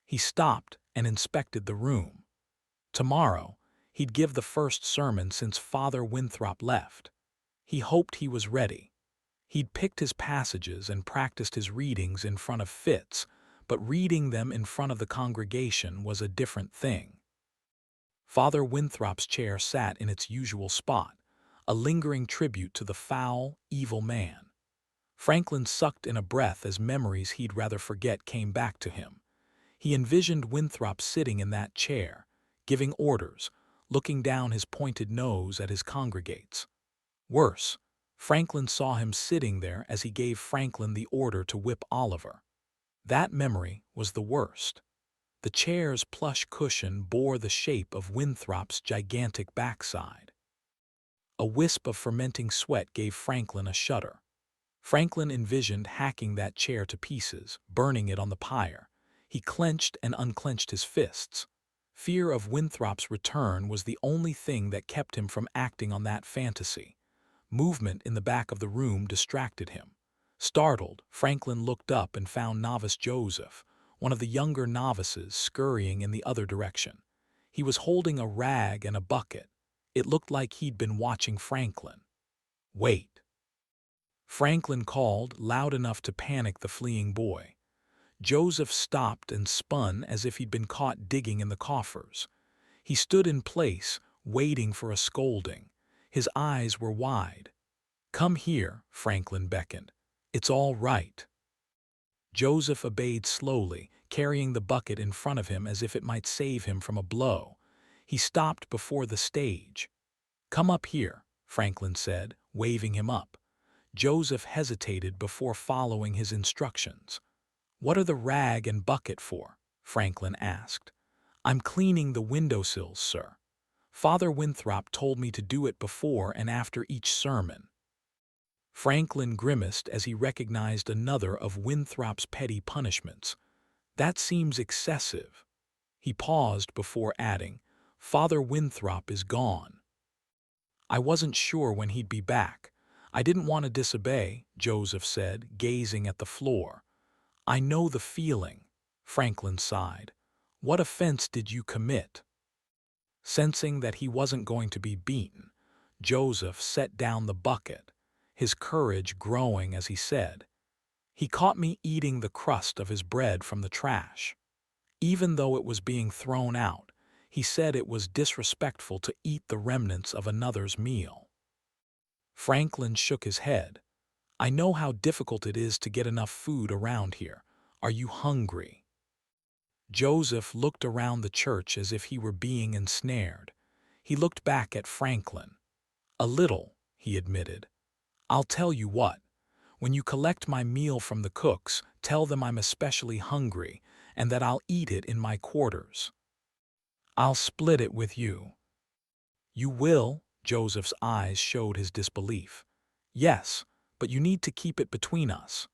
He stopped and inspected the room. Tomorrow, he'd give the first sermon since Father Winthrop left. He hoped he was ready. He'd picked his passages and practiced his readings in front of Fitz, but reading them in front of the congregation was a different thing. Father Winthrop's chair sat in its usual spot, a lingering tribute to the foul, evil man. Franklin sucked in a breath as memories he'd rather forget came back to him. He envisioned Winthrop sitting in that chair, giving orders, looking down his pointed nose at his congregates. Worse, Franklin saw him sitting there as he gave Franklin the order to whip Oliver. That memory was the worst. The chair's plush cushion bore the shape of Winthrop's gigantic backside. A wisp of fermenting sweat gave Franklin a shudder. Franklin envisioned hacking that chair to pieces, burning it on the pyre. He clenched and unclenched his fists. Fear of Winthrop's return was the only thing that kept him from acting on that fantasy. Movement in the back of the room distracted him. Startled, Franklin looked up and found Novice Joseph, one of the younger novices, scurrying in the other direction. He was holding a rag and a bucket. It looked like he'd been watching Franklin. "Wait!" Franklin called, loud enough to panic the fleeing boy. Joseph stopped and spun as if he'd been caught digging in the coffers. He stood in place, waiting for a scolding. His eyes were wide. "Come here," Franklin beckoned. "It's all right." Joseph obeyed slowly, carrying the bucket in front of him as if it might save him from a blow. He stopped before the stage. "Come up here," Franklin said, waving him up. Joseph hesitated before following his instructions. "What are the rag and bucket for?" Franklin asked. "I'm cleaning the windowsills, sir. Father Winthrop told me to do it before and after each sermon." Franklin grimaced as he recognized another of Winthrop's petty punishments. "That seems excessive." He paused before adding, "Father Winthrop is gone." "I wasn't sure when he'd be back. I didn't want to disobey," Joseph said, gazing at the floor. "I know the feeling," Franklin sighed. "What offense did you commit?" Sensing that he wasn't going to be beaten, Joseph set down the bucket, his courage growing as he said, "He caught me eating the crust of his bread from the trash. Even though it was being thrown out, he said it was disrespectful to eat the remnants of another's meal." Franklin shook his head. "I know how difficult it is to get enough food around here. Are you hungry?" Joseph looked around the church as if he were being ensnared. He looked back at Franklin. "A little," he admitted. "I'll tell you what. When you collect my meal from the cooks, tell them I'm especially hungry and that I'll eat it in my quarters. I'll split it with you." "You will?" Joseph's eyes showed his disbelief. "Yes, but you need to keep it between us."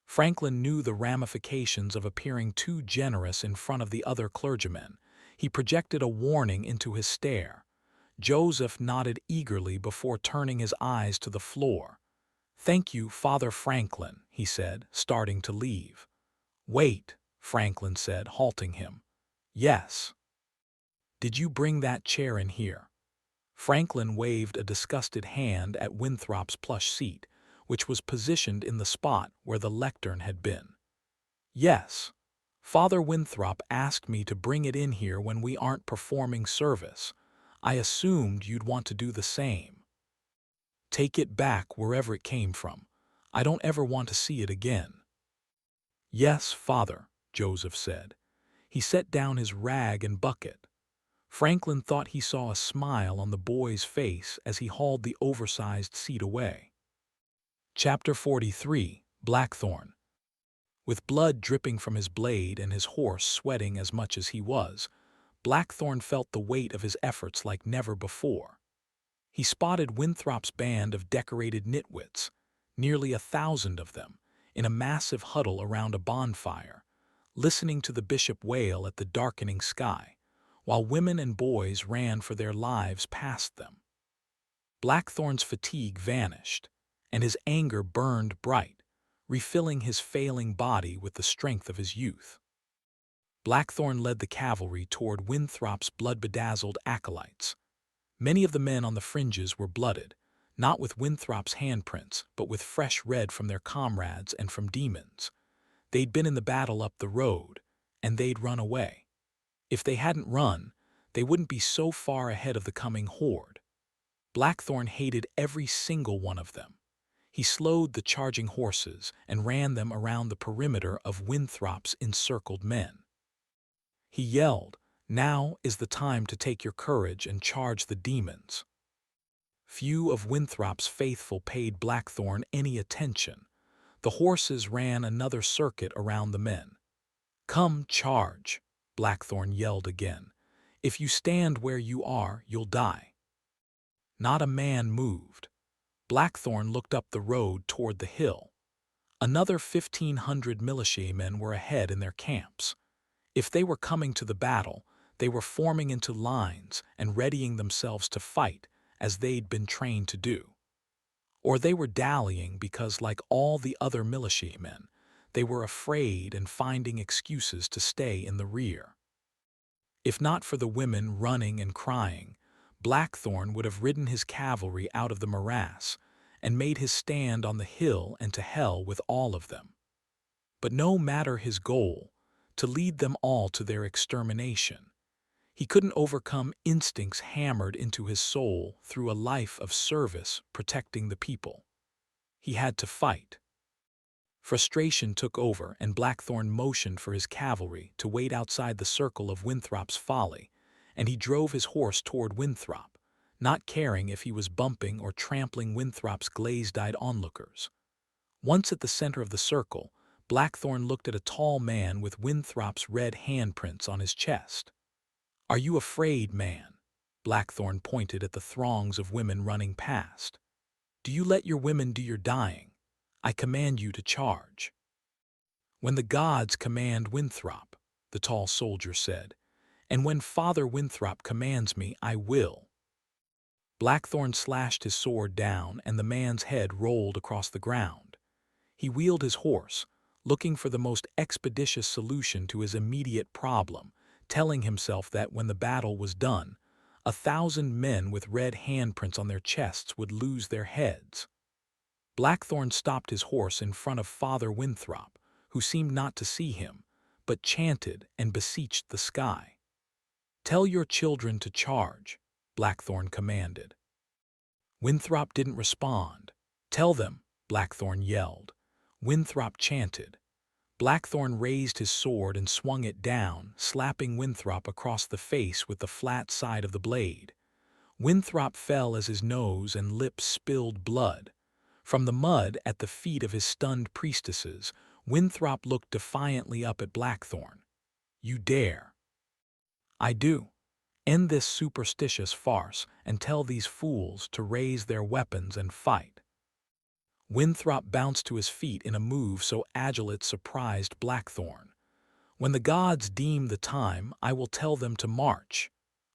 Franklin knew the ramifications of appearing too generous in front of the other clergymen. He projected a warning into his stare. Joseph nodded eagerly before turning his eyes to the floor. "Thank you, Father Franklin," he said, starting to leave. "Wait," Franklin said, halting him. "Yes. Did you bring that chair in here?" Franklin waved a disgusted hand at Winthrop's plush seat, which was positioned in the spot where the lectern had been. "Yes. Father Winthrop asked me to bring it in here when we aren't performing service. I assumed you'd want to do the same. Take it back wherever it came from. I don't ever want to see it again." "Yes, Father," Joseph said. He set down his rag and bucket. Franklin thought he saw a smile on the boy's face as he hauled the oversized seat away. Chapter 43, Blackthorn. With blood dripping from his blade and his horse sweating as much as he was, Blackthorn felt the weight of his efforts like never before. He spotted Winthrop's band of decorated nitwits, nearly 1,000 of them, in a massive huddle around a bonfire, listening to the bishop wail at the darkening sky, while women and boys ran for their lives past them. Blackthorn's fatigue vanished, and his anger burned bright, refilling his failing body with the strength of his youth. Blackthorn led the cavalry toward Winthrop's blood-bedazzled acolytes. Many of the men on the fringes were blooded, not with Winthrop's handprints, but with fresh red from their comrades and from demons. They'd been in the battle up the road, and they'd run away. If they hadn't run, they wouldn't be so far ahead of the coming horde. Blackthorn hated every single one of them. He slowed the charging horses and ran them around the perimeter of Winthrop's encircled men. He yelled, "Now is the time to take your courage and charge the demons." Few of Winthrop's faithful paid Blackthorn any attention. The horses ran another circuit around the men. "Come, charge," Blackthorn yelled again. "If you stand where you are, you'll die." Not a man moved. Blackthorn looked up the road toward the hill. Another 1,500 militiamen were ahead in their camps. If they were coming to the battle, they were forming into lines and readying themselves to fight as they'd been trained to do. Or they were dallying because, like all the other militiamen, they were afraid and finding excuses to stay in the rear. If not for the women running and crying, Blackthorn would have ridden his cavalry out of the morass and made his stand on the hill and to hell with all of them. But no matter his goal, to lead them all to their extermination, he couldn't overcome instincts hammered into his soul through a life of service protecting the people. He had to fight. Frustration took over, and Blackthorn motioned for his cavalry to wait outside the circle of Winthrop's folly, and he drove his horse toward Winthrop, not caring if he was bumping or trampling Winthrop's glazed-eyed onlookers. Once at the center of the circle, Blackthorn looked at a tall man with Winthrop's red handprints on his chest. "Are you afraid, man?" Blackthorn pointed at the throngs of women running past. "Do you let your women do your dying? I command you to charge." "When the gods command Winthrop," the tall soldier said, "and when Father Winthrop commands me, I will." Blackthorn slashed his sword down, and the man's head rolled across the ground. He wheeled his horse, looking for the most expeditious solution to his immediate problem, telling himself that when the battle was done, 1,000 men with red handprints on their chests would lose their heads. Blackthorn stopped his horse in front of Father Winthrop, who seemed not to see him, but chanted and beseeched the sky. "Tell your children to charge," Blackthorn commanded. Winthrop didn't respond. "Tell them," Blackthorn yelled. Winthrop chanted. Blackthorn raised his sword and swung it down, slapping Winthrop across the face with the flat side of the blade. Winthrop fell as his nose and lips spilled blood. From the mud at the feet of his stunned priestesses, Winthrop looked defiantly up at Blackthorn. "You dare?" "I do. End this superstitious farce and tell these fools to raise their weapons and fight." Winthrop bounced to his feet in a move so agile it surprised Blackthorn. "When the gods deem the time, I will tell them to march."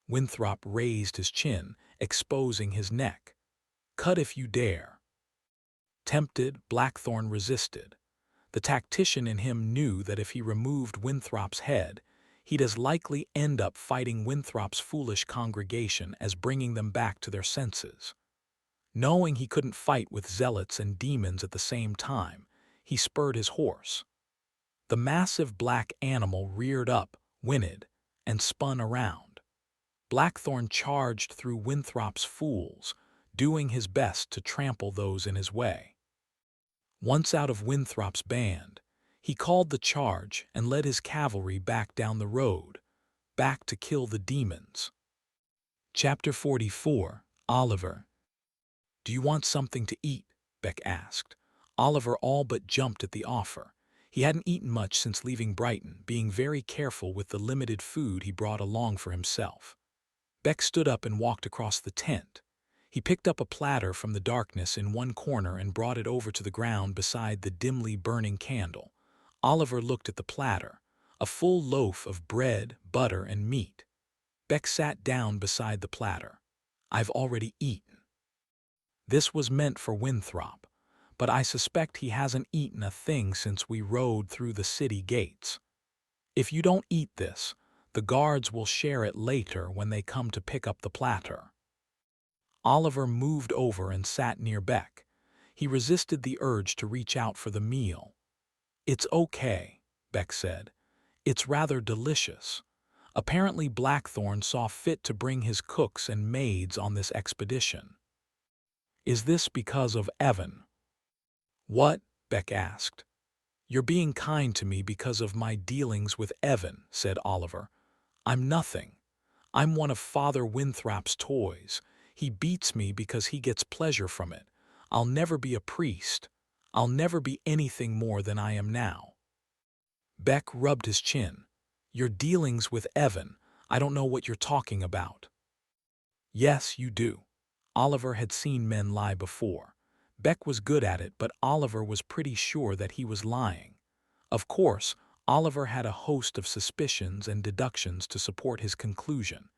Winthrop raised his chin, exposing his neck. "Cut if you dare." Tempted, Blackthorn resisted. The tactician in him knew that if he removed Winthrop's head, he'd as likely end up fighting Winthrop's foolish congregation as bringing them back to their senses. Knowing he couldn't fight with zealots and demons at the same time, he spurred his horse. The massive black animal reared up, whinnied, and spun around. Blackthorn charged through Winthrop's fools, doing his best to trample those in his way. Once out of Winthrop's band, he called the charge and led his cavalry back down the road, back to kill the demons. Chapter 44, Oliver. "Do you want something to eat?" Beck asked. Oliver all but jumped at the offer. He hadn't eaten much since leaving Brighton, being very careful with the limited food he brought along for himself. Beck stood up and walked across the tent. He picked up a platter from the darkness in one corner and brought it over to the ground beside the dimly burning candle. Oliver looked at the platter, a full loaf of bread, butter, and meat. Beck sat down beside the platter. "I've already eaten." This was meant for Winthrop, but I suspect he hasn't eaten a thing since we rode through the city gates. "If you don't eat this, the guards will share it later when they come to pick up the platter." Oliver moved over and sat near Beck. He resisted the urge to reach out for the meal. "It's okay," Beck said. "It's rather delicious. Apparently Blackthorn saw fit to bring his cooks and maids on this expedition. Is this because of Evan? What? Beck asked. You're being kind to me because of my dealings with Evan, said Oliver. I'm nothing. I'm one of Father Winthrop's toys. He beats me because he gets pleasure from it. I'll never be a priest. I'll never be anything more than I am now. Beck rubbed his chin. Your dealings with Evan, I don't know what you're talking about. Yes, you do. Oliver had seen men lie before. Beck was good at it, but Oliver was pretty sure that he was lying. Of course, Oliver had a host of suspicions and deductions to support his conclusion.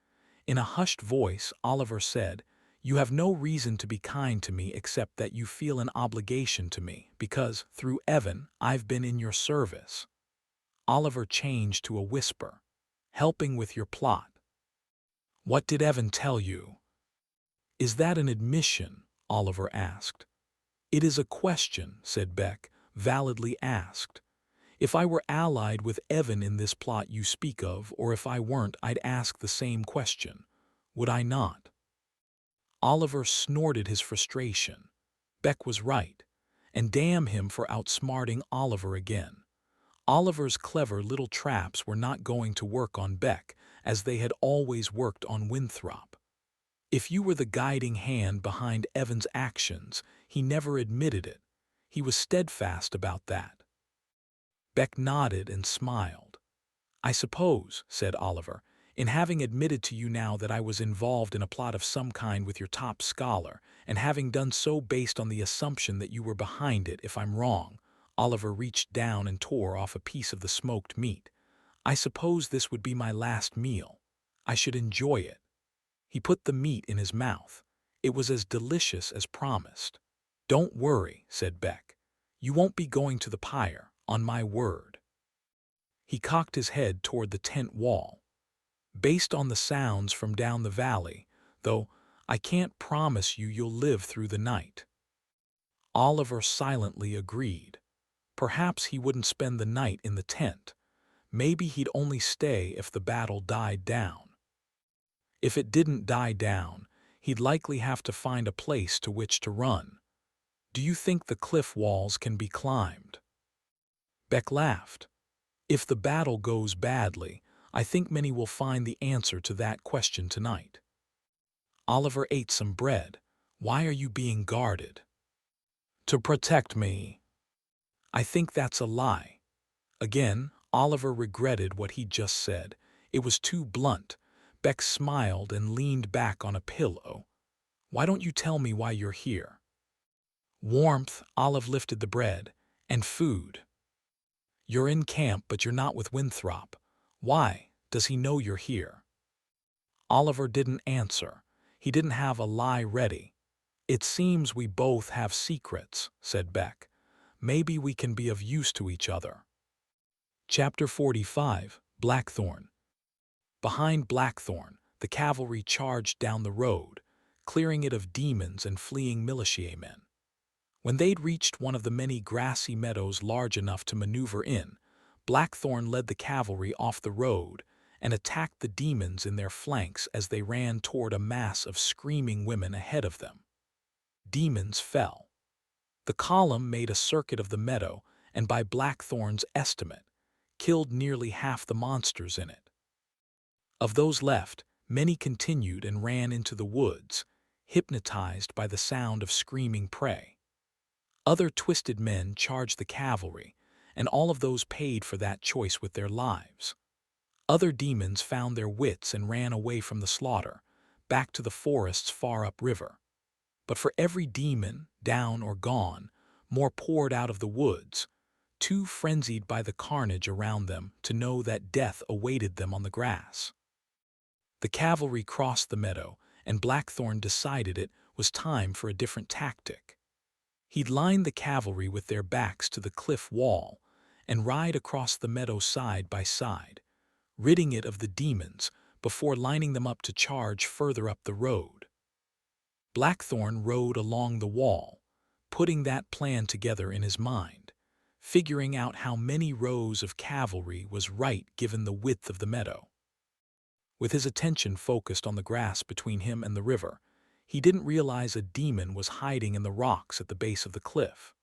In a hushed voice, Oliver said, You have no reason to be kind to me except that you feel an obligation to me, because, through Evan, I've been in your service. Oliver changed to a whisper, Helping with your plot. What did Evan tell you? Is that an admission? Oliver asked. It is a question, said Beck, validly asked. If I were allied with Evan in this plot you speak of, or if I weren't, I'd ask the same question. Would I not? Oliver snorted his frustration. Beck was right, and damn him for outsmarting Oliver again. Oliver's clever little traps were not going to work on Beck, as they had always worked on Winthrop. If you were the guiding hand behind Evan's actions, he never admitted it. He was steadfast about that. Beck nodded and smiled. I suppose, said Oliver, in having admitted to you now that I was involved in a plot of some kind with your top scholar, and having done so based on the assumption that you were behind it, if I'm wrong, Oliver reached down and tore off a piece of the smoked meat. I suppose this would be my last meal. I should enjoy it. He put the meat in his mouth. It was as delicious as promised. Don't worry, said Beck. You won't be going to the pyre, on my word. He cocked his head toward the tent wall. Based on the sounds from down the valley, though I can't promise you'll live through the night. Oliver silently agreed. Perhaps he wouldn't spend the night in the tent. Maybe he'd only stay if the battle died down. If it didn't die down, he'd likely have to find a place to which to run. Do you think the cliff walls can be climbed? Beck laughed. If the battle goes badly, I think many will find the answer to that question tonight. Oliver ate some bread. Why are you being guarded? To protect me. I think that's a lie. Again, Oliver regretted what he'd just said. It was too blunt. Beck smiled and leaned back on a pillow. Why don't you tell me why you're here? Warmth, Olive lifted the bread, and food. You're in camp, but you're not with Winthrop. Why? Does he know you're here? Oliver didn't answer. He didn't have a lie ready. It seems we both have secrets, said Beck. Maybe we can be of use to each other. Chapter 45, Blackthorn. Behind Blackthorn, the cavalry charged down the road, clearing it of demons and fleeing militiamen. When they'd reached one of the many grassy meadows large enough to maneuver in, Blackthorn led the cavalry off the road and attacked the demons in their flanks as they ran toward a mass of screaming women ahead of them. Demons fell. The column made a circuit of the meadow and, by Blackthorn's estimate, killed nearly half the monsters in it. Of those left, many continued and ran into the woods, hypnotized by the sound of screaming prey. Other twisted men charged the cavalry, and all of those paid for that choice with their lives. Other demons found their wits and ran away from the slaughter, back to the forests far upriver. But for every demon, down or gone, more poured out of the woods, too frenzied by the carnage around them to know that death awaited them on the grass. The cavalry crossed the meadow, and Blackthorn decided it was time for a different tactic. He'd line the cavalry with their backs to the cliff wall and ride across the meadow side by side, ridding it of the demons before lining them up to charge further up the road. Blackthorn rode along the wall, putting that plan together in his mind, figuring out how many rows of cavalry was right given the width of the meadow. with his attention focused on the grass between him and the river. He didn't realize a demon was hiding in the rocks at the base of the cliff.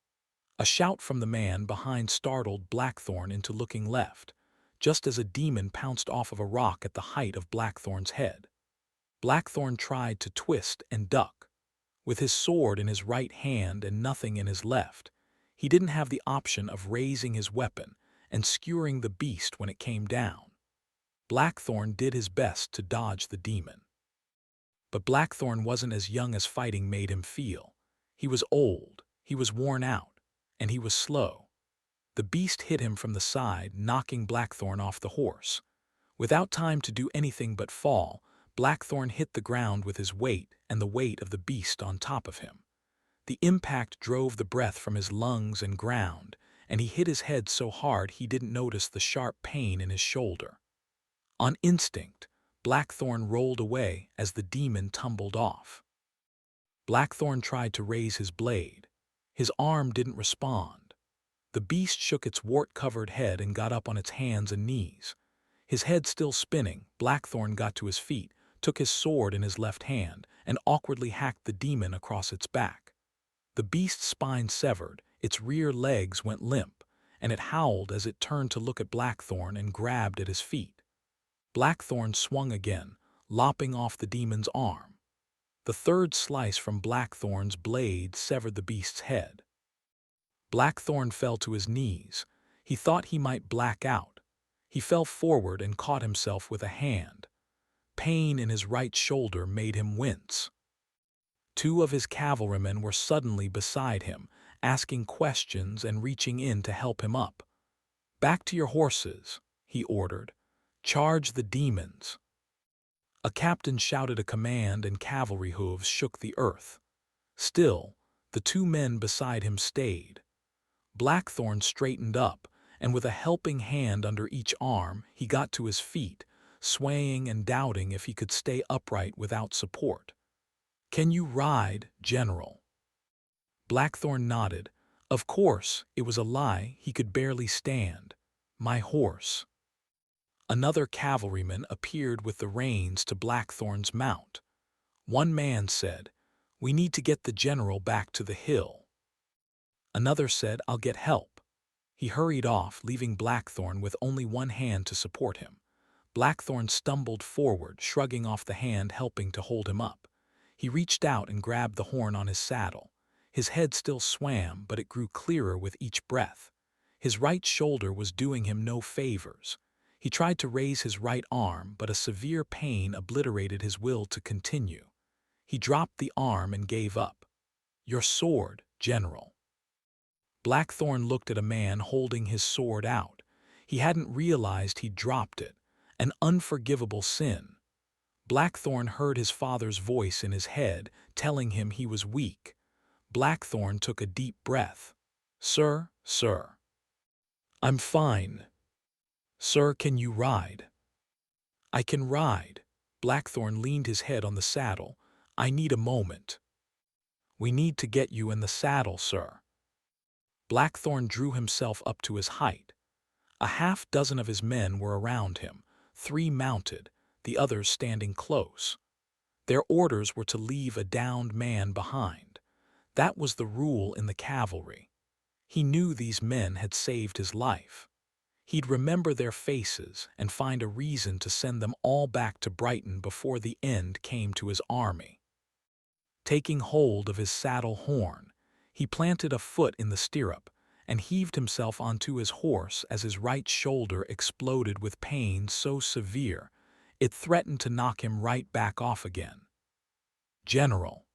A shout from the man behind startled Blackthorn into looking left, just as a demon pounced off of a rock at the height of Blackthorn's head. Blackthorn tried to twist and duck. With his sword in his right hand and nothing in his left, he didn't have the option of raising his weapon and skewering the beast when it came down. Blackthorn did his best to dodge the demon. But Blackthorn wasn't as young as fighting made him feel. He was old, he was worn out, and he was slow. The beast hit him from the side, knocking Blackthorn off the horse. Without time to do anything but fall, Blackthorn hit the ground with his weight and the weight of the beast on top of him. The impact drove the breath from his lungs and ground, and he hit his head so hard he didn't notice the sharp pain in his shoulder. On instinct, Blackthorn rolled away as the demon tumbled off. Blackthorn tried to raise his blade. His arm didn't respond. The beast shook its wart-covered head and got up on its hands and knees. His head still spinning, Blackthorn got to his feet, took his sword in his left hand, and awkwardly hacked the demon across its back. The beast's spine severed, its rear legs went limp, and it howled as it turned to look at Blackthorn and grabbed at his feet. Blackthorn swung again, lopping off the demon's arm. The third slice from Blackthorn's blade severed the beast's head. Blackthorn fell to his knees. He thought he might black out. He fell forward and caught himself with a hand. Pain in his right shoulder made him wince. Two of his cavalrymen were suddenly beside him, asking questions and reaching in to help him up. "Back to your horses," he ordered. "Charge the demons." A captain shouted a command and cavalry hooves shook the earth. Still, the two men beside him stayed. Blackthorn straightened up, and with a helping hand under each arm, he got to his feet, swaying and doubting if he could stay upright without support. "Can you ride, General?" Blackthorn nodded. Of course, it was a lie, he could barely stand. "My horse." Another cavalryman appeared with the reins to Blackthorn's mount. One man said, "We need to get the general back to the hill." Another said, "I'll get help." He hurried off, leaving Blackthorn with only one hand to support him. Blackthorn stumbled forward, shrugging off the hand helping to hold him up. He reached out and grabbed the horn on his saddle. His head still swam, but it grew clearer with each breath. His right shoulder was doing him no favors. He tried to raise his right arm, but a severe pain obliterated his will to continue. He dropped the arm and gave up. "Your sword, General." Blackthorn looked at a man holding his sword out. He hadn't realized he'd dropped it, an unforgivable sin. Blackthorn heard his father's voice in his head, telling him he was weak. Blackthorn took a deep breath. "Sir, sir." "I'm fine." "Sir, can you ride?" "I can ride." Blackthorn leaned his head on the saddle. "I need a moment." "We need to get you in the saddle, sir." Blackthorn drew himself up to his height. A half-dozen of his men were around him, 3 mounted, the others standing close. Their orders were to leave a downed man behind. That was the rule in the cavalry. He knew these men had saved his life. He'd remember their faces and find a reason to send them all back to Brighton before the end came to his army. Taking hold of his saddle horn, he planted a foot in the stirrup and heaved himself onto his horse as his right shoulder exploded with pain so severe it threatened to knock him right back off again. "General."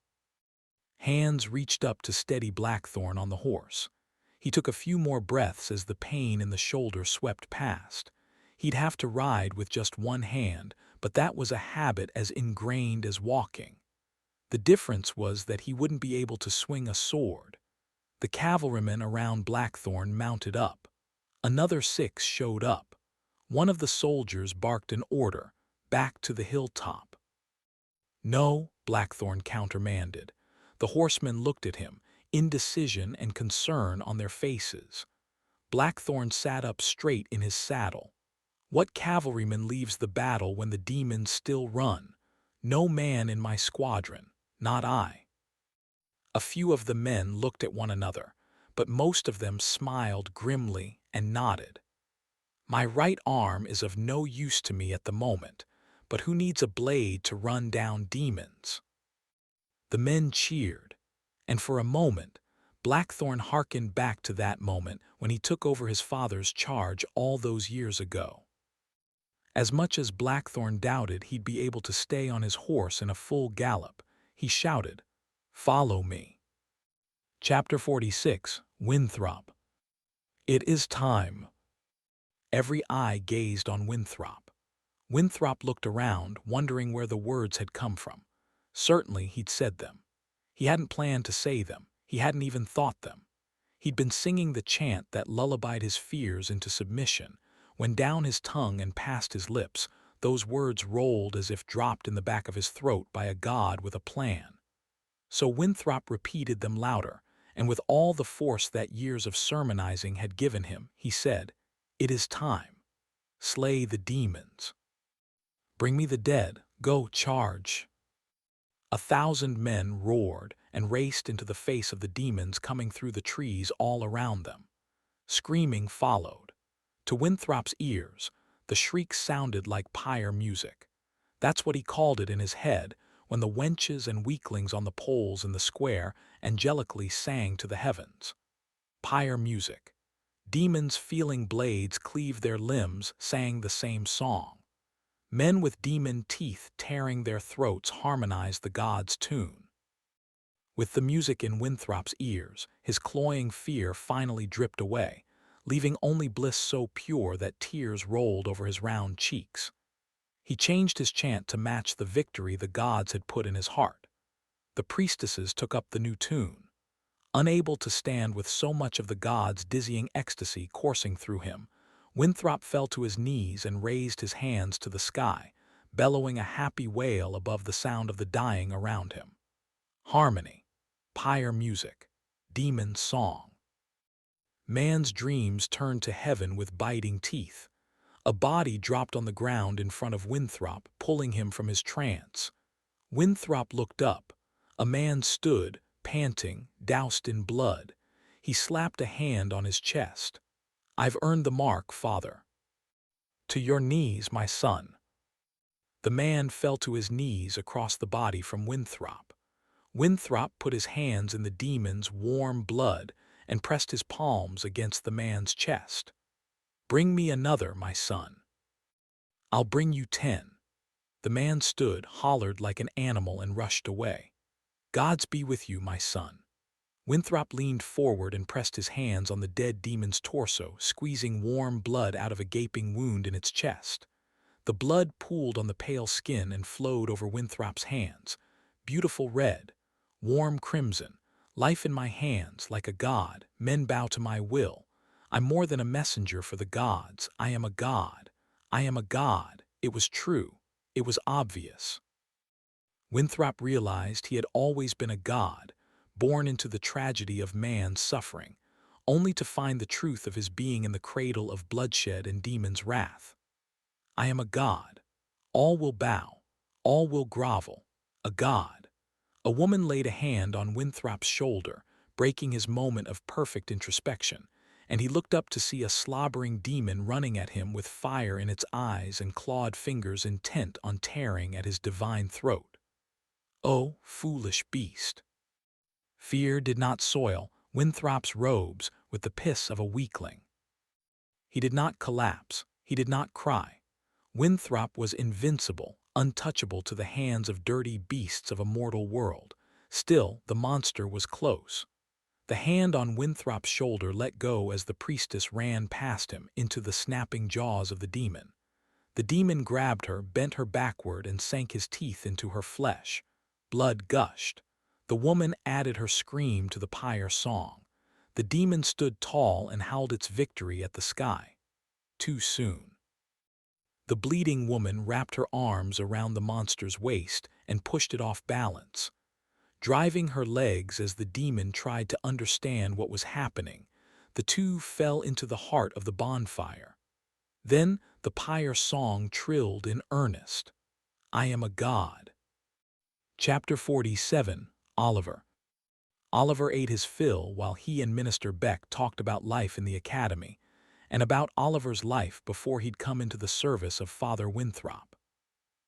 Hands reached up to steady Blackthorn on the horse. He took a few more breaths as the pain in the shoulder swept past. He'd have to ride with just one hand, but that was a habit as ingrained as walking. The difference was that he wouldn't be able to swing a sword. The cavalrymen around Blackthorn mounted up. Another 6 showed up. One of the soldiers barked an order, "Back to the hilltop." "No," Blackthorn countermanded. The horsemen looked at him, indecision and concern on their faces. Blackthorn sat up straight in his saddle. What cavalryman leaves the battle when the demons still run? No man in my squadron, not I. A few of the men looked at one another, but most of them smiled grimly and nodded. My right arm is of no use to me at the moment, but who needs a blade to run down demons? The men cheered, and for a moment, Blackthorn hearkened back to that moment when he took over his father's charge all those years ago. As much as Blackthorn doubted he'd be able to stay on his horse in a full gallop, he shouted, "Follow me." Chapter 46, Winthrop. It is time. Every eye gazed on Winthrop. Winthrop looked around, wondering where the words had come from. Certainly he'd said them. He hadn't planned to say them. He hadn't even thought them. He'd been singing the chant that lullabied his fears into submission, when down his tongue and past his lips, those words rolled as if dropped in the back of his throat by a god with a plan. So Winthrop repeated them louder, and with all the force that years of sermonizing had given him, he said, "It is time. Slay the demons. Bring me the dead. Go, charge." 1,000 men roared and raced into the face of the demons coming through the trees all around them. Screaming followed. To Winthrop's ears, the shrieks sounded like pyre music. That's what he called it in his head when the wenches and weaklings on the poles in the square angelically sang to the heavens. Pyre music. Demons feeling blades cleave their limbs sang the same song. Men with demon teeth tearing their throats harmonized the god's tune. With the music in Winthrop's ears, his cloying fear finally dripped away, leaving only bliss so pure that tears rolled over his round cheeks. He changed his chant to match the victory the gods had put in his heart. The priestesses took up the new tune. Unable to stand with so much of the gods' dizzying ecstasy coursing through him, Winthrop fell to his knees and raised his hands to the sky, bellowing a happy wail above the sound of the dying around him. Harmony, pyre music, demon song. Man's dreams turned to heaven with biting teeth. A body dropped on the ground in front of Winthrop, pulling him from his trance. Winthrop looked up. A man stood, panting, doused in blood. He slapped a hand on his chest. "I've earned the mark, father." "To your knees, my son." The man fell to his knees across the body from Winthrop. Winthrop put his hands in the demon's warm blood and pressed his palms against the man's chest. "Bring me another, my son." "I'll bring you 10. The man stood, hollered like an animal, and rushed away. "Gods be with you, my son." Winthrop leaned forward and pressed his hands on the dead demon's torso, squeezing warm blood out of a gaping wound in its chest. The blood pooled on the pale skin and flowed over Winthrop's hands. Beautiful red, warm crimson, life in my hands, like a god, men bow to my will. I'm more than a messenger for the gods. I am a god. I am a god. It was true. It was obvious. Winthrop realized he had always been a god, born into the tragedy of man's suffering, only to find the truth of his being in the cradle of bloodshed and demon's wrath. I am a god. All will bow. All will grovel. A god. A woman laid a hand on Winthrop's shoulder, breaking his moment of perfect introspection, and he looked up to see a slobbering demon running at him with fire in its eyes and clawed fingers intent on tearing at his divine throat. Oh, foolish beast! Fear did not soil Winthrop's robes with the piss of a weakling. He did not collapse. He did not cry. Winthrop was invincible, untouchable to the hands of dirty beasts of a mortal world. Still, the monster was close. The hand on Winthrop's shoulder let go as the priestess ran past him into the snapping jaws of the demon. The demon grabbed her, bent her backward, and sank his teeth into her flesh. Blood gushed. The woman added her scream to the pyre song. The demon stood tall and howled its victory at the sky. Too soon. The bleeding woman wrapped her arms around the monster's waist and pushed it off balance, driving her legs as the demon tried to understand what was happening. The two fell into the heart of the bonfire. Then the pyre song trilled in earnest. I am a god. Chapter 47. Oliver. Oliver ate his fill while he and Minister Beck talked about life in the academy, and about Oliver's life before he'd come into the service of Father Winthrop.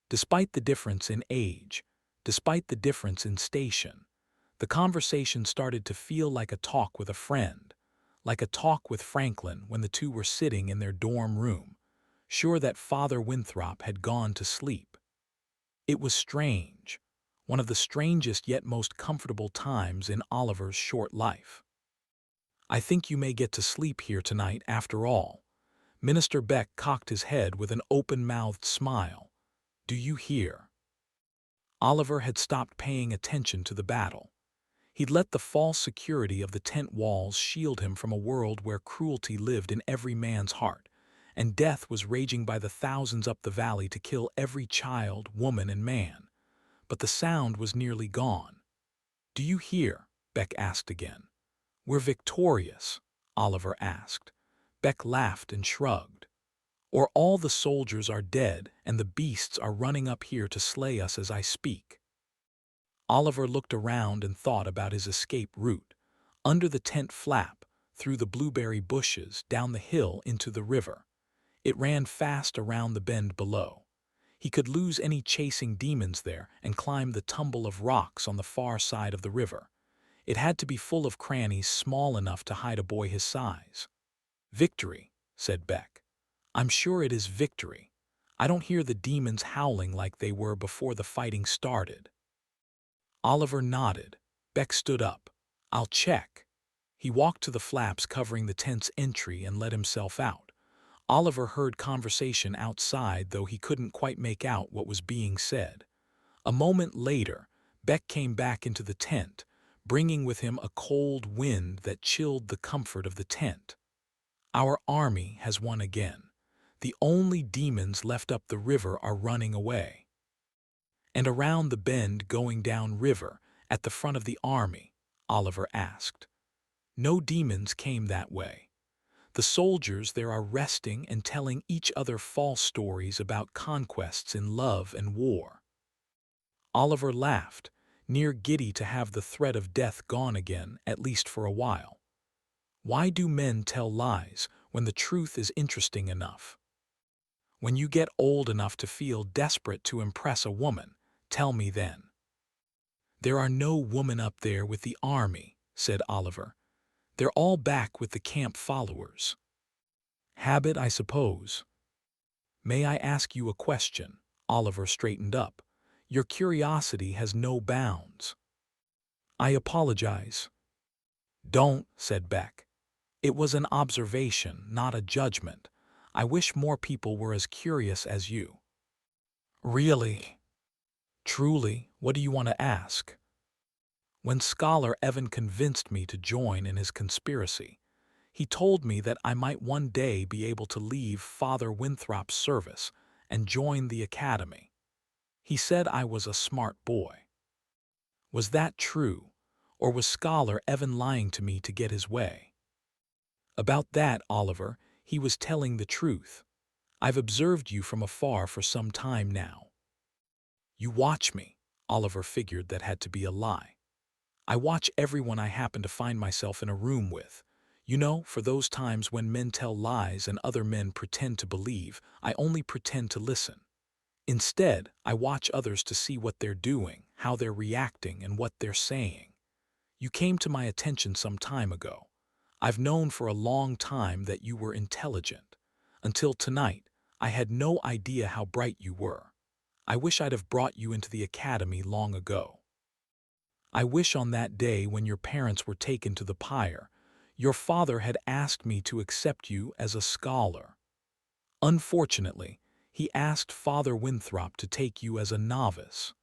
Despite the difference in age, despite the difference in station, the conversation started to feel like a talk with a friend, like a talk with Franklin when the two were sitting in their dorm room, sure that Father Winthrop had gone to sleep. It was strange, one of the strangest yet most comfortable times in Oliver's short life. I think you may get to sleep here tonight after all. Minister Beck cocked his head with an open-mouthed smile. Do you hear? Oliver had stopped paying attention to the battle. He'd let the false security of the tent walls shield him from a world where cruelty lived in every man's heart, and death was raging by the thousands up the valley to kill every child, woman, and man. But the sound was nearly gone. Do you hear? Beck asked again. We're victorious, Oliver asked. Beck laughed and shrugged. Or all the soldiers are dead and the beasts are running up here to slay us as I speak. Oliver looked around and thought about his escape route, under the tent flap, through the blueberry bushes, down the hill into the river. It ran fast around the bend below. He could lose any chasing demons there and climb the tumble of rocks on the far side of the river. It had to be full of crannies small enough to hide a boy his size. Victory, said Beck. I'm sure it is victory. I don't hear the demons howling like they were before the fighting started. Oliver nodded. Beck stood up. I'll check. He walked to the flaps covering the tent's entry and let himself out. Oliver heard conversation outside, though he couldn't quite make out what was being said. A moment later, Beck came back into the tent, bringing with him a cold wind that chilled the comfort of the tent. Our army has won again. The only demons left up the river are running away. And around the bend going down river, at the front of the army, Oliver asked. No demons came that way. The soldiers there are resting and telling each other false stories about conquests in love and war. Oliver laughed, near giddy to have the threat of death gone again, at least for a while. Why do men tell lies when the truth is interesting enough? When you get old enough to feel desperate to impress a woman, tell me then. There are no women up there with the army, said Oliver. They're all back with the camp followers. Habit, I suppose. May I ask you a question? Oliver straightened up. Your curiosity has no bounds. I apologize. Don't, said Beck. It was an observation, not a judgment. I wish more people were as curious as you. Really? Truly, what do you want to ask? When Scholar Evan convinced me to join in his conspiracy, he told me that I might one day be able to leave Father Winthrop's service and join the academy. He said I was a smart boy. Was that true, or was Scholar Evan lying to me to get his way? About that, Oliver, he was telling the truth. I've observed you from afar for some time now. You watch me, Oliver figured that had to be a lie. I watch everyone I happen to find myself in a room with. You know, for those times when men tell lies and other men pretend to believe, I only pretend to listen. Instead, I watch others to see what they're doing, how they're reacting, and what they're saying. You came to my attention some time ago. I've known for a long time that you were intelligent. Until tonight, I had no idea how bright you were. I wish I'd have brought you into the academy long ago. I wish on that day when your parents were taken to the pyre, your father had asked me to accept you as a scholar. Unfortunately, he asked Father Winthrop to take you as a novice.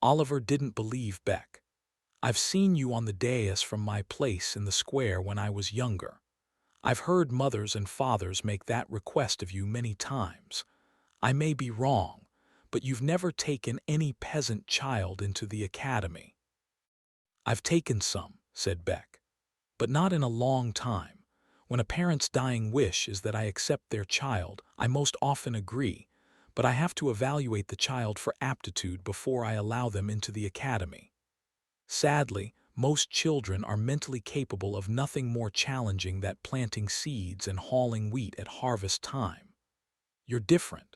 Oliver didn't believe Beck. I've seen you on the dais from my place in the square when I was younger. I've heard mothers and fathers make that request of you many times. I may be wrong, but you've never taken any peasant child into the academy. I've taken some, said Beck, but not in a long time. When a parent's dying wish is that I accept their child, I most often agree, but I have to evaluate the child for aptitude before I allow them into the academy. Sadly, most children are mentally capable of nothing more challenging than planting seeds and hauling wheat at harvest time. You're different.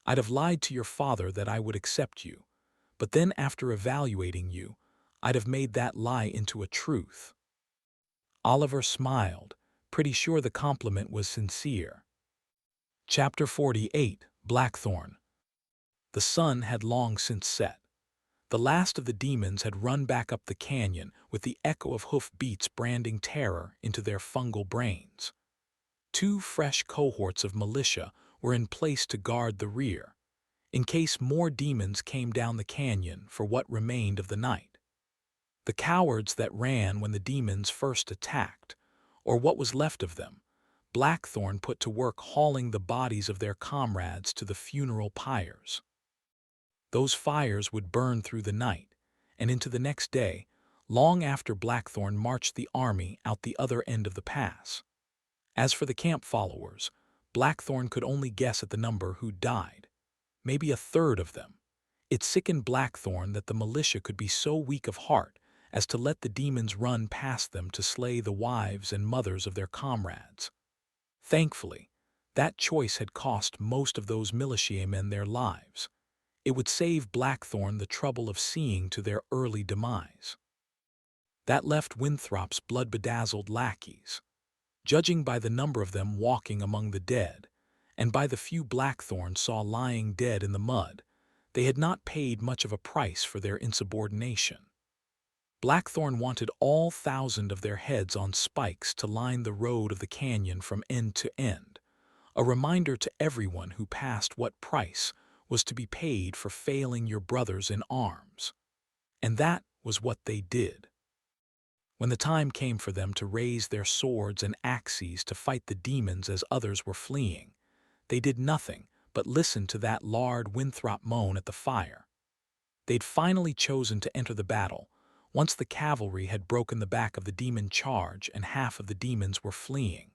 I'd have lied to your father that I would accept you, but then after evaluating you, I'd have made that lie into a truth. Oliver smiled, pretty sure the compliment was sincere. Chapter 48, Blackthorn. The sun had long since set. The last of the demons had run back up the canyon with the echo of hoof beats branding terror into their fungal brains. Two fresh cohorts of militia were in place to guard the rear, in case more demons came down the canyon for what remained of the night. The cowards that ran when the demons first attacked, or what was left of them, Blackthorn put to work hauling the bodies of their comrades to the funeral pyres. Those fires would burn through the night, and into the next day, long after Blackthorn marched the army out the other end of the pass. As for the camp followers, Blackthorn could only guess at the number who died. Maybe a third of them. It sickened Blackthorn that the militia could be so weak of heart as to let the demons run past them to slay the wives and mothers of their comrades. Thankfully, that choice had cost most of those militiamen their lives. It would save Blackthorn the trouble of seeing to their early demise. That left Winthrop's blood-bedazzled lackeys. Judging by the number of them walking among the dead, and by the few Blackthorn saw lying dead in the mud, they had not paid much of a price for their insubordination. Blackthorn wanted all 1,000 of their heads on spikes to line the road of the canyon from end to end, a reminder to everyone who passed what price was to be paid for failing your brothers in arms. And that was what they did. When the time came for them to raise their swords and axes to fight the demons as others were fleeing, they did nothing but listen to that Lard Winthrop moan at the fire. They'd finally chosen to enter the battle, once the cavalry had broken the back of the demon charge and half of the demons were fleeing.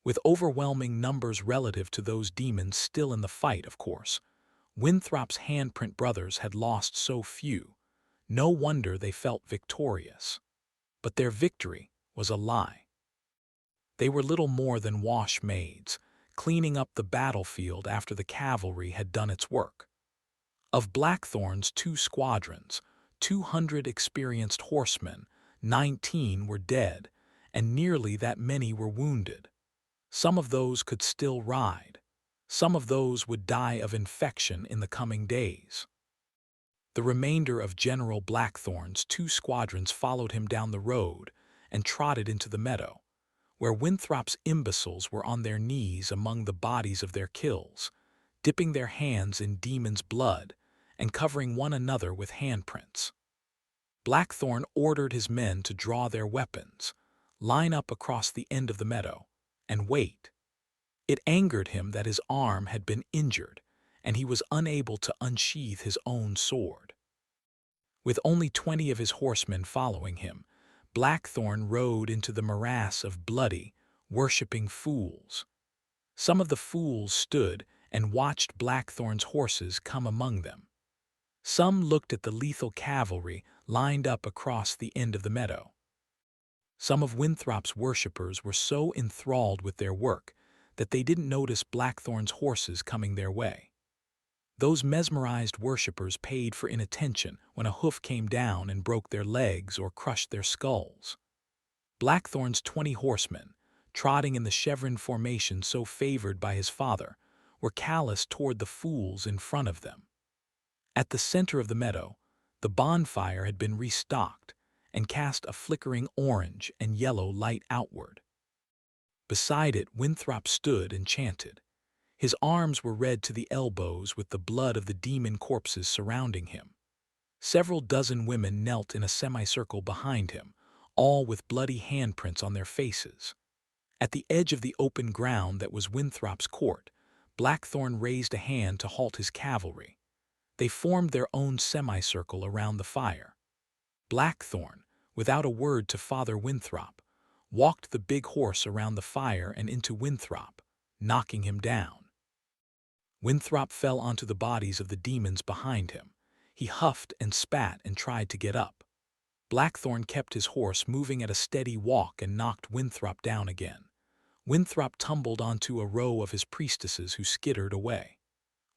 With overwhelming numbers relative to those demons still in the fight, of course, Winthrop's handprint brothers had lost so few. No wonder they felt victorious. But their victory was a lie. They were little more than wash maids, cleaning up the battlefield after the cavalry had done its work. Of Blackthorn's 2 squadrons, 200 experienced horsemen, 19 were dead, and nearly that many were wounded. Some of those could still ride. Some of those would die of infection in the coming days. The remainder of General Blackthorn's 2 squadrons followed him down the road and trotted into the meadow, where Winthrop's imbeciles were on their knees among the bodies of their kills, dipping their hands in demons' blood and covering one another with handprints. Blackthorn ordered his men to draw their weapons, line up across the end of the meadow, and wait. It angered him that his arm had been injured, and he was unable to unsheath his own sword. With only 20 of his horsemen following him, Blackthorn rode into the morass of bloody, worshipping fools. Some of the fools stood and watched Blackthorn's horses come among them. Some looked at the lethal cavalry lined up across the end of the meadow. Some of Winthrop's worshippers were so enthralled with their work that they didn't notice Blackthorn's horses coming their way. Those mesmerized worshippers paid for inattention when a hoof came down and broke their legs or crushed their skulls. Blackthorn's 20 horsemen, trotting in the chevron formation so favored by his father, were callous toward the fools in front of them. At the center of the meadow, the bonfire had been restocked and cast a flickering orange and yellow light outward. Beside it, Winthrop stood and chanted. His arms were red to the elbows with the blood of the demon corpses surrounding him. Several dozen women knelt in a semicircle behind him, all with bloody handprints on their faces. At the edge of the open ground that was Winthrop's court, Blackthorn raised a hand to halt his cavalry. They formed their own semicircle around the fire. Blackthorn, without a word to Father Winthrop, walked the big horse around the fire and into Winthrop, knocking him down. Winthrop fell onto the bodies of the demons behind him. He huffed and spat and tried to get up. Blackthorn kept his horse moving at a steady walk and knocked Winthrop down again. Winthrop tumbled onto a row of his priestesses who skittered away.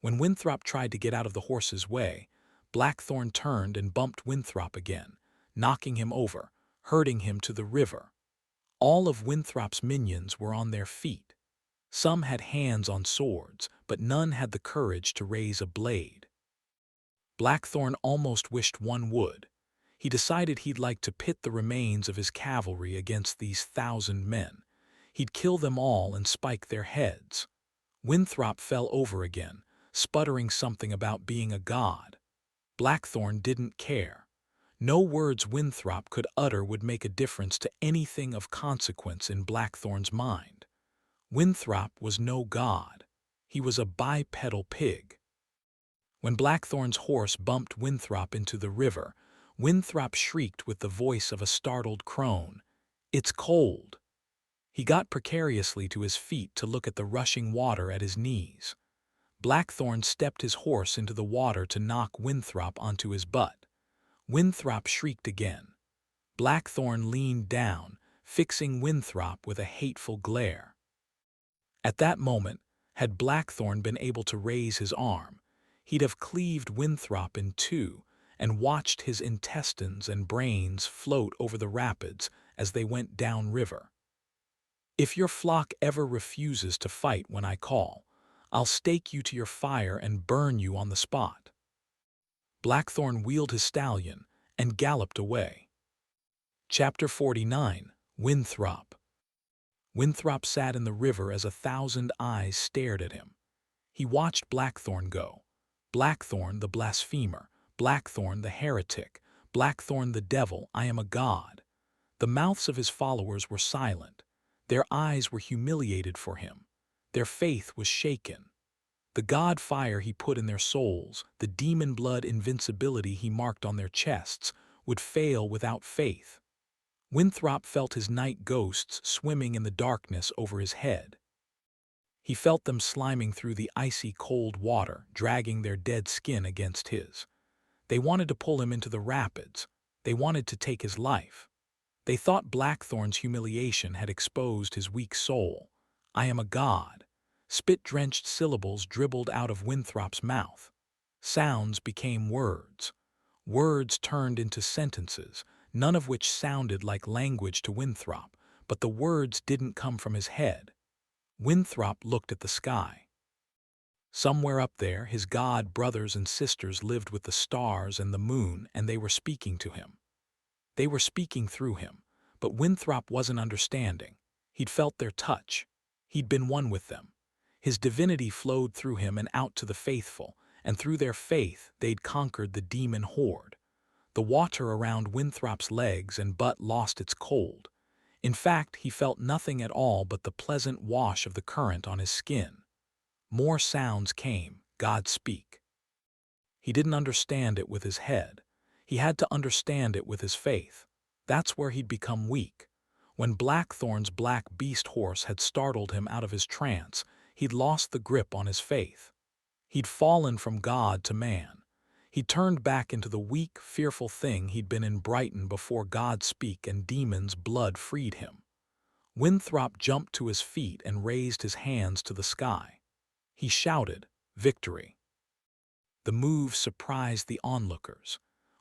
When Winthrop tried to get out of the horse's way, Blackthorn turned and bumped Winthrop again, knocking him over, hurting him to the river. All of Winthrop's minions were on their feet. Some had hands on swords, but none had the courage to raise a blade. Blackthorn almost wished one would. He decided he'd like to pit the remains of his cavalry against these 1,000 men. He'd kill them all and spike their heads. Winthrop fell over again, sputtering something about being a god. Blackthorn didn't care. No words Winthrop could utter would make a difference to anything of consequence in Blackthorn's mind. Winthrop was no god. He was a bipedal pig. When Blackthorn's horse bumped Winthrop into the river, Winthrop shrieked with the voice of a startled crone, "It's cold!" He got precariously to his feet to look at the rushing water at his knees. Blackthorn stepped his horse into the water to knock Winthrop onto his butt. Winthrop shrieked again. Blackthorn leaned down, fixing Winthrop with a hateful glare. At that moment, had Blackthorn been able to raise his arm, he'd have cleaved Winthrop in two and watched his intestines and brains float over the rapids as they went downriver. "If your flock ever refuses to fight when I call, I'll stake you to your fire and burn you on the spot." Blackthorn wheeled his stallion and galloped away. Chapter 49. Winthrop. Winthrop sat in the river as 1,000 eyes stared at him. He watched Blackthorn go. Blackthorn the blasphemer, Blackthorn the heretic, Blackthorn the devil, I am a god. The mouths of his followers were silent. Their eyes were humiliated for him. Their faith was shaken. The god fire he put in their souls, the demon blood invincibility he marked on their chests, would fail without faith. Winthrop felt his night ghosts swimming in the darkness over his head. He felt them sliming through the icy cold water, dragging their dead skin against his. They wanted to pull him into the rapids. They wanted to take his life. They thought Blackthorn's humiliation had exposed his weak soul. I am a god. Spit-drenched syllables dribbled out of Winthrop's mouth. Sounds became words. Words turned into sentences, none of which sounded like language to Winthrop, but the words didn't come from his head. Winthrop looked at the sky. Somewhere up there, his god brothers and sisters lived with the stars and the moon, and they were speaking to him. They were speaking through him, but Winthrop wasn't understanding. He'd felt their touch. He'd been one with them. His divinity flowed through him and out to the faithful, and through their faith they'd conquered the demon horde. The water around Winthrop's legs and butt lost its cold. In fact, he felt nothing at all but the pleasant wash of the current on his skin. More sounds came, God speak. He didn't understand it with his head. He had to understand it with his faith. That's where he'd become weak. When Blackthorn's black beast horse had startled him out of his trance, he'd lost the grip on his faith. He'd fallen from God to man. He turned back into the weak, fearful thing he'd been in Brighton before God speak and demon's blood freed him. Winthrop jumped to his feet and raised his hands to the sky. He shouted, "Victory!" The move surprised the onlookers.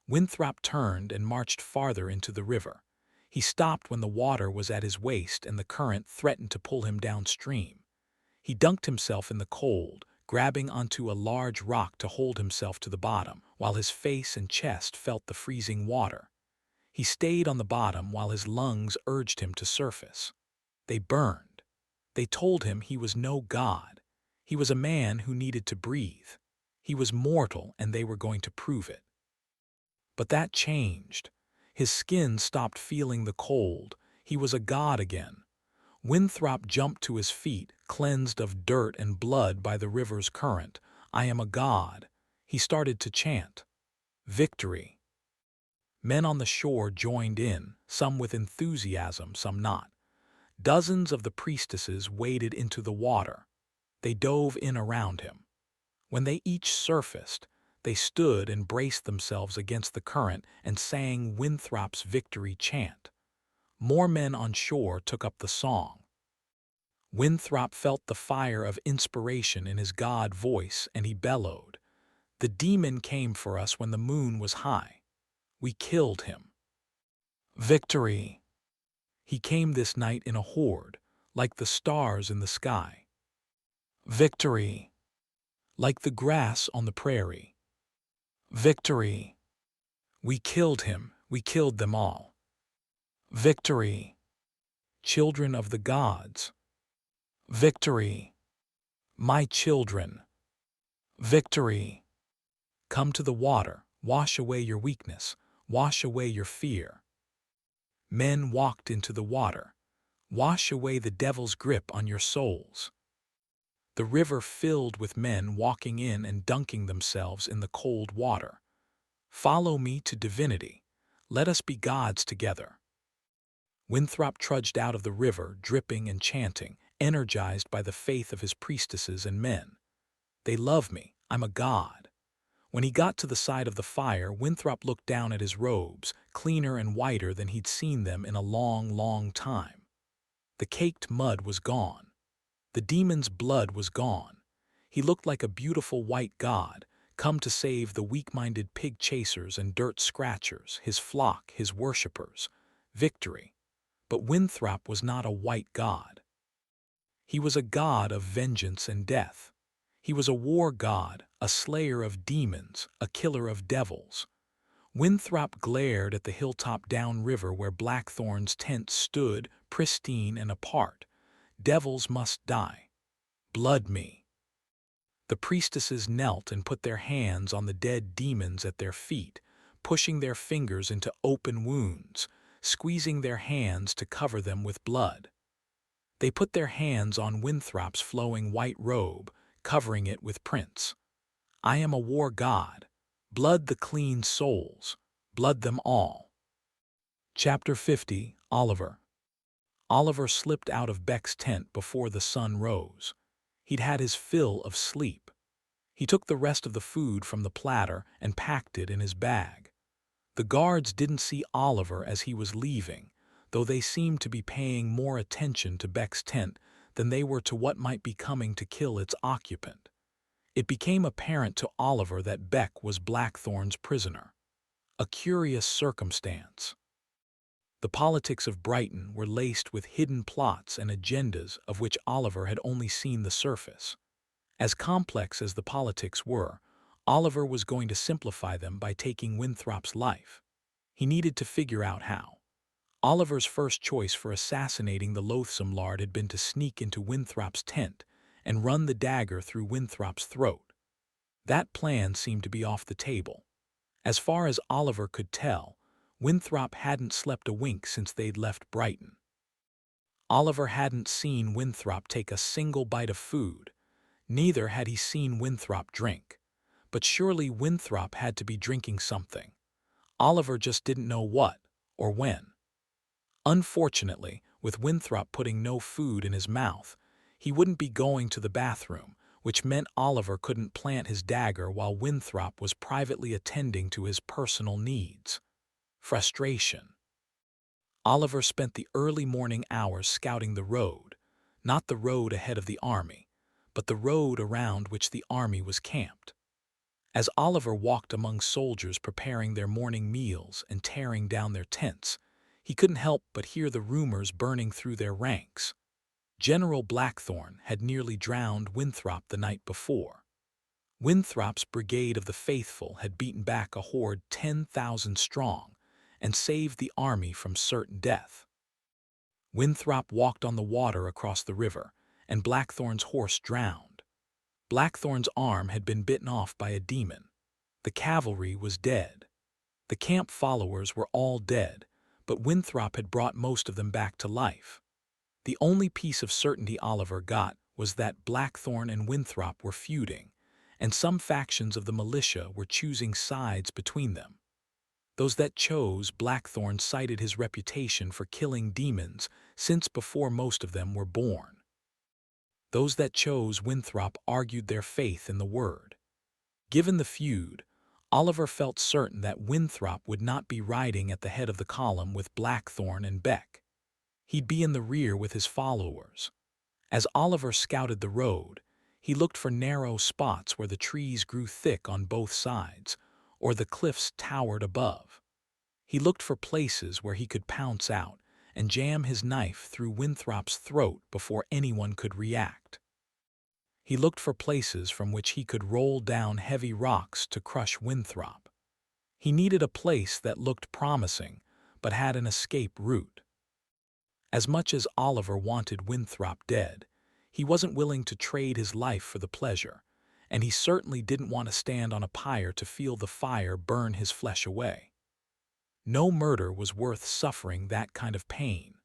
Winthrop turned and marched farther into the river. He stopped when the water was at his waist and the current threatened to pull him downstream. He dunked himself in the cold, grabbing onto a large rock to hold himself to the bottom, while his face and chest felt the freezing water. He stayed on the bottom while his lungs urged him to surface. They burned. They told him he was no god. He was a man who needed to breathe. He was mortal, and they were going to prove it. But that changed. His skin stopped feeling the cold. He was a god again. Winthrop jumped to his feet, cleansed of dirt and blood by the river's current. I am a god. He started to chant. Victory. Men on the shore joined in, some with enthusiasm, some not. Dozens of the priestesses waded into the water. They dove in around him. When they each surfaced, they stood and braced themselves against the current and sang Winthrop's victory chant. More men on shore took up the song. Winthrop felt the fire of inspiration in his god voice, and he bellowed, "The demon came for us when the moon was high. We killed him. Victory! He came this night in a horde, like the stars in the sky. Victory! Like the grass on the prairie. Victory! We killed him, we killed them all. Victory! Children of the gods. Victory! My children. Victory! Come to the water, wash away your weakness, wash away your fear." Men walked into the water. Wash away the devil's grip on your souls. The river filled with men walking in and dunking themselves in the cold water. Follow me to divinity. Let us be gods together. Winthrop trudged out of the river, dripping and chanting, energized by the faith of his priestesses and men. They love me. I'm a god. When he got to the side of the fire, Winthrop looked down at his robes, cleaner and whiter than he'd seen them in a long, long time. The caked mud was gone. The demon's blood was gone. He looked like a beautiful white god, come to save the weak-minded pig chasers and dirt scratchers, his flock, his worshippers. Victory. But Winthrop was not a white god. He was a god of vengeance and death. He was a war god, a slayer of demons, a killer of devils. Winthrop glared at the hilltop downriver where Blackthorn's tent stood, pristine and apart. Devils must die. Blood me. The priestesses knelt and put their hands on the dead demons at their feet, pushing their fingers into open wounds, squeezing their hands to cover them with blood. They put their hands on Winthrop's flowing white robe, covering it with prints. I am a war god. Blood the clean souls. Blood them all. Chapter 50, Oliver. Oliver slipped out of Beck's tent before the sun rose. He'd had his fill of sleep. He took the rest of the food from the platter and packed it in his bag. The guards didn't see Oliver as he was leaving, though they seemed to be paying more attention to Beck's tent than they were to what might be coming to kill its occupant. It became apparent to Oliver that Beck was Blackthorn's prisoner. A curious circumstance. The politics of Brighton were laced with hidden plots and agendas of which Oliver had only seen the surface. As complex as the politics were, Oliver was going to simplify them by taking Winthrop's life. He needed to figure out how. Oliver's first choice for assassinating the loathsome lord had been to sneak into Winthrop's tent and run the dagger through Winthrop's throat. That plan seemed to be off the table. As far as Oliver could tell, Winthrop hadn't slept a wink since they'd left Brighton. Oliver hadn't seen Winthrop take a single bite of food. Neither had he seen Winthrop drink. But surely Winthrop had to be drinking something. Oliver just didn't know what or when. Unfortunately, with Winthrop putting no food in his mouth, he wouldn't be going to the bathroom, which meant Oliver couldn't plant his dagger while Winthrop was privately attending to his personal needs. Frustration. Oliver spent the early morning hours scouting the road, not the road ahead of the army, but the road around which the army was camped. As Oliver walked among soldiers preparing their morning meals and tearing down their tents, he couldn't help but hear the rumors burning through their ranks. General Blackthorn had nearly drowned Winthrop the night before. Winthrop's brigade of the faithful had beaten back a horde 10,000 strong and saved the army from certain death. Winthrop walked on the water across the river, and Blackthorn's horse drowned. Blackthorn's arm had been bitten off by a demon. The cavalry was dead. The camp followers were all dead, but Winthrop had brought most of them back to life. The only piece of certainty Oliver got was that Blackthorn and Winthrop were feuding, and some factions of the militia were choosing sides between them. Those that chose Blackthorn cited his reputation for killing demons since before most of them were born. Those that chose Winthrop argued their faith in the word. Given the feud, Oliver felt certain that Winthrop would not be riding at the head of the column with Blackthorn and Beck. He'd be in the rear with his followers. As Oliver scouted the road, he looked for narrow spots where the trees grew thick on both sides, or the cliffs towered above. He looked for places where he could pounce out and jam his knife through Winthrop's throat before anyone could react. He looked for places from which he could roll down heavy rocks to crush Winthrop. He needed a place that looked promising, but had an escape route. As much as Oliver wanted Winthrop dead, he wasn't willing to trade his life for the pleasure, and he certainly didn't want to stand on a pyre to feel the fire burn his flesh away. No murder was worth suffering that kind of pain.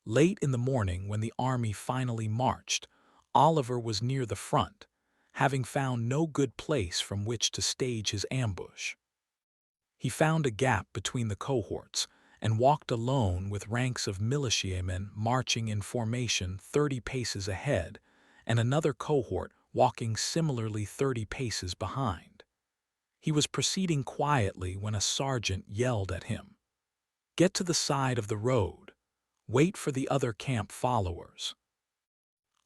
Late in the morning, when the army finally marched, Oliver was near the front, having found no good place from which to stage his ambush. He found a gap between the cohorts and walked alone with ranks of militiamen marching in formation 30 paces ahead and another cohort walking similarly 30 paces behind. He was proceeding quietly when a sergeant yelled at him, "Get to the side of the road. Wait for the other camp followers."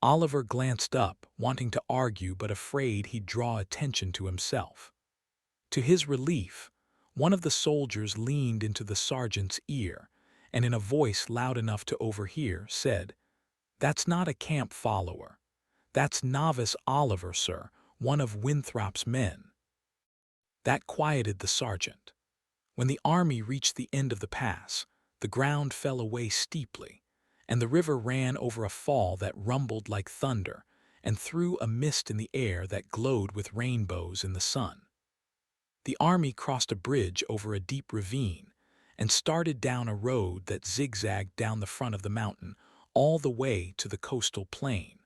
Oliver glanced up, wanting to argue but afraid he'd draw attention to himself. To his relief, one of the soldiers leaned into the sergeant's ear and in a voice loud enough to overhear said, "That's not a camp follower. That's Novice Oliver, sir, one of Winthrop's men." That quieted the sergeant. When the army reached the end of the pass, the ground fell away steeply, and the river ran over a fall that rumbled like thunder and threw a mist in the air that glowed with rainbows in the sun. The army crossed a bridge over a deep ravine and started down a road that zigzagged down the front of the mountain all the way to the coastal plain.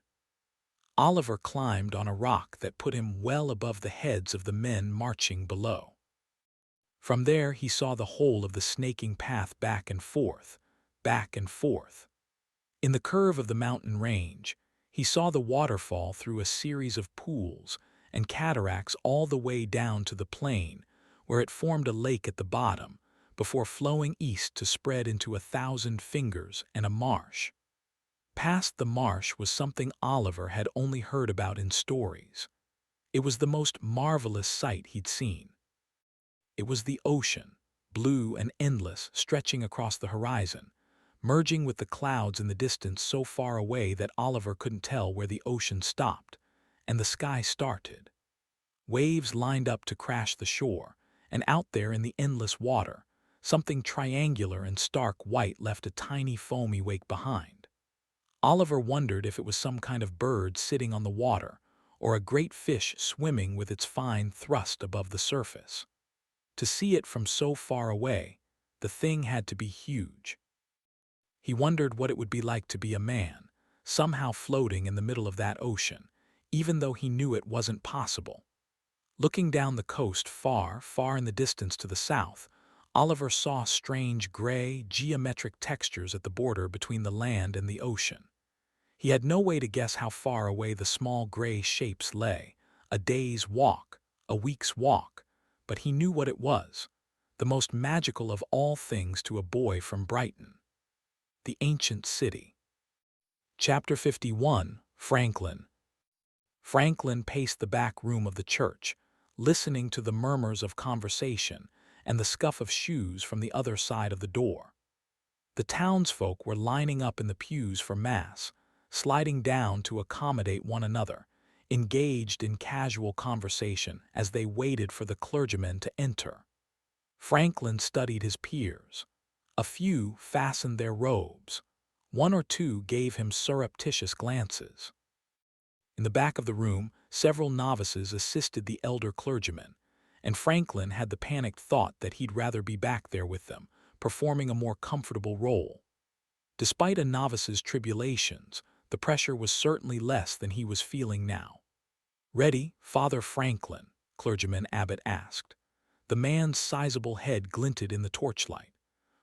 Oliver climbed on a rock that put him well above the heads of the men marching below. From there he saw the whole of the snaking path back and forth, back and forth. In the curve of the mountain range, he saw the waterfall through a series of pools and cataracts all the way down to the plain, where it formed a lake at the bottom, before flowing east to spread into 1,000 fingers and a marsh. Past the marsh was something Oliver had only heard about in stories. It was the most marvelous sight he'd seen. It was the ocean, blue and endless, stretching across the horizon, merging with the clouds in the distance so far away that Oliver couldn't tell where the ocean stopped and the sky started. Waves lined up to crash the shore, and out there in the endless water, something triangular and stark white left a tiny foamy wake behind. Oliver wondered if it was some kind of bird sitting on the water, or a great fish swimming with its fine thrust above the surface. To see it from so far away, the thing had to be huge. He wondered what it would be like to be a man, somehow floating in the middle of that ocean, even though he knew it wasn't possible. Looking down the coast far, far in the distance to the south, Oliver saw strange gray, geometric textures at the border between the land and the ocean. He had no way to guess how far away the small gray shapes lay, a day's walk, a week's walk, but he knew what it was, the most magical of all things to a boy from Brighton. The Ancient City. Chapter 51, Franklin. Franklin paced the back room of the church, listening to the murmurs of conversation and the scuff of shoes from the other side of the door. The townsfolk were lining up in the pews for Mass, sliding down to accommodate one another, engaged in casual conversation as they waited for the clergyman to enter. Franklin studied his peers. A few fastened their robes. One or two gave him surreptitious glances. In the back of the room, several novices assisted the elder clergyman, and Franklin had the panicked thought that he'd rather be back there with them, performing a more comfortable role. Despite a novice's tribulations, the pressure was certainly less than he was feeling now. "Ready, Father Franklin?" Clergyman Abbott asked. The man's sizable head glinted in the torchlight.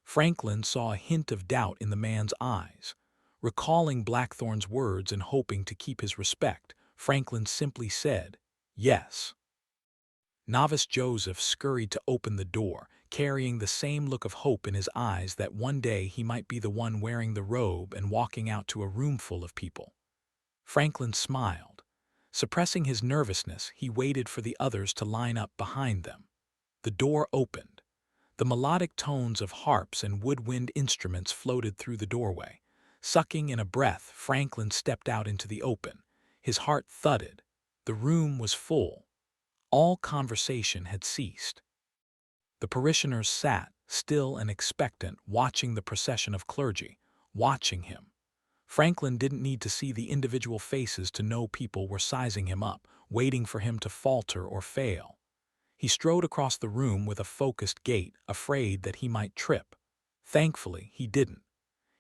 Franklin saw a hint of doubt in the man's eyes. Recalling Blackthorn's words and hoping to keep his respect, Franklin simply said, "Yes." Novice Joseph scurried to open the door, carrying the same look of hope in his eyes that one day he might be the one wearing the robe and walking out to a room full of people. Franklin smiled. Suppressing his nervousness, he waited for the others to line up behind them. The door opened. The melodic tones of harps and woodwind instruments floated through the doorway. Sucking in a breath, Franklin stepped out into the open. His heart thudded. The room was full. All conversation had ceased. The parishioners sat, still and expectant, watching the procession of clergy, watching him. Franklin didn't need to see the individual faces to know people were sizing him up, waiting for him to falter or fail. He strode across the room with a focused gait, afraid that he might trip. Thankfully, he didn't.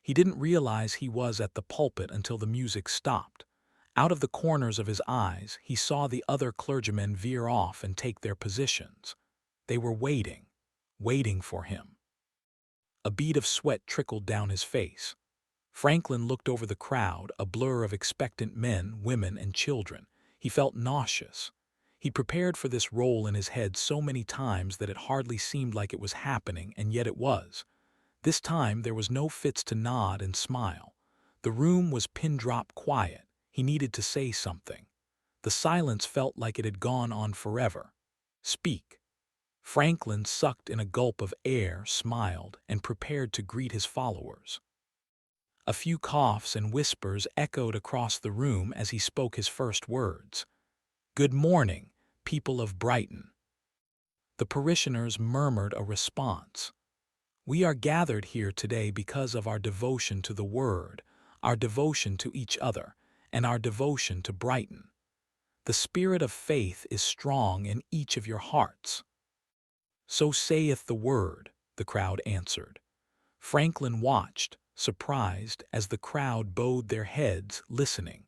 He didn't realize he was at the pulpit until the music stopped. Out of the corners of his eyes, he saw the other clergymen veer off and take their positions. They were waiting for him. A bead of sweat trickled down his face. Franklin looked over the crowd, a blur of expectant men, women, and children. He felt nauseous. He'd prepared for this role in his head so many times that it hardly seemed like it was happening, and yet it was. This time there was no fits to nod and smile. The room was pin-drop quiet. He needed to say something. The silence felt like it had gone on forever. "Speak." Franklin sucked in a gulp of air, smiled, and prepared to greet his followers. A few coughs and whispers echoed across the room as he spoke his first words. "Good morning, people of Brighton." The parishioners murmured a response. "We are gathered here today because of our devotion to the Word, our devotion to each other, and our devotion to Brighton. The spirit of faith is strong in each of your hearts." "So saith the Word," the crowd answered. Franklin watched, surprised, as the crowd bowed their heads, listening.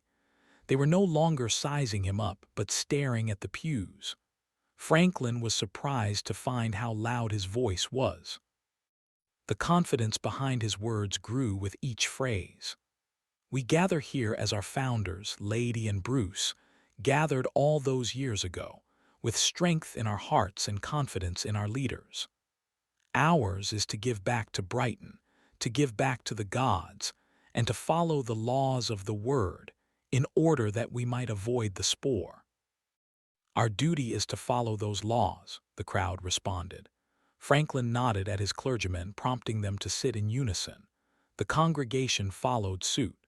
They were no longer sizing him up, but staring at the pews. Franklin was surprised to find how loud his voice was. The confidence behind his words grew with each phrase. "We gather here as our founders, Lady and Bruce, gathered all those years ago, with strength in our hearts and confidence in our leaders. Ours is to give back to Brighton, to give back to the gods, and to follow the laws of the Word, in order that we might avoid the spore." "Our duty is to follow those laws," the crowd responded. Franklin nodded at his clergymen, prompting them to sit in unison. The congregation followed suit.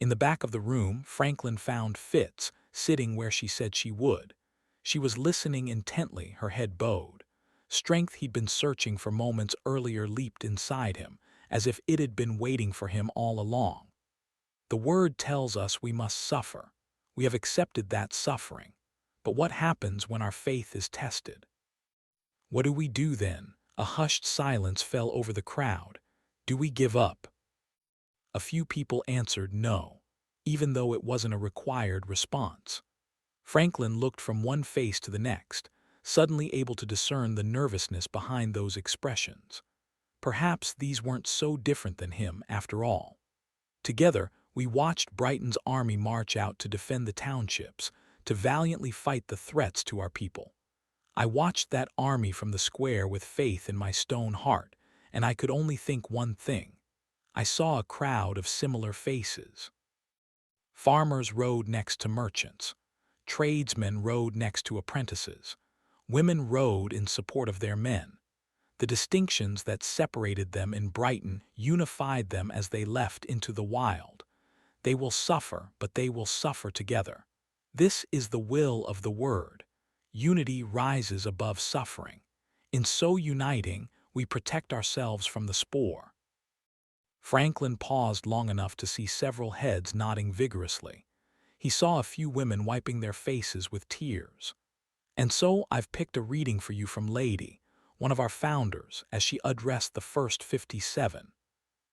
In the back of the room, Franklin found Fitz, sitting where she said she would. She was listening intently, her head bowed. Strength he'd been searching for moments earlier leaped inside him, as if it had been waiting for him all along. "The Word tells us we must suffer. We have accepted that suffering. But what happens when our faith is tested? What do we do then?" A hushed silence fell over the crowd. "Do we give up?" A few people answered no, even though it wasn't a required response. Franklin looked from one face to the next, suddenly able to discern the nervousness behind those expressions. Perhaps these weren't so different than him, after all. Together, we watched Brighton's army march out to defend the townships, to valiantly fight the threats to our people. I watched that army from the square with faith in my stone heart, and I could only think one thing. I saw a crowd of similar faces. Farmers rode next to merchants. Tradesmen rode next to apprentices. Women rode in support of their men. The distinctions that separated them in Brighton unified them as they left into the wild. They will suffer, but they will suffer together. This is the will of the Word. Unity rises above suffering. In so uniting, we protect ourselves from the spore. Franklin paused long enough to see several heads nodding vigorously. He saw a few women wiping their faces with tears. "And so I've picked a reading for you from Lady, one of our founders, as she addressed the first 57.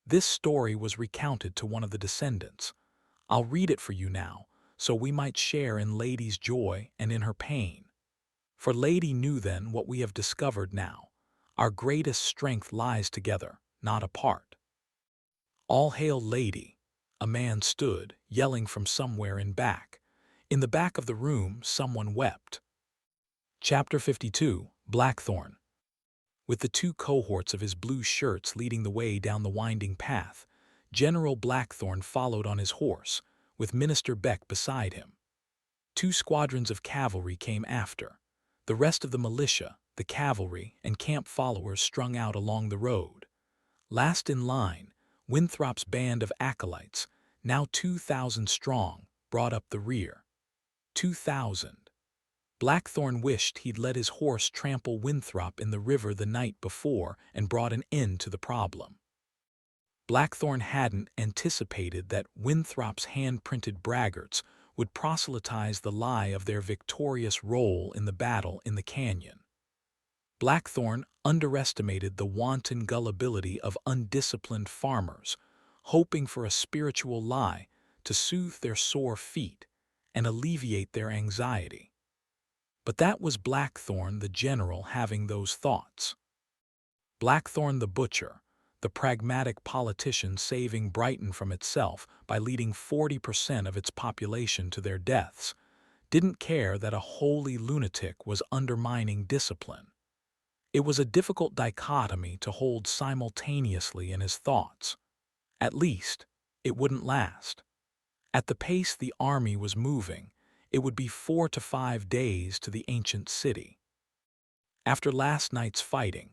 This story was recounted to one of the descendants. I'll read it for you now, so we might share in Lady's joy and in her pain." For Lady knew then what we have discovered now. Our greatest strength lies together, not apart. All hail, Lady! A man stood, yelling from somewhere in back. In the back of the room, someone wept. Chapter 52, Blackthorn. With the two cohorts of his blue shirts leading the way down the winding path, General Blackthorn followed on his horse, with Minister Beck beside him. 2 squadrons of cavalry came after. The rest of the militia, the cavalry, and camp followers strung out along the road. Last in line, Winthrop's band of acolytes, now 2,000 strong, brought up the rear. 2,000. Blackthorn wished he'd let his horse trample Winthrop in the river the night before and brought an end to the problem. Blackthorn hadn't anticipated that Winthrop's hand-printed braggarts would proselytize the lie of their victorious role in the battle in the canyon. Blackthorn underestimated the wanton gullibility of undisciplined farmers, hoping for a spiritual lie to soothe their sore feet and alleviate their anxiety. But that was Blackthorn the general having those thoughts. Blackthorn the butcher, the pragmatic politician saving Brighton from itself by leading 40% of its population to their deaths, didn't care that a holy lunatic was undermining discipline. It was a difficult dichotomy to hold simultaneously in his thoughts. At least, it wouldn't last. At the pace the army was moving, it would be 4 to 5 days to the ancient city. After last night's fighting,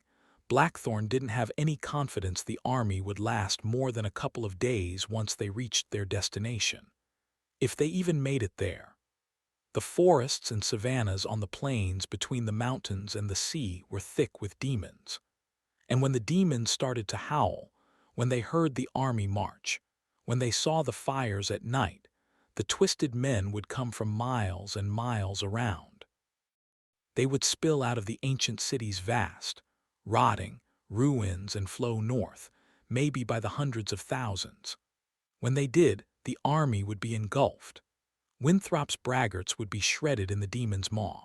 Blackthorn didn't have any confidence the army would last more than a couple of days once they reached their destination. If they even made it there. The forests and savannas on the plains between the mountains and the sea were thick with demons. And when the demons started to howl, when they heard the army march, when they saw the fires at night, the twisted men would come from miles and miles around. They would spill out of the ancient city's vast, rotting ruins and flow north, maybe by the hundreds of thousands. When they did, the army would be engulfed. Winthrop's braggarts would be shredded in the demon's maw.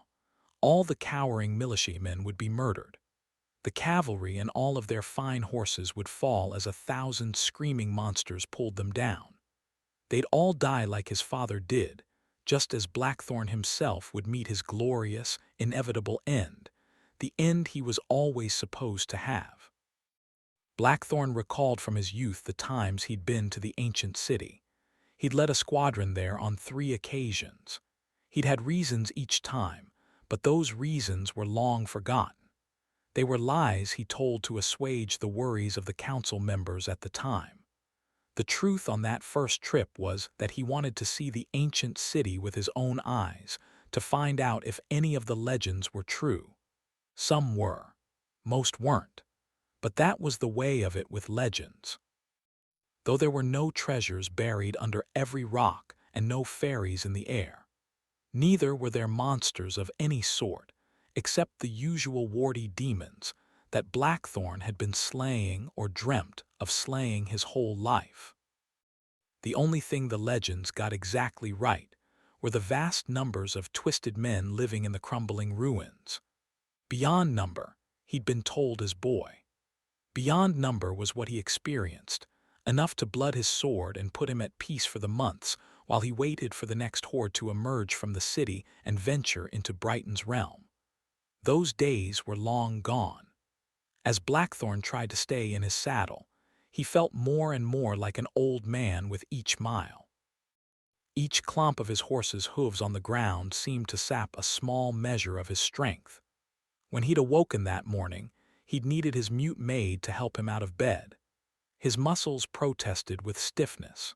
All the cowering militiamen would be murdered. The cavalry and all of their fine horses would fall as 1,000 screaming monsters pulled them down. They'd all die like his father did, just as Blackthorn himself would meet his glorious, inevitable end, the end he was always supposed to have. Blackthorn recalled from his youth the times he'd been to the ancient city. He'd led a squadron there on 3 occasions. He'd had reasons each time, but those reasons were long forgotten. They were lies he told to assuage the worries of the council members at the time. The truth on that first trip was that he wanted to see the ancient city with his own eyes, to find out if any of the legends were true. Some were. Most weren't. But that was the way of it with legends. Though there were no treasures buried under every rock and no fairies in the air. Neither were there monsters of any sort, except the usual warty demons that Blackthorn had been slaying or dreamt of slaying his whole life. The only thing the legends got exactly right were the vast numbers of twisted men living in the crumbling ruins. Beyond number, he'd been told as boy. Beyond number was what he experienced, enough to blood his sword and put him at peace for the months while he waited for the next horde to emerge from the city and venture into Brighton's realm. Those days were long gone. As Blackthorn tried to stay in his saddle, he felt more and more like an old man with each mile. Each clomp of his horse's hooves on the ground seemed to sap a small measure of his strength. When he'd awoken that morning, he'd needed his mute maid to help him out of bed. His muscles protested with stiffness.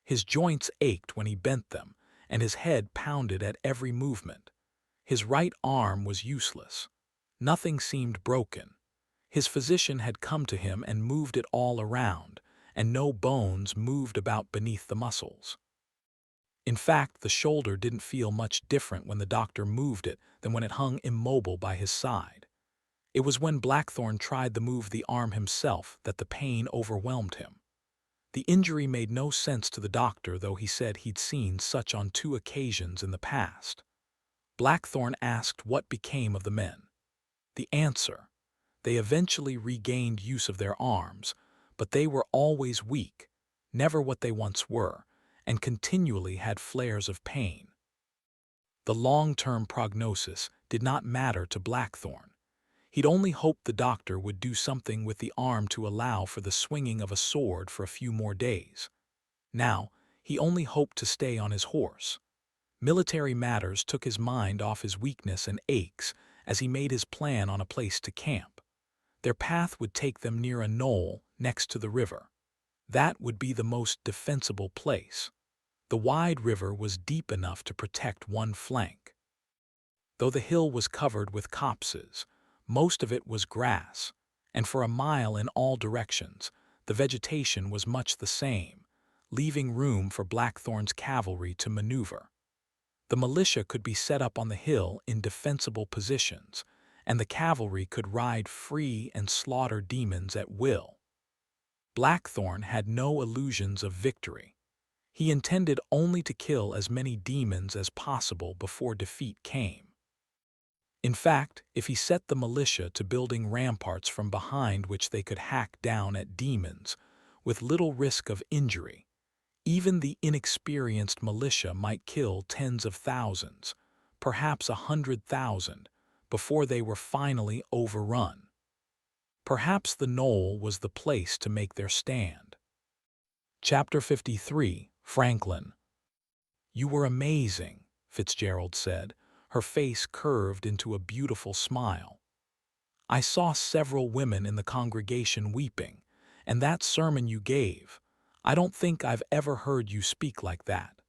His joints ached when he bent them, and his head pounded at every movement. His right arm was useless. Nothing seemed broken. His physician had come to him and moved it all around, and no bones moved about beneath the muscles. In fact, the shoulder didn't feel much different when the doctor moved it than when it hung immobile by his side. It was when Blackthorn tried to move the arm himself that the pain overwhelmed him. The injury made no sense to the doctor, though he said he'd seen such on 2 occasions in the past. Blackthorn asked what became of the men. The answer: they eventually regained use of their arms, but they were always weak, never what they once were, and continually had flares of pain. The long-term prognosis did not matter to Blackthorn. He'd only hoped the doctor would do something with the arm to allow for the swinging of a sword for a few more days. Now, he only hoped to stay on his horse. Military matters took his mind off his weakness and aches as he made his plan on a place to camp. Their path would take them near a knoll next to the river. That would be the most defensible place. The wide river was deep enough to protect one flank. Though the hill was covered with copses, most of it was grass, and for a mile in all directions, the vegetation was much the same, leaving room for Blackthorn's cavalry to maneuver. The militia could be set up on the hill in defensible positions, and the cavalry could ride free and slaughter demons at will. Blackthorn had no illusions of victory. He intended only to kill as many demons as possible before defeat came. In fact, if he set the militia to building ramparts from behind which they could hack down at demons, with little risk of injury, even the inexperienced militia might kill tens of thousands, perhaps 100,000, before they were finally overrun. Perhaps the knoll was the place to make their stand. Chapter 53, Franklin. "You were amazing," Fitzgerald said, her face curved into a beautiful smile. "I saw several women in the congregation weeping, and that sermon you gave, I don't think I've ever heard you speak like that."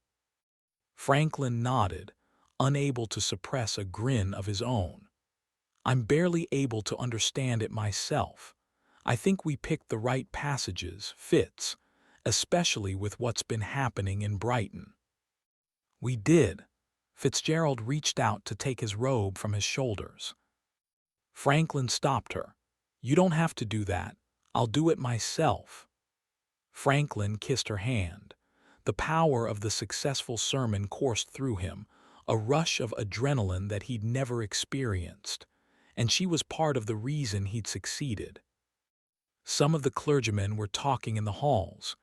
Franklin nodded, unable to suppress a grin of his own. "I'm barely able to understand it myself. I think we picked the right passages, Fitz, especially with what's been happening in Brighton." "We did." Fitzgerald reached out to take his robe from his shoulders. Franklin stopped her. "You don't have to do that. I'll do it myself." Franklin kissed her hand. The power of the successful sermon coursed through him, a rush of adrenaline that he'd never experienced, and she was part of the reason he'd succeeded. Some of the clergymen were talking in the halls.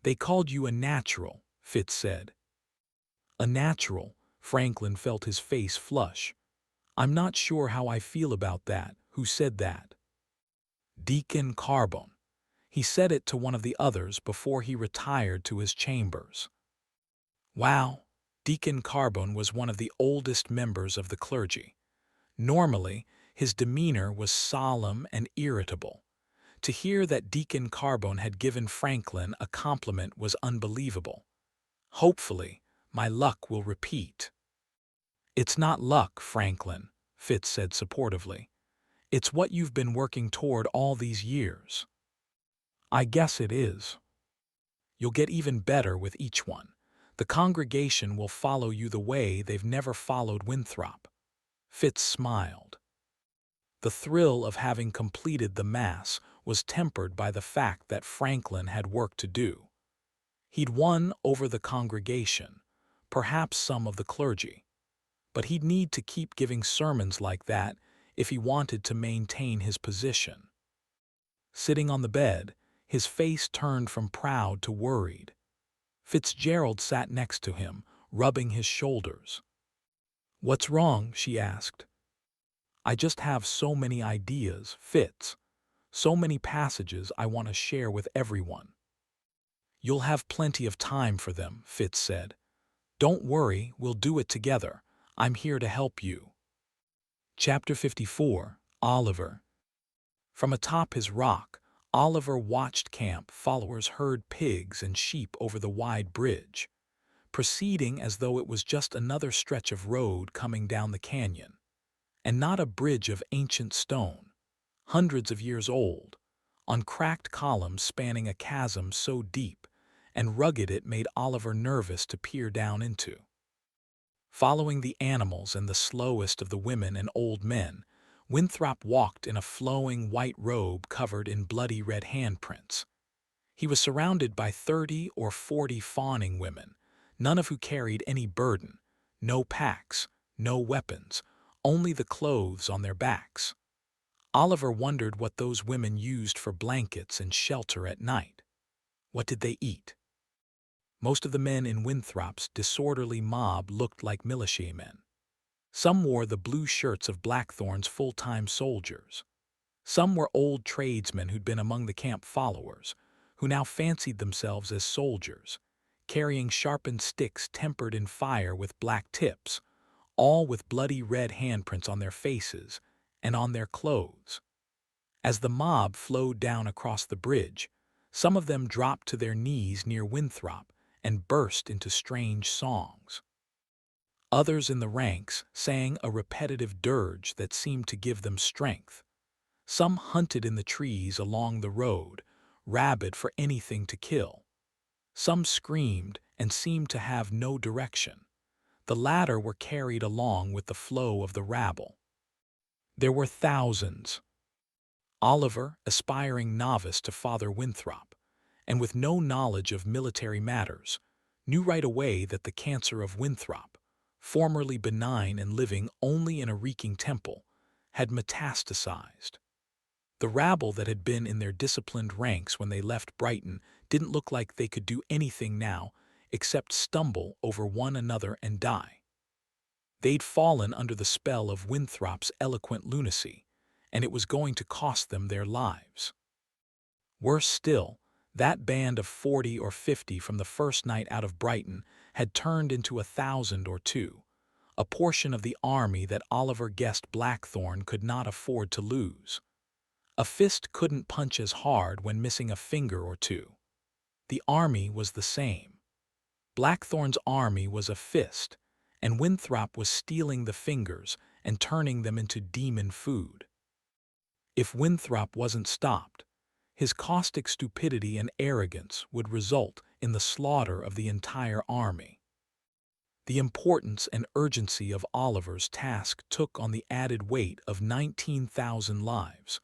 "They called you a natural," Fitz said. "A natural?" Franklin felt his face flush. "I'm not sure how I feel about that. Who said that?" "Deacon Carbone. He said it to one of the others before he retired to his chambers." Wow, Deacon Carbone was one of the oldest members of the clergy. Normally, his demeanor was solemn and irritable. To hear that Deacon Carbone had given Franklin a compliment was unbelievable. "Hopefully, my luck will repeat." "It's not luck, Franklin," Fitz said supportively. "It's what you've been working toward all these years." "I guess it is. You'll get even better with each one. The congregation will follow you the way they've never followed Winthrop." Fitz smiled. The thrill of having completed the Mass was tempered by the fact that Franklin had work to do. He'd won over the congregation, perhaps some of the clergy, but he'd need to keep giving sermons like that if he wanted to maintain his position. Sitting on the bed, his face turned from proud to worried. Fitzgerald sat next to him, rubbing his shoulders. "What's wrong?" she asked. "I just have so many ideas, Fitz. So many passages I want to share with everyone." "You'll have plenty of time for them," Fitz said. "Don't worry, we'll do it together. I'm here to help you." Chapter 54, Oliver. From atop his rock, Oliver watched camp followers herd pigs and sheep over the wide bridge, proceeding as though it was just another stretch of road coming down the canyon, and not a bridge of ancient stone, hundreds of years old, on cracked columns spanning a chasm so deep and rugged it made Oliver nervous to peer down into. Following the animals and the slowest of the women and old men, Winthrop walked in a flowing white robe covered in bloody red handprints. He was surrounded by 30 or 40 fawning women, none of who carried any burden, no packs, no weapons, only the clothes on their backs. Oliver wondered what those women used for blankets and shelter at night. What did they eat? Most of the men in Winthrop's disorderly mob looked like militiamen. Some wore the blue shirts of Blackthorn's full-time soldiers. Some were old tradesmen who'd been among the camp followers, who now fancied themselves as soldiers, carrying sharpened sticks tempered in fire with black tips, all with bloody red handprints on their faces and on their clothes. As the mob flowed down across the bridge, some of them dropped to their knees near Winthrop and burst into strange songs. Others in the ranks sang a repetitive dirge that seemed to give them strength. Some hunted in the trees along the road, rabid for anything to kill. Some screamed and seemed to have no direction. The latter were carried along with the flow of the rabble. There were thousands. Oliver, aspiring novice to Father Winthrop, and with no knowledge of military matters, knew right away that the cancer of Winthrop, formerly benign and living only in a reeking temple, had metastasized. The rabble that had been in their disciplined ranks when they left Brighton didn't look like they could do anything now except stumble over one another and die. They'd fallen under the spell of Winthrop's eloquent lunacy, and it was going to cost them their lives. Worse still, that band of 40 or 50 from the first night out of Brighton had turned into 1,000 or two, a portion of the army that Oliver guessed Blackthorn could not afford to lose. A fist couldn't punch as hard when missing a finger or two. The army was the same. Blackthorn's army was a fist, and Winthrop was stealing the fingers and turning them into demon food. If Winthrop wasn't stopped, his caustic stupidity and arrogance would result in the slaughter of the entire army. The importance and urgency of Oliver's task took on the added weight of 19,000 lives,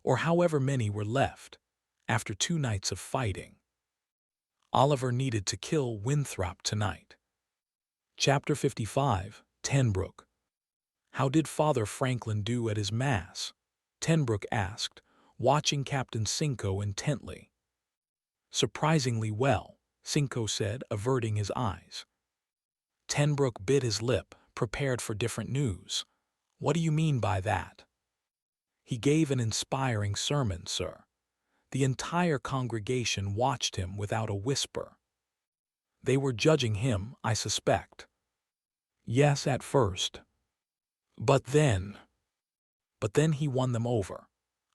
or however many were left, after 2 nights of fighting. Oliver needed to kill Winthrop tonight. Chapter 55, Tenbrook. How did Father Franklin do at his Mass? Tenbrook asked, watching Captain Cinco intently. Surprisingly well, Cinco said, averting his eyes. Tenbrook bit his lip, prepared for different news. What do you mean by that? He gave an inspiring sermon, sir. The entire congregation watched him without a whisper. They were judging him, I suspect. Yes, at first. But then he won them over.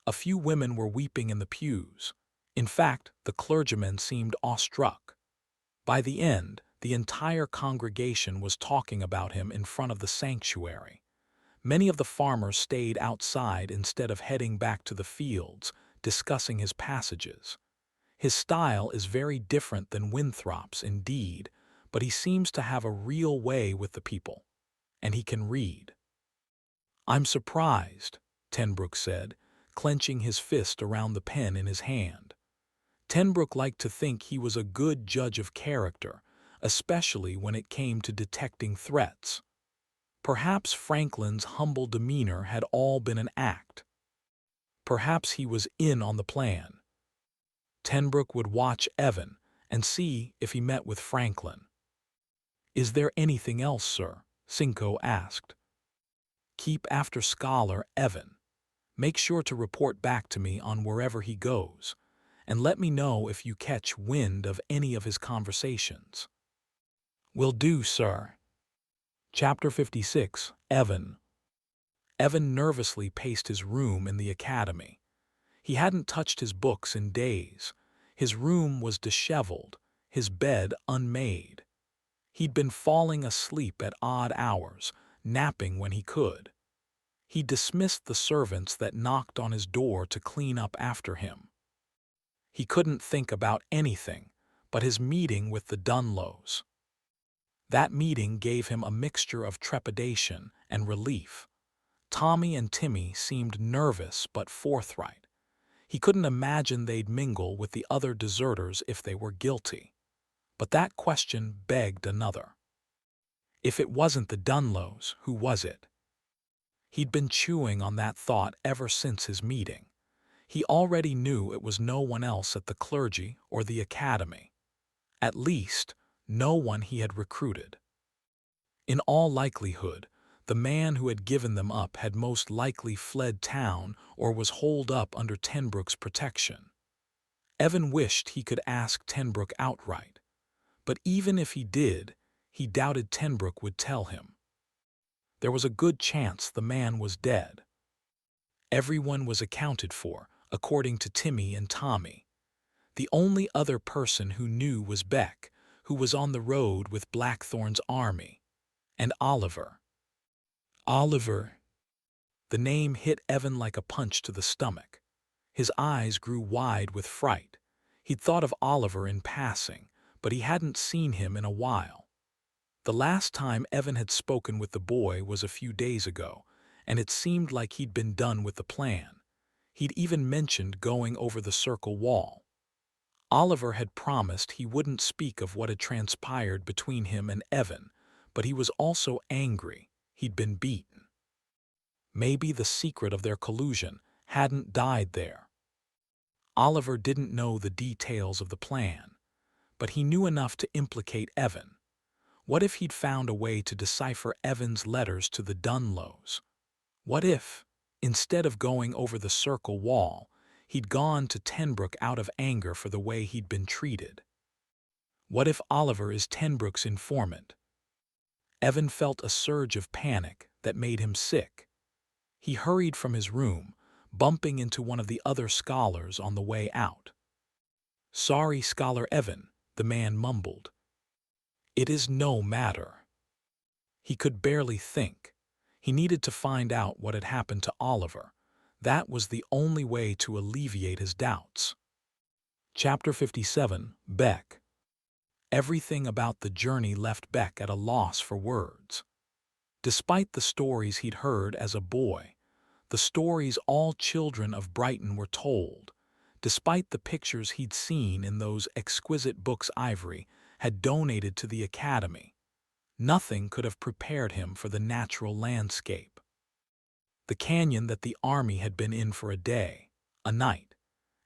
A few women were weeping in the pews. In fact, the clergymen seemed awestruck. By the end, the entire congregation was talking about him in front of the sanctuary. Many of the farmers stayed outside instead of heading back to the fields, discussing his passages. His style is very different than Winthrop's, indeed, but he seems to have a real way with the people, and he can read. I'm surprised, Tenbrook said, clenching his fist around the pen in his hand. Tenbrook liked to think he was a good judge of character, especially when it came to detecting threats. Perhaps Franklin's humble demeanor had all been an act. Perhaps he was in on the plan. Tenbrook would watch Evan and see if he met with Franklin. Is there anything else, sir? Cinco asked. Keep after Scholar Evan. Make sure to report back to me on wherever he goes, and let me know if you catch wind of any of his conversations. Will do, sir. Chapter 56, Evan. Evan nervously paced his room in the academy. He hadn't touched his books in days. His room was disheveled, his bed unmade. He'd been falling asleep at odd hours, napping when he could. He dismissed the servants that knocked on his door to clean up after him. He couldn't think about anything but his meeting with the Dunlows. That meeting gave him a mixture of trepidation and relief. Tommy and Timmy seemed nervous but forthright. He couldn't imagine they'd mingle with the other deserters if they were guilty. But that question begged another. If it wasn't the Dunlows, who was it? He'd been chewing on that thought ever since his meeting. He already knew it was no one else at the clergy or the academy. At least, no one he had recruited. In all likelihood, the man who had given them up had most likely fled town or was holed up under Tenbrook's protection. Evan wished he could ask Tenbrook outright, but even if he did, he doubted Tenbrook would tell him. There was a good chance the man was dead. Everyone was accounted for, according to Timmy and Tommy. The only other person who knew was Beck, who was on the road with Blackthorn's army, and Oliver. Oliver. The name hit Evan like a punch to the stomach. His eyes grew wide with fright. He'd thought of Oliver in passing, but he hadn't seen him in a while. The last time Evan had spoken with the boy was a few days ago, and it seemed like he'd been done with the plan. He'd even mentioned going over the circle wall. Oliver had promised he wouldn't speak of what had transpired between him and Evan, but he was also angry. He'd been beaten. Maybe the secret of their collusion hadn't died there. Oliver didn't know the details of the plan, but he knew enough to implicate Evan. What if he'd found a way to decipher Evan's letters to the Dunlows? What if, instead of going over the circle wall, he'd gone to Tenbrook out of anger for the way he'd been treated? What if Oliver is Tenbrook's informant? Evan felt a surge of panic that made him sick. He hurried from his room, bumping into one of the other scholars on the way out. "Sorry, Scholar Evan," the man mumbled. "It is no matter." He could barely think. He needed to find out what had happened to Oliver. That was the only way to alleviate his doubts. Chapter 57, Beck. Everything about the journey left Beck at a loss for words. Despite the stories he'd heard as a boy, the stories all children of Brighton were told, despite the pictures he'd seen in those exquisite books Ivory had donated to the academy, nothing could have prepared him for the natural landscape. The canyon that the army had been in for a day, a night,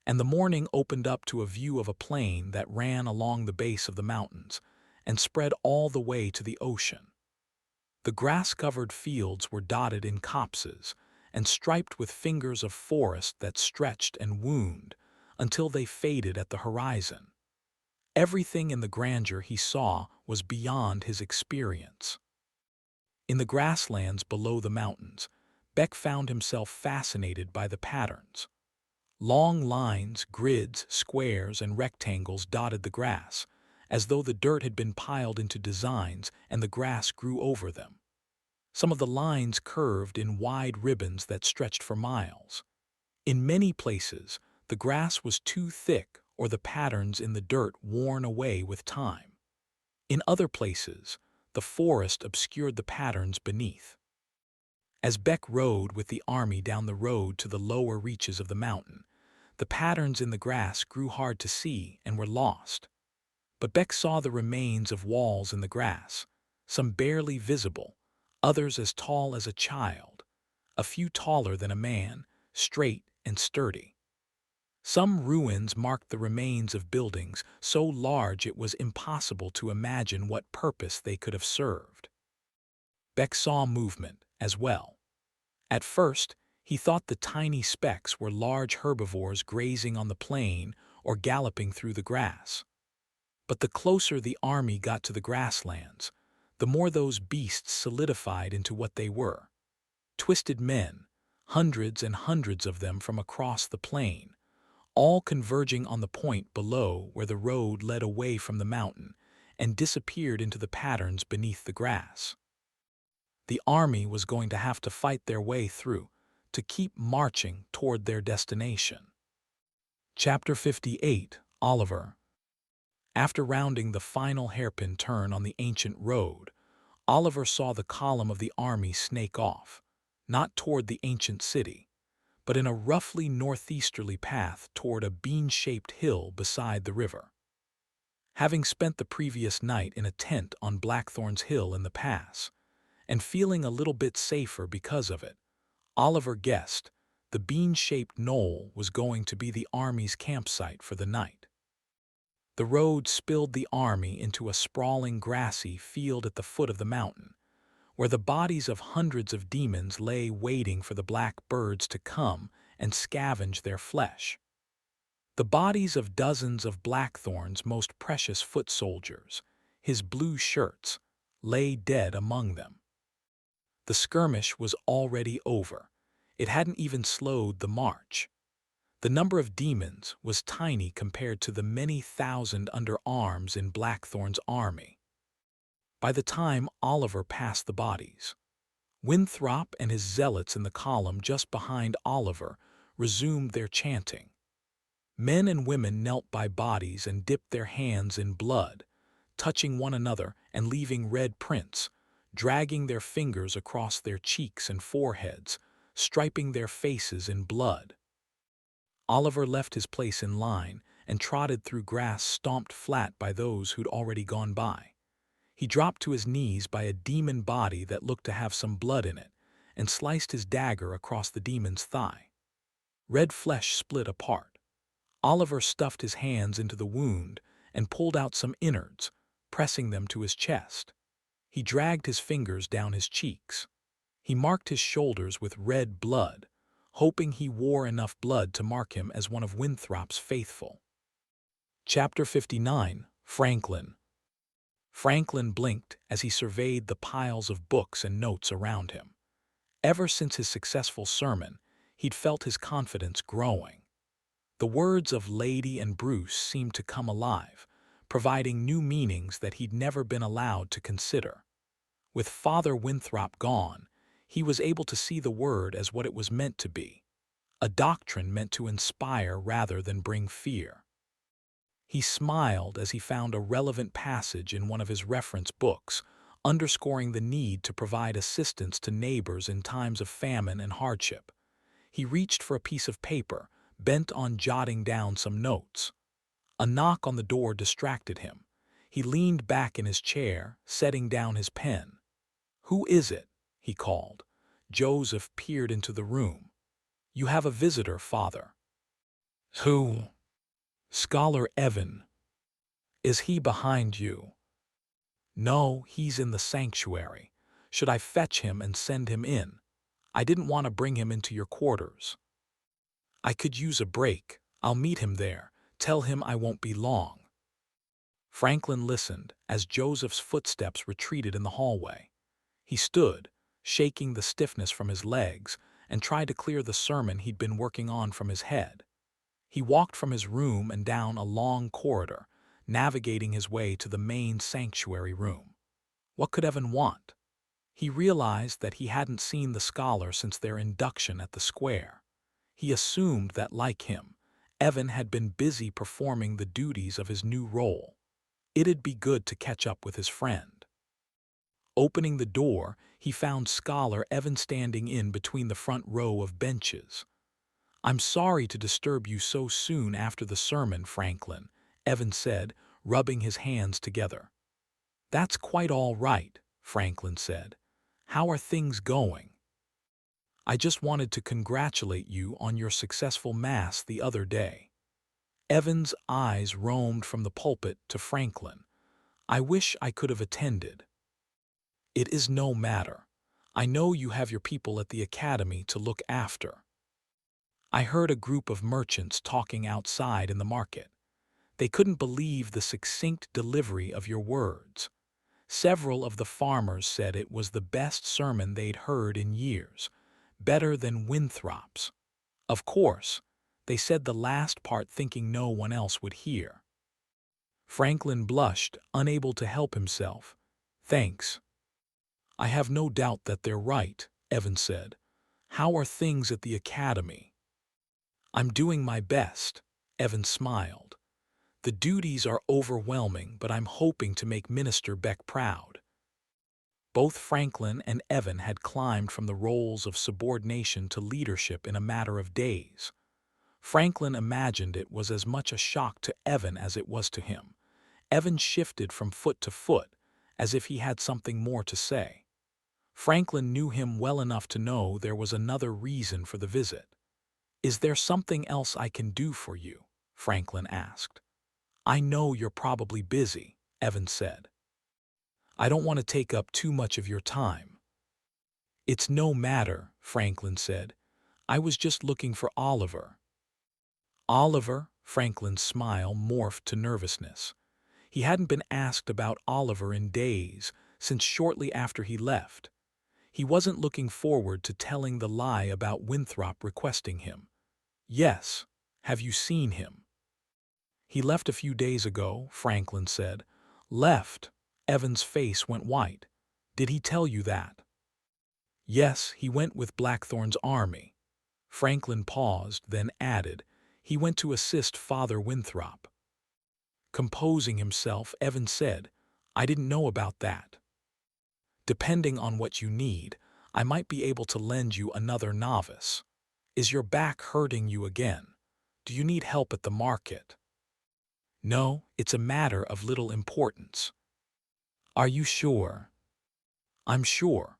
and the morning opened up to a view of a plain that ran along the base of the mountains and spread all the way to the ocean. The grass-covered fields were dotted in copses and striped with fingers of forest that stretched and wound until they faded at the horizon. Everything in the grandeur he saw was beyond his experience. In the grasslands below the mountains, Beck found himself fascinated by the patterns. Long lines, grids, squares, and rectangles dotted the grass, as though the dirt had been piled into designs and the grass grew over them. Some of the lines curved in wide ribbons that stretched for miles. In many places, the grass was too thick or the patterns in the dirt worn away with time. In other places, the forest obscured the patterns beneath. As Beck rode with the army down the road to the lower reaches of the mountain, the patterns in the grass grew hard to see and were lost. But Beck saw the remains of walls in the grass, some barely visible, others as tall as a child, a few taller than a man, straight and sturdy. Some ruins marked the remains of buildings so large it was impossible to imagine what purpose they could have served. Beck saw movement as well. At first, he thought the tiny specks were large herbivores grazing on the plain or galloping through the grass. But the closer the army got to the grasslands, the more those beasts solidified into what they were. Twisted men, hundreds and hundreds of them from across the plain, all converging on the point below where the road led away from the mountain and disappeared into the patterns beneath the grass. The army was going to have to fight their way through to keep marching toward their destination. Chapter 58, Oliver. After rounding the final hairpin turn on the ancient road, Oliver saw the column of the army snake off, not toward the ancient city, but in a roughly northeasterly path toward a bean-shaped hill beside the river. Having spent the previous night in a tent on Blackthorn's Hill in the pass, and feeling a little bit safer because of it, Oliver guessed the bean-shaped knoll was going to be the army's campsite for the night. The road spilled the army into a sprawling grassy field at the foot of the mountain, where the bodies of hundreds of demons lay waiting for the black birds to come and scavenge their flesh. The bodies of dozens of Blackthorn's most precious foot soldiers, his blue shirts, lay dead among them. The skirmish was already over. It hadn't even slowed the march. The number of demons was tiny compared to the many thousand under arms in Blackthorn's army. By the time Oliver passed the bodies, Winthrop and his zealots in the column just behind Oliver resumed their chanting. Men and women knelt by bodies and dipped their hands in blood, touching one another and leaving red prints, dragging their fingers across their cheeks and foreheads, striping their faces in blood. Oliver left his place in line and trotted through grass stomped flat by those who'd already gone by. He dropped to his knees by a demon body that looked to have some blood in it, and sliced his dagger across the demon's thigh. Red flesh split apart. Oliver stuffed his hands into the wound and pulled out some innards, pressing them to his chest. He dragged his fingers down his cheeks. He marked his shoulders with red blood, hoping he wore enough blood to mark him as one of Winthrop's faithful. Chapter 59. Franklin. Franklin blinked as he surveyed the piles of books and notes around him. Ever since his successful sermon, he'd felt his confidence growing. The words of Lady and Bruce seemed to come alive, providing new meanings that he'd never been allowed to consider. With Father Winthrop gone, he was able to see the word as what it was meant to be, a doctrine meant to inspire rather than bring fear. He smiled as he found a relevant passage in one of his reference books, underscoring the need to provide assistance to neighbors in times of famine and hardship. He reached for a piece of paper, bent on jotting down some notes. A knock on the door distracted him. He leaned back in his chair, setting down his pen. "Who is it?" he called. Joseph peered into the room. "You have a visitor, Father." "Who?" "Scholar Evan." "Is he behind you?" "No, he's in the sanctuary. Should I fetch him and send him in? I didn't want to bring him into your quarters." "I could use a break. I'll meet him there. Tell him I won't be long." Franklin listened as Joseph's footsteps retreated in the hallway. He stood, shaking the stiffness from his legs, and tried to clear the sermon he'd been working on from his head. He walked from his room and down a long corridor, navigating his way to the main sanctuary room. What could Evan want? He realized that he hadn't seen the scholar since their induction at the square. He assumed that, like him, Evan had been busy performing the duties of his new role. It'd be good to catch up with his friend. Opening the door, he found Scholar Evan standing in between the front row of benches. "I'm sorry to disturb you so soon after the sermon, Franklin," Evan said, rubbing his hands together. "That's quite all right," Franklin said. "How are things going?" "I just wanted to congratulate you on your successful Mass the other day." Evan's eyes roamed from the pulpit to Franklin. "I wish I could have attended." "It is no matter. I know you have your people at the academy to look after." "I heard a group of merchants talking outside in the market. They couldn't believe the succinct delivery of your words. Several of the farmers said it was the best sermon they'd heard in years, better than Winthrop's. Of course, they said the last part thinking no one else would hear." Franklin blushed, unable to help himself. "Thanks." "I have no doubt that they're right," Evan said. "How are things at the academy?" "I'm doing my best," Evan smiled. "The duties are overwhelming, but I'm hoping to make Minister Beck proud." Both Franklin and Evan had climbed from the roles of subordination to leadership in a matter of days. Franklin imagined it was as much a shock to Evan as it was to him. Evan shifted from foot to foot, as if he had something more to say. Franklin knew him well enough to know there was another reason for the visit. "Is there something else I can do for you?" Franklin asked. "I know you're probably busy," Evan said. "I don't want to take up too much of your time." "It's no matter," Franklin said. "I was just looking for Oliver." "Oliver?" Franklin's smile morphed to nervousness. He hadn't been asked about Oliver in days, since shortly after he left. He wasn't looking forward to telling the lie about Winthrop requesting him. "Yes. Have you seen him?" "He left a few days ago," Franklin said. "Left?" Evan's face went white. "Did he tell you that?" "Yes, he went with Blackthorn's army." Franklin paused, then added, "He went to assist Father Winthrop." Composing himself, Evan said, "I didn't know about that. Depending on what you need, I might be able to lend you another novice. Is your back hurting you again? Do you need help at the market?" "No, it's a matter of little importance." "Are you sure?" "I'm sure.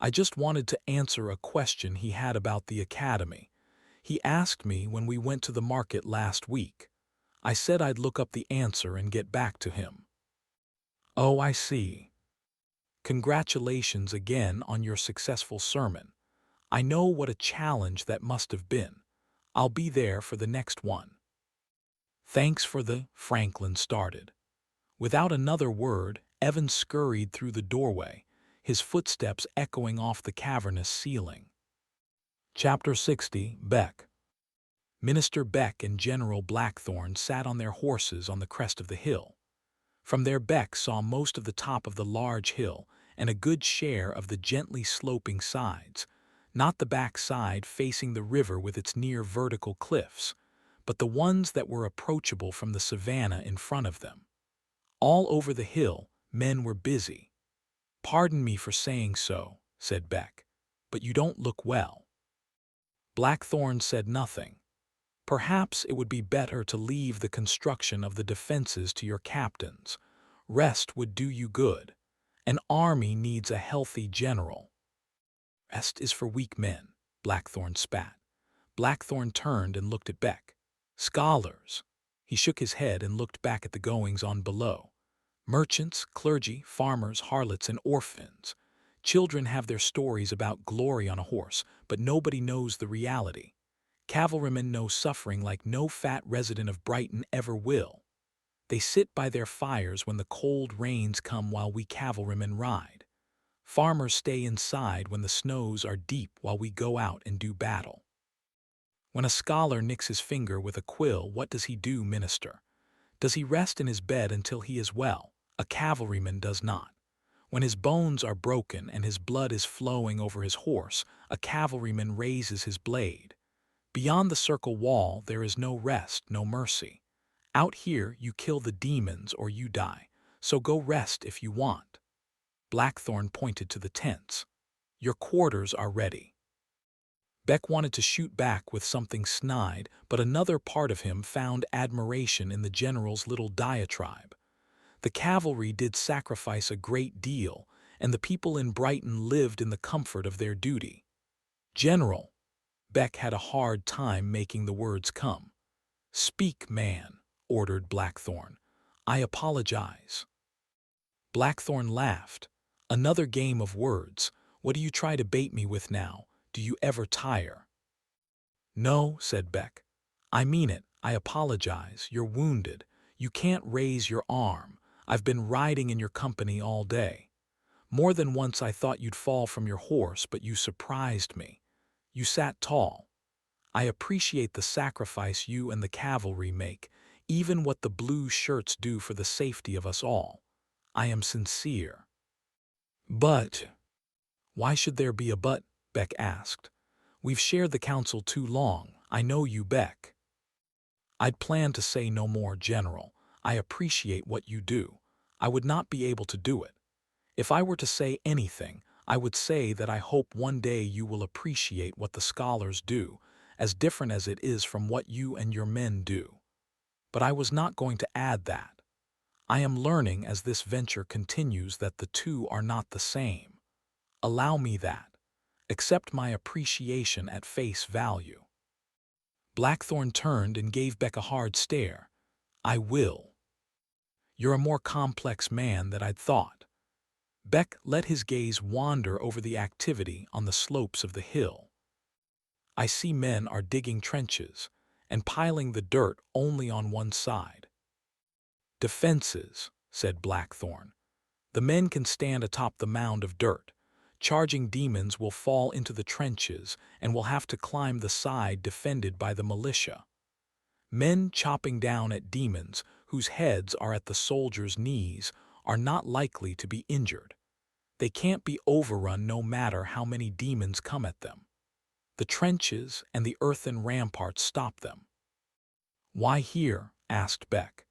I just wanted to answer a question he had about the academy. He asked me when we went to the market last week. I said I'd look up the answer and get back to him." "Oh, I see. Congratulations again on your successful sermon. I know what a challenge that must have been. I'll be there for the next one." "Thanks for the—" Franklin started. Without another word, Evan scurried through the doorway, his footsteps echoing off the cavernous ceiling. Chapter 60. Beck. Minister Beck and General Blackthorn sat on their horses on the crest of the hill. From there Beck saw most of the top of the large hill and a good share of the gently sloping sides, not the back side facing the river with its near vertical cliffs, but the ones that were approachable from the savanna in front of them. All over the hill, men were busy. "Pardon me for saying so," said Beck, "but you don't look well." Blackthorn said nothing. "Perhaps it would be better to leave the construction of the defenses to your captains. Rest would do you good. An army needs a healthy general." "Rest is for weak men," Blackthorn spat. Blackthorn turned and looked at Beck. "Scholars." He shook his head and looked back at the goings-on below. "Merchants, clergy, farmers, harlots, and orphans. Children have their stories about glory on a horse, but nobody knows the reality. Cavalrymen know suffering like no fat resident of Brighton ever will. They sit by their fires when the cold rains come while we cavalrymen ride. Farmers stay inside when the snows are deep while we go out and do battle. When a scholar nicks his finger with a quill, what does he do, minister? Does he rest in his bed until he is well? A cavalryman does not. When his bones are broken and his blood is flowing over his horse, a cavalryman raises his blade. Beyond the circle wall there is no rest, no mercy. Out here you kill the demons or you die, so go rest if you want." Blackthorn pointed to the tents. "Your quarters are ready." Beck wanted to shoot back with something snide, but another part of him found admiration in the general's little diatribe. The cavalry did sacrifice a great deal, and the people in Brighton lived in the comfort of their duty. "General," Beck had a hard time making the words come. "Speak, man," ordered Blackthorn. "I apologize." Blackthorn laughed. "Another game of words. What do you try to bait me with now? Do you ever tire?" "No," said Beck. "I mean it. I apologize. You're wounded. You can't raise your arm. I've been riding in your company all day. More than once I thought you'd fall from your horse, but you surprised me. You sat tall. I appreciate the sacrifice you and the cavalry make, even what the blue shirts do for the safety of us all. I am sincere." "But—" "Why should there be a but?" Beck asked. "We've shared the council too long. I know you, Beck." "I'd planned to say no more, General. I appreciate what you do. I would not be able to do it. If I were to say anything, I would say that I hope one day you will appreciate what the scholars do, as different as it is from what you and your men do. But I was not going to add that. I am learning as this venture continues that the two are not the same. Allow me that. Accept my appreciation at face value." Blackthorn turned and gave Beck a hard stare. "I will. You're a more complex man than I'd thought." Beck let his gaze wander over the activity on the slopes of the hill. "I see men are digging trenches and piling the dirt only on one side." "Defenses," said Blackthorn. "The men can stand atop the mound of dirt. Charging demons will fall into the trenches and will have to climb the side defended by the militia. Men chopping down at demons whose heads are at the soldiers' knees are not likely to be injured. They can't be overrun no matter how many demons come at them. The trenches and the earthen ramparts stop them." "Why here?" asked Beck.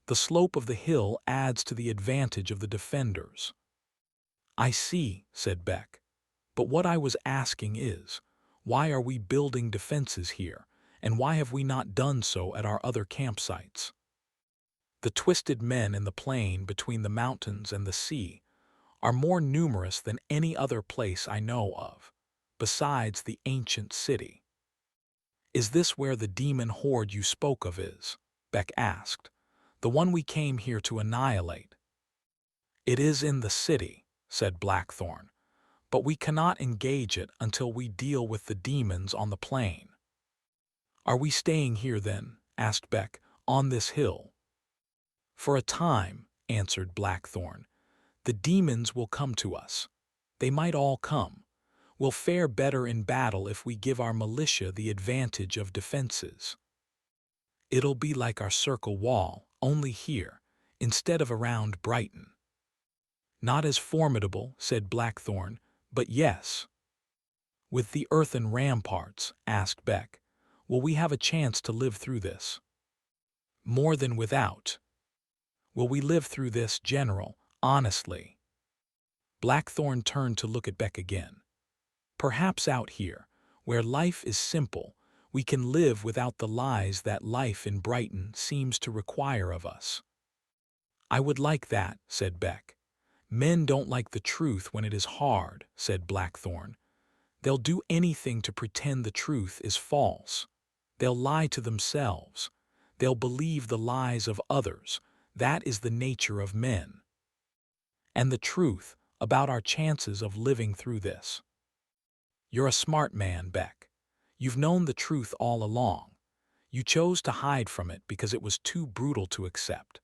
"The slope of the hill adds to the advantage of the defenders." "I see," said Beck. "But what I was asking is, why are we building defenses here, and why have we not done so at our other campsites? The twisted men in the plain between the mountains and the sea are more numerous than any other place I know of, besides the ancient city." "Is this where the demon horde you spoke of is?" Beck asked. "The one we came here to annihilate?" "It is in the city," said Blackthorn, "but we cannot engage it until we deal with the demons on the plain." "Are we staying here then?" asked Beck. "On this hill?" "For a time," answered Blackthorn. "The demons will come to us. They might all come. We'll fare better in battle if we give our militia the advantage of defenses. It'll be like our circle wall, only here, instead of around Brighton." "Not as formidable," said Blackthorn, "but yes." "With the earthen ramparts," asked Beck, "will we have a chance to live through this?" "More than without." "Will we live through this, General, honestly?" Blackthorn turned to look at Beck again. "Perhaps out here, where life is simple, we can live without the lies that life in Brighton seems to require of us." "I would like that," said Beck. "Men don't like the truth when it is hard," said Blackthorn. "They'll do anything to pretend the truth is false. They'll lie to themselves. They'll believe the lies of others. That is the nature of men. And the truth about our chances of living through this. You're a smart man, Beck. You've known the truth all along. You chose to hide from it because it was too brutal to accept.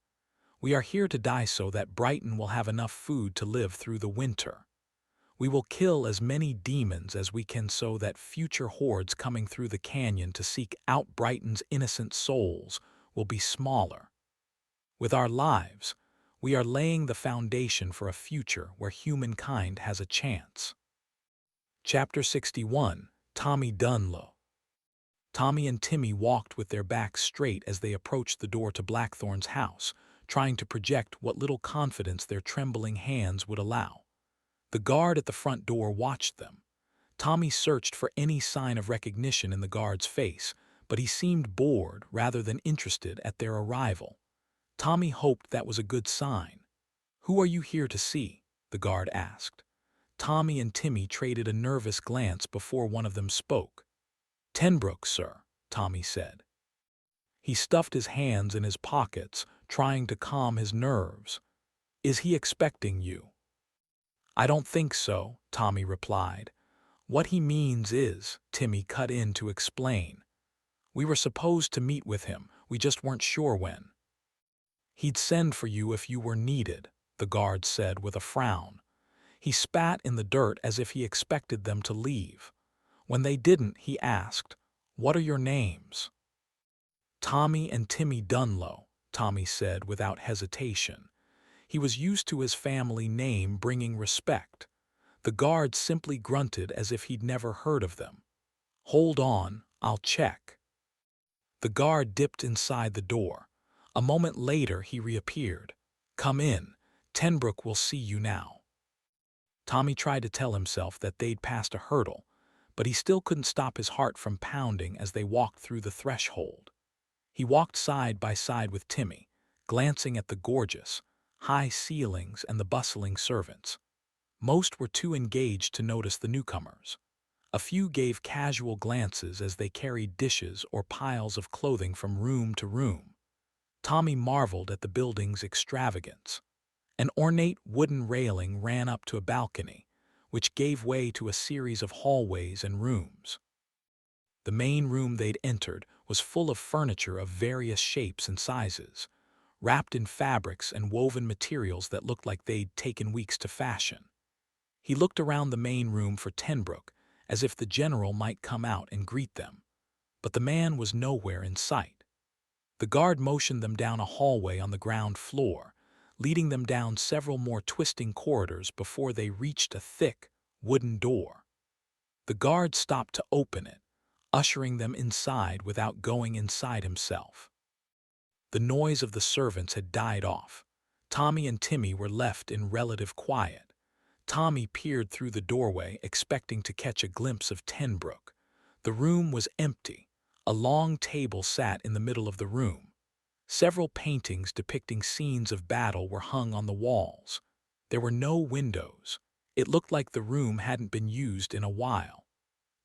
We are here to die so that Brighton will have enough food to live through the winter. We will kill as many demons as we can so that future hordes coming through the canyon to seek out Brighton's innocent souls will be smaller. With our lives, we are laying the foundation for a future where humankind has a chance." Chapter 61, Tommy Dunlow. Tommy and Timmy walked with their backs straight as they approached the door to Blackthorn's house, trying to project what little confidence their trembling hands would allow. The guard at the front door watched them. Tommy searched for any sign of recognition in the guard's face, but he seemed bored rather than interested at their arrival. Tommy hoped that was a good sign. "Who are you here to see?" the guard asked. Tommy and Timmy traded a nervous glance before one of them spoke. "Tenbrook, sir," Tommy said. He stuffed his hands in his pockets, trying to calm his nerves. "Is he expecting you?" "I don't think so," Tommy replied. "What he means is," Timmy cut in to explain. "We were supposed to meet with him, we just weren't sure when." "He'd send for you if you were needed," the guard said with a frown. He spat in the dirt as if he expected them to leave. When they didn't, he asked, "What are your names?" "Tommy and Timmy Dunlow," Tommy said without hesitation. He was used to his family name bringing respect. The guard simply grunted as if he'd never heard of them. "Hold on, I'll check." The guard dipped inside the door. A moment later he reappeared. "Come in. Tenbrook will see you now." Tommy tried to tell himself that they'd passed a hurdle, but he still couldn't stop his heart from pounding as they walked through the threshold. He walked side by side with Timmy, glancing at the gorgeous, high ceilings and the bustling servants. Most were too engaged to notice the newcomers. A few gave casual glances as they carried dishes or piles of clothing from room to room. Tommy marveled at the building's extravagance. An ornate wooden railing ran up to a balcony, which gave way to a series of hallways and rooms. The main room they'd entered was full of furniture of various shapes and sizes, wrapped in fabrics and woven materials that looked like they'd taken weeks to fashion. He looked around the main room for Tenbrook, as if the general might come out and greet them. But the man was nowhere in sight. The guard motioned them down a hallway on the ground floor, leading them down several more twisting corridors before they reached a thick, wooden door. The guard stopped to open it, ushering them inside without going inside himself. The noise of the servants had died off. Tommy and Timmy were left in relative quiet. Tommy peered through the doorway, expecting to catch a glimpse of Tenbrook. The room was empty. A long table sat in the middle of the room. Several paintings depicting scenes of battle were hung on the walls. There were no windows. It looked like the room hadn't been used in a while.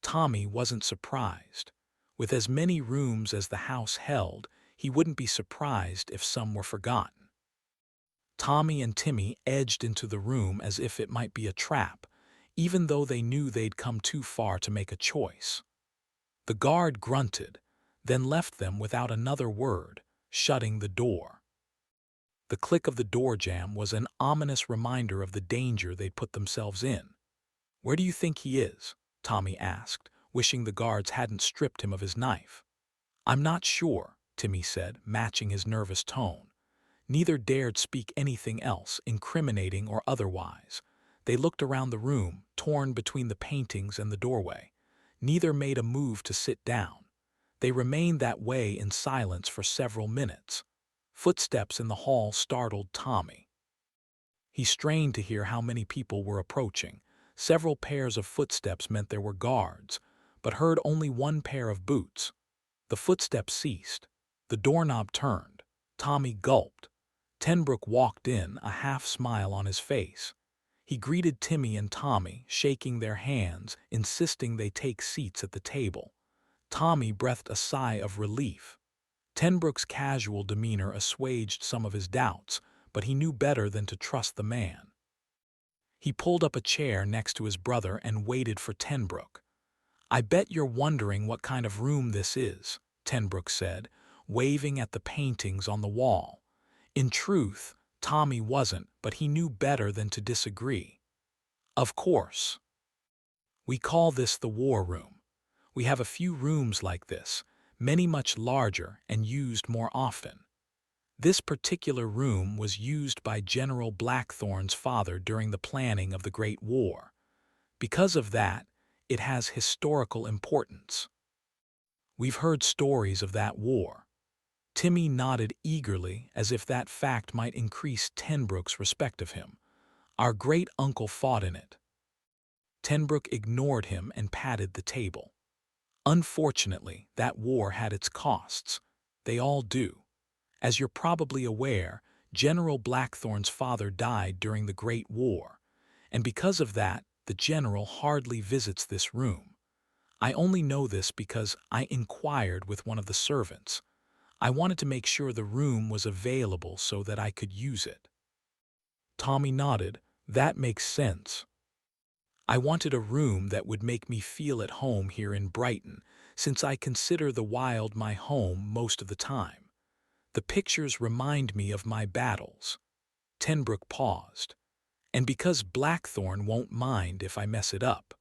Tommy wasn't surprised. With as many rooms as the house held, he wouldn't be surprised if some were forgotten. Tommy and Timmy edged into the room as if it might be a trap, even though they knew they'd come too far to make a choice. The guard grunted, then left them without another word, shutting the door. The click of the door jamb was an ominous reminder of the danger they'd put themselves in. "Where do you think he is?" Tommy asked, wishing the guards hadn't stripped him of his knife. "I'm not sure," Timmy said, matching his nervous tone. Neither dared speak anything else, incriminating or otherwise. They looked around the room, torn between the paintings and the doorway. Neither made a move to sit down. They remained that way in silence for several minutes. Footsteps in the hall startled Tommy. He strained to hear how many people were approaching. Several pairs of footsteps meant there were guards, but heard only one pair of boots. The footsteps ceased. The doorknob turned. Tommy gulped. Tenbrook walked in, a half-smile on his face. He greeted Timmy and Tommy, shaking their hands, insisting they take seats at the table. Tommy breathed a sigh of relief. Tenbrook's casual demeanor assuaged some of his doubts, but he knew better than to trust the man. He pulled up a chair next to his brother and waited for Tenbrook. "I bet you're wondering what kind of room this is," Tenbrook said, waving at the paintings on the wall. In truth, Tommy wasn't, but he knew better than to disagree. "Of course. We call this the war room. We have a few rooms like this, many much larger and used more often. This particular room was used by General Blackthorn's father during the planning of the Great War. Because of that, it has historical importance. We've heard stories of that war." Timmy nodded eagerly, as if that fact might increase Tenbrook's respect of him. "Our great-uncle fought in it." Tenbrook ignored him and patted the table. "Unfortunately, that war had its costs. They all do. As you're probably aware, General Blackthorn's father died during the Great War, and because of that, the general hardly visits this room. I only know this because I inquired with one of the servants. I wanted to make sure the room was available so that I could use it." Tommy nodded. "That makes sense. I wanted a room that would make me feel at home here in Brighton, since I consider the wild my home most of the time. The pictures remind me of my battles." Tenbrook paused. "And because Blackthorn won't mind if I mess it up."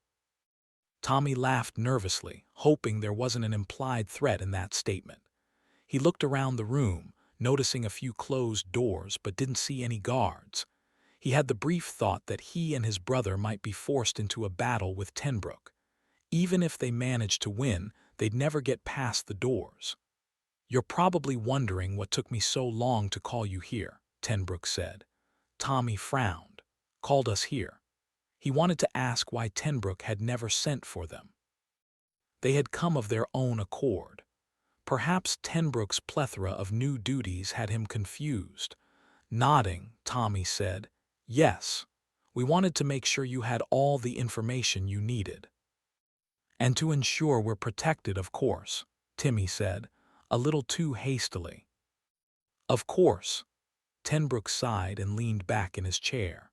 Tommy laughed nervously, hoping there wasn't an implied threat in that statement. He looked around the room, noticing a few closed doors but didn't see any guards. He had the brief thought that he and his brother might be forced into a battle with Tenbrook. Even if they managed to win, they'd never get past the doors. "You're probably wondering what took me so long to call you here," Tenbrook said. Tommy frowned. "Called us here." He wanted to ask why Tenbrook had never sent for them. They had come of their own accord. Perhaps Tenbrook's plethora of new duties had him confused. Nodding, Tommy said, "Yes, we wanted to make sure you had all the information you needed." "And to ensure we're protected, of course," Timmy said, a little too hastily. "Of course." Tenbrook sighed and leaned back in his chair.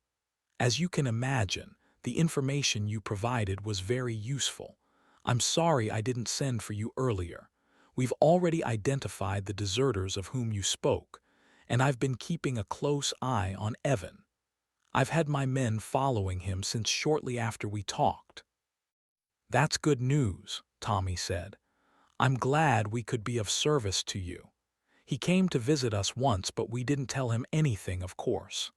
"As you can imagine, the information you provided was very useful. I'm sorry I didn't send for you earlier. We've already identified the deserters of whom you spoke, and I've been keeping a close eye on Evan. I've had my men following him since shortly after we talked." "That's good news," Tommy said. "I'm glad we could be of service to you. He came to visit us once, but we didn't tell him anything, of course.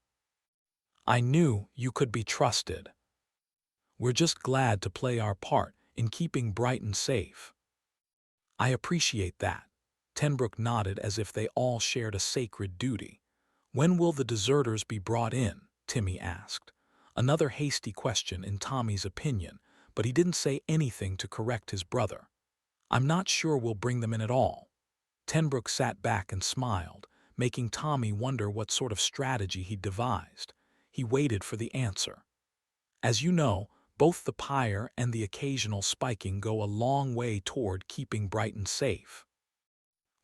I knew you could be trusted. We're just glad to play our part in keeping Brighton safe." "I appreciate that." Tenbrook nodded as if they all shared a sacred duty. "When will the deserters be brought in?" Timmy asked. Another hasty question in Tommy's opinion, but he didn't say anything to correct his brother. "I'm not sure we'll bring them in at all." Tenbrook sat back and smiled, making Tommy wonder what sort of strategy he'd devised. He waited for the answer. "As you know, both the pyre and the occasional spiking go a long way toward keeping Brighton safe.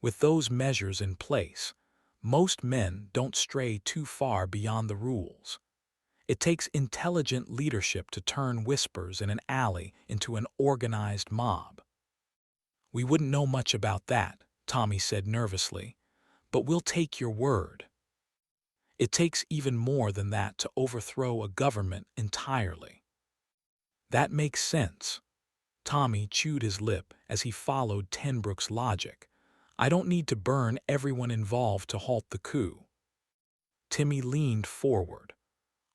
With those measures in place, most men don't stray too far beyond the rules. It takes intelligent leadership to turn whispers in an alley into an organized mob." "We wouldn't know much about that," Tommy said nervously, "but we'll take your word. It takes even more than that to overthrow a government entirely." "That makes sense." Tommy chewed his lip as he followed Tenbrook's logic. "I don't need to burn everyone involved to halt the coup." Timmy leaned forward.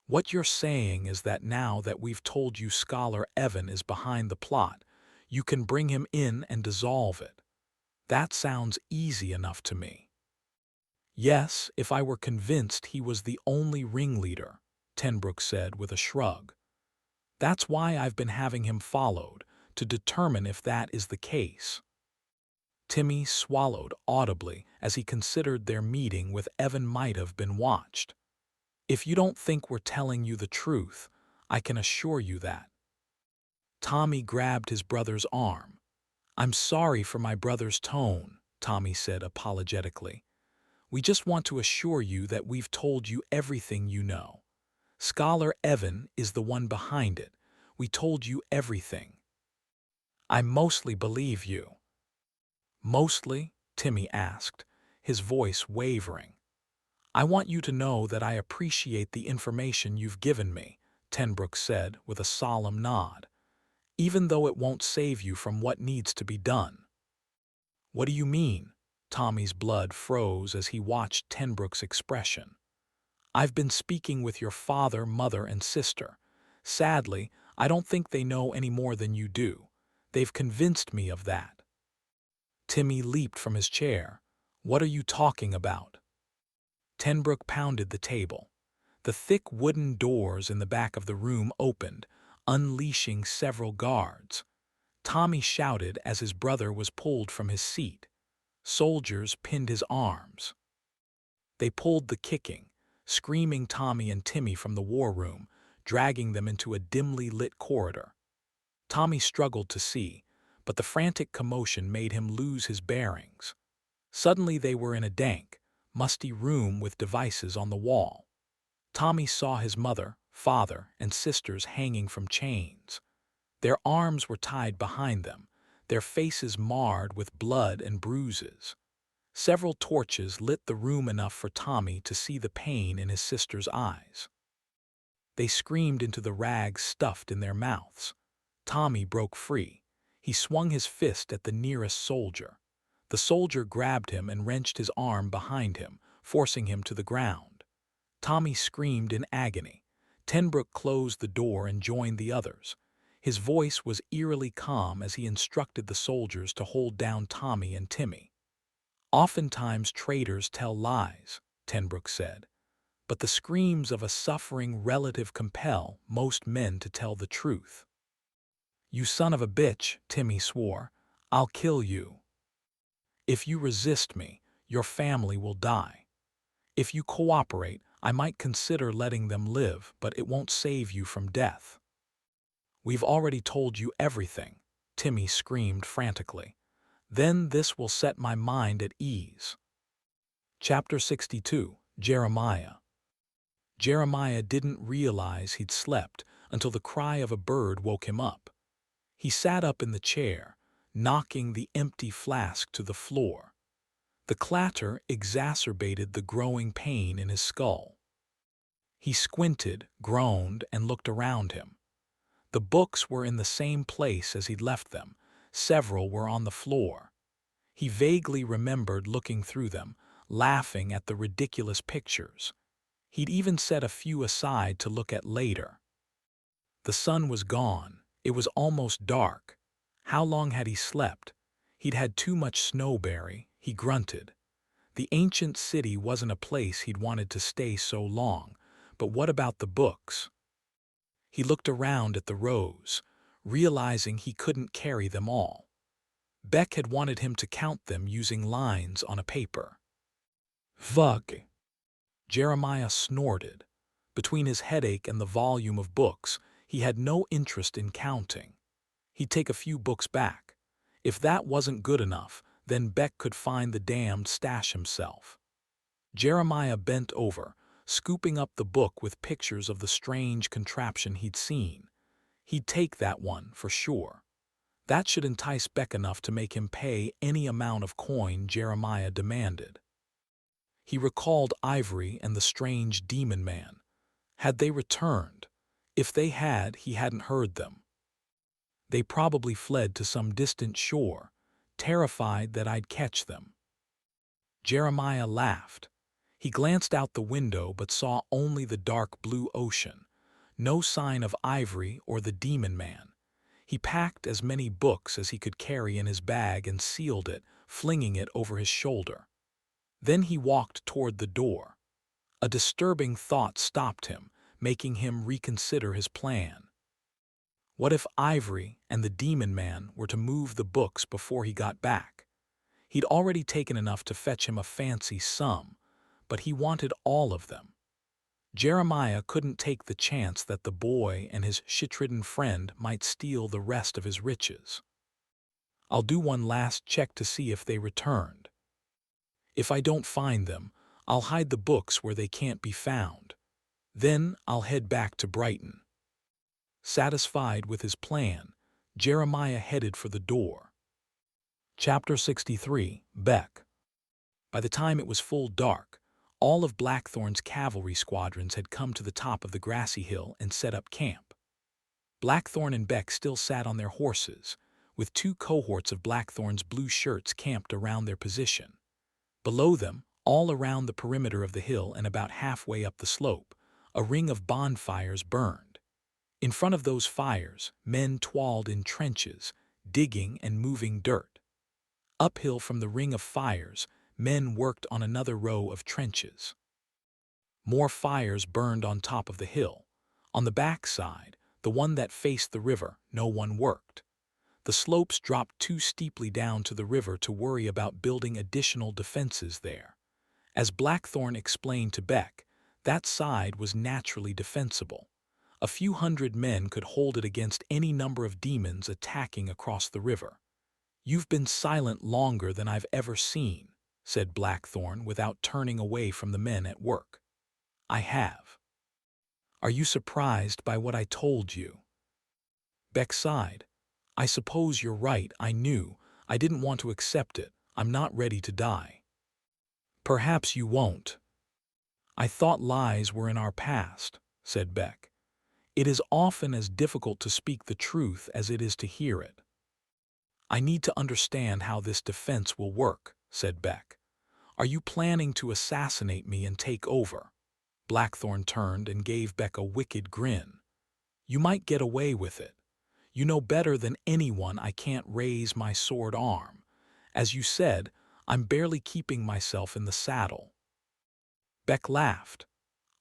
"What you're saying is that now that we've told you Scholar Evan is behind the plot, you can bring him in and dissolve it. That sounds easy enough to me." "Yes, if I were convinced he was the only ringleader," Tenbrook said with a shrug. "That's why I've been having him followed, to determine if that is the case." Timmy swallowed audibly as he considered their meeting with Evan might have been watched. "If you don't think we're telling you the truth, I can assure you that." Tommy grabbed his brother's arm. "I'm sorry for my brother's tone," Tommy said apologetically. "We just want to assure you that we've told you everything you know. Scholar Evan is the one behind it. We told you everything." "I mostly believe you." "Mostly?" Timmy asked, his voice wavering. "I want you to know that I appreciate the information you've given me," Tenbrook said with a solemn nod, "even though it won't save you from what needs to be done." "What do you mean?" Tommy's blood froze as he watched Tenbrook's expression. "I've been speaking with your father, mother, and sister. Sadly, I don't think they know any more than you do. They've convinced me of that." Timmy leaped from his chair. "What are you talking about?" Tenbrook pounded the table. The thick wooden doors in the back of the room opened, unleashing several guards. Tommy shouted as his brother was pulled from his seat. Soldiers pinned his arms. They pulled the kicking, screaming Tommy and Timmy from the war room, dragging them into a dimly lit corridor. Tommy struggled to see, but the frantic commotion made him lose his bearings. Suddenly they were in a dank, musty room with devices on the wall. Tommy saw his mother, father, and sisters hanging from chains. Their arms were tied behind them, their faces marred with blood and bruises. Several torches lit the room enough for Tommy to see the pain in his sister's eyes. They screamed into the rags stuffed in their mouths. Tommy broke free. He swung his fist at the nearest soldier. The soldier grabbed him and wrenched his arm behind him, forcing him to the ground. Tommy screamed in agony. Tenbrook closed the door and joined the others. His voice was eerily calm as he instructed the soldiers to hold down Tommy and Timmy. "Oftentimes traitors tell lies," Tenbrook said, "but the screams of a suffering relative compel most men to tell the truth." "You son of a bitch," Timmy swore. "I'll kill you." If you resist me, your family will die. If you cooperate, I might consider letting them live, but it won't save you from death." "We've already told you everything," Timmy screamed frantically. "Then this will set my mind at ease." Chapter 62. Jeremiah. Jeremiah didn't realize he'd slept until the cry of a bird woke him up. He sat up in the chair, knocking the empty flask to the floor. The clatter exacerbated the growing pain in his skull. He squinted, groaned, and looked around him. The books were in the same place as he'd left them. Several were on the floor. He vaguely remembered looking through them, laughing at the ridiculous pictures. He'd even set a few aside to look at later. The sun was gone. It was almost dark. How long had he slept? He'd had too much snowberry, he grunted. The ancient city wasn't a place he'd wanted to stay so long, but what about the books? He looked around at the rows, realizing he couldn't carry them all. Beck had wanted him to count them using lines on a paper. "Fuck." Jeremiah snorted. Between his headache and the volume of books, he had no interest in counting. He'd take a few books back. If that wasn't good enough, then Beck could find the damned stash himself. Jeremiah bent over, scooping up the book with pictures of the strange contraption he'd seen. He'd take that one, for sure. That should entice Beck enough to make him pay any amount of coin Jeremiah demanded. He recalled Ivory and the strange demon man. Had they returned? If they had, he hadn't heard them. They probably fled to some distant shore, terrified that I'd catch them. Jeremiah laughed. He glanced out the window but saw only the dark blue ocean. No sign of Ivory or the demon man. He packed as many books as he could carry in his bag and sealed it, flinging it over his shoulder. Then he walked toward the door. A disturbing thought stopped him, making him reconsider his plan. What if Ivory and the demon man were to move the books before he got back? He'd already taken enough to fetch him a fancy sum, but he wanted all of them. Jeremiah couldn't take the chance that the boy and his shit-ridden friend might steal the rest of his riches. "I'll do one last check to see if they returned. If I don't find them, I'll hide the books where they can't be found. Then I'll head back to Brighton." Satisfied with his plan, Jeremiah headed for the door. Chapter 63. Beck. By the time it was full dark, all of Blackthorn's cavalry squadrons had come to the top of the grassy hill and set up camp. Blackthorn and Beck still sat on their horses, with two cohorts of Blackthorn's blue shirts camped around their position. Below them, all around the perimeter of the hill and about halfway up the slope, a ring of bonfires burned. In front of those fires, men toiled in trenches, digging and moving dirt. Uphill from the ring of fires, men worked on another row of trenches. More fires burned on top of the hill. On the back side, the one that faced the river, no one worked. The slopes dropped too steeply down to the river to worry about building additional defenses there. As Blackthorn explained to Beck, that side was naturally defensible. A few hundred men could hold it against any number of demons attacking across the river. "You've been silent longer than I've ever seen," said Blackthorn without turning away from the men at work. "I have." "Are you surprised by what I told you?" Beck sighed. "I suppose you're right. I knew. I didn't want to accept it. I'm not ready to die." "Perhaps you won't." "I thought lies were in our past," said Beck. "It is often as difficult to speak the truth as it is to hear it." "I need to understand how this defense will work," said Beck. "Are you planning to assassinate me and take over?" Blackthorn turned and gave Beck a wicked grin. "You might get away with it. You know better than anyone I can't raise my sword arm. As you said, I'm barely keeping myself in the saddle." Beck laughed.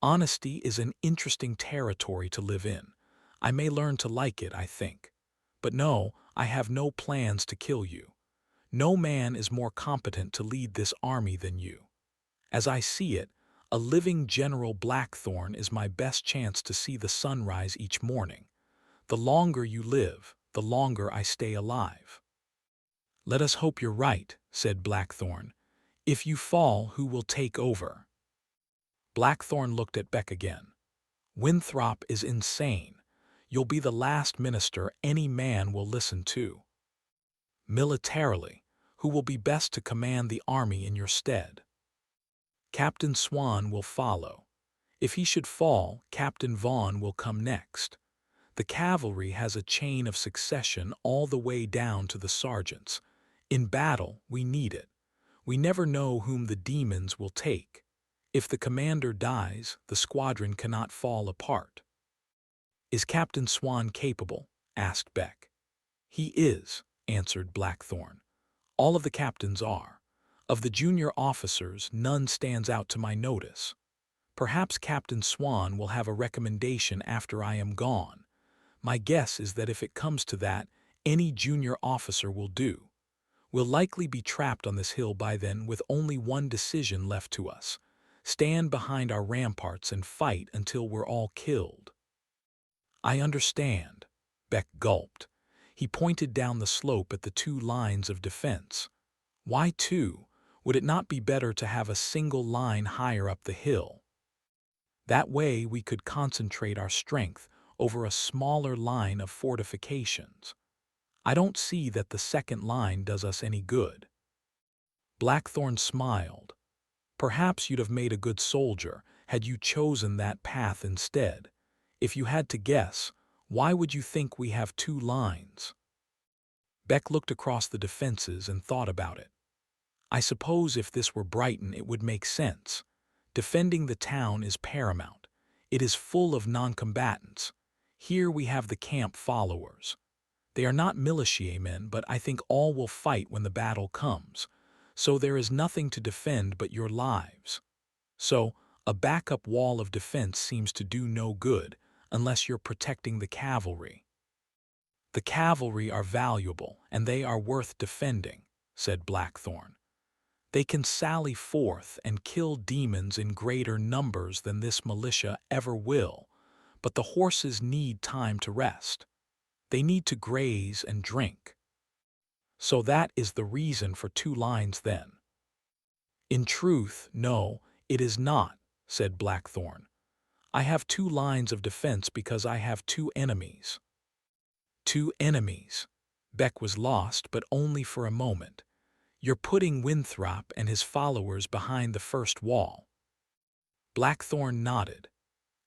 "Honesty is an interesting territory to live in. I may learn to like it, I think. But no, I have no plans to kill you. No man is more competent to lead this army than you. As I see it, a living General Blackthorn is my best chance to see the sunrise each morning. The longer you live, the longer I stay alive." "Let us hope you're right," said Blackthorn. "If you fall, who will take over?" Blackthorn looked at Beck again. "Winthrop is insane. You'll be the last minister any man will listen to. Militarily, who will be best to command the army in your stead?" "Captain Swan will follow. If he should fall, Captain Vaughan will come next. The cavalry has a chain of succession all the way down to the sergeants. In battle, we need it. We never know whom the demons will take. If the commander dies, the squadron cannot fall apart." "Is Captain Swan capable?" asked Beck. "He is," answered Blackthorn. "All of the captains are. Of the junior officers, none stands out to my notice. Perhaps Captain Swan will have a recommendation after I am gone. My guess is that if it comes to that, any junior officer will do. We'll likely be trapped on this hill by then with only one decision left to us: stand behind our ramparts and fight until we're all killed." "I understand." Beck gulped. He pointed down the slope at the two lines of defense. "Why two? Would it not be better to have a single line higher up the hill? That way we could concentrate our strength over a smaller line of fortifications. I don't see that the second line does us any good." Blackthorn smiled. "Perhaps you'd have made a good soldier had you chosen that path instead. If you had to guess, why would you think we have two lines?" Beck looked across the defenses and thought about it. "I suppose if this were Brighton it would make sense. Defending the town is paramount. It is full of non-combatants. Here we have the camp followers. They are not militiamen, but I think all will fight when the battle comes. So there is nothing to defend but your lives. So a backup wall of defense seems to do no good unless you're protecting the cavalry." "The cavalry are valuable, and they are worth defending," said Blackthorn. "They can sally forth and kill demons in greater numbers than this militia ever will, but the horses need time to rest. They need to graze and drink. So that is the reason for two lines then." "In truth, no, it is not," said Blackthorn. "I have two lines of defense because I have two enemies." "Two enemies." Beck was lost, but only for a moment. "You're putting Winthrop and his followers behind the first wall." Blackthorn nodded.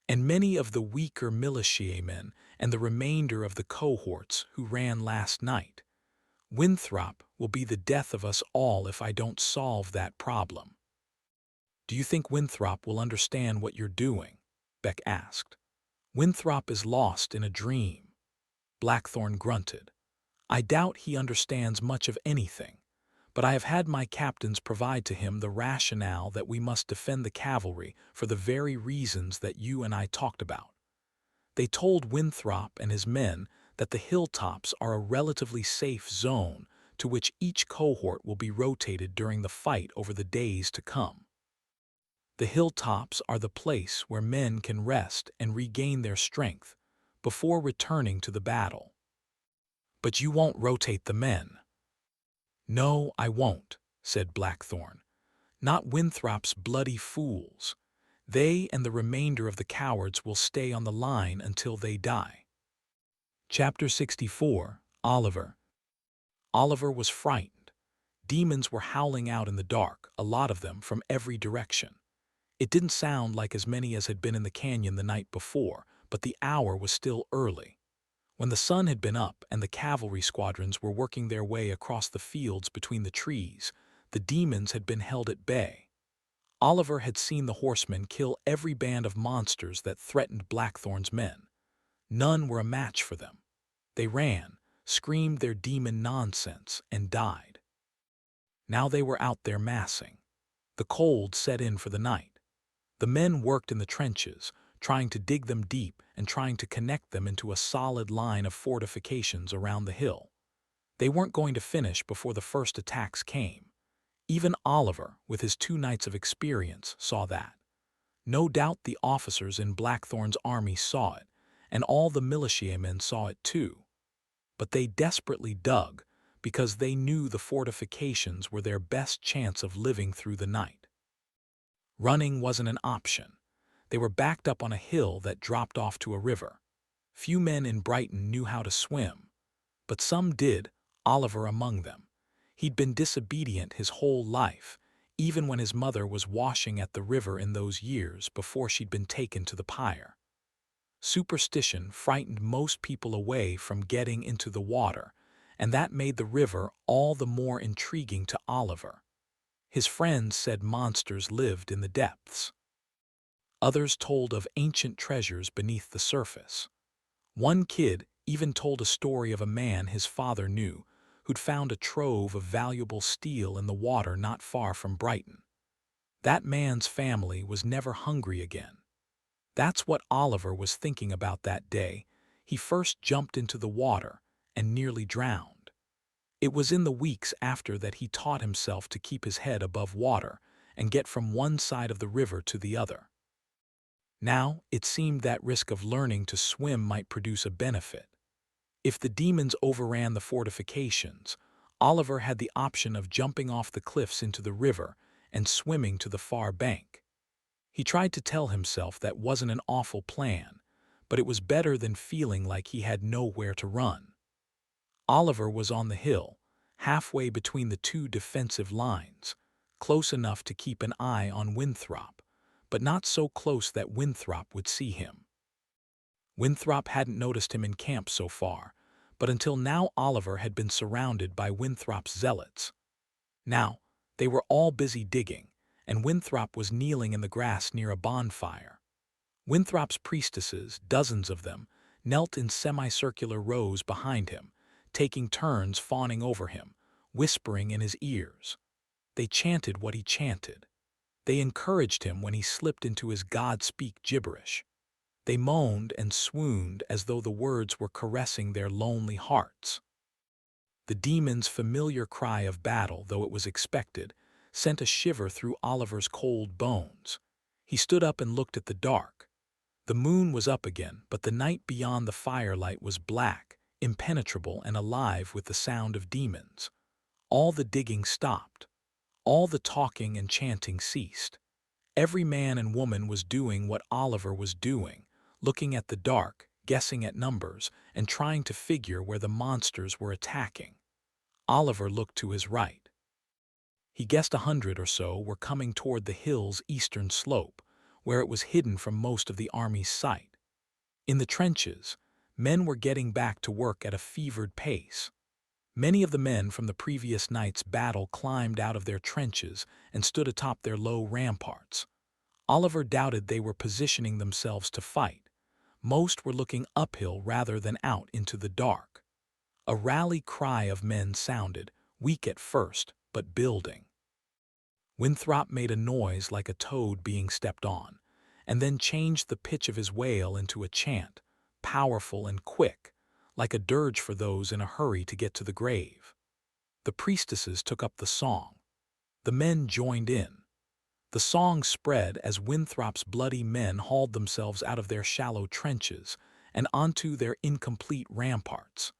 "And many of the weaker militiamen and the remainder of the cohorts who ran last night. Winthrop will be the death of us all if I don't solve that problem." "Do you think Winthrop will understand what you're doing?" Beck asked. "Winthrop is lost in a dream." Blackthorn grunted. "I doubt he understands much of anything, but I have had my captains provide to him the rationale that we must defend the cavalry for the very reasons that you and I talked about. They told Winthrop and his men that the hilltops are a relatively safe zone to which each cohort will be rotated during the fight over the days to come. The hilltops are the place where men can rest and regain their strength before returning to the battle." "But you won't rotate the men." "No, I won't," said Blackthorn. "Not Winthrop's bloody fools. They and the remainder of the cowards will stay on the line until they die." Chapter 64. Oliver. Oliver was frightened. Demons were howling out in the dark, a lot of them from every direction. It didn't sound like as many as had been in the canyon the night before, but the hour was still early. When the sun had been up and the cavalry squadrons were working their way across the fields between the trees, the demons had been held at bay. Oliver had seen the horsemen kill every band of monsters that threatened Blackthorn's men. None were a match for them. They ran, screamed their demon nonsense, and died. Now they were out there massing. The cold set in for the night. The men worked in the trenches, trying to dig them deep and trying to connect them into a solid line of fortifications around the hill. They weren't going to finish before the first attacks came. Even Oliver, with his 2 nights of experience, saw that. No doubt the officers in Blackthorn's army saw it, and all the militiamen saw it too. But they desperately dug, because they knew the fortifications were their best chance of living through the night. Running wasn't an option. They were backed up on a hill that dropped off to a river. Few men in Brighton knew how to swim, but some did, Oliver among them. He'd been disobedient his whole life, even when his mother was washing at the river in those years before she'd been taken to the pyre. Superstition frightened most people away from getting into the water, and that made the river all the more intriguing to Oliver. His friends said monsters lived in the depths. Others told of ancient treasures beneath the surface. One kid even told a story of a man his father knew who'd found a trove of valuable steel in the water not far from Brighton. That man's family was never hungry again. That's what Oliver was thinking about that day. He first jumped into the water and nearly drowned. It was in the weeks after that he taught himself to keep his head above water and get from one side of the river to the other. Now, it seemed that risk of learning to swim might produce a benefit. If the demons overran the fortifications, Oliver had the option of jumping off the cliffs into the river and swimming to the far bank. He tried to tell himself that wasn't an awful plan, but it was better than feeling like he had nowhere to run. Oliver was on the hill, halfway between the 2 defensive lines, close enough to keep an eye on Winthrop, but not so close that Winthrop would see him. Winthrop hadn't noticed him in camp so far, but until now Oliver had been surrounded by Winthrop's zealots. Now, they were all busy digging, and Winthrop was kneeling in the grass near a bonfire. Winthrop's priestesses, dozens of them, knelt in semicircular rows behind him, taking turns fawning over him, whispering in his ears. They chanted what he chanted. They encouraged him when he slipped into his God-speak gibberish. They moaned and swooned as though the words were caressing their lonely hearts. The demon's familiar cry of battle, though it was expected, sent a shiver through Oliver's cold bones. He stood up and looked at the dark. The moon was up again, but the night beyond the firelight was black, impenetrable and alive with the sound of demons. All the digging stopped. All the talking and chanting ceased. Every man and woman was doing what Oliver was doing, looking at the dark, guessing at numbers, and trying to figure where the monsters were attacking. Oliver looked to his right. He guessed 100 or so were coming toward the hill's eastern slope, where it was hidden from most of the army's sight. In the trenches, men were getting back to work at a fevered pace. Many of the men from the previous night's battle climbed out of their trenches and stood atop their low ramparts. Oliver doubted they were positioning themselves to fight. Most were looking uphill rather than out into the dark. A rally cry of men sounded, weak at first, but building. Winthrop made a noise like a toad being stepped on, and then changed the pitch of his wail into a chant, powerful and quick, like a dirge for those in a hurry to get to the grave. The priestesses took up the song. The men joined in. The song spread as Winthrop's bloody men hauled themselves out of their shallow trenches and onto their incomplete ramparts.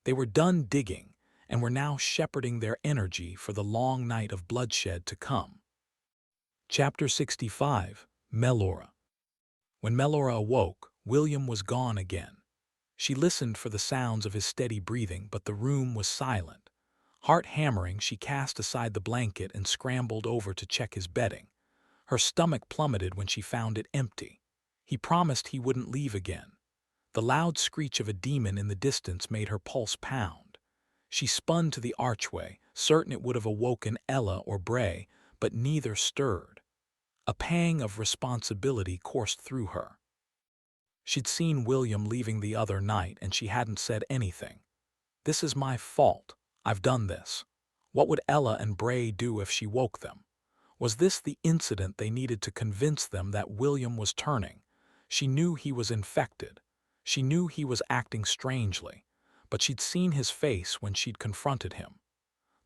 They were done digging and were now shepherding their energy for the long night of bloodshed to come. Chapter 65, Melora. When Melora awoke, William was gone again. She listened for the sounds of his steady breathing, but the room was silent. Heart hammering, she cast aside the blanket and scrambled over to check his bedding. Her stomach plummeted when she found it empty. He promised he wouldn't leave again. The loud screech of a demon in the distance made her pulse pound. She spun to the archway, certain it would have awoken Ella or Bray, but neither stirred. A pang of responsibility coursed through her. She'd seen William leaving the other night and she hadn't said anything. This is my fault. I've done this. What would Ella and Bray do if she woke them? Was this the incident they needed to convince them that William was turning? She knew he was infected. She knew he was acting strangely. but she'd seen his face when she'd confronted him.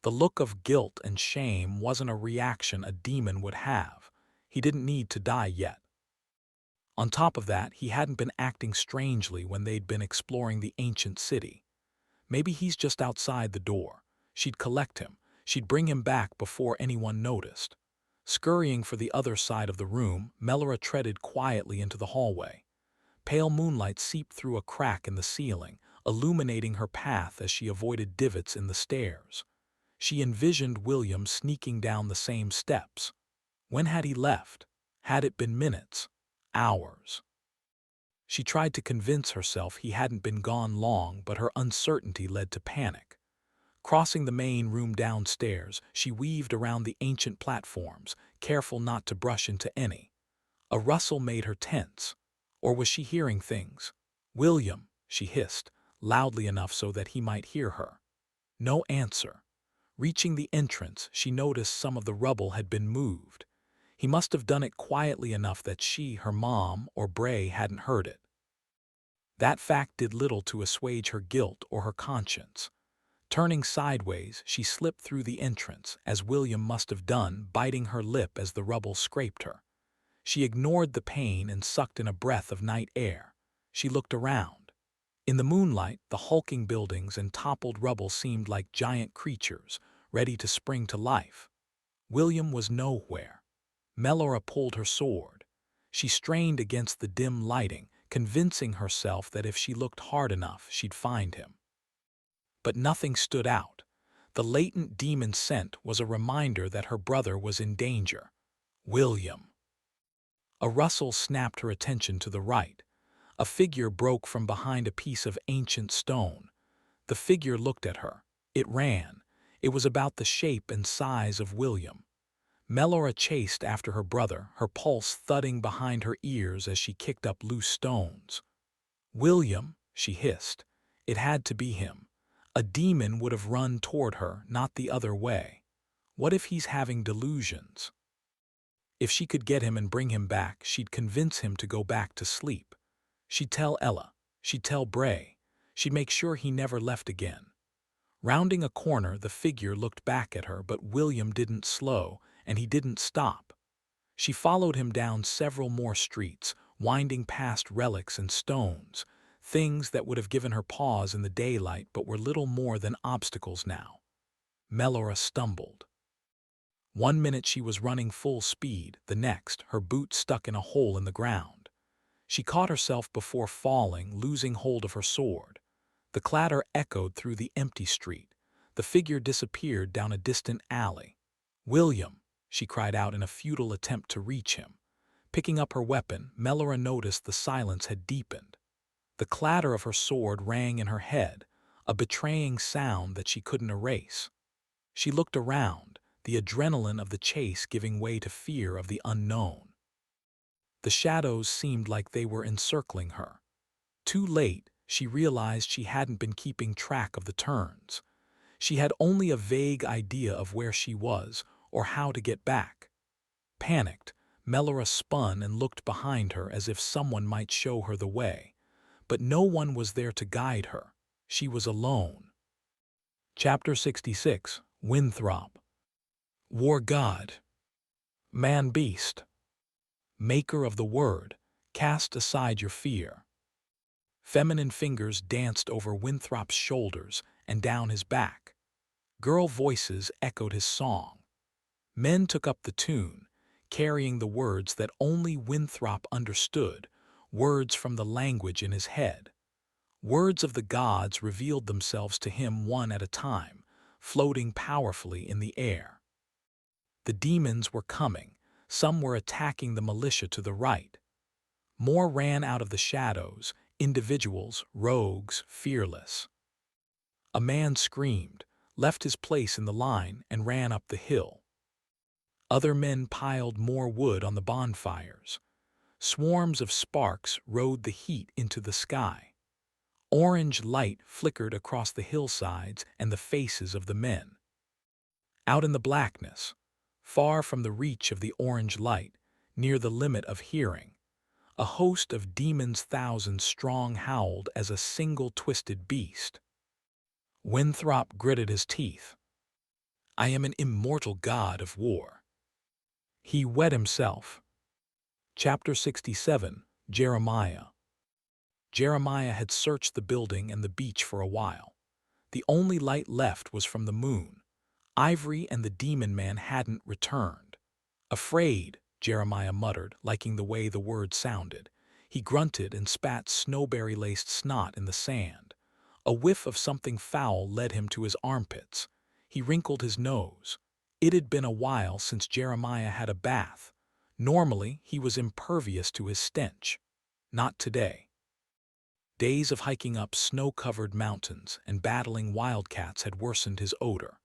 The look of guilt and shame wasn't a reaction a demon would have. He didn't need to die yet. On top of that, he hadn't been acting strangely when they'd been exploring the ancient city. Maybe he's just outside the door. She'd collect him. She'd bring him back before anyone noticed. Scurrying for the other side of the room, Melora treaded quietly into the hallway. Pale moonlight seeped through a crack in the ceiling, illuminating her path as she avoided divots in the stairs. She envisioned William sneaking down the same steps. When had he left? Had it been minutes? Hours? She tried to convince herself he hadn't been gone long, but her uncertainty led to panic. Crossing the main room downstairs, she weaved around the ancient platforms, careful not to brush into any. A rustle made her tense. Or was she hearing things? "William," she hissed, loudly enough so that he might hear her. No answer. Reaching the entrance, she noticed some of the rubble had been moved. He must have done it quietly enough that she, her mom, or Bray hadn't heard it. That fact did little to assuage her guilt or her conscience. Turning sideways, she slipped through the entrance, as William must have done, biting her lip as the rubble scraped her. She ignored the pain and sucked in a breath of night air. She looked around. In the moonlight, the hulking buildings and toppled rubble seemed like giant creatures, ready to spring to life. William was nowhere. Melora pulled her sword. She strained against the dim lighting, convincing herself that if she looked hard enough, she'd find him. But nothing stood out. The latent demon scent was a reminder that her brother was in danger. William. A rustle snapped her attention to the right. A figure broke from behind a piece of ancient stone. The figure looked at her. It ran. It was about the shape and size of William. Melora chased after her brother, her pulse thudding behind her ears as she kicked up loose stones. "William," she hissed. It had to be him. A demon would have run toward her, not the other way. What if he's having delusions? If she could get him and bring him back, she'd convince him to go back to sleep. She'd tell Ella. She'd tell Bray. She'd make sure he never left again. Rounding a corner, the figure looked back at her, but William didn't slow, and he didn't stop. She followed him down several more streets, winding past relics and stones, things that would have given her pause in the daylight but were little more than obstacles now. Melora stumbled. One minute she was running full speed, the next, her boot stuck in a hole in the ground. She caught herself before falling, losing hold of her sword. The clatter echoed through the empty street. The figure disappeared down a distant alley. "William!" she cried out in a futile attempt to reach him. Picking up her weapon, Melora noticed the silence had deepened. The clatter of her sword rang in her head, a betraying sound that she couldn't erase. She looked around, the adrenaline of the chase giving way to fear of the unknown. The shadows seemed like they were encircling her. Too late, she realized she hadn't been keeping track of the turns. She had only a vague idea of where she was or how to get back. Panicked, Melora spun and looked behind her as if someone might show her the way. But no one was there to guide her. She was alone. Chapter 66. Winthrop. War God. Man-beast. Maker of the word, cast aside your fear. Feminine fingers danced over Winthrop's shoulders and down his back. Girl voices echoed his song. Men took up the tune, carrying the words that only Winthrop understood, words from the language in his head. Words of the gods revealed themselves to him one at a time, floating powerfully in the air. The demons were coming. Some were attacking the militia to the right. More ran out of the shadows, individuals, rogues, fearless. A man screamed, left his place in the line, and ran up the hill. Other men piled more wood on the bonfires. Swarms of sparks rode the heat into the sky. Orange light flickered across the hillsides and the faces of the men. Out in the blackness, far from the reach of the orange light, near the limit of hearing, a host of demons 1,000 strong howled as a single twisted beast. Winthrop gritted his teeth. I am an immortal god of war. He wet himself. Chapter 67, Jeremiah. Jeremiah had searched the building and the beach for a while. The only light left was from the moon. Ivory and the demon man hadn't returned. Afraid, Jeremiah muttered, liking the way the word sounded. He grunted and spat snowberry-laced snot in the sand. A whiff of something foul led him to his armpits. He wrinkled his nose. It had been a while since Jeremiah had a bath. Normally, he was impervious to his stench. Not today. Days of hiking up snow-covered mountains and battling wildcats had worsened his odor.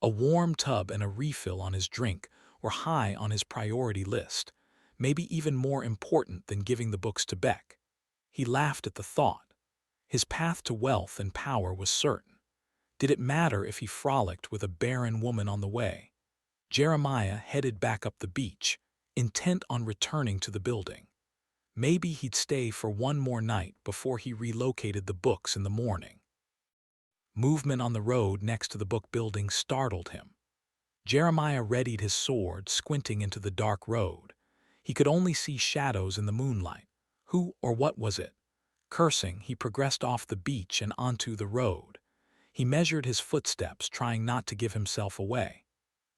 A warm tub and a refill on his drink were high on his priority list, maybe even more important than giving the books to Beck. He laughed at the thought. His path to wealth and power was certain. Did it matter if he frolicked with a barren woman on the way? Jeremiah headed back up the beach, intent on returning to the building. Maybe he'd stay for one more night before he relocated the books in the morning. Movement on the road next to the book building startled him. Jeremiah readied his sword, squinting into the dark road. He could only see shadows in the moonlight. Who or what was it? Cursing, he progressed off the beach and onto the road. He measured his footsteps, trying not to give himself away.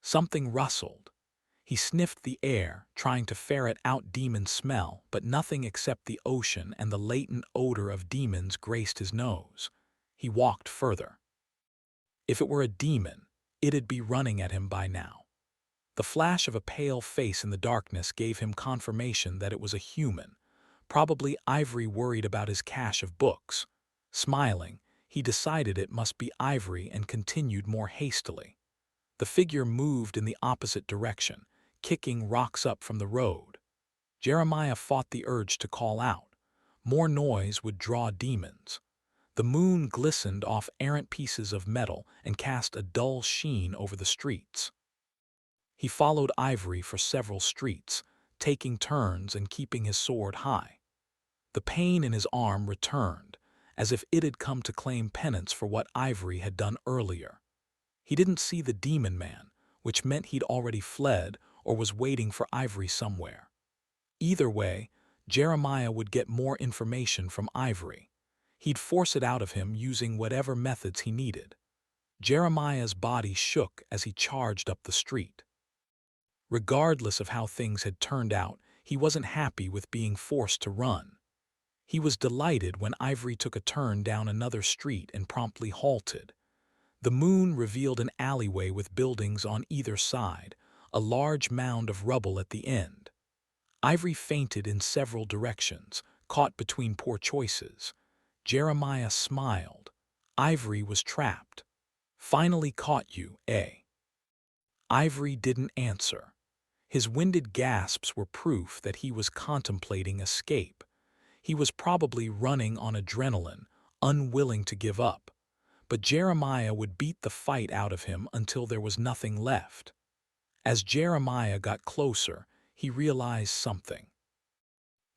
Something rustled. He sniffed the air, trying to ferret out demon smell, but nothing except the ocean and the latent odor of demons graced his nose. He walked further. If it were a demon, it'd be running at him by now. The flash of a pale face in the darkness gave him confirmation that it was a human, probably Ivory worried about his cache of books. Smiling, he decided it must be Ivory and continued more hastily. The figure moved in the opposite direction, kicking rocks up from the road. Jeremiah fought the urge to call out. More noise would draw demons. The moon glistened off errant pieces of metal and cast a dull sheen over the streets. He followed Ivory for several streets, taking turns and keeping his sword high. The pain in his arm returned, as if it had come to claim penance for what Ivory had done earlier. He didn't see the demon man, which meant he'd already fled or was waiting for Ivory somewhere. Either way, Jeremiah would get more information from Ivory. He'd force it out of him using whatever methods he needed. Jeremiah's body shook as he charged up the street. Regardless of how things had turned out, he wasn't happy with being forced to run. He was delighted when Ivory took a turn down another street and promptly halted. The moon revealed an alleyway with buildings on either side, a large mound of rubble at the end. Ivory feinted in several directions, caught between poor choices. Jeremiah smiled. Ivory was trapped. Finally caught you, eh? Ivory didn't answer. His winded gasps were proof that he was contemplating escape. He was probably running on adrenaline, unwilling to give up. But Jeremiah would beat the fight out of him until there was nothing left. As Jeremiah got closer, he realized something.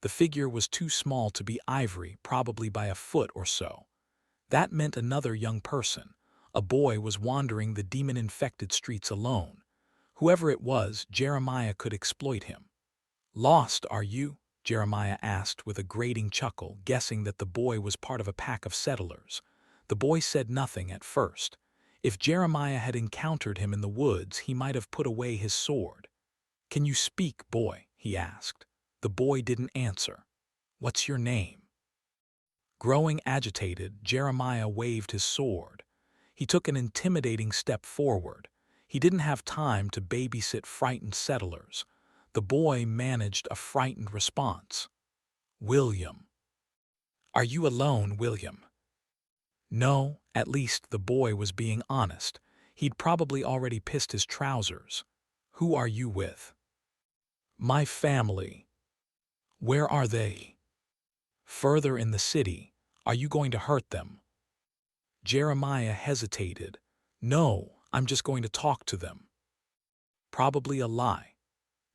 The figure was too small to be Ivory, probably by a foot or so. That meant another young person. A boy was wandering the demon-infected streets alone. Whoever it was, Jeremiah could exploit him. "Lost, are you?" Jeremiah asked with a grating chuckle, guessing that the boy was part of a pack of settlers. The boy said nothing at first. If Jeremiah had encountered him in the woods, he might have put away his sword. "Can you speak, boy?" he asked. The boy didn't answer. "What's your name?" Growing agitated, Jeremiah waved his sword. He took an intimidating step forward. He didn't have time to babysit frightened settlers. The boy managed a frightened response. "William." "Are you alone, William?" No, at least the boy was being honest. He'd probably already pissed his trousers. "Who are you with?" "My family." "Where are they?" "Further in the city. Are you going to hurt them?" Jeremiah hesitated. "No, I'm just going to talk to them." Probably a lie.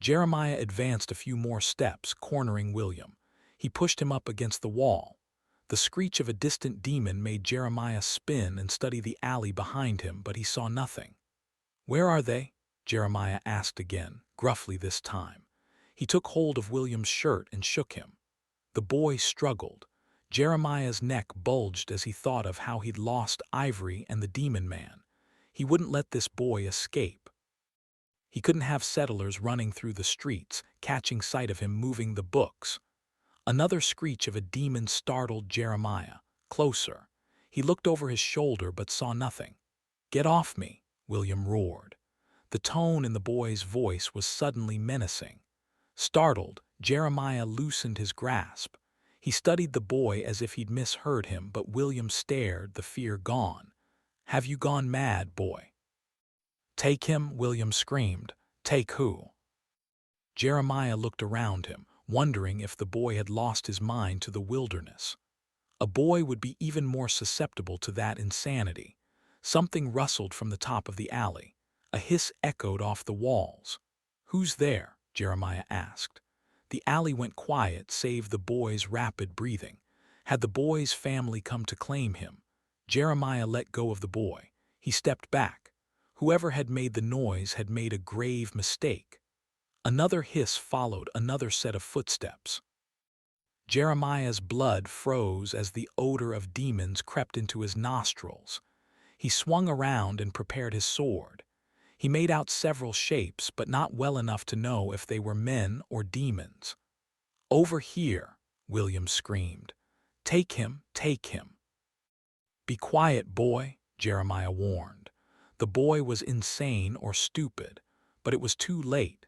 Jeremiah advanced a few more steps, cornering William. He pushed him up against the wall. The screech of a distant demon made Jeremiah spin and study the alley behind him, but he saw nothing. "Where are they?" Jeremiah asked again, gruffly this time. He took hold of William's shirt and shook him. The boy struggled. Jeremiah's neck bulged as he thought of how he'd lost Ivory and the demon man. He wouldn't let this boy escape. He couldn't have settlers running through the streets, catching sight of him moving the books. Another screech of a demon startled Jeremiah. Closer. He looked over his shoulder but saw nothing. "Get off me," William roared. The tone in the boy's voice was suddenly menacing. Startled, Jeremiah loosened his grasp. He studied the boy as if he'd misheard him, but William stared, the fear gone. "Have you gone mad, boy?" "Take him," William screamed. "Take who?" Jeremiah looked around him, wondering if the boy had lost his mind to the wilderness. A boy would be even more susceptible to that insanity. Something rustled from the top of the alley. A hiss echoed off the walls. "Who's there?" Jeremiah asked. The alley went quiet save the boy's rapid breathing. Had the boy's family come to claim him? Jeremiah let go of the boy. He stepped back. Whoever had made the noise had made a grave mistake. Another hiss followed, another set of footsteps. Jeremiah's blood froze as the odor of demons crept into his nostrils. He swung around and prepared his sword. He made out several shapes, but not well enough to know if they were men or demons. "Over here," William screamed. "Take him, take him." "Be quiet, boy," Jeremiah warned. The boy was insane or stupid, but it was too late.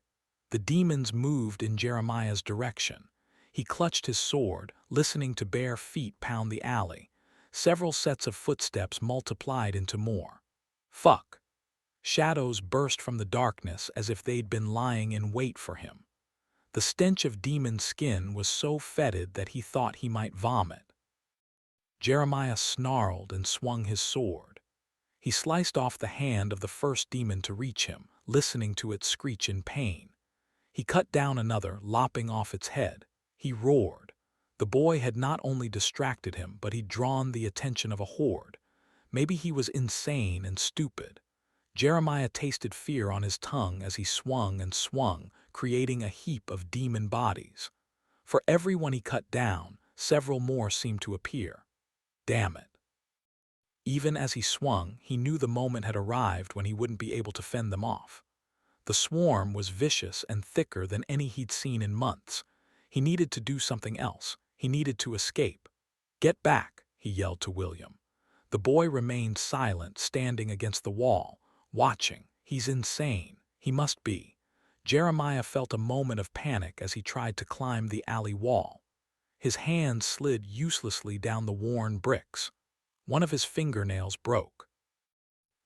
The demons moved in Jeremiah's direction. He clutched his sword, listening to bare feet pound the alley. Several sets of footsteps multiplied into more. "Fuck!" Shadows burst from the darkness as if they'd been lying in wait for him. The stench of demon skin was so fetid that he thought he might vomit. Jeremiah snarled and swung his sword. He sliced off the hand of the first demon to reach him, listening to it screech in pain. He cut down another, lopping off its head. He roared. The boy had not only distracted him, but he'd drawn the attention of a horde. Maybe he was insane and stupid. Jeremiah tasted fear on his tongue as he swung and swung, creating a heap of demon bodies. For every one he cut down, several more seemed to appear. Damn it. Even as he swung, he knew the moment had arrived when he wouldn't be able to fend them off. The swarm was vicious and thicker than any he'd seen in months. He needed to do something else. He needed to escape. "Get back," he yelled to William. The boy remained silent, standing against the wall, watching. He's insane. He must be. Jeremiah felt a moment of panic as he tried to climb the alley wall. His hand slid uselessly down the worn bricks. One of his fingernails broke.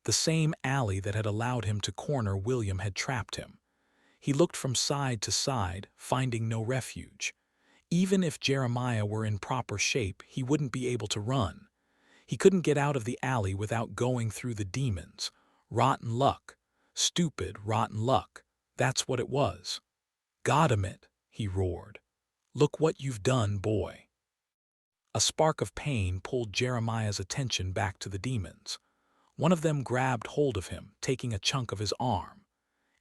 The same alley that had allowed him to corner William had trapped him. He looked from side to side, finding no refuge. Even if Jeremiah were in proper shape, he wouldn't be able to run. He couldn't get out of the alley without going through the demons. Rotten luck. Stupid, rotten luck. That's what it was. "Got him it," he roared. "Look what you've done, boy." A spark of pain pulled Jeremiah's attention back to the demons. One of them grabbed hold of him, taking a chunk of his arm.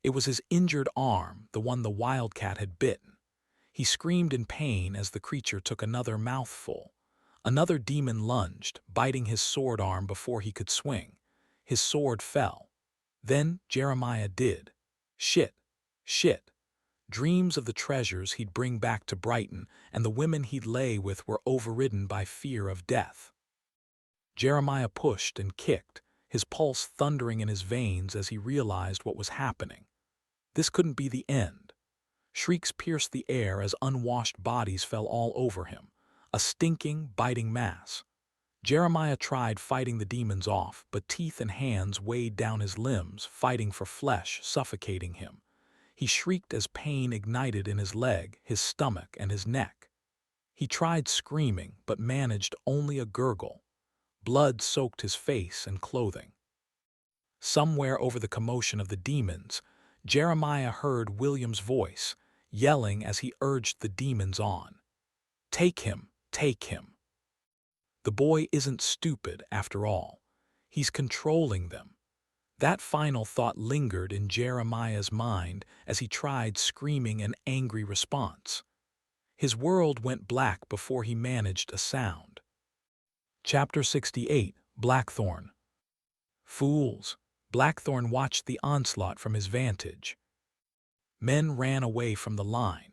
It was his injured arm, the one the wildcat had bitten. He screamed in pain as the creature took another mouthful. Another demon lunged, biting his sword arm before he could swing. His sword fell. Then Jeremiah did. Shit. Shit. Dreams of the treasures he'd bring back to Brighton and the women he'd lay with were overridden by fear of death. Jeremiah pushed and kicked, his pulse thundering in his veins as he realized what was happening. This couldn't be the end. Shrieks pierced the air as unwashed bodies fell all over him, a stinking, biting mass. Jeremiah tried fighting the demons off, but teeth and hands weighed down his limbs, fighting for flesh, suffocating him. He shrieked as pain ignited in his leg, his stomach, and his neck. He tried screaming, but managed only a gurgle. Blood soaked his face and clothing. Somewhere over the commotion of the demons, Jeremiah heard William's voice, yelling as he urged the demons on. "Take him, take him." The boy isn't stupid after all. He's controlling them. That final thought lingered in Jeremiah's mind as he tried screaming an angry response. His world went black before he managed a sound. Chapter 68, Blackthorn. Fools! Blackthorn watched the onslaught from his vantage. Men ran away from the line,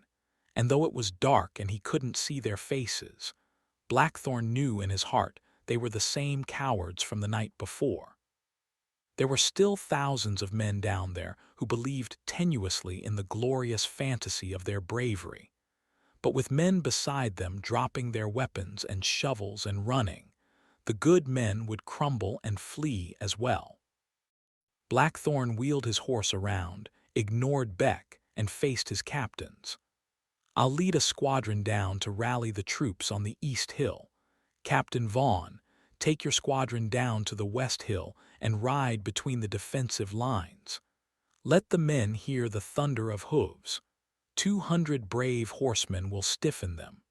and though it was dark and he couldn't see their faces, Blackthorn knew in his heart they were the same cowards from the night before. There were still thousands of men down there who believed tenuously in the glorious fantasy of their bravery, but with men beside them dropping their weapons and shovels and running, the good men would crumble and flee as well. Blackthorn wheeled his horse around, ignored Beck, and faced his captains. "I'll lead a squadron down to rally the troops on the East Hill. Captain Vaughn, take your squadron down to the West Hill and ride between the defensive lines. Let the men hear the thunder of hooves. 200 brave horsemen will stiffen them."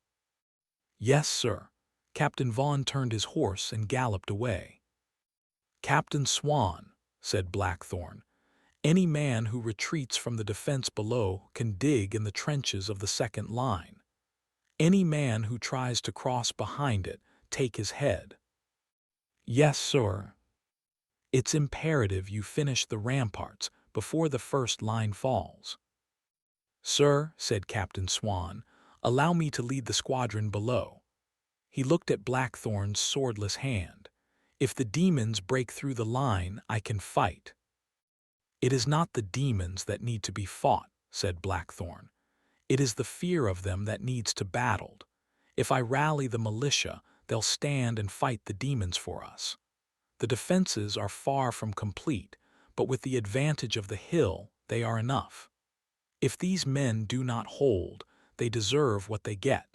"Yes, sir." Captain Vaughn turned his horse and galloped away. "Captain Swan," said Blackthorn, "any man who retreats from the defense below can dig in the trenches of the second line. Any man who tries to cross behind it, take his head." "Yes, sir." "It's imperative you finish the ramparts before the first line falls." "Sir," said Captain Swan, "allow me to lead the squadron below." He looked at Blackthorn's swordless hand. "If the demons break through the line, I can fight." "It is not the demons that need to be fought," said Blackthorn. "It is the fear of them that needs to be battled. If I rally the militia, they'll stand and fight the demons for us. The defenses are far from complete, but with the advantage of the hill, they are enough. If these men do not hold, they deserve what they get.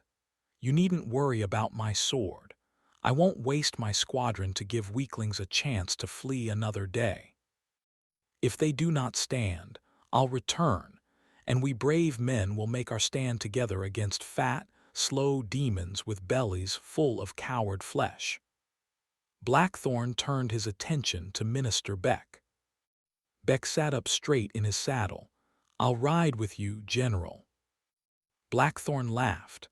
You needn't worry about my sword. I won't waste my squadron to give weaklings a chance to flee another day. If they do not stand, I'll return, and we brave men will make our stand together against fat, slow demons with bellies full of coward flesh." Blackthorn turned his attention to Minister Beck. Beck sat up straight in his saddle. "I'll ride with you, General." Blackthorn laughed.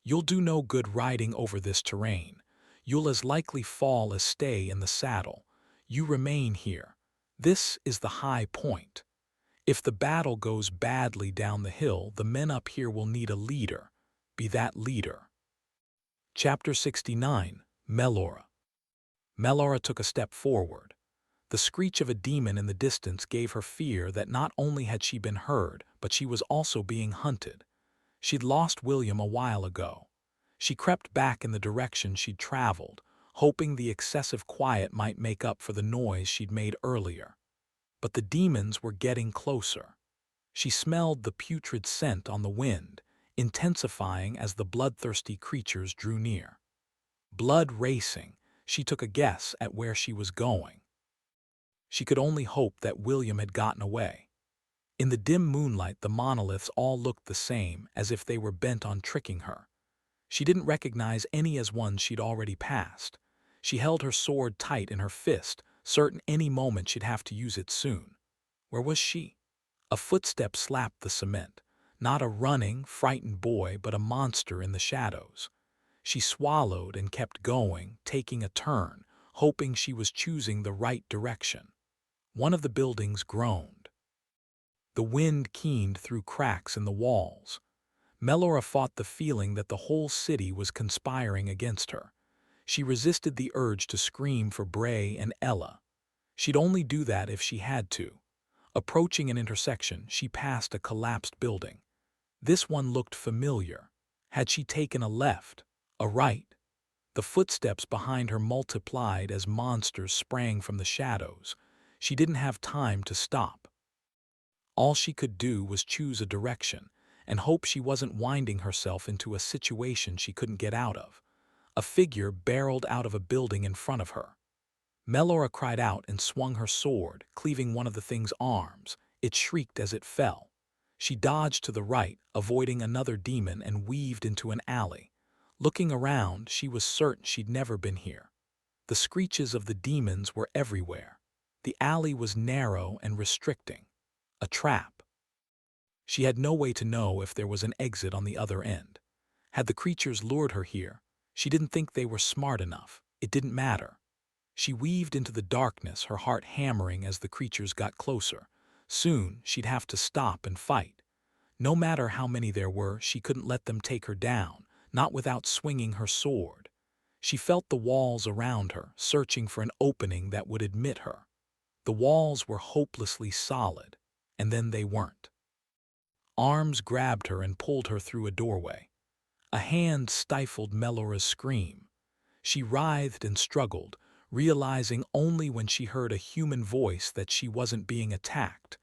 "You'll do no good riding over this terrain. You'll as likely fall as stay in the saddle. You remain here. This is the high point. If the battle goes badly down the hill, the men up here will need a leader. Be that leader." Chapter 69, Melora. Melora took a step forward. The screech of a demon in the distance gave her fear that not only had she been heard, but she was also being hunted. She'd lost William a while ago. She crept back in the direction she'd traveled, hoping the excessive quiet might make up for the noise she'd made earlier. But the demons were getting closer. She smelled the putrid scent on the wind, intensifying as the bloodthirsty creatures drew near. Blood racing, she took a guess at where she was going. She could only hope that William had gotten away. In the dim moonlight, the monoliths all looked the same, as if they were bent on tricking her. She didn't recognize any as ones she'd already passed. She held her sword tight in her fist, certain any moment she'd have to use it soon. Where was she? A footstep slapped the cement. Not a running, frightened boy, but a monster in the shadows. She swallowed and kept going, taking a turn, hoping she was choosing the right direction. One of the buildings groaned. The wind keened through cracks in the walls. Melora fought the feeling that the whole city was conspiring against her. She resisted the urge to scream for Bray and Ella. She'd only do that if she had to. Approaching an intersection, she passed a collapsed building. This one looked familiar. Had she taken a left, a right? The footsteps behind her multiplied as monsters sprang from the shadows. She didn't have time to stop. All she could do was choose a direction and hope she wasn't winding herself into a situation she couldn't get out of. A figure barreled out of a building in front of her. Melora cried out and swung her sword, cleaving one of the thing's arms. It shrieked as it fell. She dodged to the right, avoiding another demon, and weaved into an alley. Looking around, she was certain she'd never been here. The screeches of the demons were everywhere. The alley was narrow and restricting. A trap. She had no way to know if there was an exit on the other end. Had the creatures lured her here? She didn't think they were smart enough. It didn't matter. She weaved into the darkness, her heart hammering as the creatures got closer. Soon, she'd have to stop and fight. No matter how many there were, she couldn't let them take her down, not without swinging her sword. She felt the walls around her, searching for an opening that would admit her. The walls were hopelessly solid, and then they weren't. Arms grabbed her and pulled her through a doorway. A hand stifled Melora's scream. She writhed and struggled, realizing only when she heard a human voice that she wasn't being attacked.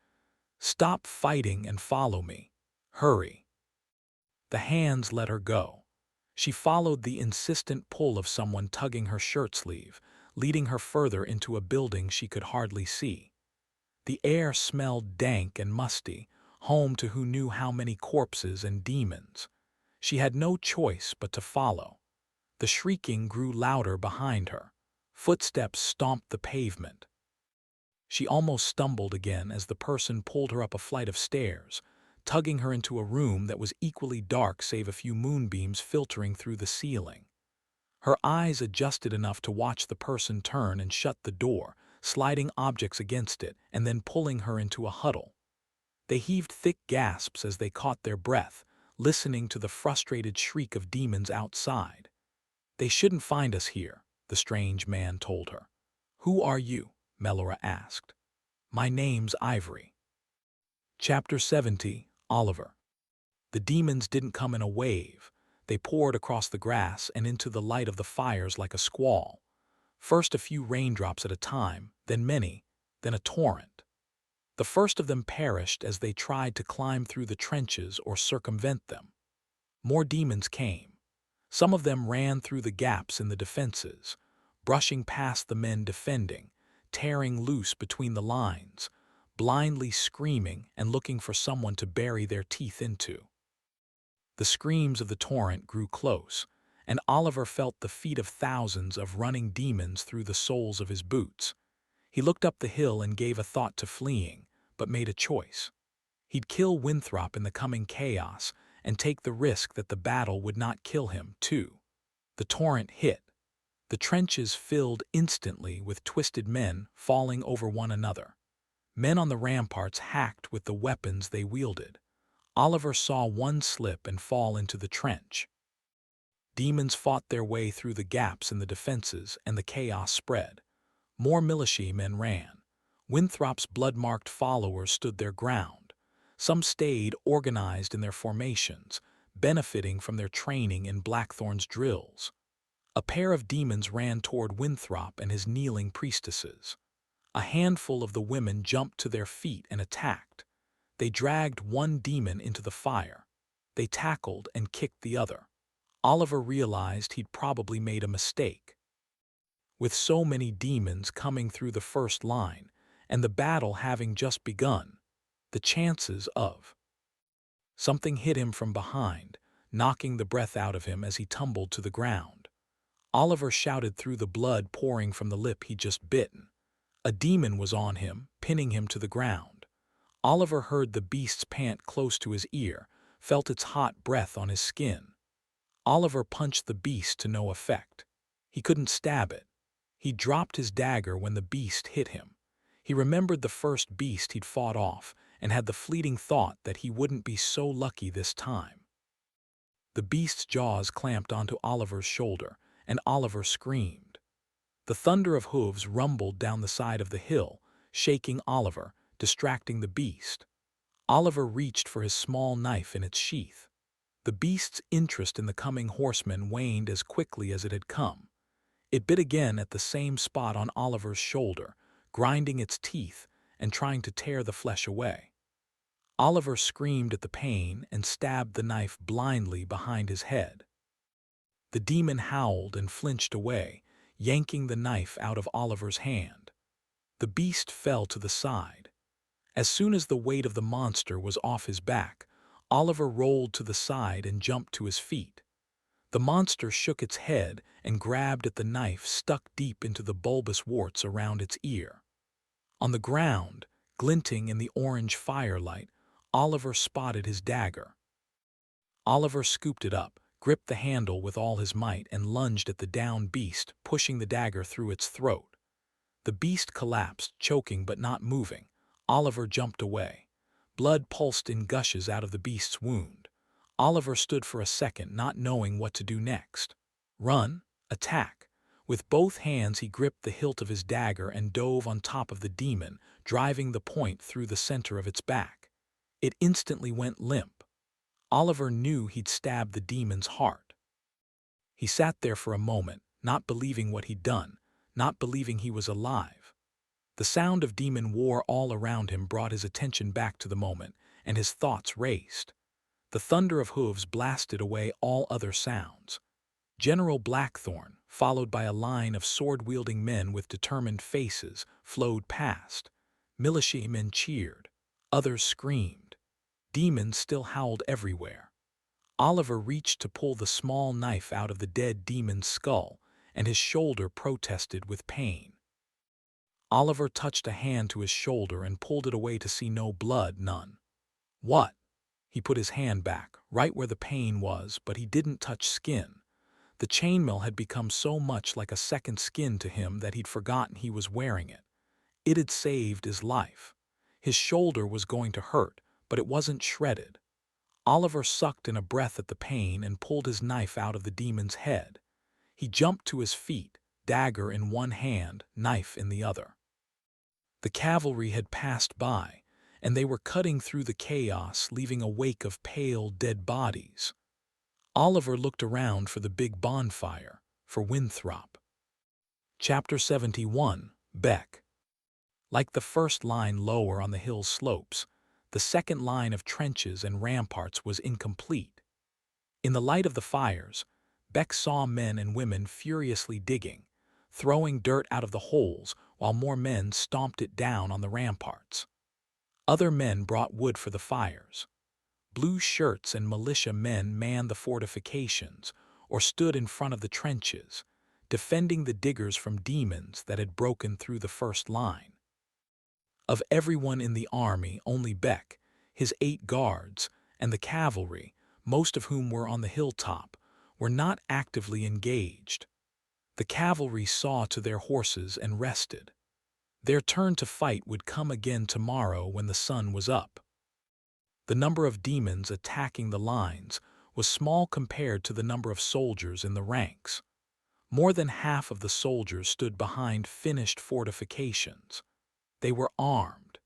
"Stop fighting and follow me. Hurry." The hands let her go. She followed the insistent pull of someone tugging her shirt sleeve, leading her further into a building she could hardly see. The air smelled dank and musty, home to who knew how many corpses and demons. She had no choice but to follow. The shrieking grew louder behind her. Footsteps stomped the pavement. She almost stumbled again as the person pulled her up a flight of stairs, tugging her into a room that was equally dark save a few moonbeams filtering through the ceiling. Her eyes adjusted enough to watch the person turn and shut the door, sliding objects against it and then pulling her into a huddle. They heaved thick gasps as they caught their breath, listening to the frustrated shriek of demons outside. "They shouldn't find us here," the strange man told her. "Who are you?" Melora asked. "My name's Ivory." Chapter 70, Oliver. The demons didn't come in a wave. They poured across the grass and into the light of the fires like a squall. First a few raindrops at a time, then many, then a torrent. The first of them perished as they tried to climb through the trenches or circumvent them. More demons came. Some of them ran through the gaps in the defenses, brushing past the men defending, tearing loose between the lines, blindly screaming and looking for someone to bury their teeth into. The screams of the torrent grew close, and Oliver felt the feet of thousands of running demons through the soles of his boots. He looked up the hill and gave a thought to fleeing, but made a choice. He'd kill Winthrop in the coming chaos and take the risk that the battle would not kill him, too. The torrent hit. The trenches filled instantly with twisted men falling over one another. Men on the ramparts hacked with the weapons they wielded. Oliver saw one slip and fall into the trench. Demons fought their way through the gaps in the defenses, and the chaos spread. More militiamen ran. Winthrop's blood-marked followers stood their ground. Some stayed organized in their formations, benefiting from their training in Blackthorn's drills. A pair of demons ran toward Winthrop and his kneeling priestesses. A handful of the women jumped to their feet and attacked. They dragged one demon into the fire. They tackled and kicked the other. Oliver realized he'd probably made a mistake. With so many demons coming through the first line, and the battle having just begun, the chances of... Something hit him from behind, knocking the breath out of him as he tumbled to the ground. Oliver shouted through the blood pouring from the lip he'd just bitten. A demon was on him, pinning him to the ground. Oliver heard the beast's pant close to his ear, felt its hot breath on his skin. Oliver punched the beast to no effect. He couldn't stab it. He dropped his dagger when the beast hit him. He remembered the first beast he'd fought off and had the fleeting thought that he wouldn't be so lucky this time. The beast's jaws clamped onto Oliver's shoulder, and Oliver screamed. The thunder of hooves rumbled down the side of the hill, shaking Oliver, distracting the beast. Oliver reached for his small knife in its sheath. The beast's interest in the coming horsemen waned as quickly as it had come. It bit again at the same spot on Oliver's shoulder, grinding its teeth and trying to tear the flesh away. Oliver screamed at the pain and stabbed the knife blindly behind his head. The demon howled and flinched away, yanking the knife out of Oliver's hand. The beast fell to the side. As soon as the weight of the monster was off his back, Oliver rolled to the side and jumped to his feet. The monster shook its head and grabbed at the knife stuck deep into the bulbous warts around its ear. On the ground, glinting in the orange firelight, Oliver spotted his dagger. Oliver scooped it up, gripped the handle with all his might, and lunged at the downed beast, pushing the dagger through its throat. The beast collapsed, choking but not moving. Oliver jumped away. Blood pulsed in gushes out of the beast's wound. Oliver stood for a second, not knowing what to do next. Run? Attack? With both hands he gripped the hilt of his dagger and dove on top of the demon, driving the point through the center of its back. It instantly went limp. Oliver knew he'd stabbed the demon's heart. He sat there for a moment, not believing what he'd done, not believing he was alive. The sound of demon war all around him brought his attention back to the moment, and his thoughts raced. The thunder of hooves blasted away all other sounds. General Blackthorn, followed by a line of sword-wielding men with determined faces, flowed past. Militiamen cheered. Others screamed. Demons still howled everywhere. Oliver reached to pull the small knife out of the dead demon's skull, and his shoulder protested with pain. Oliver touched a hand to his shoulder and pulled it away to see no blood, none. What? He put his hand back, right where the pain was, but he didn't touch skin. The chainmail had become so much like a second skin to him that he'd forgotten he was wearing it. It had saved his life. His shoulder was going to hurt, but it wasn't shredded. Oliver sucked in a breath at the pain and pulled his knife out of the demon's head. He jumped to his feet, dagger in one hand, knife in the other. The cavalry had passed by, and they were cutting through the chaos, leaving a wake of pale, dead bodies. Oliver looked around for the big bonfire, for Winthrop. Chapter 71, Beck. Like the first line lower on the hill's slopes, the second line of trenches and ramparts was incomplete. In the light of the fires, Beck saw men and women furiously digging, throwing dirt out of the holes while more men stomped it down on the ramparts. Other men brought wood for the fires. Blue shirts and militia men manned the fortifications or stood in front of the trenches, defending the diggers from demons that had broken through the first line. Of everyone in the army, only Beck, his 8 guards, and the cavalry, most of whom were on the hilltop, were not actively engaged. The cavalry saw to their horses and rested. Their turn to fight would come again tomorrow when the sun was up. The number of demons attacking the lines was small compared to the number of soldiers in the ranks. More than half of the soldiers stood behind finished fortifications. They were armed,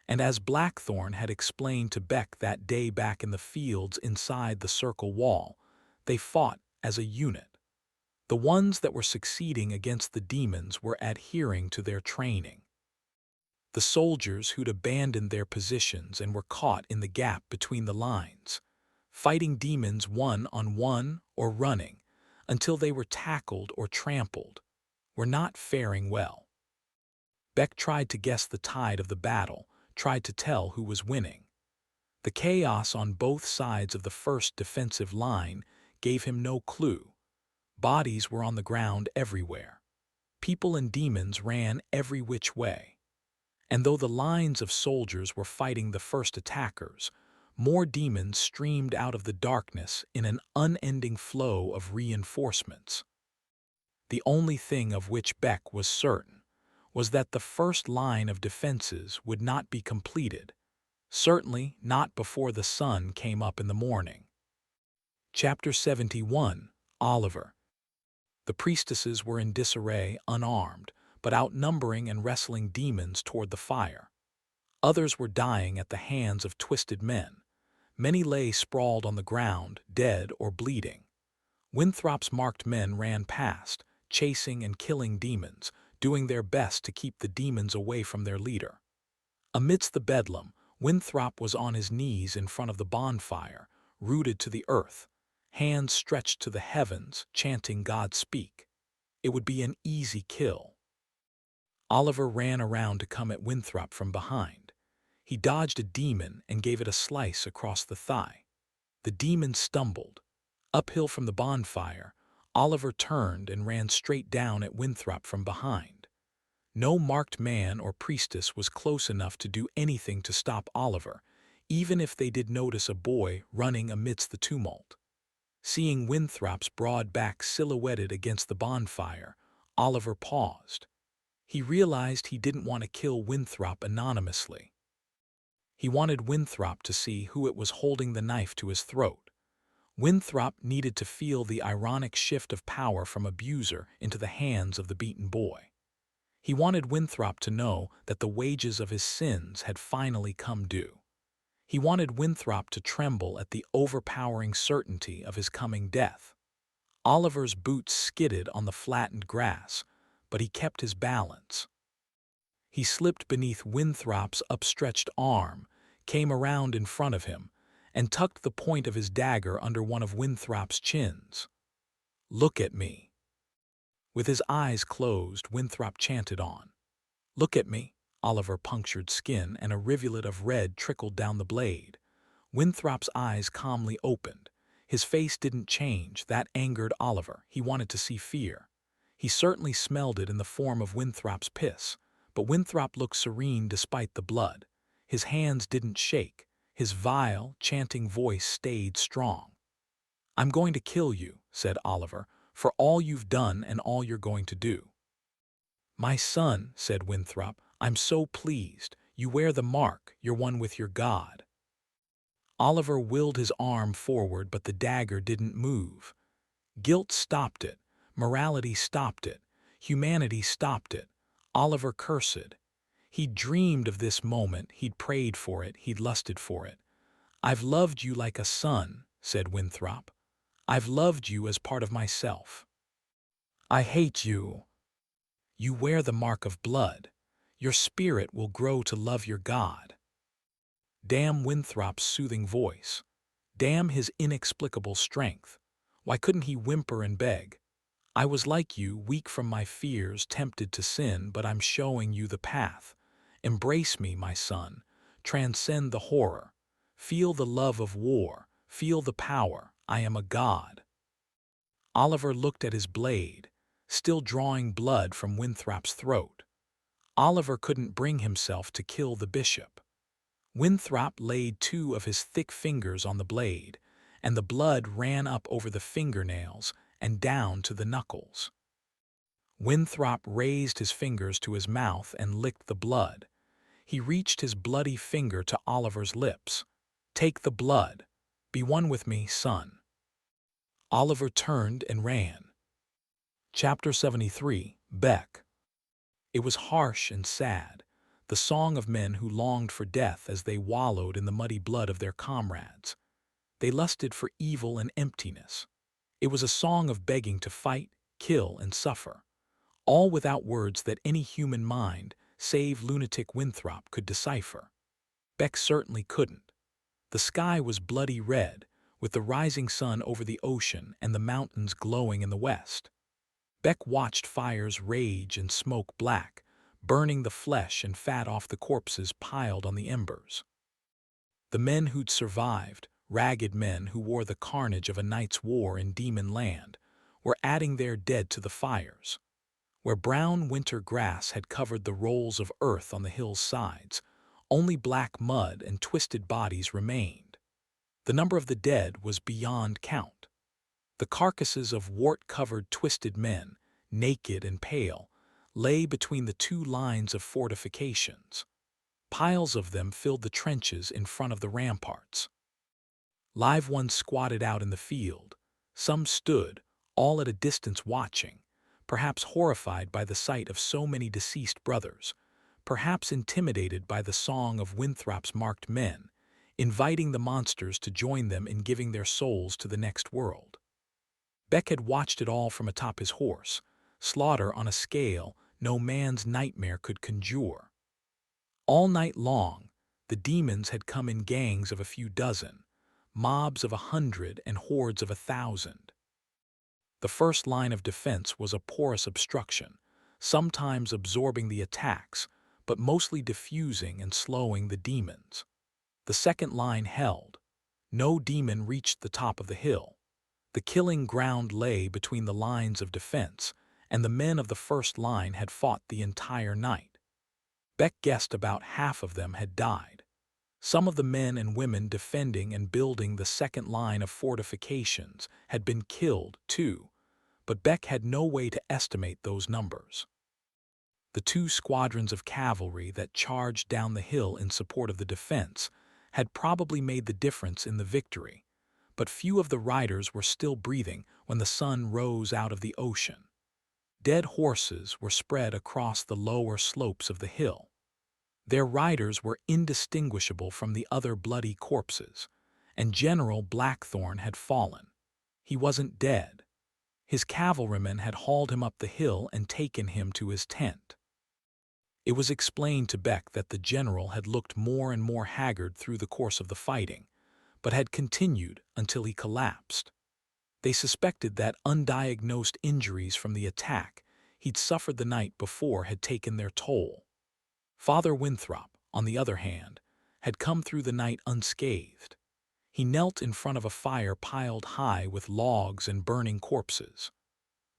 and as Blackthorn had explained to Beck that day back in the fields inside the circle wall, they fought as a unit. The ones that were succeeding against the demons were adhering to their training. The soldiers who'd abandoned their positions and were caught in the gap between the lines, fighting demons one-on-one or running until they were tackled or trampled, were not faring well. Beck tried to guess the tide of the battle, tried to tell who was winning. The chaos on both sides of the first defensive line gave him no clue. Bodies were on the ground everywhere. People and demons ran every which way. And though the lines of soldiers were fighting the first attackers, more demons streamed out of the darkness in an unending flow of reinforcements. The only thing of which Beck was certain was that the first line of defenses would not be completed, certainly not before the sun came up in the morning. Chapter 71, Oliver. The priestesses were in disarray, unarmed, but outnumbering and wrestling demons toward the fire. Others were dying at the hands of twisted men. Many lay sprawled on the ground, dead or bleeding. Winthrop's marked men ran past, chasing and killing demons, doing their best to keep the demons away from their leader. Amidst the bedlam, Winthrop was on his knees in front of the bonfire, rooted to the earth, hands stretched to the heavens, chanting God speak. It would be an easy kill. Oliver ran around to come at Winthrop from behind. He dodged a demon and gave it a slice across the thigh. The demon stumbled. Uphill from the bonfire, Oliver turned and ran straight down at Winthrop from behind. No marked man or priestess was close enough to do anything to stop Oliver, even if they did notice a boy running amidst the tumult. Seeing Winthrop's broad back silhouetted against the bonfire, Oliver paused. He realized he didn't want to kill Winthrop anonymously. He wanted Winthrop to see who it was holding the knife to his throat. Winthrop needed to feel the ironic shift of power from abuser into the hands of the beaten boy. He wanted Winthrop to know that the wages of his sins had finally come due. He wanted Winthrop to tremble at the overpowering certainty of his coming death. Oliver's boots skidded on the flattened grass, but he kept his balance. He slipped beneath Winthrop's upstretched arm, came around in front of him, and tucked the point of his dagger under one of Winthrop's chins. "Look at me." With his eyes closed, Winthrop chanted on. "Look at me." Oliver punctured skin, and a rivulet of red trickled down the blade. Winthrop's eyes calmly opened. His face didn't change. That angered Oliver. He wanted to see fear. He certainly smelled it in the form of Winthrop's piss, but Winthrop looked serene despite the blood. His hands didn't shake. His vile, chanting voice stayed strong. "I'm going to kill you," said Oliver, "for all you've done and all you're going to do." "My son," said Winthrop, "I'm so pleased. You wear the mark. You're one with your God." Oliver willed his arm forward, but the dagger didn't move. Guilt stopped it. Morality stopped it. Humanity stopped it. Oliver cursed. He'd dreamed of this moment. He'd prayed for it. He'd lusted for it. "I've loved you like a son," said Winthrop. "I've loved you as part of myself. I hate you. You wear the mark of blood. Your spirit will grow to love your God." Damn Winthrop's soothing voice. Damn his inexplicable strength. Why couldn't he whimper and beg? "I was like you, weak from my fears, tempted to sin, but I'm showing you the path. Embrace me, my son. Transcend the horror. Feel the love of war. Feel the power. I am a god." Oliver looked at his blade, still drawing blood from Winthrop's throat. Oliver couldn't bring himself to kill the bishop. Winthrop laid two of his thick fingers on the blade, and the blood ran up over the fingernails and down to the knuckles. Winthrop raised his fingers to his mouth and licked the blood. He reached his bloody finger to Oliver's lips. "Take the blood. Be one with me, son." Oliver turned and ran. Chapter 73. Beck. It was harsh and sad, the song of men who longed for death as they wallowed in the muddy blood of their comrades. They lusted for evil and emptiness. It was a song of begging to fight, kill, and suffer, all without words that any human mind, save lunatic Winthrop, could decipher. Beck certainly couldn't. The sky was bloody red, with the rising sun over the ocean and the mountains glowing in the west. Beck watched fires rage and smoke black, burning the flesh and fat off the corpses piled on the embers. The men who'd survived, ragged men who wore the carnage of a night's war in Demon Land, were adding their dead to the fires. Where brown winter grass had covered the rolls of earth on the hill's sides, only black mud and twisted bodies remained. The number of the dead was beyond count. The carcasses of wart-covered twisted men, naked and pale, lay between the two lines of fortifications. Piles of them filled the trenches in front of the ramparts. Live ones squatted out in the field. Some stood, all at a distance watching, perhaps horrified by the sight of so many deceased brothers, perhaps intimidated by the song of Winthrop's marked men, inviting the monsters to join them in giving their souls to the next world. Beck had watched it all from atop his horse, slaughter on a scale no man's nightmare could conjure. All night long, the demons had come in gangs of a few dozen, mobs of 100 and hordes of 1,000. The first line of defense was a porous obstruction, sometimes absorbing the attacks, but mostly diffusing and slowing the demons. The second line held. No demon reached the top of the hill. The killing ground lay between the lines of defense, and the men of the first line had fought the entire night. Beck guessed about half of them had died. Some of the men and women defending and building the second line of fortifications had been killed, too, but Beck had no way to estimate those numbers. The 2 squadrons of cavalry that charged down the hill in support of the defense had probably made the difference in the victory, but few of the riders were still breathing when the sun rose out of the ocean. Dead horses were spread across the lower slopes of the hill. Their riders were indistinguishable from the other bloody corpses, and General Blackthorne had fallen. He wasn't dead. His cavalrymen had hauled him up the hill and taken him to his tent. It was explained to Beck that the general had looked more and more haggard through the course of the fighting, but had continued until he collapsed. They suspected that undiagnosed injuries from the attack he'd suffered the night before had taken their toll. Father Winthrop, on the other hand, had come through the night unscathed. He knelt in front of a fire piled high with logs and burning corpses.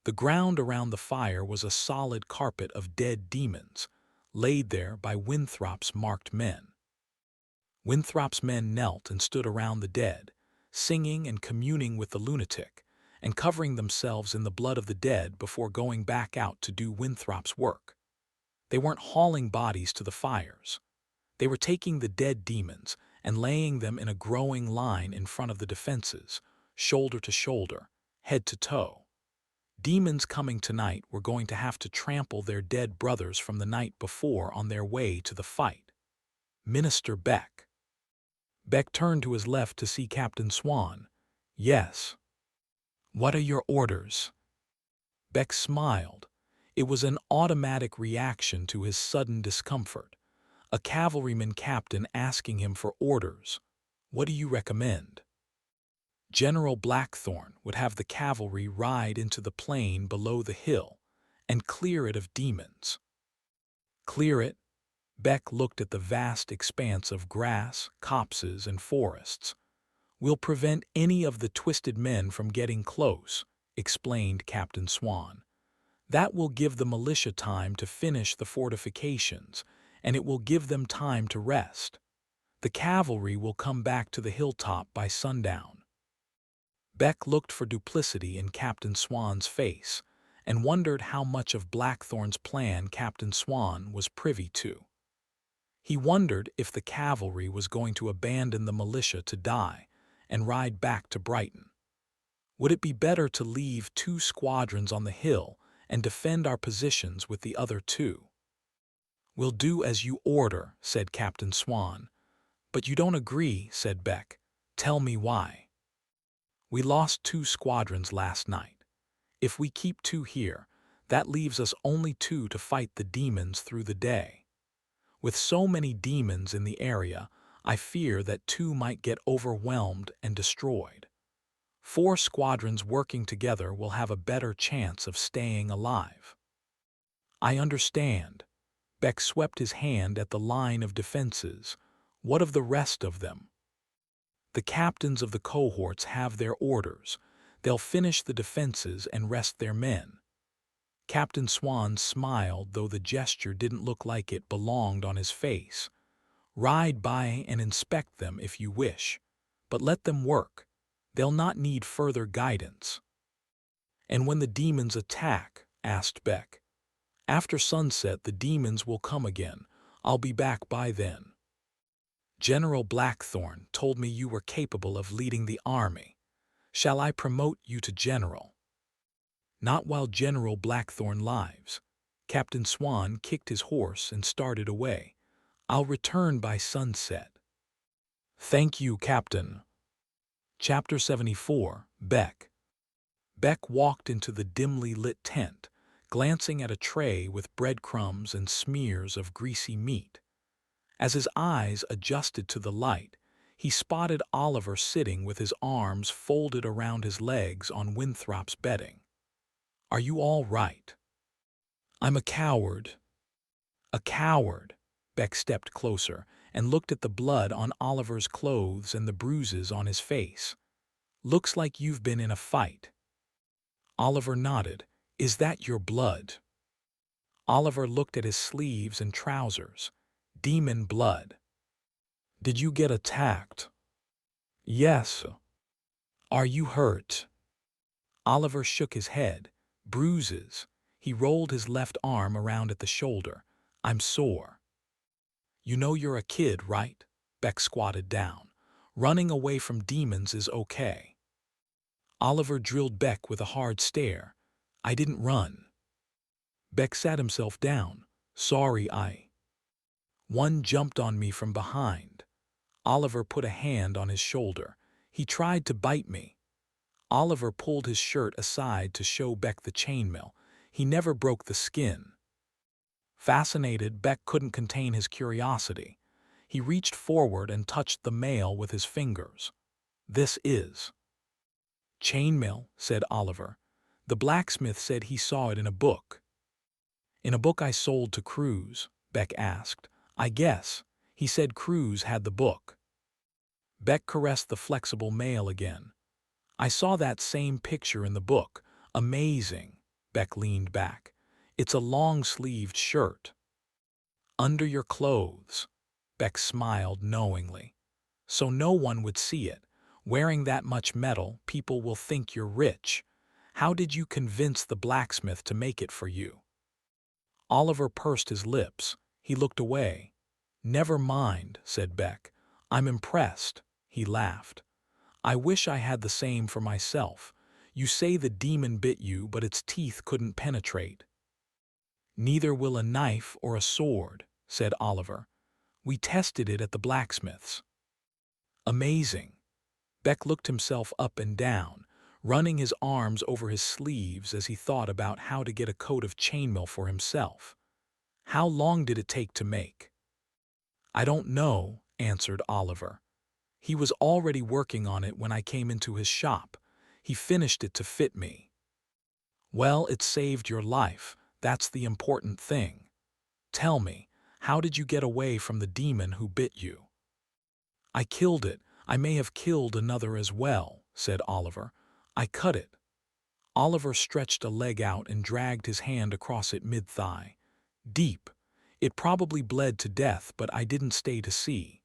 The ground around the fire was a solid carpet of dead demons, laid there by Winthrop's marked men. Winthrop's men knelt and stood around the dead, singing and communing with the lunatic, and covering themselves in the blood of the dead before going back out to do Winthrop's work. They weren't hauling bodies to the fires. They were taking the dead demons and laying them in a growing line in front of the defenses, shoulder to shoulder, head to toe. Demons coming tonight were going to have to trample their dead brothers from the night before on their way to the fight. Minister Beck. Beck turned to his left to see Captain Swan. "Yes." "What are your orders?" Beck smiled. It was an automatic reaction to his sudden discomfort. A cavalryman captain asking him for orders. "What do you recommend?" General Blackthorne would have the cavalry ride into the plain below the hill and clear it of demons. Clear it? Beck looked at the vast expanse of grass, copses, and forests. "We'll prevent any of the twisted men from getting close," explained Captain Swan. "That will give the militia time to finish the fortifications, and it will give them time to rest. The cavalry will come back to the hilltop by sundown." Beck looked for duplicity in Captain Swan's face and wondered how much of Blackthorne's plan Captain Swan was privy to. He wondered if the cavalry was going to abandon the militia to die and ride back to Brighton. Would it be better to leave 2 squadrons on the hill and defend our positions with the other 2? "We'll do as you order," said Captain Swan. "But you don't agree," said Beck. "Tell me why." "We lost 2 squadrons last night. If we keep 2 here, that leaves us only 2 to fight the demons through the day. With so many demons in the area, I fear that 2 might get overwhelmed and destroyed. 4 squadrons working together will have a better chance of staying alive." "I understand." Beck swept his hand at the line of defenses. "What of the rest of them?" "The captains of the cohorts have their orders. They'll finish the defenses and rest their men." Captain Swan smiled, though the gesture didn't look like it belonged on his face. "Ride by and inspect them if you wish, but let them work. They'll not need further guidance." "And when the demons attack?" asked Beck. "After sunset the demons will come again. I'll be back by then." "General Blackthorne told me you were capable of leading the army. Shall I promote you to general?" "Not while General Blackthorne lives." Captain Swan kicked his horse and started away. "I'll return by sunset." "Thank you, Captain." Chapter 74. Beck. Beck walked into the dimly lit tent, glancing at a tray with breadcrumbs and smears of greasy meat. As his eyes adjusted to the light, he spotted Oliver sitting with his arms folded around his legs on Winthrop's bedding. "Are you all right?" "I'm a coward." "A coward?" Beck stepped closer and looked at the blood on Oliver's clothes and the bruises on his face. Looks like you've been in a fight. Oliver nodded. Is that your blood? Oliver looked at his sleeves and trousers. Demon blood. Did you get attacked? Yes. Are you hurt? Oliver shook his head. Bruises. He rolled his left arm around at the shoulder. I'm sore. You know you're a kid, right? Beck squatted down. Running away from demons is okay. Oliver drilled Beck with a hard stare. I didn't run. Beck sat himself down. Sorry, One jumped on me from behind. Oliver put a hand on his shoulder. He tried to bite me. Oliver pulled his shirt aside to show Beck the chainmail. He never broke the skin. Fascinated, Beck couldn't contain his curiosity. He reached forward and touched the mail with his fingers. This is chainmail, said Oliver. The blacksmith said he saw it in a book. In a book I sold to Cruz, Beck asked. I guess. He said Cruz had the book. Beck caressed the flexible mail again. I saw that same picture in the book. Amazing. Beck leaned back. It's a long-sleeved shirt. Under your clothes. Beck smiled knowingly. So no one would see it. Wearing that much metal, people will think you're rich. How did you convince the blacksmith to make it for you? Oliver pursed his lips. He looked away. Never mind, said Beck. I'm impressed. He laughed. I wish I had the same for myself. You say the demon bit you, but its teeth couldn't penetrate. Neither will a knife or a sword, said Oliver. We tested it at the blacksmith's. Amazing. Beck looked himself up and down, running his arms over his sleeves as he thought about how to get a coat of chainmail for himself. How long did it take to make? I don't know, answered Oliver. He was already working on it when I came into his shop. He finished it to fit me. Well, it saved your life. That's the important thing. Tell me, how did you get away from the demon who bit you? I killed it. I may have killed another as well, said Oliver. I cut it. Oliver stretched a leg out and dragged his hand across it mid-thigh. Deep. It probably bled to death, but I didn't stay to see.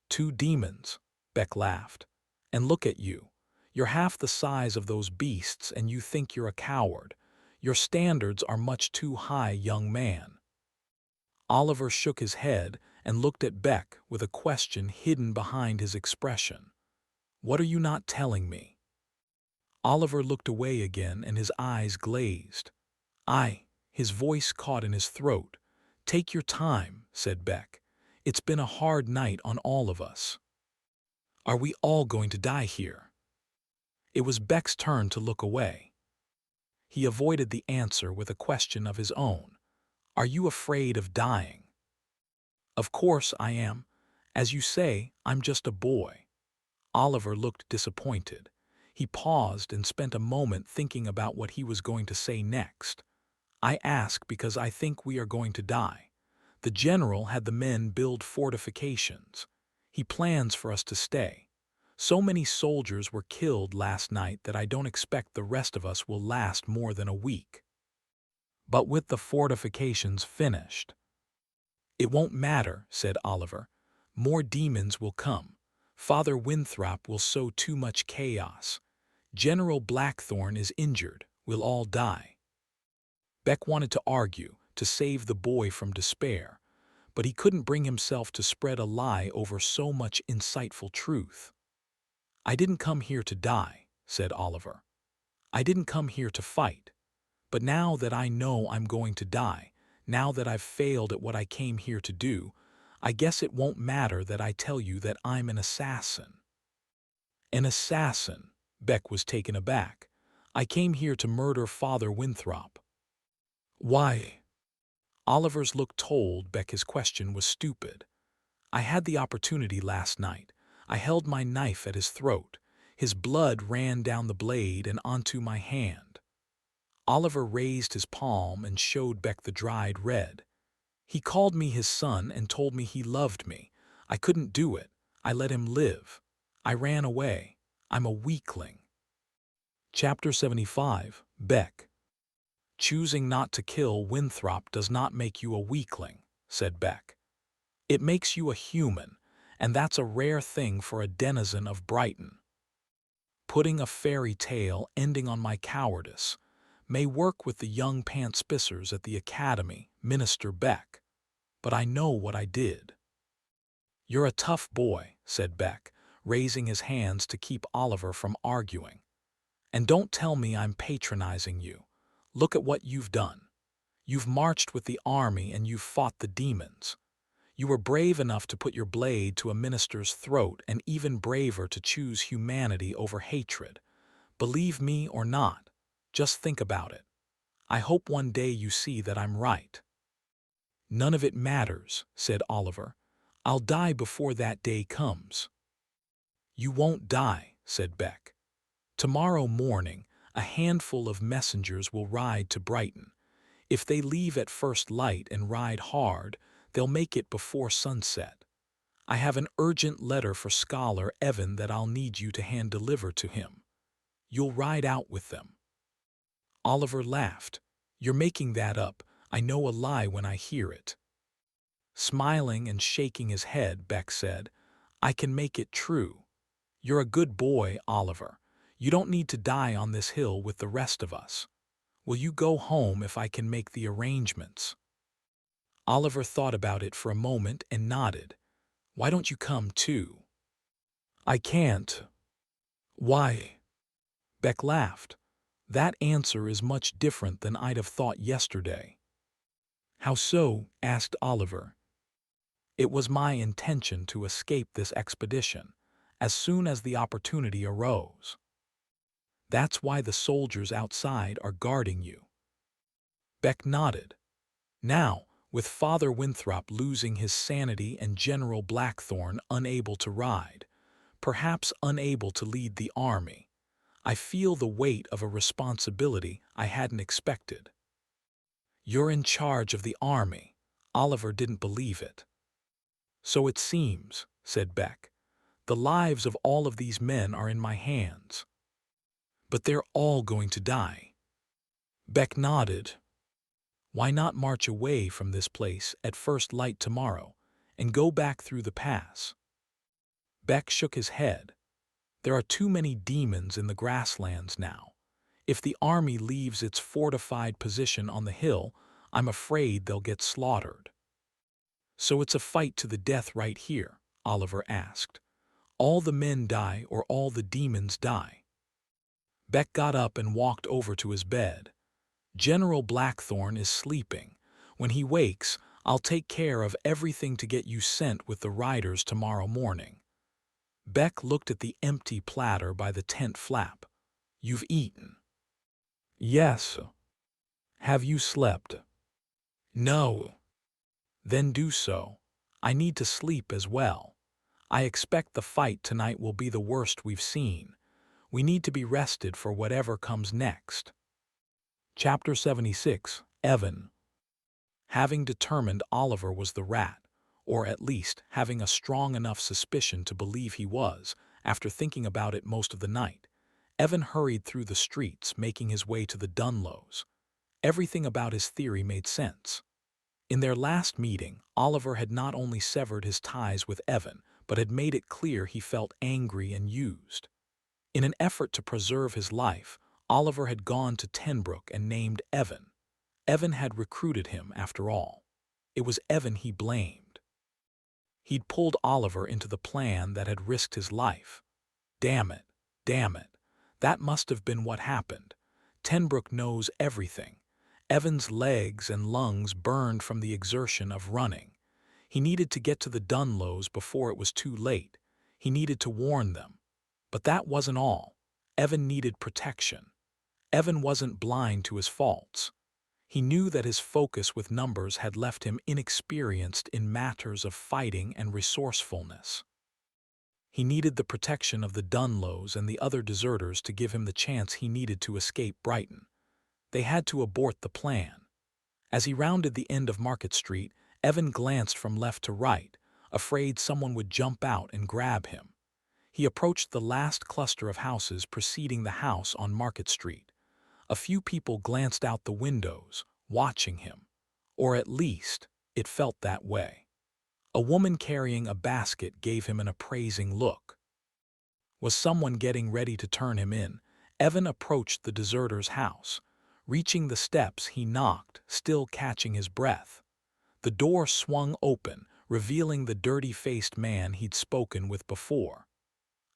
2 demons, Beck laughed. And look at you. You're half the size of those beasts and you think you're a coward. Your standards are much too high, young man. Oliver shook his head and looked at Beck with a question hidden behind his expression. What are you not telling me? Oliver looked away again and his eyes glazed. His voice caught in his throat. Take your time, said Beck. It's been a hard night on all of us. Are we all going to die here? It was Beck's turn to look away. He avoided the answer with a question of his own. Are you afraid of dying? Of course I am. As you say, I'm just a boy. Oliver looked disappointed. He paused and spent a moment thinking about what he was going to say next. I ask because I think we are going to die. The general had the men build fortifications. He plans for us to stay. So many soldiers were killed last night that I don't expect the rest of us will last more than a week. But with the fortifications finished. It won't matter, said Oliver. More demons will come. Father Winthrop will sow too much chaos. General Blackthorn is injured. We'll all die. Beck wanted to argue, to save the boy from despair, but he couldn't bring himself to spread a lie over so much insightful truth. I didn't come here to die, said Oliver. I didn't come here to fight. But now that I know I'm going to die, now that I've failed at what I came here to do, I guess it won't matter that I tell you that I'm an assassin. An assassin, Beck was taken aback. I came here to murder Father Winthrop. Why? Oliver's look told Beck his question was stupid. I had the opportunity last night. I held my knife at his throat. His blood ran down the blade and onto my hand. Oliver raised his palm and showed Beck the dried red. He called me his son and told me he loved me. I couldn't do it. I let him live. I ran away. I'm a weakling. Chapter 75, Beck. Choosing not to kill Winthrop does not make you a weakling, said Beck. It makes you a human, and that's a rare thing for a denizen of Brighton. Putting a fairy tale ending on my cowardice may work with the young pantspissers at the academy, Minister Beck, but I know what I did. You're a tough boy, said Beck, raising his hands to keep Oliver from arguing. And don't tell me I'm patronizing you. Look at what you've done. You've marched with the army and you've fought the demons. You were brave enough to put your blade to a minister's throat and even braver to choose humanity over hatred. Believe me or not, just think about it. I hope one day you see that I'm right. None of it matters, said Oliver. I'll die before that day comes. You won't die, said Beck. Tomorrow morning, a handful of messengers will ride to Brighton. If they leave at first light and ride hard, they'll make it before sunset. I have an urgent letter for Scholar Evan that I'll need you to hand-deliver to him. You'll ride out with them. Oliver laughed. You're making that up. I know a lie when I hear it. Smiling and shaking his head, Beck said, I can make it true. You're a good boy, Oliver. You don't need to die on this hill with the rest of us. Will you go home if I can make the arrangements? Oliver thought about it for a moment and nodded. Why don't you come too? I can't. Why? Beck laughed. That answer is much different than I'd have thought yesterday. How so? Asked Oliver. It was my intention to escape this expedition as soon as the opportunity arose. That's why the soldiers outside are guarding you. Beck nodded. Now, with Father Winthrop losing his sanity and General Blackthorne unable to ride, perhaps unable to lead the army, I feel the weight of a responsibility I hadn't expected. You're in charge of the army. Oliver didn't believe it. So it seems, said Beck. The lives of all of these men are in my hands. But they're all going to die. Beck nodded. Why not march away from this place at first light tomorrow and go back through the pass? Beck shook his head. There are too many demons in the grasslands now. If the army leaves its fortified position on the hill, I'm afraid they'll get slaughtered. So it's a fight to the death right here, Oliver asked. All the men die or all the demons die. Beck got up and walked over to his bed. General Blackthorne is sleeping. When he wakes, I'll take care of everything to get you sent with the riders tomorrow morning. Beck looked at the empty platter by the tent flap. You've eaten? Yes. Have you slept? No. Then do so. I need to sleep as well. I expect the fight tonight will be the worst we've seen. We need to be rested for whatever comes next. Chapter 76, Evan. Having determined Oliver was the rat, or at least having a strong enough suspicion to believe he was, after thinking about it most of the night, Evan hurried through the streets, making his way to the Dunlows. Everything about his theory made sense. In their last meeting, Oliver had not only severed his ties with Evan, but had made it clear he felt angry and used. In an effort to preserve his life, Oliver had gone to Tenbrook and named Evan. Evan had recruited him, after all. It was Evan he blamed. He'd pulled Oliver into the plan that had risked his life. Damn it, damn it. That must have been what happened. Tenbrook knows everything. Evan's legs and lungs burned from the exertion of running. He needed to get to the Dunlows before it was too late. He needed to warn them. But that wasn't all. Evan needed protection. Evan wasn't blind to his faults. He knew that his focus with numbers had left him inexperienced in matters of fighting and resourcefulness. He needed the protection of the Dunlows and the other deserters to give him the chance he needed to escape Brighton. They had to abort the plan. As he rounded the end of Market Street, Evan glanced from left to right, afraid someone would jump out and grab him. He approached the last cluster of houses preceding the house on Market Street. A few people glanced out the windows, watching him. Or at least, it felt that way. A woman carrying a basket gave him an appraising look. Was someone getting ready to turn him in? Evan approached the deserter's house. Reaching the steps, he knocked, still catching his breath. The door swung open, revealing the dirty-faced man he'd spoken with before.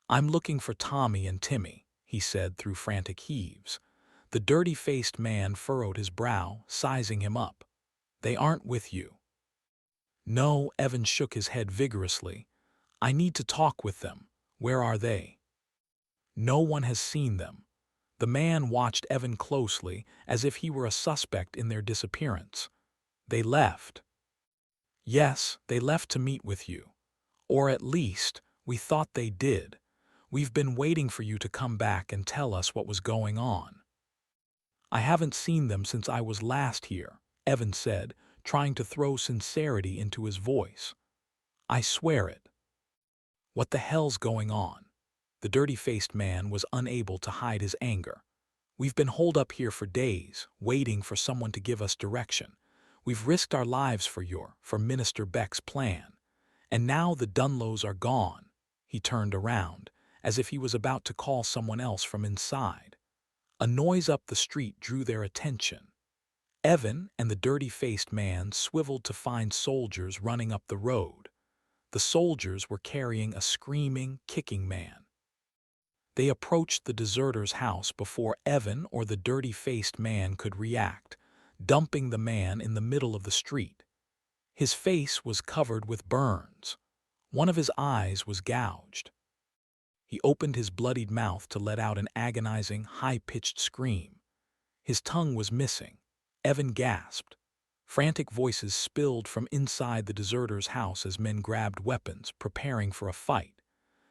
"I'm looking for Tommy and Timmy," he said through frantic heaves. The dirty-faced man furrowed his brow, sizing him up. "They aren't with you." "No," Evan shook his head vigorously. "I need to talk with them. Where are they?" "No one has seen them." The man watched Evan closely, as if he were a suspect in their disappearance. "They left." "Yes, they left to meet with you. Or at least, we thought they did. We've been waiting for you to come back and tell us what was going on." "I haven't seen them since I was last here," Evan said, trying to throw sincerity into his voice. "I swear it." "What the hell's going on?" The dirty-faced man was unable to hide his anger. "We've been holed up here for days, waiting for someone to give us direction. We've risked our lives for Minister Beck's plan. And now the Dunlows are gone." He turned around, as if he was about to call someone else from inside. A noise up the street drew their attention. Evan and the dirty-faced man swiveled to find soldiers running up the road. The soldiers were carrying a screaming, kicking man. They approached the deserter's house before Evan or the dirty-faced man could react, dumping the man in the middle of the street. His face was covered with burns. One of his eyes was gouged. He opened his bloodied mouth to let out an agonizing, high-pitched scream. His tongue was missing. Evan gasped. Frantic voices spilled from inside the deserter's house as men grabbed weapons, preparing for a fight.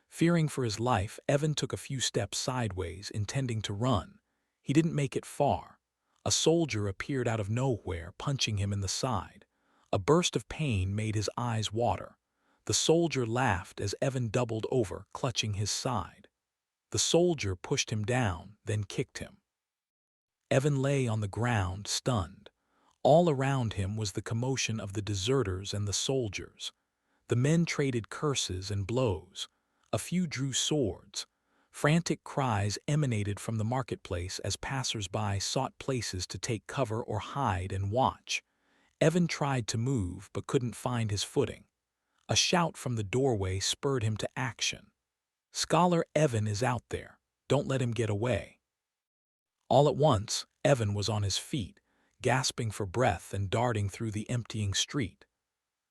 Fearing for his life, Evan took a few steps sideways, intending to run. He didn't make it far. A soldier appeared out of nowhere, punching him in the side. A burst of pain made his eyes water. The soldier laughed as Evan doubled over, clutching his side. The soldier pushed him down, then kicked him. Evan lay on the ground, stunned. All around him was the commotion of the deserters and the soldiers. The men traded curses and blows. A few drew swords. Frantic cries emanated from the marketplace as passers-by sought places to take cover or hide and watch. Evan tried to move but couldn't find his footing. A shout from the doorway spurred him to action. "Scholar Evan is out there. Don't let him get away." All at once, Evan was on his feet, gasping for breath and darting through the emptying street.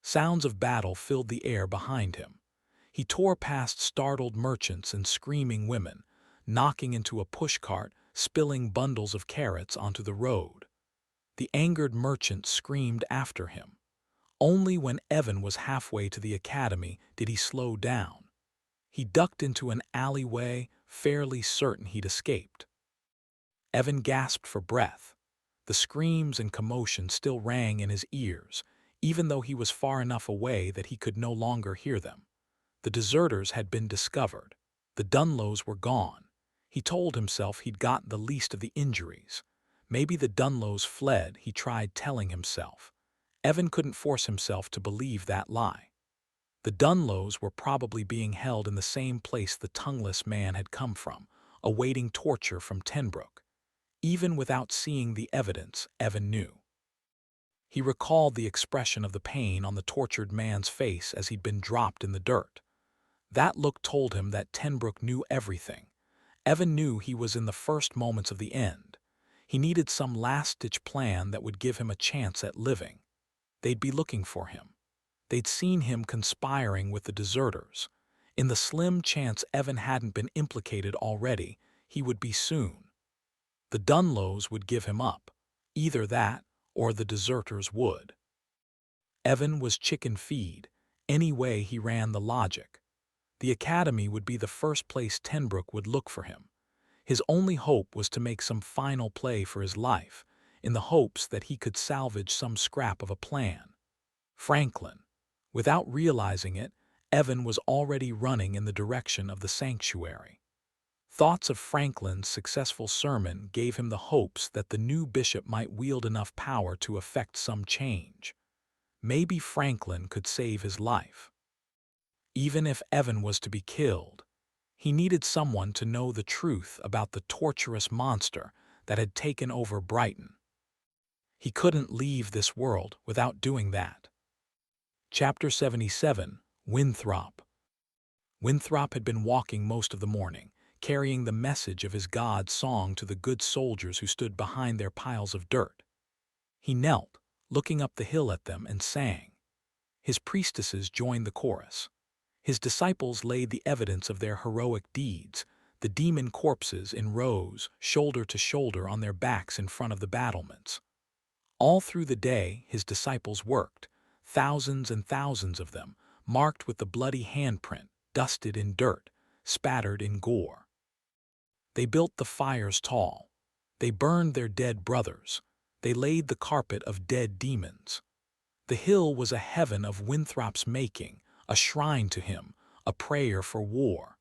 Sounds of battle filled the air behind him. He tore past startled merchants and screaming women, knocking into a pushcart, spilling bundles of carrots onto the road. The angered merchant screamed after him. Only when Evan was halfway to the academy did he slow down. He ducked into an alleyway, fairly certain he'd escaped. Evan gasped for breath. The screams and commotion still rang in his ears, even though he was far enough away that he could no longer hear them. The deserters had been discovered. The Dunlows were gone. He told himself he'd gotten the least of the injuries. Maybe the Dunlows fled, he tried telling himself. Evan couldn't force himself to believe that lie. The Dunlows were probably being held in the same place the tongueless man had come from, awaiting torture from Tenbrook. Even without seeing the evidence, Evan knew. He recalled the expression of the pain on the tortured man's face as he'd been dropped in the dirt. That look told him that Tenbrook knew everything. Evan knew he was in the first moments of the end. He needed some last-ditch plan that would give him a chance at living. They'd be looking for him. They'd seen him conspiring with the deserters. In the slim chance Evan hadn't been implicated already, he would be soon. The Dunlows would give him up. Either that, or the deserters would. Evan was chicken feed. Any way he ran the logic. The academy would be the first place Tenbrook would look for him. His only hope was to make some final play for his life, in the hopes that he could salvage some scrap of a plan. Franklin. Without realizing it, Evan was already running in the direction of the sanctuary. Thoughts of Franklin's successful sermon gave him the hopes that the new bishop might wield enough power to effect some change. Maybe Franklin could save his life. Even if Evan was to be killed, he needed someone to know the truth about the torturous monster that had taken over Brighton. He couldn't leave this world without doing that. Chapter 77, Winthrop. Winthrop had been walking most of the morning, carrying the message of his God's song to the good soldiers who stood behind their piles of dirt. He knelt, looking up the hill at them, and sang. His priestesses joined the chorus. His disciples laid the evidence of their heroic deeds, the demon corpses in rows, shoulder to shoulder on their backs in front of the battlements. All through the day his disciples worked, thousands and thousands of them, marked with the bloody handprint, dusted in dirt, spattered in gore. They built the fires tall. They burned their dead brothers. They laid the carpet of dead demons. The hill was a heaven of Winthrop's making, a shrine to him, a prayer for war.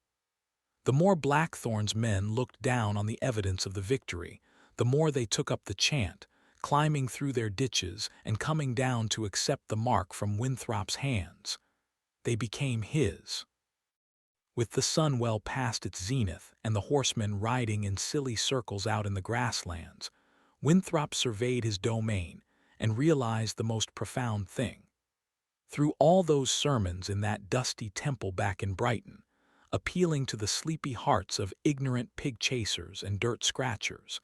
The more Blackthorn's men looked down on the evidence of the victory, the more they took up the chant, climbing through their ditches and coming down to accept the mark from Winthrop's hands. They became his. With the sun well past its zenith and the horsemen riding in silly circles out in the grasslands, Winthrop surveyed his domain and realized the most profound thing. Through all those sermons in that dusty temple back in Brighton, appealing to the sleepy hearts of ignorant pig chasers and dirt scratchers,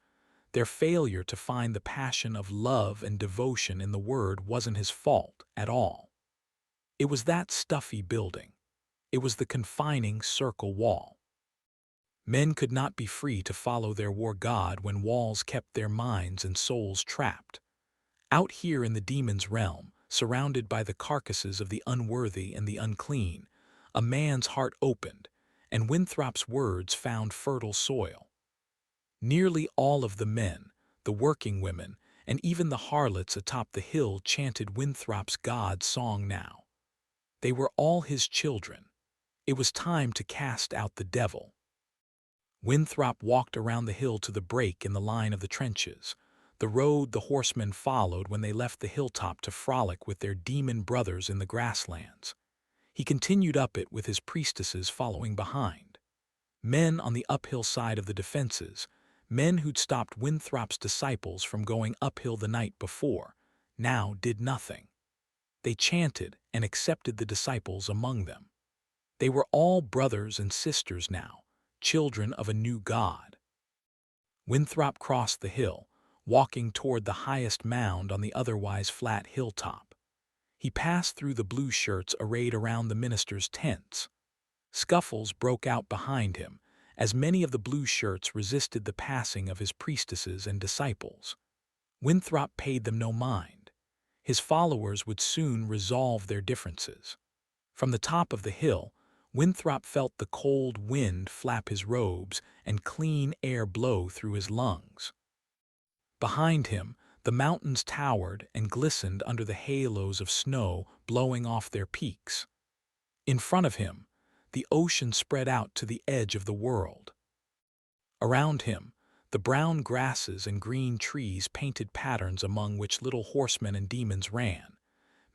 their failure to find the passion of love and devotion in the Word wasn't his fault at all. It was that stuffy building. It was the confining circle wall. Men could not be free to follow their war god when walls kept their minds and souls trapped. Out here in the demon's realm, surrounded by the carcasses of the unworthy and the unclean, a man's heart opened, and Winthrop's words found fertile soil. Nearly all of the men, the working women, and even the harlots atop the hill chanted Winthrop's God's song now. They were all his children. It was time to cast out the devil. Winthrop walked around the hill to the break in the line of the trenches, the road the horsemen followed when they left the hilltop to frolic with their demon brothers in the grasslands. He continued up it with his priestesses following behind. Men on the uphill side of the defenses, men who'd stopped Winthrop's disciples from going uphill the night before, now did nothing. They chanted and accepted the disciples among them. They were all brothers and sisters now, children of a new God. Winthrop crossed the hill, walking toward the highest mound on the otherwise flat hilltop. He passed through the blue shirts arrayed around the ministers' tents. Scuffles broke out behind him, as many of the blue shirts resisted the passing of his priestesses and disciples. Winthrop paid them no mind. His followers would soon resolve their differences. From the top of the hill, Winthrop felt the cold wind flap his robes and clean air blow through his lungs. Behind him, the mountains towered and glistened under the halos of snow blowing off their peaks. In front of him, the ocean spread out to the edge of the world. Around him, the brown grasses and green trees painted patterns among which little horsemen and demons ran,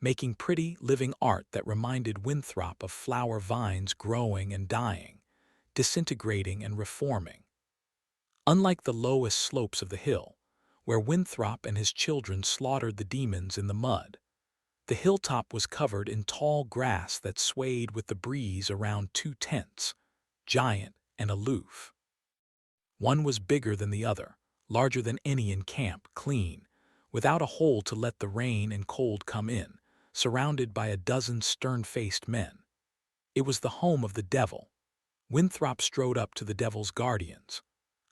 making pretty, living art that reminded Winthrop of flower vines growing and dying, disintegrating and reforming. Unlike the lowest slopes of the hill, where Winthrop and his children slaughtered the demons in the mud, the hilltop was covered in tall grass that swayed with the breeze around two tents, giant and aloof. One was bigger than the other, larger than any in camp, clean, without a hole to let the rain and cold come in, surrounded by a dozen stern-faced men. It was the home of the devil. Winthrop strode up to the devil's guardians.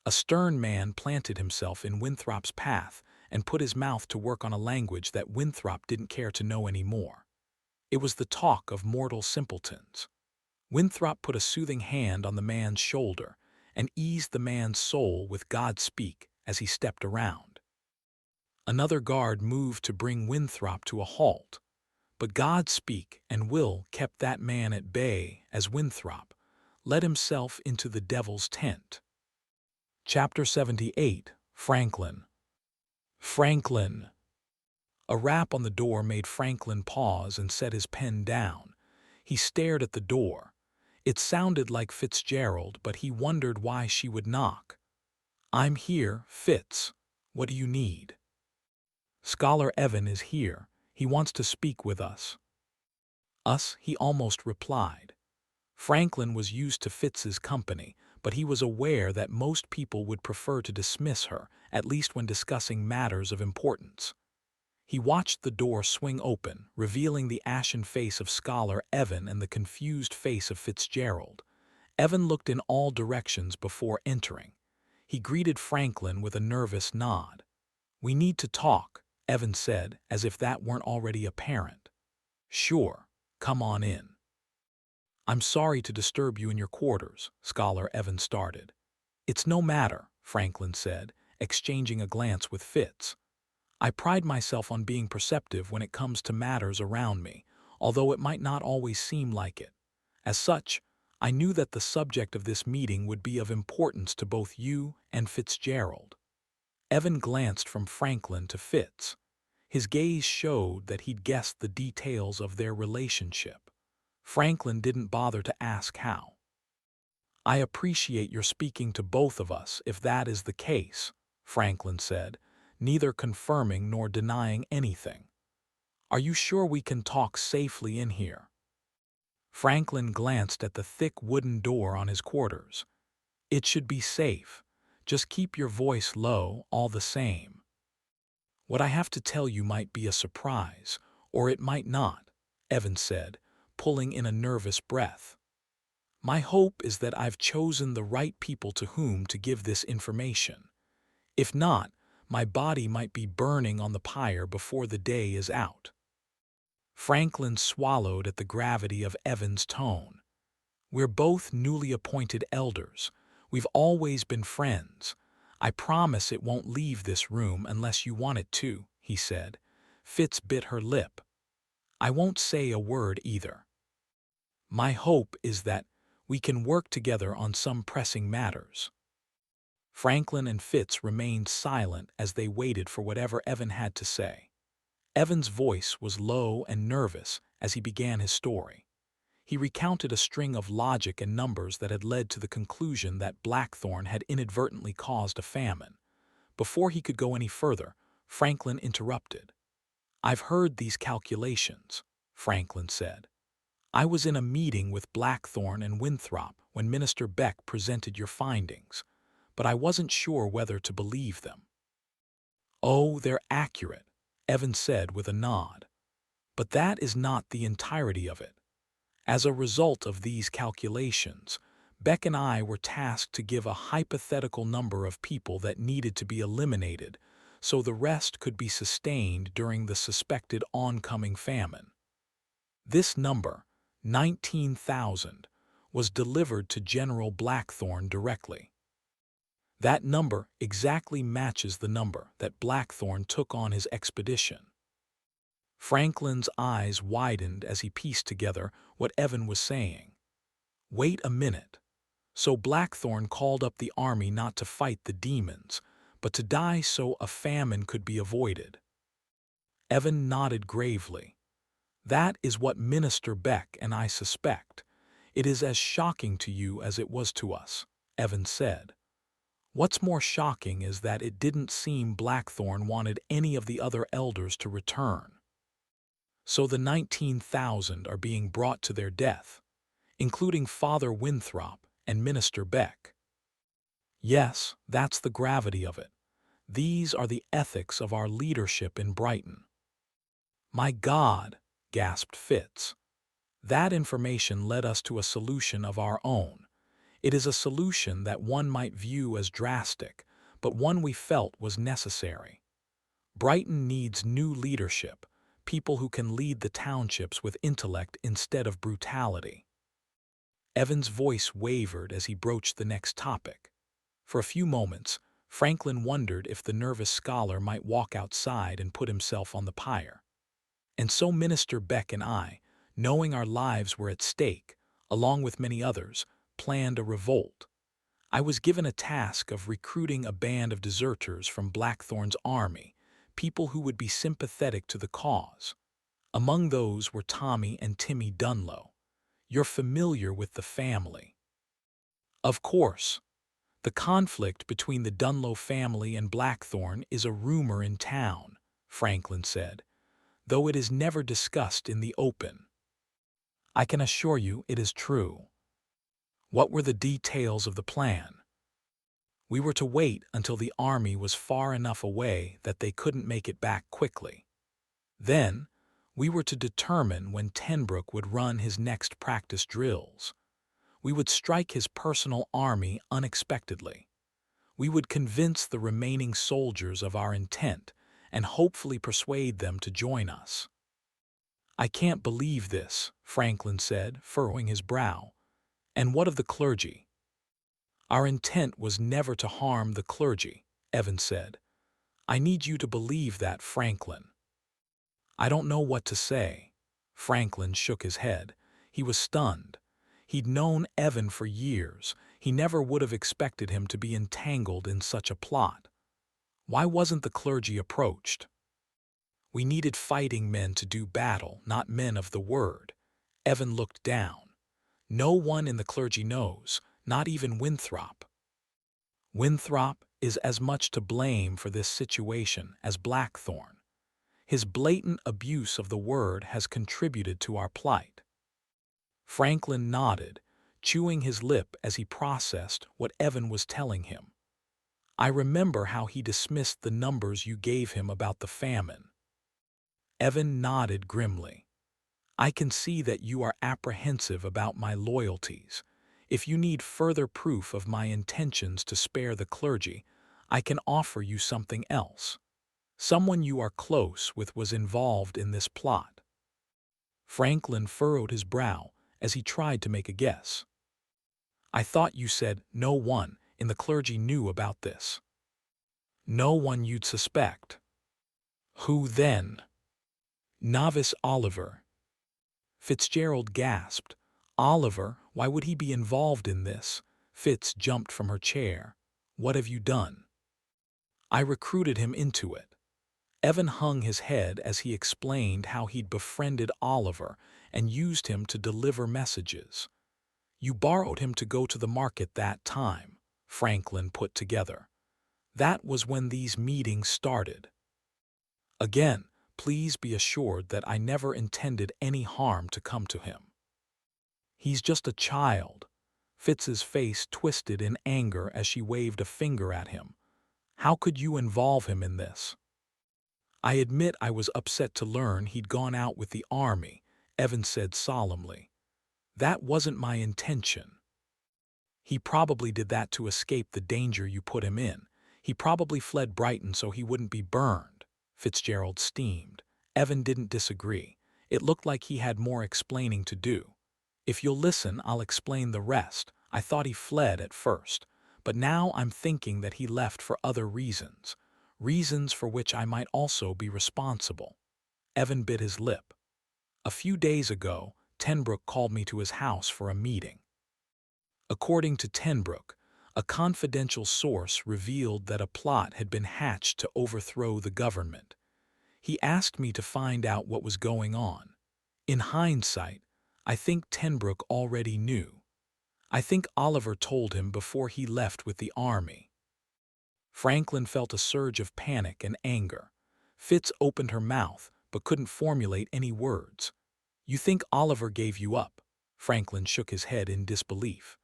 A stern man planted himself in Winthrop's path and put his mouth to work on a language that Winthrop didn't care to know anymore. It was the talk of mortal simpletons. Winthrop put a soothing hand on the man's shoulder and eased the man's soul with God-speak as he stepped around. Another guard moved to bring Winthrop to a halt, But God speak and will kept that man at bay as Winthrop let himself into the devil's tent. Chapter 78. Franklin. Franklin. A rap on the door made Franklin pause and set his pen down. He stared at the door. It sounded like Fitzgerald, but he wondered why she would knock. "I'm here, Fitz. What do you need?" "Scholar Evan is here. He wants to speak with us." "Us," he almost replied. Franklin was used to Fitz's company, but he was aware that most people would prefer to dismiss her, at least when discussing matters of importance. He watched the door swing open, revealing the ashen face of Scholar Evan and the confused face of Fitzgerald. Evan looked in all directions before entering. He greeted Franklin with a nervous nod. "We need to talk," Evan said, as if that weren't already apparent. "Sure, come on in." "I'm sorry to disturb you in your quarters," Scholar Evan started. "It's no matter," Franklin said, exchanging a glance with Fitz. "I pride myself on being perceptive when it comes to matters around me, although it might not always seem like it. As such, I knew that the subject of this meeting would be of importance to both you and Fitzgerald." Evan glanced from Franklin to Fitz. His gaze showed that he'd guessed the details of their relationship. Franklin didn't bother to ask how. "I appreciate your speaking to both of us, if that is the case," Franklin said, neither confirming nor denying anything. "Are you sure we can talk safely in here?" Franklin glanced at the thick wooden door on his quarters. "It should be safe. Just keep your voice low all the same. What I have to tell you might be a surprise, or it might not," Evan said, pulling in a nervous breath. "My hope is that I've chosen the right people to whom to give this information. If not, my body might be burning on the pyre before the day is out." Franklin swallowed at the gravity of Evan's tone. "We're both newly appointed elders. We've always been friends. I promise it won't leave this room unless you want it to," he said. Fitz bit her lip. "I won't say a word either. My hope is that we can work together on some pressing matters." Franklin and Fitz remained silent as they waited for whatever Evan had to say. Evan's voice was low and nervous as he began his story. He recounted a string of logic and numbers that had led to the conclusion that Blackthorn had inadvertently caused a famine. Before he could go any further, Franklin interrupted. "I've heard these calculations," Franklin said. "I was in a meeting with Blackthorn and Winthrop when Minister Beck presented your findings, but I wasn't sure whether to believe them." "Oh, they're accurate," Evan said with a nod. "But that is not the entirety of it. As a result of these calculations, Beck and I were tasked to give a hypothetical number of people that needed to be eliminated so the rest could be sustained during the suspected oncoming famine. This number, 19,000, was delivered to General Blackthorn directly. That number exactly matches the number that Blackthorn took on his expedition." Franklin's eyes widened as he pieced together what Evan was saying. "Wait a minute. So Blackthorn called up the army not to fight the demons, but to die so a famine could be avoided." Evan nodded gravely. "That is what Minister Beck and I suspect. It is as shocking to you as it was to us," Evan said. "What's more shocking is that it didn't seem Blackthorn wanted any of the other elders to return. So the 19,000 are being brought to their death, including Father Winthrop and Minister Beck." "Yes, that's the gravity of it. These are the ethics of our leadership in Brighton." "My God," gasped Fitz. "That information led us to a solution of our own. It is a solution that one might view as drastic, but one we felt was necessary. Brighton needs new leadership, people who can lead the townships with intellect instead of brutality." Evan's voice wavered as he broached the next topic. For a few moments, Franklin wondered if the nervous scholar might walk outside and put himself on the pyre. And so Minister Beck and I, knowing our lives were at stake, along with many others, planned a revolt. I was given a task of recruiting a band of deserters from Blackthorn's army, people who would be sympathetic to the cause. Among those were Tommy and Timmy Dunlow. You're familiar with the family. Of course, the conflict between the Dunlow family and Blackthorn is a rumor in town, Franklin said, though it is never discussed in the open. I can assure you it is true. What were the details of the plan? We were to wait until the army was far enough away that they couldn't make it back quickly. Then, we were to determine when Tenbrook would run his next practice drills. We would strike his personal army unexpectedly. We would convince the remaining soldiers of our intent and hopefully persuade them to join us. I can't believe this, Franklin said, furrowing his brow. And what of the clergy? Our intent was never to harm the clergy, Evan said. I need you to believe that, Franklin. I don't know what to say. Franklin shook his head. He was stunned. He'd known Evan for years. He never would have expected him to be entangled in such a plot. Why wasn't the clergy approached? We needed fighting men to do battle, not men of the word. Evan looked down. No one in the clergy knows, not even Winthrop. Winthrop is as much to blame for this situation as Blackthorn. His blatant abuse of the word has contributed to our plight. Franklin nodded, chewing his lip as he processed what Evan was telling him. I remember how he dismissed the numbers you gave him about the famine. Evan nodded grimly. I can see that you are apprehensive about my loyalties. If you need further proof of my intentions to spare the clergy, I can offer you something else. Someone you are close with was involved in this plot. Franklin furrowed his brow as he tried to make a guess. I thought you said no one in the clergy knew about this. No one you'd suspect. Who then? Novice Oliver. Fitzgerald gasped. Oliver, why would he be involved in this? Fitz jumped from her chair. What have you done? I recruited him into it. Evan hung his head as he explained how he'd befriended Oliver and used him to deliver messages. You borrowed him to go to the market that time, Franklin put together. That was when these meetings started. Again, please be assured that I never intended any harm to come to him. He's just a child. Fitz's face twisted in anger as she waved a finger at him. How could you involve him in this? I admit I was upset to learn he'd gone out with the army, Evan said solemnly. That wasn't my intention. He probably did that to escape the danger you put him in. He probably fled Brighton so he wouldn't be burned, Fitzgerald steamed. Evan didn't disagree. It looked like he had more explaining to do. If you'll listen, I'll explain the rest. I thought he fled at first, but now I'm thinking that he left for other reasons. Reasons for which I might also be responsible. Evan bit his lip. A few days ago, Tenbrook called me to his house for a meeting. According to Tenbrook, a confidential source revealed that a plot had been hatched to overthrow the government. He asked me to find out what was going on. In hindsight, I think Tenbrook already knew. I think Oliver told him before he left with the army. Franklin felt a surge of panic and anger. Fitz opened her mouth but couldn't formulate any words. You think Oliver gave you up? Franklin shook his head in disbelief.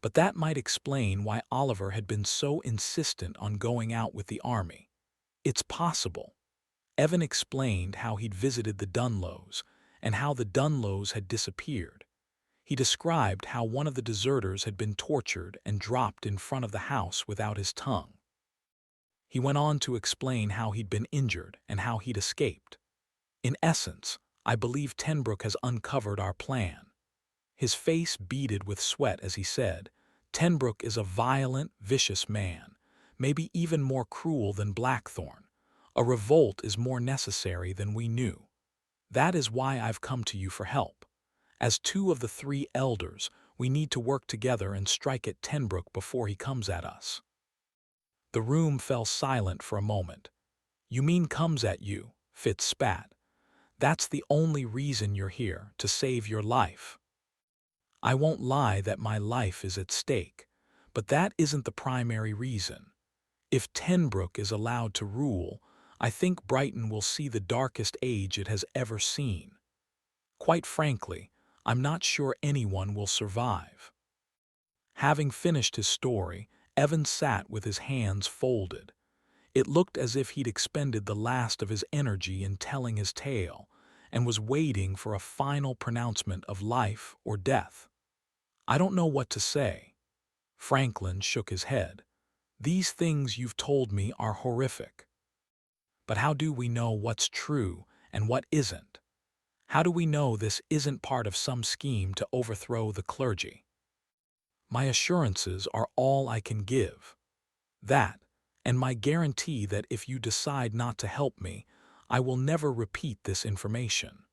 But that might explain why Oliver had been so insistent on going out with the army. It's possible. Evan explained how he'd visited the Dunlows and how the Dunlows had disappeared. He described how one of the deserters had been tortured and dropped in front of the house without his tongue. He went on to explain how he'd been injured and how he'd escaped. In essence, I believe Tenbrook has uncovered our plan. His face beaded with sweat as he said, Tenbrook is a violent, vicious man, maybe even more cruel than Blackthorn. A revolt is more necessary than we knew. That is why I've come to you for help. As two of the three elders, we need to work together and strike at Tenbrook before he comes at us." The room fell silent for a moment. "You mean comes at you," Fitz spat. "That's the only reason you're here, to save your life." "I won't lie that my life is at stake, but that isn't the primary reason. If Tenbrook is allowed to rule, I think Brighton will see the darkest age it has ever seen. Quite frankly, I'm not sure anyone will survive." Having finished his story, Evan sat with his hands folded. It looked as if he'd expended the last of his energy in telling his tale, and was waiting for a final pronouncement of life or death. "I don't know what to say." Franklin shook his head. "These things you've told me are horrific. But how do we know what's true and what isn't? How do we know this isn't part of some scheme to overthrow the clergy? My assurances are all I can give. That, and my guarantee that if you decide not to help me, I will never repeat this information."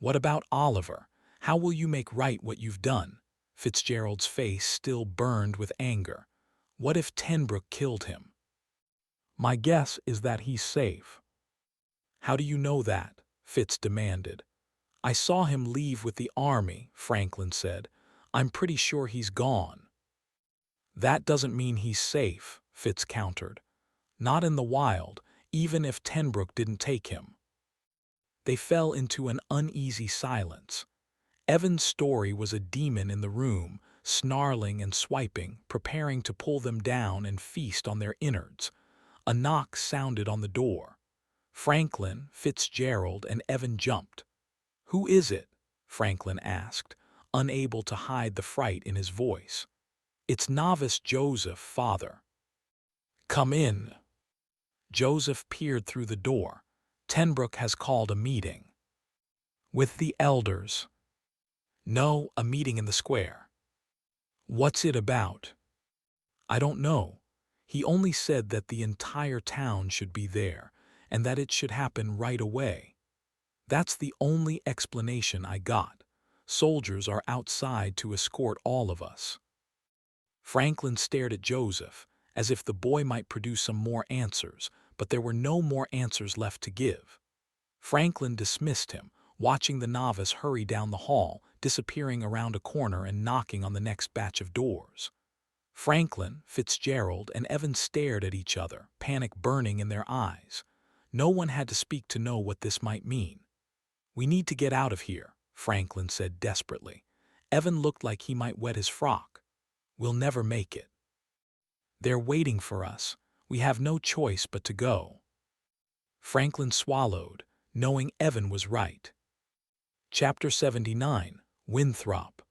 "What about Oliver? How will you make right what you've done?" Fitzgerald's face still burned with anger. "What if Tenbrook killed him?" "My guess is that he's safe." "How do you know that?" Fitz demanded. "I saw him leave with the army," Franklin said. "I'm pretty sure he's gone." "That doesn't mean he's safe," Fitz countered. "Not in the wild, even if Tenbrook didn't take him." They fell into an uneasy silence. Evan's story was a demon in the room, snarling and swiping, preparing to pull them down and feast on their innards. A knock sounded on the door. Franklin, Fitzgerald, and Evan jumped. "Who is it?" Franklin asked, unable to hide the fright in his voice. "It's Novice Joseph, father." "Come in." Joseph peered through the door. "Tenbrook has called a meeting." "With the elders?" "No, a meeting in the square." "What's it about?" "I don't know. He only said that the entire town should be there, and that it should happen right away. That's the only explanation I got. Soldiers are outside to escort all of us." Franklin stared at Joseph, as if the boy might produce some more answers, but there were no more answers left to give. Franklin dismissed him, watching the novice hurry down the hall, disappearing around a corner and knocking on the next batch of doors. Franklin, Fitzgerald, and Evan stared at each other, panic burning in their eyes. No one had to speak to know what this might mean. "We need to get out of here," Franklin said desperately. Evan looked like he might wet his frock. "We'll never make it." "They're waiting for us. We have no choice but to go." Franklin swallowed, knowing Evan was right. Chapter 79, Winthrop.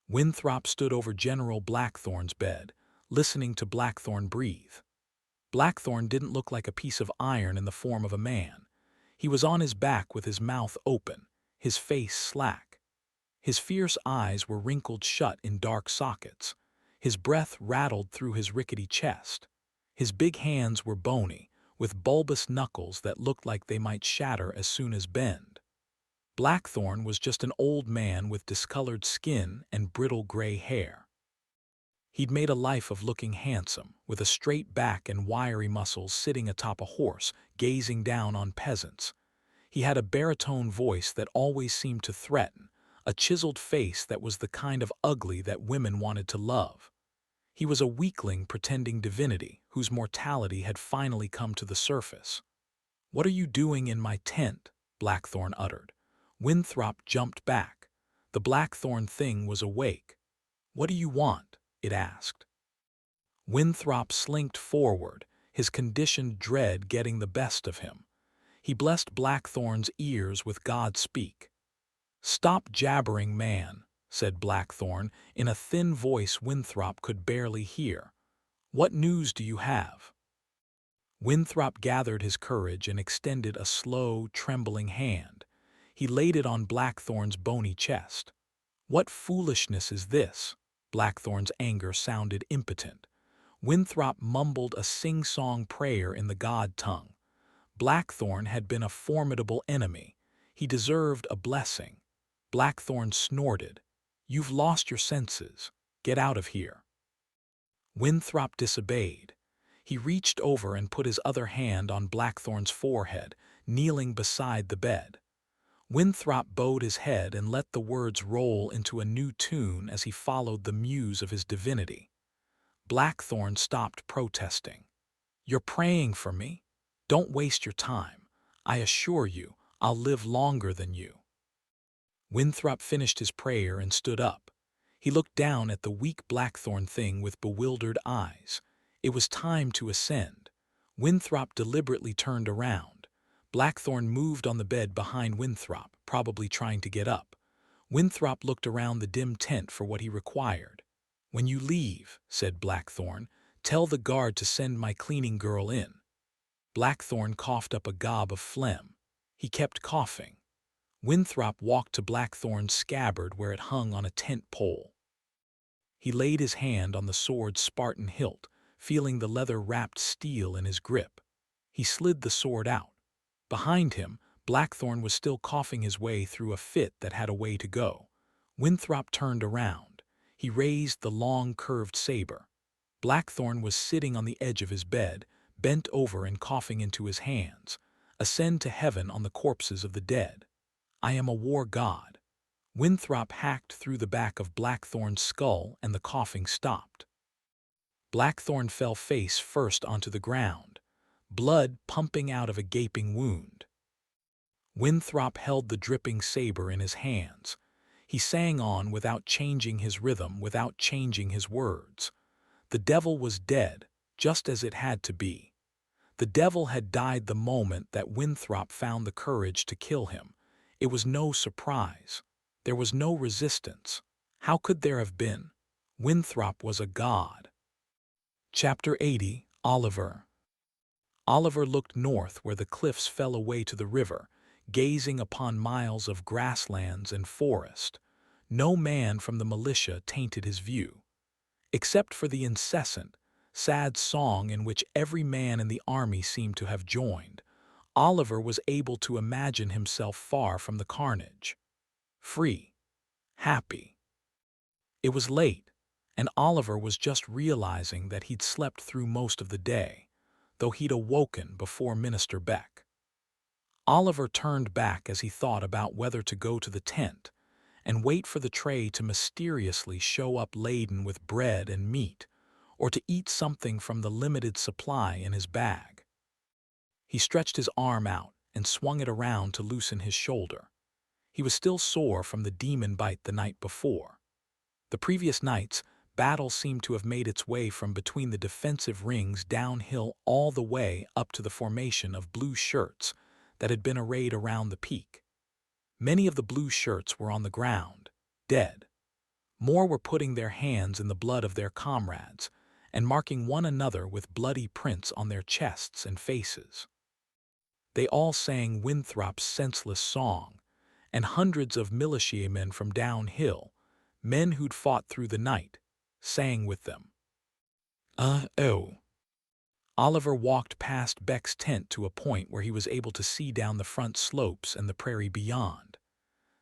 Winthrop stood over General Blackthorn's bed, listening to Blackthorn breathe. Blackthorn didn't look like a piece of iron in the form of a man. He was on his back with his mouth open, his face slack. His fierce eyes were wrinkled shut in dark sockets. His breath rattled through his rickety chest. His big hands were bony, with bulbous knuckles that looked like they might shatter as soon as bend. Blackthorn was just an old man with discolored skin and brittle gray hair. He'd made a life of looking handsome, with a straight back and wiry muscles, sitting atop a horse, gazing down on peasants. He had a baritone voice that always seemed to threaten, a chiseled face that was the kind of ugly that women wanted to love. He was a weakling pretending divinity whose mortality had finally come to the surface. "What are you doing in my tent?" Blackthorn uttered. Winthrop jumped back. The Blackthorn thing was awake. "What do you want?" it asked. Winthrop slinked forward, his conditioned dread getting the best of him. He blessed Blackthorn's ears with God-speak. "Stop jabbering, man," said Blackthorn, in a thin voice Winthrop could barely hear. "What news do you have?" Winthrop gathered his courage and extended a slow, trembling hand. He laid it on Blackthorn's bony chest. "What foolishness is this?" Blackthorn's anger sounded impotent. Winthrop mumbled a sing-song prayer in the god tongue. Blackthorn had been a formidable enemy. He deserved a blessing. Blackthorn snorted. "You've lost your senses. Get out of here." Winthrop disobeyed. He reached over and put his other hand on Blackthorn's forehead, kneeling beside the bed. Winthrop bowed his head and let the words roll into a new tune as he followed the muse of his divinity. Blackthorn stopped protesting. "You're praying for me? Don't waste your time. I assure you, I'll live longer than you." Winthrop finished his prayer and stood up. He looked down at the weak Blackthorn thing with bewildered eyes. It was time to ascend. Winthrop deliberately turned around. Blackthorn moved on the bed behind Winthrop, probably trying to get up. Winthrop looked around the dim tent for what he required. "When you leave," said Blackthorn, "tell the guard to send my cleaning girl in." Blackthorn coughed up a gob of phlegm. He kept coughing. Winthrop walked to Blackthorn's scabbard where it hung on a tent pole. He laid his hand on the sword's Spartan hilt, feeling the leather-wrapped steel in his grip. He slid the sword out. Behind him, Blackthorn was still coughing his way through a fit that had a way to go. Winthrop turned around. He raised the long, curved saber. Blackthorn was sitting on the edge of his bed, bent over and coughing into his hands. "Ascend to heaven on the corpses of the dead. I am a war god." Winthrop hacked through the back of Blackthorn's skull and the coughing stopped. Blackthorn fell face first onto the ground, blood pumping out of a gaping wound. Winthrop held the dripping saber in his hands. He sang on without changing his rhythm, without changing his words. The devil was dead, just as it had to be. The devil had died the moment that Winthrop found the courage to kill him. It was no surprise. There was no resistance. How could there have been? Winthrop was a god. Chapter 80, Oliver. Oliver looked north where the cliffs fell away to the river, gazing upon miles of grasslands and forest. No man from the militia tainted his view. Except for the incessant, sad song in which every man in the army seemed to have joined, Oliver was able to imagine himself far from the carnage. Free. Happy. It was late, and Oliver was just realizing that he'd slept through most of the day, though he'd awoken before Minister Beck. Oliver turned back as he thought about whether to go to the tent and wait for the tray to mysteriously show up laden with bread and meat, or to eat something from the limited supply in his bag. He stretched his arm out and swung it around to loosen his shoulder. He was still sore from the demon bite the night before. The previous nights, battle seemed to have made its way from between the defensive rings downhill all the way up to the formation of blue shirts that had been arrayed around the peak. Many of the blue shirts were on the ground, dead. More were putting their hands in the blood of their comrades and marking one another with bloody prints on their chests and faces. They all sang Winthrop's senseless song, and hundreds of militiamen from downhill, men who'd fought through the night, sang with them. Oh. Oliver walked past Beck's tent to a point where he was able to see down the front slopes and the prairie beyond.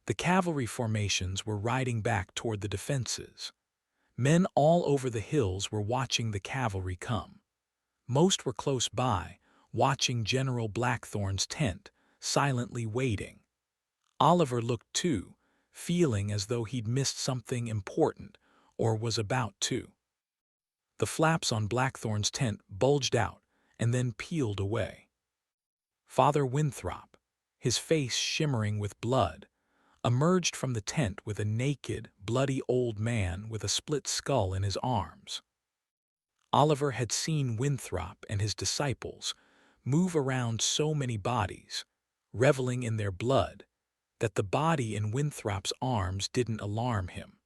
The cavalry formations were riding back toward the defenses. Men all over the hills were watching the cavalry come. Most were close by, watching General Blackthorn's tent, silently waiting. Oliver looked too, feeling as though he'd missed something important or was about to. The flaps on Blackthorn's tent bulged out and then peeled away. Father Winthrop, his face shimmering with blood, emerged from the tent with a naked, bloody old man with a split skull in his arms. Oliver had seen Winthrop and his disciples move around so many bodies, reveling in their blood, that the body in Winthrop's arms didn't alarm him.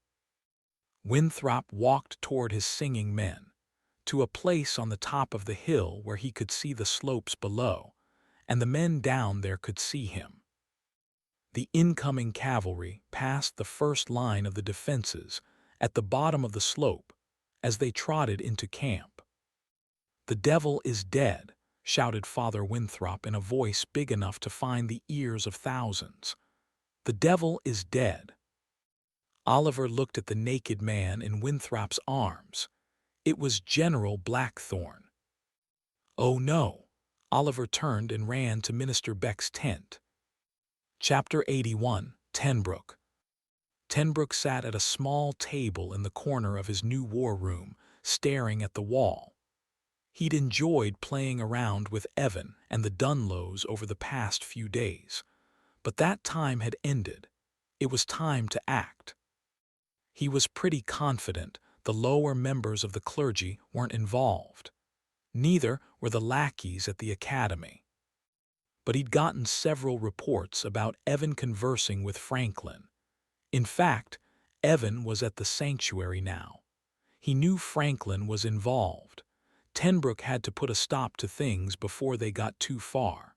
Winthrop walked toward his singing men, to a place on the top of the hill where he could see the slopes below, and the men down there could see him. The incoming cavalry passed the first line of the defenses at the bottom of the slope as they trotted into camp. "The devil is dead," shouted Father Winthrop in a voice big enough to find the ears of thousands. "The devil is dead." Oliver looked at the naked man in Winthrop's arms. It was General Blackthorne. Oh no! Oliver turned and ran to Minister Beck's tent. Chapter 81, Tenbrook. Tenbrook sat at a small table in the corner of his new war room, staring at the wall. He'd enjoyed playing around with Evan and the Dunlows over the past few days. But that time had ended. It was time to act. He was pretty confident the lower members of the clergy weren't involved. Neither were the lackeys at the academy. But he'd gotten several reports about Evan conversing with Franklin. In fact, Evan was at the sanctuary now. He knew Franklin was involved. Tenbrook had to put a stop to things before they got too far.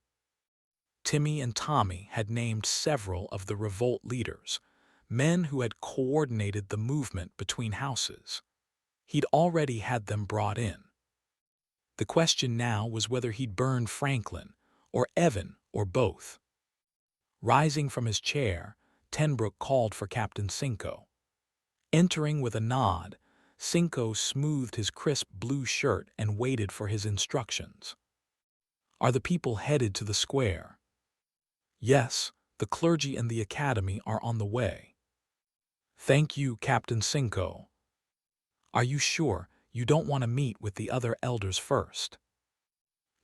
Timmy and Tommy had named several of the revolt leaders, men who had coordinated the movement between houses. He'd already had them brought in. The question now was whether he'd burn Franklin, or Evan, or both. Rising from his chair, Tenbrook called for Captain Cinco. Entering with a nod, Cinco smoothed his crisp blue shirt and waited for his instructions. "Are the people headed to the square?" "Yes, the clergy and the academy are on the way." "Thank you, Captain Cinco." "Are you sure you don't want to meet with the other elders first?"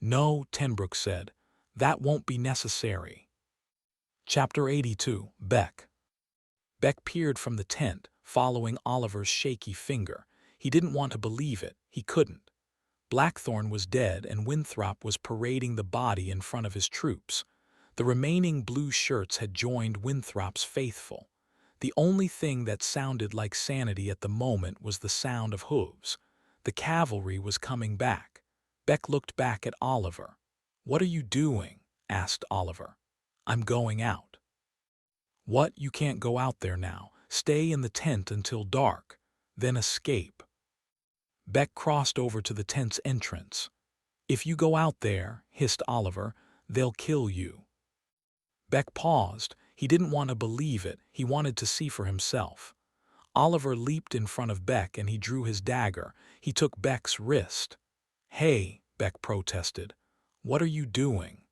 "No," Tenbrook said. "That won't be necessary." Chapter 82, Beck. Beck peered from the tent, following Oliver's shaky finger. He didn't want to believe it. He couldn't. Blackthorne was dead and Winthrop was parading the body in front of his troops. The remaining blue shirts had joined Winthrop's faithful. The only thing that sounded like sanity at the moment was the sound of hooves. The cavalry was coming back. Beck looked back at Oliver. "What are you doing?" asked Oliver. "I'm going out." "What? You can't go out there now. Stay in the tent until dark, then escape." Beck crossed over to the tent's entrance. "If you go out there," hissed Oliver, "they'll kill you." Beck paused. He didn't want to believe it. He wanted to see for himself. Oliver leaped in front of Beck and he drew his dagger. He took Beck's wrist. "Hey," Beck protested. "What are you doing?"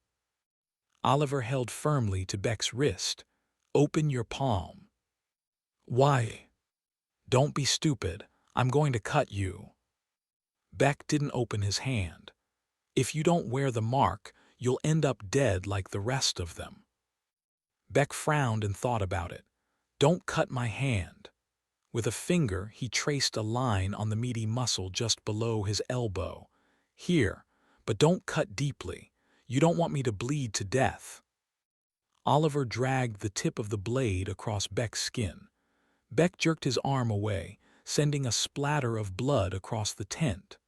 Oliver held firmly to Beck's wrist. "Open your palm." "Why?" "Don't be stupid. I'm going to cut you." Beck didn't open his hand. "If you don't wear the mark, you'll end up dead like the rest of them." Beck frowned and thought about it. "Don't cut my hand." With a finger, he traced a line on the meaty muscle just below his elbow. "Here, but don't cut deeply. You don't want me to bleed to death." Oliver dragged the tip of the blade across Beck's skin. Beck jerked his arm away, sending a splatter of blood across the tent.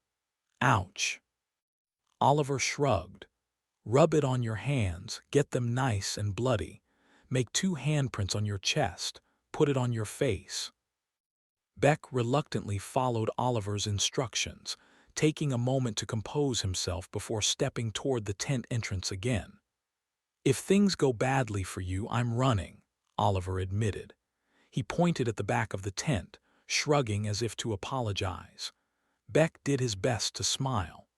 "Ouch." Oliver shrugged. "Rub it on your hands, get them nice and bloody. Make 2 handprints on your chest, put it on your face." Beck reluctantly followed Oliver's instructions, taking a moment to compose himself before stepping toward the tent entrance again. "If things go badly for you, I'm running," Oliver admitted. He pointed at the back of the tent, shrugging as if to apologize. Beck did his best to smile.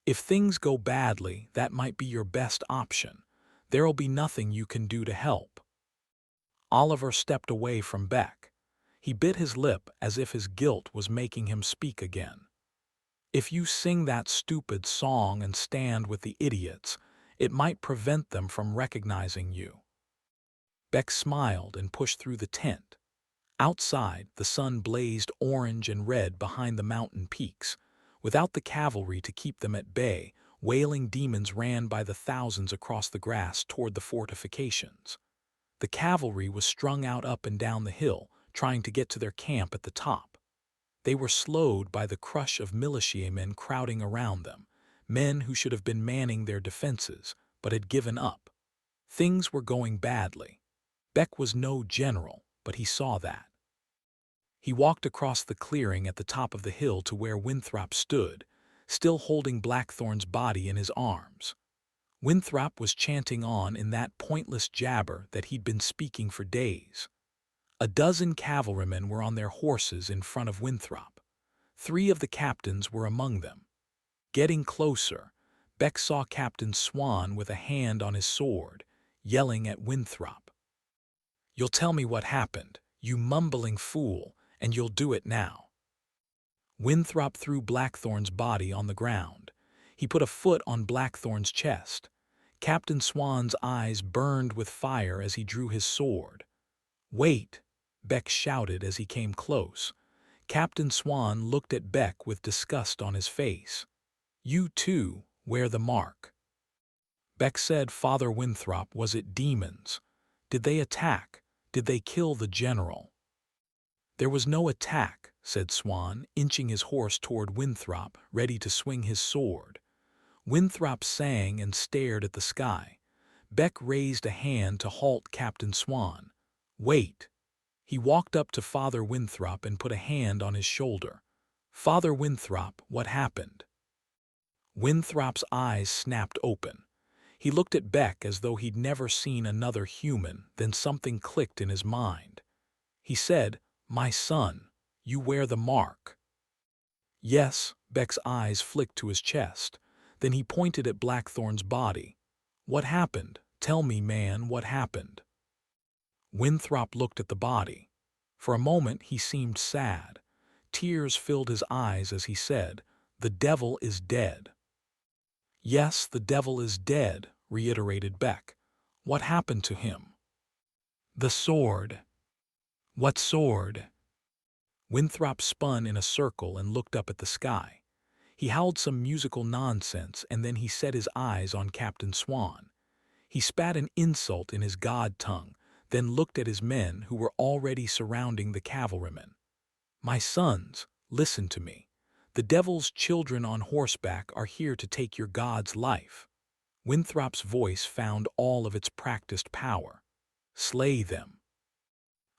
"If things go badly, that might be your best option. There'll be nothing you can do to help." Oliver stepped away from Beck. He bit his lip as if his guilt was making him speak again. "If you sing that stupid song and stand with the idiots, it might prevent them from recognizing you." Beck smiled and pushed through the tent. Outside, the sun blazed orange and red behind the mountain peaks. Without the cavalry to keep them at bay, wailing demons ran by the thousands across the grass toward the fortifications. The cavalry was strung out up and down the hill, trying to get to their camp at the top. They were slowed by the crush of militiamen crowding around them, men who should have been manning their defenses, but had given up. Things were going badly. Beck was no general, but he saw that. He walked across the clearing at the top of the hill to where Winthrop stood, still holding Blackthorn's body in his arms. Winthrop was chanting on in that pointless jabber that he'd been speaking for days. A dozen cavalrymen were on their horses in front of Winthrop. 3 of the captains were among them. Getting closer, Beck saw Captain Swan with a hand on his sword, yelling at Winthrop. "You'll tell me what happened, you mumbling fool, and you'll do it now." Winthrop threw Blackthorn's body on the ground. He put a foot on Blackthorn's chest. Captain Swan's eyes burned with fire as he drew his sword. "Wait!" Beck shouted as he came close. Captain Swan looked at Beck with disgust on his face. "You, too, wear the mark." Beck said, "Father Winthrop, was it demons? Did they attack? Did they kill the general?" "There was no attack," said Swan, inching his horse toward Winthrop, ready to swing his sword. Winthrop sang and stared at the sky. Beck raised a hand to halt Captain Swan. "Wait." He walked up to Father Winthrop and put a hand on his shoulder. "Father Winthrop, what happened?" Winthrop's eyes snapped open. He looked at Beck as though he'd never seen another human, then something clicked in his mind. He said, "My son, you wear the mark." "Yes," Beck's eyes flicked to his chest. Then he pointed at Blackthorn's body. "What happened? Tell me, man, what happened?" Winthrop looked at the body. For a moment he seemed sad. Tears filled his eyes as he said, "The devil is dead." "Yes, the devil is dead," reiterated Beck. "What happened to him?" "The sword." "What sword?" Winthrop spun in a circle and looked up at the sky. He howled some musical nonsense, and then he set his eyes on Captain Swan. He spat an insult in his god tongue, then looked at his men who were already surrounding the cavalrymen. "My sons, listen to me. The devil's children on horseback are here to take your god's life." Winthrop's voice found all of its practiced power. "Slay them."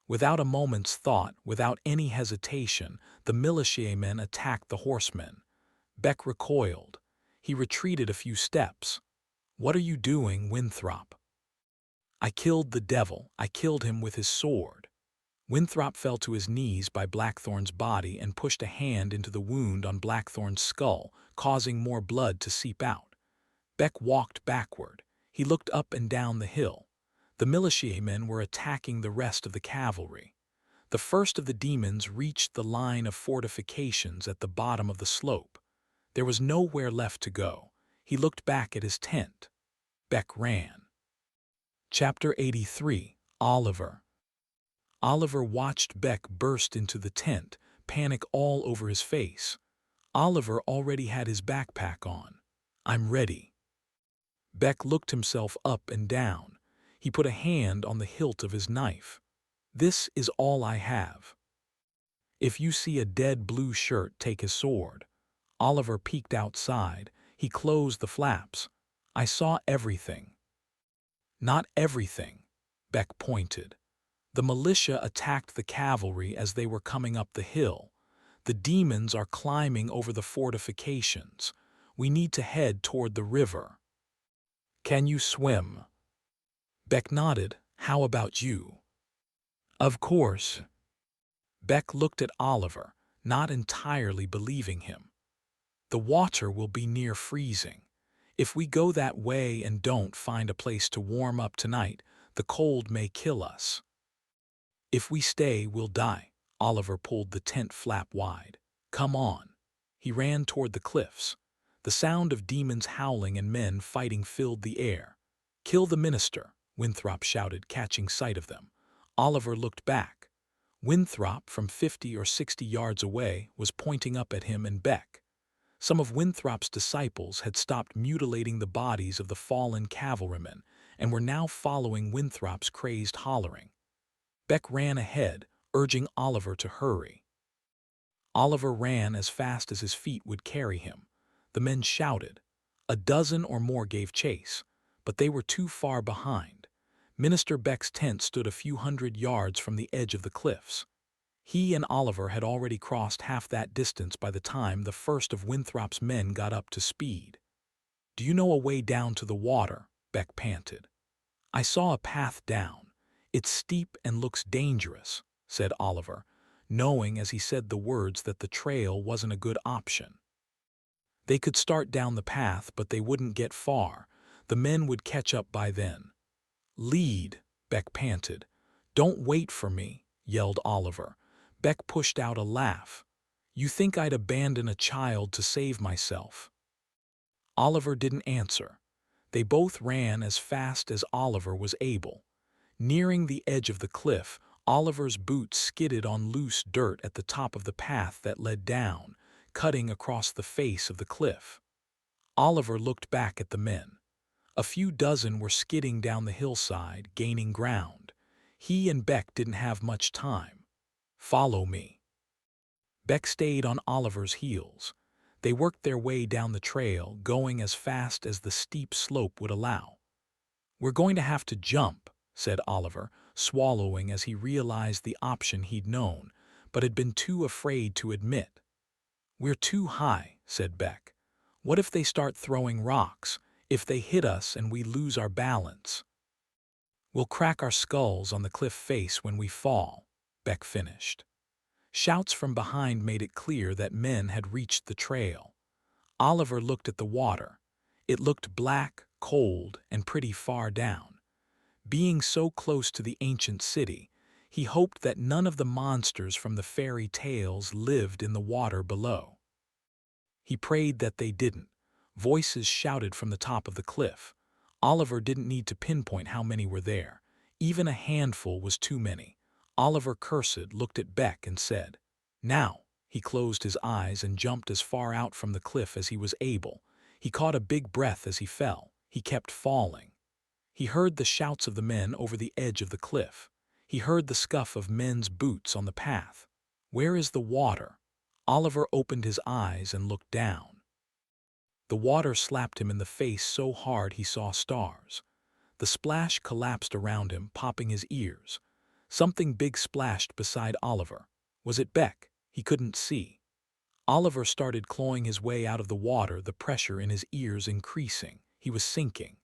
Without a moment's thought, without any hesitation, the militiamen attacked the horsemen. Beck recoiled. He retreated a few steps. "What are you doing, Winthrop?" "I killed the devil. I killed him with his sword." Winthrop fell to his knees by Blackthorn's body and pushed a hand into the wound on Blackthorn's skull, causing more blood to seep out. Beck walked backward. He looked up and down the hill. The militiamen were attacking the rest of the cavalry. The first of the demons reached the line of fortifications at the bottom of the slope. There was nowhere left to go. He looked back at his tent. Beck ran. Chapter 83. Oliver. Oliver watched Beck burst into the tent, panic all over his face. Oliver already had his backpack on. "I'm ready." Beck looked himself up and down. He put a hand on the hilt of his knife. "This is all I have. If you see a dead blue shirt, take his sword." Oliver peeked outside. He closed the flaps. "I saw everything." "Not everything," Beck pointed. "The militia attacked the cavalry as they were coming up the hill. The demons are climbing over the fortifications. We need to head toward the river." "Can you swim?" Beck nodded. "How about you?" "Of course." Beck looked at Oliver, not entirely believing him. "The water will be near freezing. If we go that way and don't find a place to warm up tonight, the cold may kill us." "If we stay, we'll die." Oliver pulled the tent flap wide. "Come on." He ran toward the cliffs. The sound of demons howling and men fighting filled the air. "Kill the minister," Winthrop shouted, catching sight of them. Oliver looked back. Winthrop, from 50 or 60 yards away, was pointing up at him and Beck. Some of Winthrop's disciples had stopped mutilating the bodies of the fallen cavalrymen and were now following Winthrop's crazed hollering. Beck ran ahead, urging Oliver to hurry. Oliver ran as fast as his feet would carry him. The men shouted. A dozen or more gave chase, but they were too far behind. Minister Beck's tent stood a few hundred yards from the edge of the cliffs. He and Oliver had already crossed half that distance by the time the first of Winthrop's men got up to speed. "Do you know a way down to the water?" Beck panted. "I saw a path down. It's steep and looks dangerous," said Oliver, knowing as he said the words that the trail wasn't a good option. They could start down the path, but they wouldn't get far. The men would catch up by then. "Lead," Beck panted. "Don't wait for me," yelled Oliver. Beck pushed out a laugh. "You think I'd abandon a child to save myself?" Oliver didn't answer. They both ran as fast as Oliver was able. Nearing the edge of the cliff, Oliver's boots skidded on loose dirt at the top of the path that led down, cutting across the face of the cliff. Oliver looked back at the men. A few dozen were skidding down the hillside, gaining ground. He and Beck didn't have much time. "Follow me." Beck stayed on Oliver's heels. They worked their way down the trail, going as fast as the steep slope would allow. "We're going to have to jump," said Oliver, swallowing as he realized the option he'd known, but had been too afraid to admit. "We're too high," said Beck. "What if they start throwing rocks? If they hit us and we lose our balance?" "We'll crack our skulls on the cliff face when we fall," Beck finished. Shouts from behind made it clear that men had reached the trail. Oliver looked at the water. It looked black, cold, and pretty far down. Being so close to the ancient city, he hoped that none of the monsters from the fairy tales lived in the water below. He prayed that they didn't. Voices shouted from the top of the cliff. Oliver didn't need to pinpoint how many were there. Even a handful was too many. Oliver cursed, looked at Beck, and said, "Now." He closed his eyes and jumped as far out from the cliff as he was able. He caught a big breath as he fell. He kept falling. He heard the shouts of the men over the edge of the cliff. He heard the scuff of men's boots on the path. "Where is the water?" Oliver opened his eyes and looked down. The water slapped him in the face so hard he saw stars. The splash collapsed around him, popping his ears. Something big splashed beside Oliver. Was it Beck? He couldn't see. Oliver started clawing his way out of the water, the pressure in his ears increasing. He was sinking.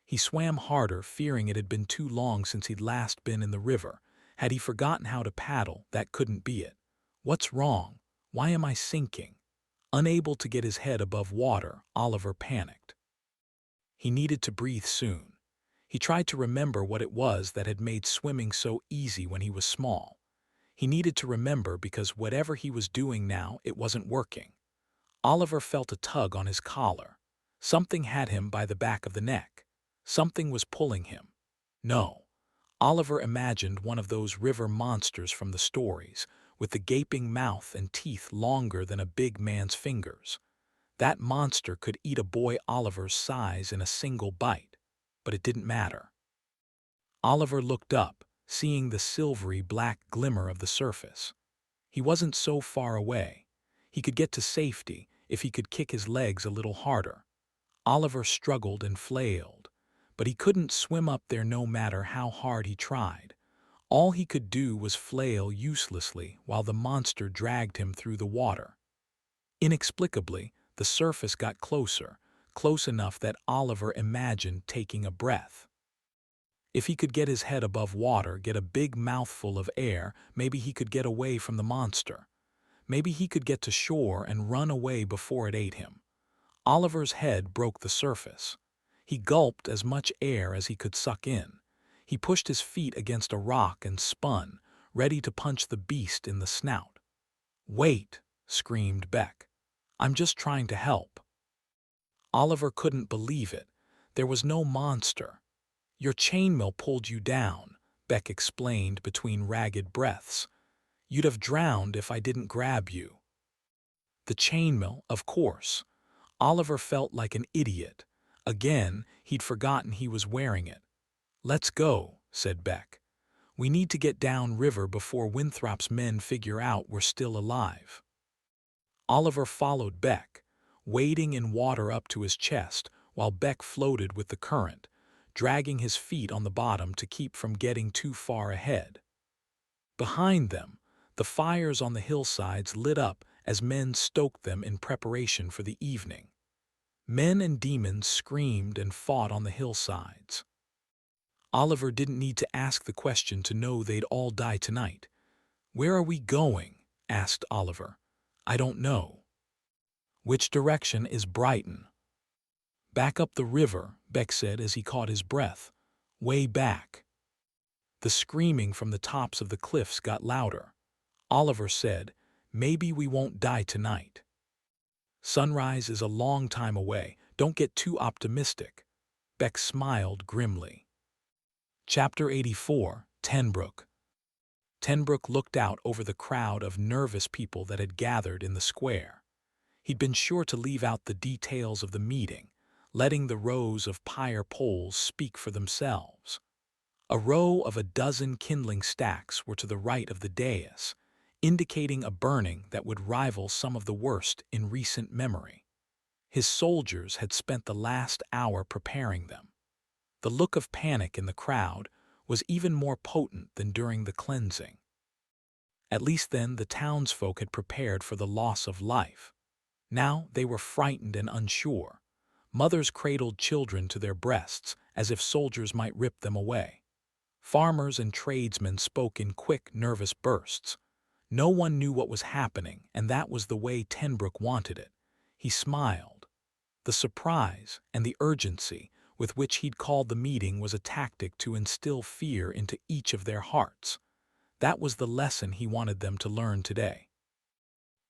He swam harder, fearing it had been too long since he'd last been in the river. Had he forgotten how to paddle? That couldn't be it. "What's wrong? Why am I sinking?" Unable to get his head above water, Oliver panicked. He needed to breathe soon. He tried to remember what it was that had made swimming so easy when he was small. He needed to remember because whatever he was doing now, it wasn't working. Oliver felt a tug on his collar. Something had him by the back of the neck. Something was pulling him. No. Oliver imagined one of those river monsters from the stories, with the gaping mouth and teeth longer than a big man's fingers. That monster could eat a boy Oliver's size in a single bite, but it didn't matter. Oliver looked up, seeing the silvery black glimmer of the surface. He wasn't so far away. He could get to safety if he could kick his legs a little harder. Oliver struggled and flailed, but he couldn't swim up there no matter how hard he tried. All he could do was flail uselessly while the monster dragged him through the water. Inexplicably, the surface got closer, close enough that Oliver imagined taking a breath. If he could get his head above water, get a big mouthful of air, maybe he could get away from the monster. Maybe he could get to shore and run away before it ate him. Oliver's head broke the surface. He gulped as much air as he could suck in. He pushed his feet against a rock and spun, ready to punch the beast in the snout. "Wait!" screamed Beck. "I'm just trying to help." Oliver couldn't believe it. There was no monster. "Your chainmail pulled you down," Beck explained between ragged breaths. "You'd have drowned if I didn't grab you." The chainmail, of course. Oliver felt like an idiot. Again, he'd forgotten he was wearing it. "Let's go," said Beck. "We need to get down river before Winthrop's men figure out we're still alive." Oliver followed Beck, wading in water up to his chest while Beck floated with the current, dragging his feet on the bottom to keep from getting too far ahead. Behind them, The fires on the hillsides lit up as men stoked them in preparation for the evening. Men and demons screamed and fought on the hillsides. Oliver didn't need to ask the question to know they'd all die tonight. "Where are we going?" asked Oliver. "I don't know." "Which direction is Brighton?" "Back up the river," Beck said as he caught his breath. "Way back." The screaming from the tops of the cliffs got louder. Oliver said, "Maybe we won't die tonight." "Sunrise is a long time away. Don't get too optimistic." Beck smiled grimly. Chapter 84, Tenbrook. Tenbrook looked out over the crowd of nervous people that had gathered in the square. He'd been sure to leave out the details of the meeting, letting the rows of pyre poles speak for themselves. A row of a dozen kindling stacks were to the right of the dais, indicating a burning that would rival some of the worst in recent memory. His soldiers had spent the last hour preparing them. The look of panic in the crowd was even more potent than during the cleansing. At least then the townsfolk had prepared for the loss of life. Now they were frightened and unsure. Mothers cradled children to their breasts as if soldiers might rip them away. Farmers and tradesmen spoke in quick, nervous bursts. No one knew what was happening, and that was the way Tenbrook wanted it. He smiled. The surprise and the urgency with which he'd called the meeting was a tactic to instill fear into each of their hearts. That was the lesson he wanted them to learn today.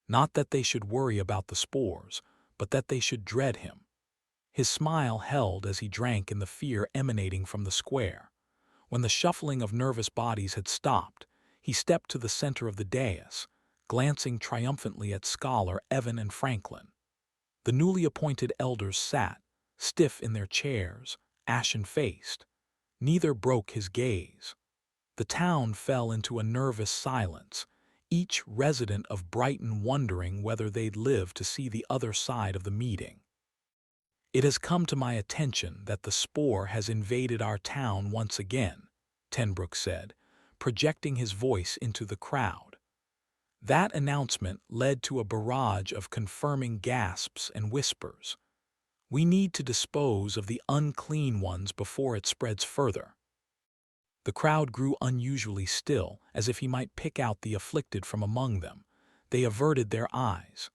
Not that they should worry about the spores, but that they should dread him. His smile held as he drank in the fear emanating from the square. When the shuffling of nervous bodies had stopped, he stepped to the center of the dais, glancing triumphantly at Scholar, Evan, and Franklin. The newly appointed elders sat, stiff in their chairs, ashen-faced. Neither broke his gaze. The town fell into a nervous silence, each resident of Brighton wondering whether they'd live to see the other side of the meeting. "It has come to my attention that the spore has invaded our town once again," Tenbrook said, projecting his voice into the crowd. That announcement led to a barrage of confirming gasps and whispers. "We need to dispose of the unclean ones before it spreads further." The crowd grew unusually still, as if he might pick out the afflicted from among them. They averted their eyes.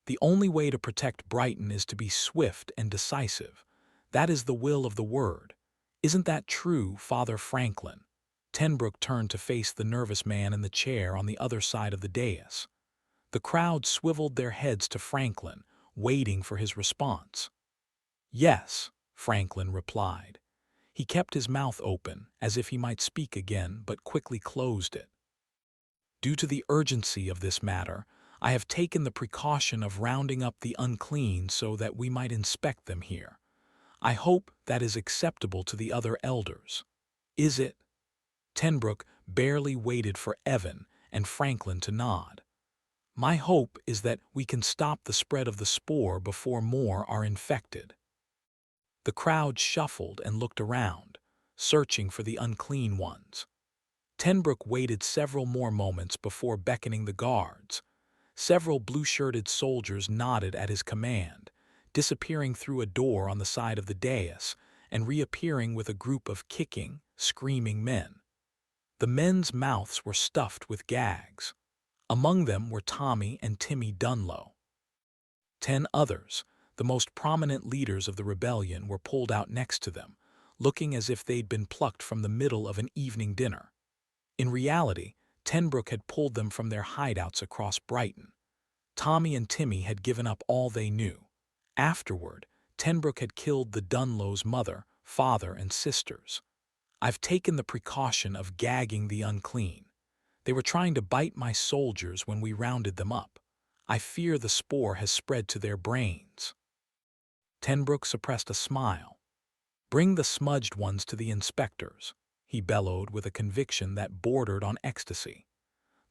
"The only way to protect Brighton is to be swift and decisive. That is the will of the Word. Isn't that true, Father Franklin?" Tenbrook turned to face the nervous man in the chair on the other side of the dais. The crowd swiveled their heads to Franklin, waiting for his response. "Yes," Franklin replied. He kept his mouth open, as if he might speak again, but quickly closed it. "Due to the urgency of this matter, I have taken the precaution of rounding up the unclean so that we might inspect them here. I hope that is acceptable to the other elders." "Is it?" Tenbrook barely waited for Evan and Franklin to nod. "My hope is that we can stop the spread of the spore before more are infected." The crowd shuffled and looked around, searching for the unclean ones. Tenbrook waited several more moments before beckoning the guards. Several blue-shirted soldiers nodded at his command, disappearing through a door on the side of the dais and reappearing with a group of kicking, screaming men. The men's mouths were stuffed with gags. Among them were Tommy and Timmy Dunlow. 10 others, the most prominent leaders of the rebellion, were pulled out next to them, looking as if they'd been plucked from the middle of an evening dinner. In reality, Tenbrook had pulled them from their hideouts across Brighton. Tommy and Timmy had given up all they knew. Afterward, Tenbrook had killed the Dunlow's mother, father, and sisters. "I've taken the precaution of gagging the unclean. They were trying to bite my soldiers when we rounded them up. I fear the spore has spread to their brains." Tenbrook suppressed a smile. "Bring the smudged ones to the inspectors," he bellowed with a conviction that bordered on ecstasy.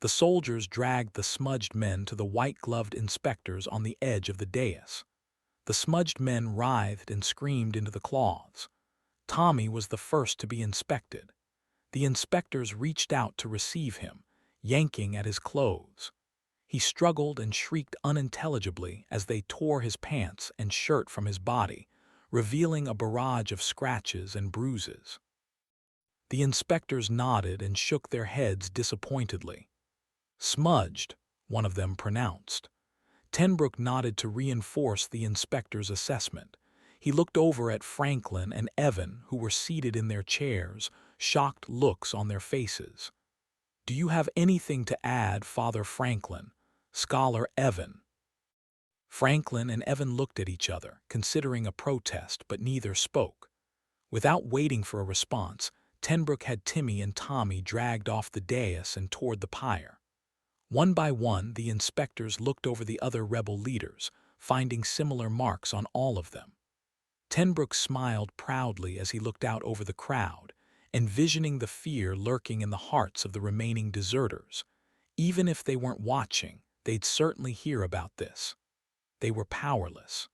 The soldiers dragged the smudged men to the white-gloved inspectors on the edge of the dais. The smudged men writhed and screamed into the cloths. Tommy was the first to be inspected. The inspectors reached out to receive him, yanking at his clothes. He struggled and shrieked unintelligibly as they tore his pants and shirt from his body, revealing a barrage of scratches and bruises. The inspectors nodded and shook their heads disappointedly. "Smudged," one of them pronounced. Tenbrook nodded to reinforce the inspector's assessment. He looked over at Franklin and Evan, who were seated in their chairs, shocked looks on their faces. "Do you have anything to add, Father Franklin?" Scholar Evan. Franklin and Evan looked at each other, considering a protest, but neither spoke. Without waiting for a response, Tenbrook had Timmy and Tommy dragged off the dais and toward the pyre. One by one, the inspectors looked over the other rebel leaders, finding similar marks on all of them. Tenbrook smiled proudly as he looked out over the crowd, envisioning the fear lurking in the hearts of the remaining deserters. Even if they weren't watching, they'd certainly hear about this. They were powerless.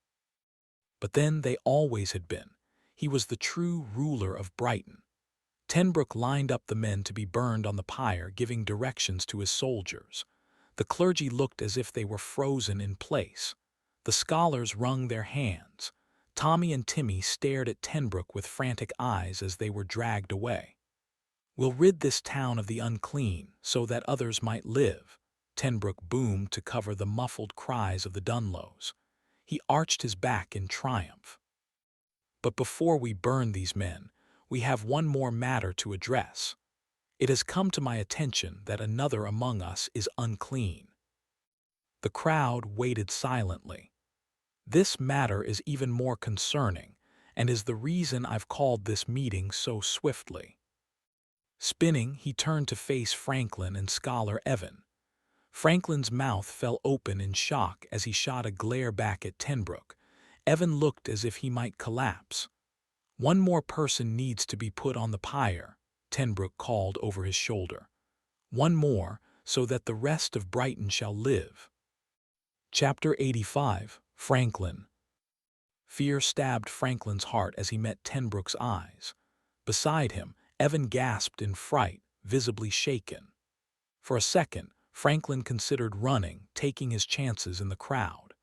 But then they always had been. He was the true ruler of Brighton. Tenbrook lined up the men to be burned on the pyre, giving directions to his soldiers. The clergy looked as if they were frozen in place. The scholars wrung their hands. Tommy and Timmy stared at Tenbrook with frantic eyes as they were dragged away. "We'll rid this town of the unclean, so that others might live," Tenbrook boomed to cover the muffled cries of the Dunlows. He arched his back in triumph. "But before we burn these men, we have one more matter to address. It has come to my attention that another among us is unclean." The crowd waited silently. "This matter is even more concerning, and is the reason I've called this meeting so swiftly." Spinning, he turned to face Franklin and Scholar Evan. Franklin's mouth fell open in shock as he shot a glare back at Tenbrook. Evan looked as if he might collapse. "One more person needs to be put on the pyre," Tenbrook called over his shoulder. "One more, so that the rest of Brighton shall live." Chapter 85. Franklin. Fear stabbed Franklin's heart as he met Tenbrook's eyes. Beside him, Evan gasped in fright, visibly shaken. For a second, Franklin considered running, taking his chances in the crowd.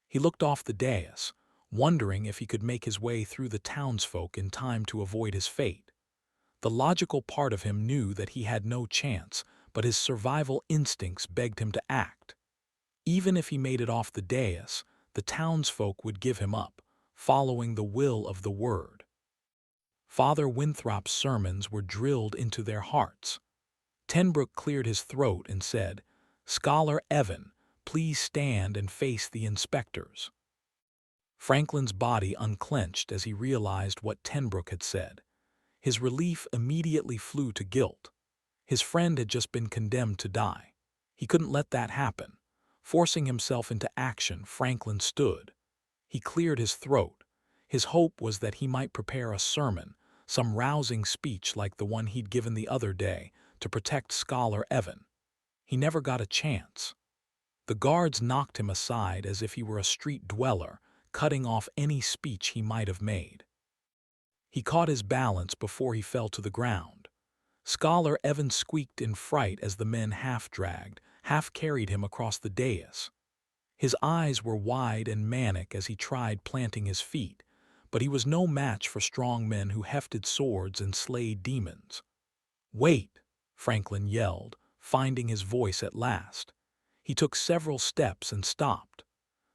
He looked off the dais, wondering if he could make his way through the townsfolk in time to avoid his fate. The logical part of him knew that he had no chance, but his survival instincts begged him to act. Even if he made it off the dais, the townsfolk would give him up, following the will of the Word. Father Winthrop's sermons were drilled into their hearts. Tenbrook cleared his throat and said, "Scholar Evan, please stand and face the inspectors." Franklin's body unclenched as he realized what Tenbrook had said. His relief immediately flew to guilt. His friend had just been condemned to die. He couldn't let that happen. Forcing himself into action, Franklin stood. He cleared his throat. His hope was that he might prepare a sermon, some rousing speech like the one he'd given the other day, to protect Scholar Evan. He never got a chance. The guards knocked him aside as if he were a street dweller, cutting off any speech he might have made. He caught his balance before he fell to the ground. Scholar Evan squeaked in fright as the men half-dragged, half-carried him across the dais. His eyes were wide and manic as he tried planting his feet, but he was no match for strong men who hefted swords and slayed demons. "Wait!" Franklin yelled, finding his voice at last. He took several steps and stopped.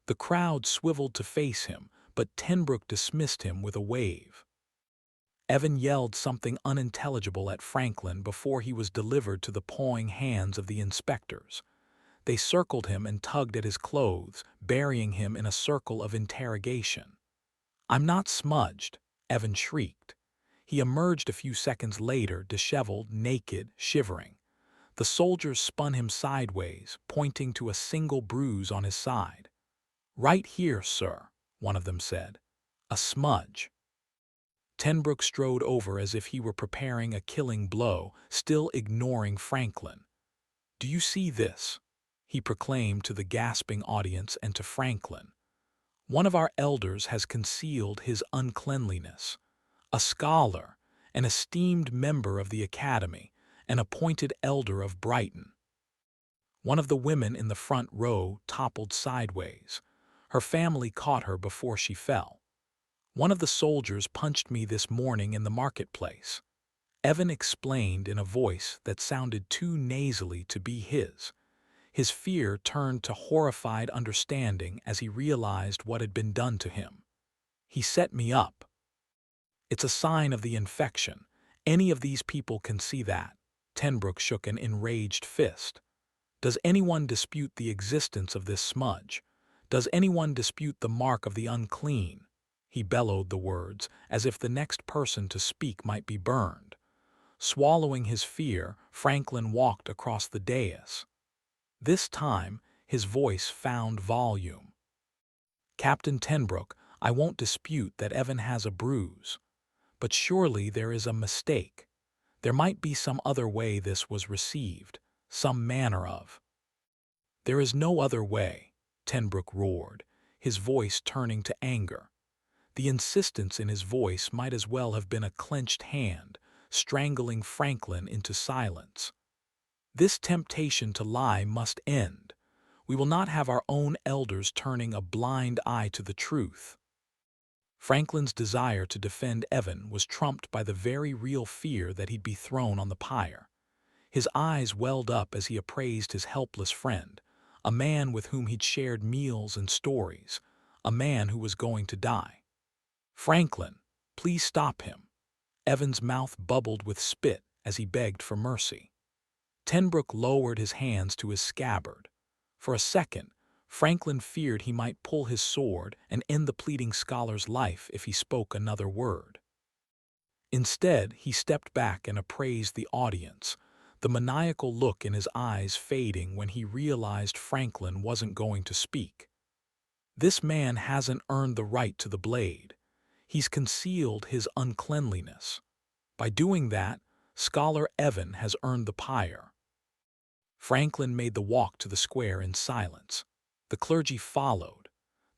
The crowd swiveled to face him, but Tenbrook dismissed him with a wave. Evan yelled something unintelligible at Franklin before he was delivered to the pawing hands of the inspectors. They circled him and tugged at his clothes, burying him in a circle of interrogation. "I'm not smudged," Evan shrieked. He emerged a few seconds later, disheveled, naked, shivering. The soldiers spun him sideways, pointing to a single bruise on his side. "Right here, sir," one of them said. "A smudge." Tenbrook strode over as if he were preparing a killing blow, still ignoring Franklin. "Do you see this?" he proclaimed to the gasping audience and to Franklin. "One of our elders has concealed his uncleanliness. A scholar, an esteemed member of the academy, an appointed elder of Brighton. One of the women in the front row toppled sideways. Her family caught her before she fell. One of the soldiers punched me this morning in the marketplace. Evan explained in a voice that sounded too nasally to be his. His fear turned to horrified understanding as he realized what had been done to him. He set me up. It's a sign of the infection. Any of these people can see that. Tenbrook shook an enraged fist. Does anyone dispute the existence of this smudge? Does anyone dispute the mark of the unclean? He bellowed the words, as if the next person to speak might be burned. Swallowing his fear, Franklin walked across the dais. This time, his voice found volume. Captain Tenbrook, I won't dispute that Evan has a bruise. But surely there is a mistake. There might be some other way this was received, some manner of. There is no other way, Tenbrook roared, his voice turning to anger. The insistence in his voice might as well have been a clenched hand, strangling Franklin into silence. This temptation to lie must end. We will not have our own elders turning a blind eye to the truth. Franklin's desire to defend Evan was trumped by the very real fear that he'd be thrown on the pyre. His eyes welled up as he appraised his helpless friend, a man with whom he'd shared meals and stories, a man who was going to die. Franklin, please stop him. Evan's mouth bubbled with spit as he begged for mercy. Tenbrook lowered his hands to his scabbard. For a second, Franklin feared he might pull his sword and end the pleading scholar's life if he spoke another word. Instead, he stepped back and appraised the audience, the maniacal look in his eyes fading when he realized Franklin wasn't going to speak. This man hasn't earned the right to the blade. He's concealed his uncleanliness. By doing that, Scholar Evan has earned the pyre. Franklin made the walk to the square in silence. The clergy followed.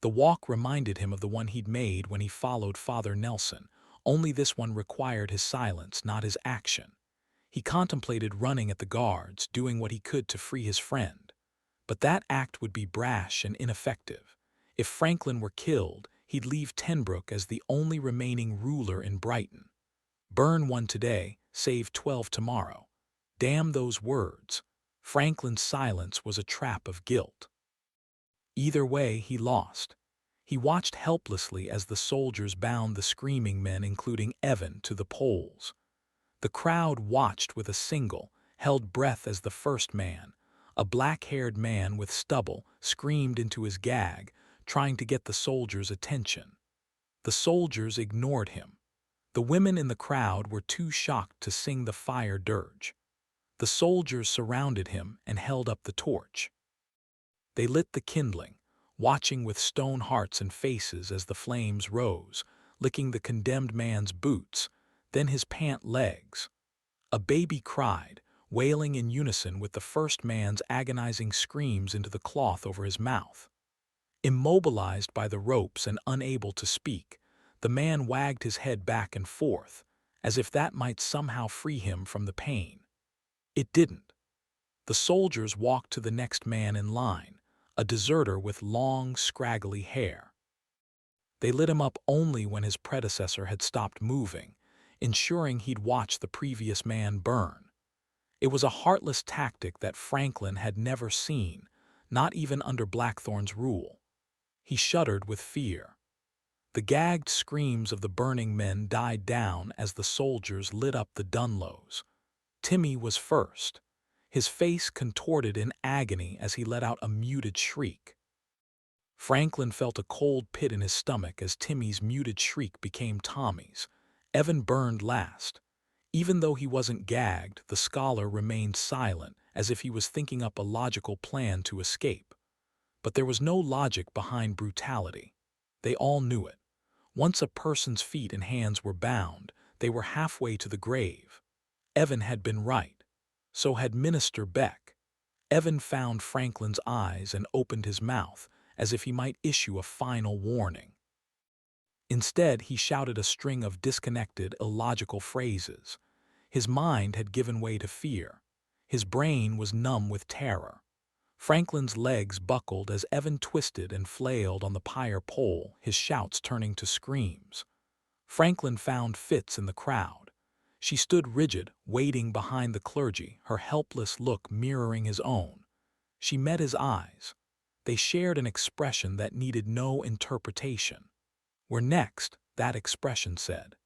The walk reminded him of the one he'd made when he followed Father Nelson, only this one required his silence, not his action. He contemplated running at the guards, doing what he could to free his friend. But that act would be brash and ineffective. If Franklin were killed, he'd leave Tenbrook as the only remaining ruler in Brighton. Burn one today, save 12 tomorrow. Damn those words. Franklin's silence was a trap of guilt. Either way, he lost. He watched helplessly as the soldiers bound the screaming men, including Evan, to the poles. The crowd watched with a single, held breath as the first man, a black-haired man with stubble, screamed into his gag, trying to get the soldiers' attention. The soldiers ignored him. The women in the crowd were too shocked to sing the fire dirge. The soldiers surrounded him and held up the torch. They lit the kindling, watching with stone hearts and faces as the flames rose, licking the condemned man's boots, then his pant legs. A baby cried, wailing in unison with the first man's agonizing screams into the cloth over his mouth. Immobilized by the ropes and unable to speak, the man wagged his head back and forth, as if that might somehow free him from the pain. It didn't. The soldiers walked to the next man in line, a deserter with long, scraggly hair. They lit him up only when his predecessor had stopped moving, ensuring he'd watched the previous man burn. It was a heartless tactic that Franklin had never seen, not even under Blackthorn's rule. He shuddered with fear. The gagged screams of the burning men died down as the soldiers lit up the Dunlows. Timmy was first. His face contorted in agony as he let out a muted shriek. Franklin felt a cold pit in his stomach as Timmy's muted shriek became Tommy's. Evan burned last. Even though he wasn't gagged, the scholar remained silent, as if he was thinking up a logical plan to escape. But there was no logic behind brutality. They all knew it. Once a person's feet and hands were bound, they were halfway to the grave. Evan had been right. So had Minister Beck. Evan found Franklin's eyes and opened his mouth, as if he might issue a final warning. Instead, he shouted a string of disconnected, illogical phrases. His mind had given way to fear. His brain was numb with terror. Franklin's legs buckled as Evan twisted and flailed on the pier pole, his shouts turning to screams. Franklin found Fitz in the crowd. She stood rigid, waiting behind the clergy, her helpless look mirroring his own. She met his eyes. They shared an expression that needed no interpretation. "We're next," that expression said.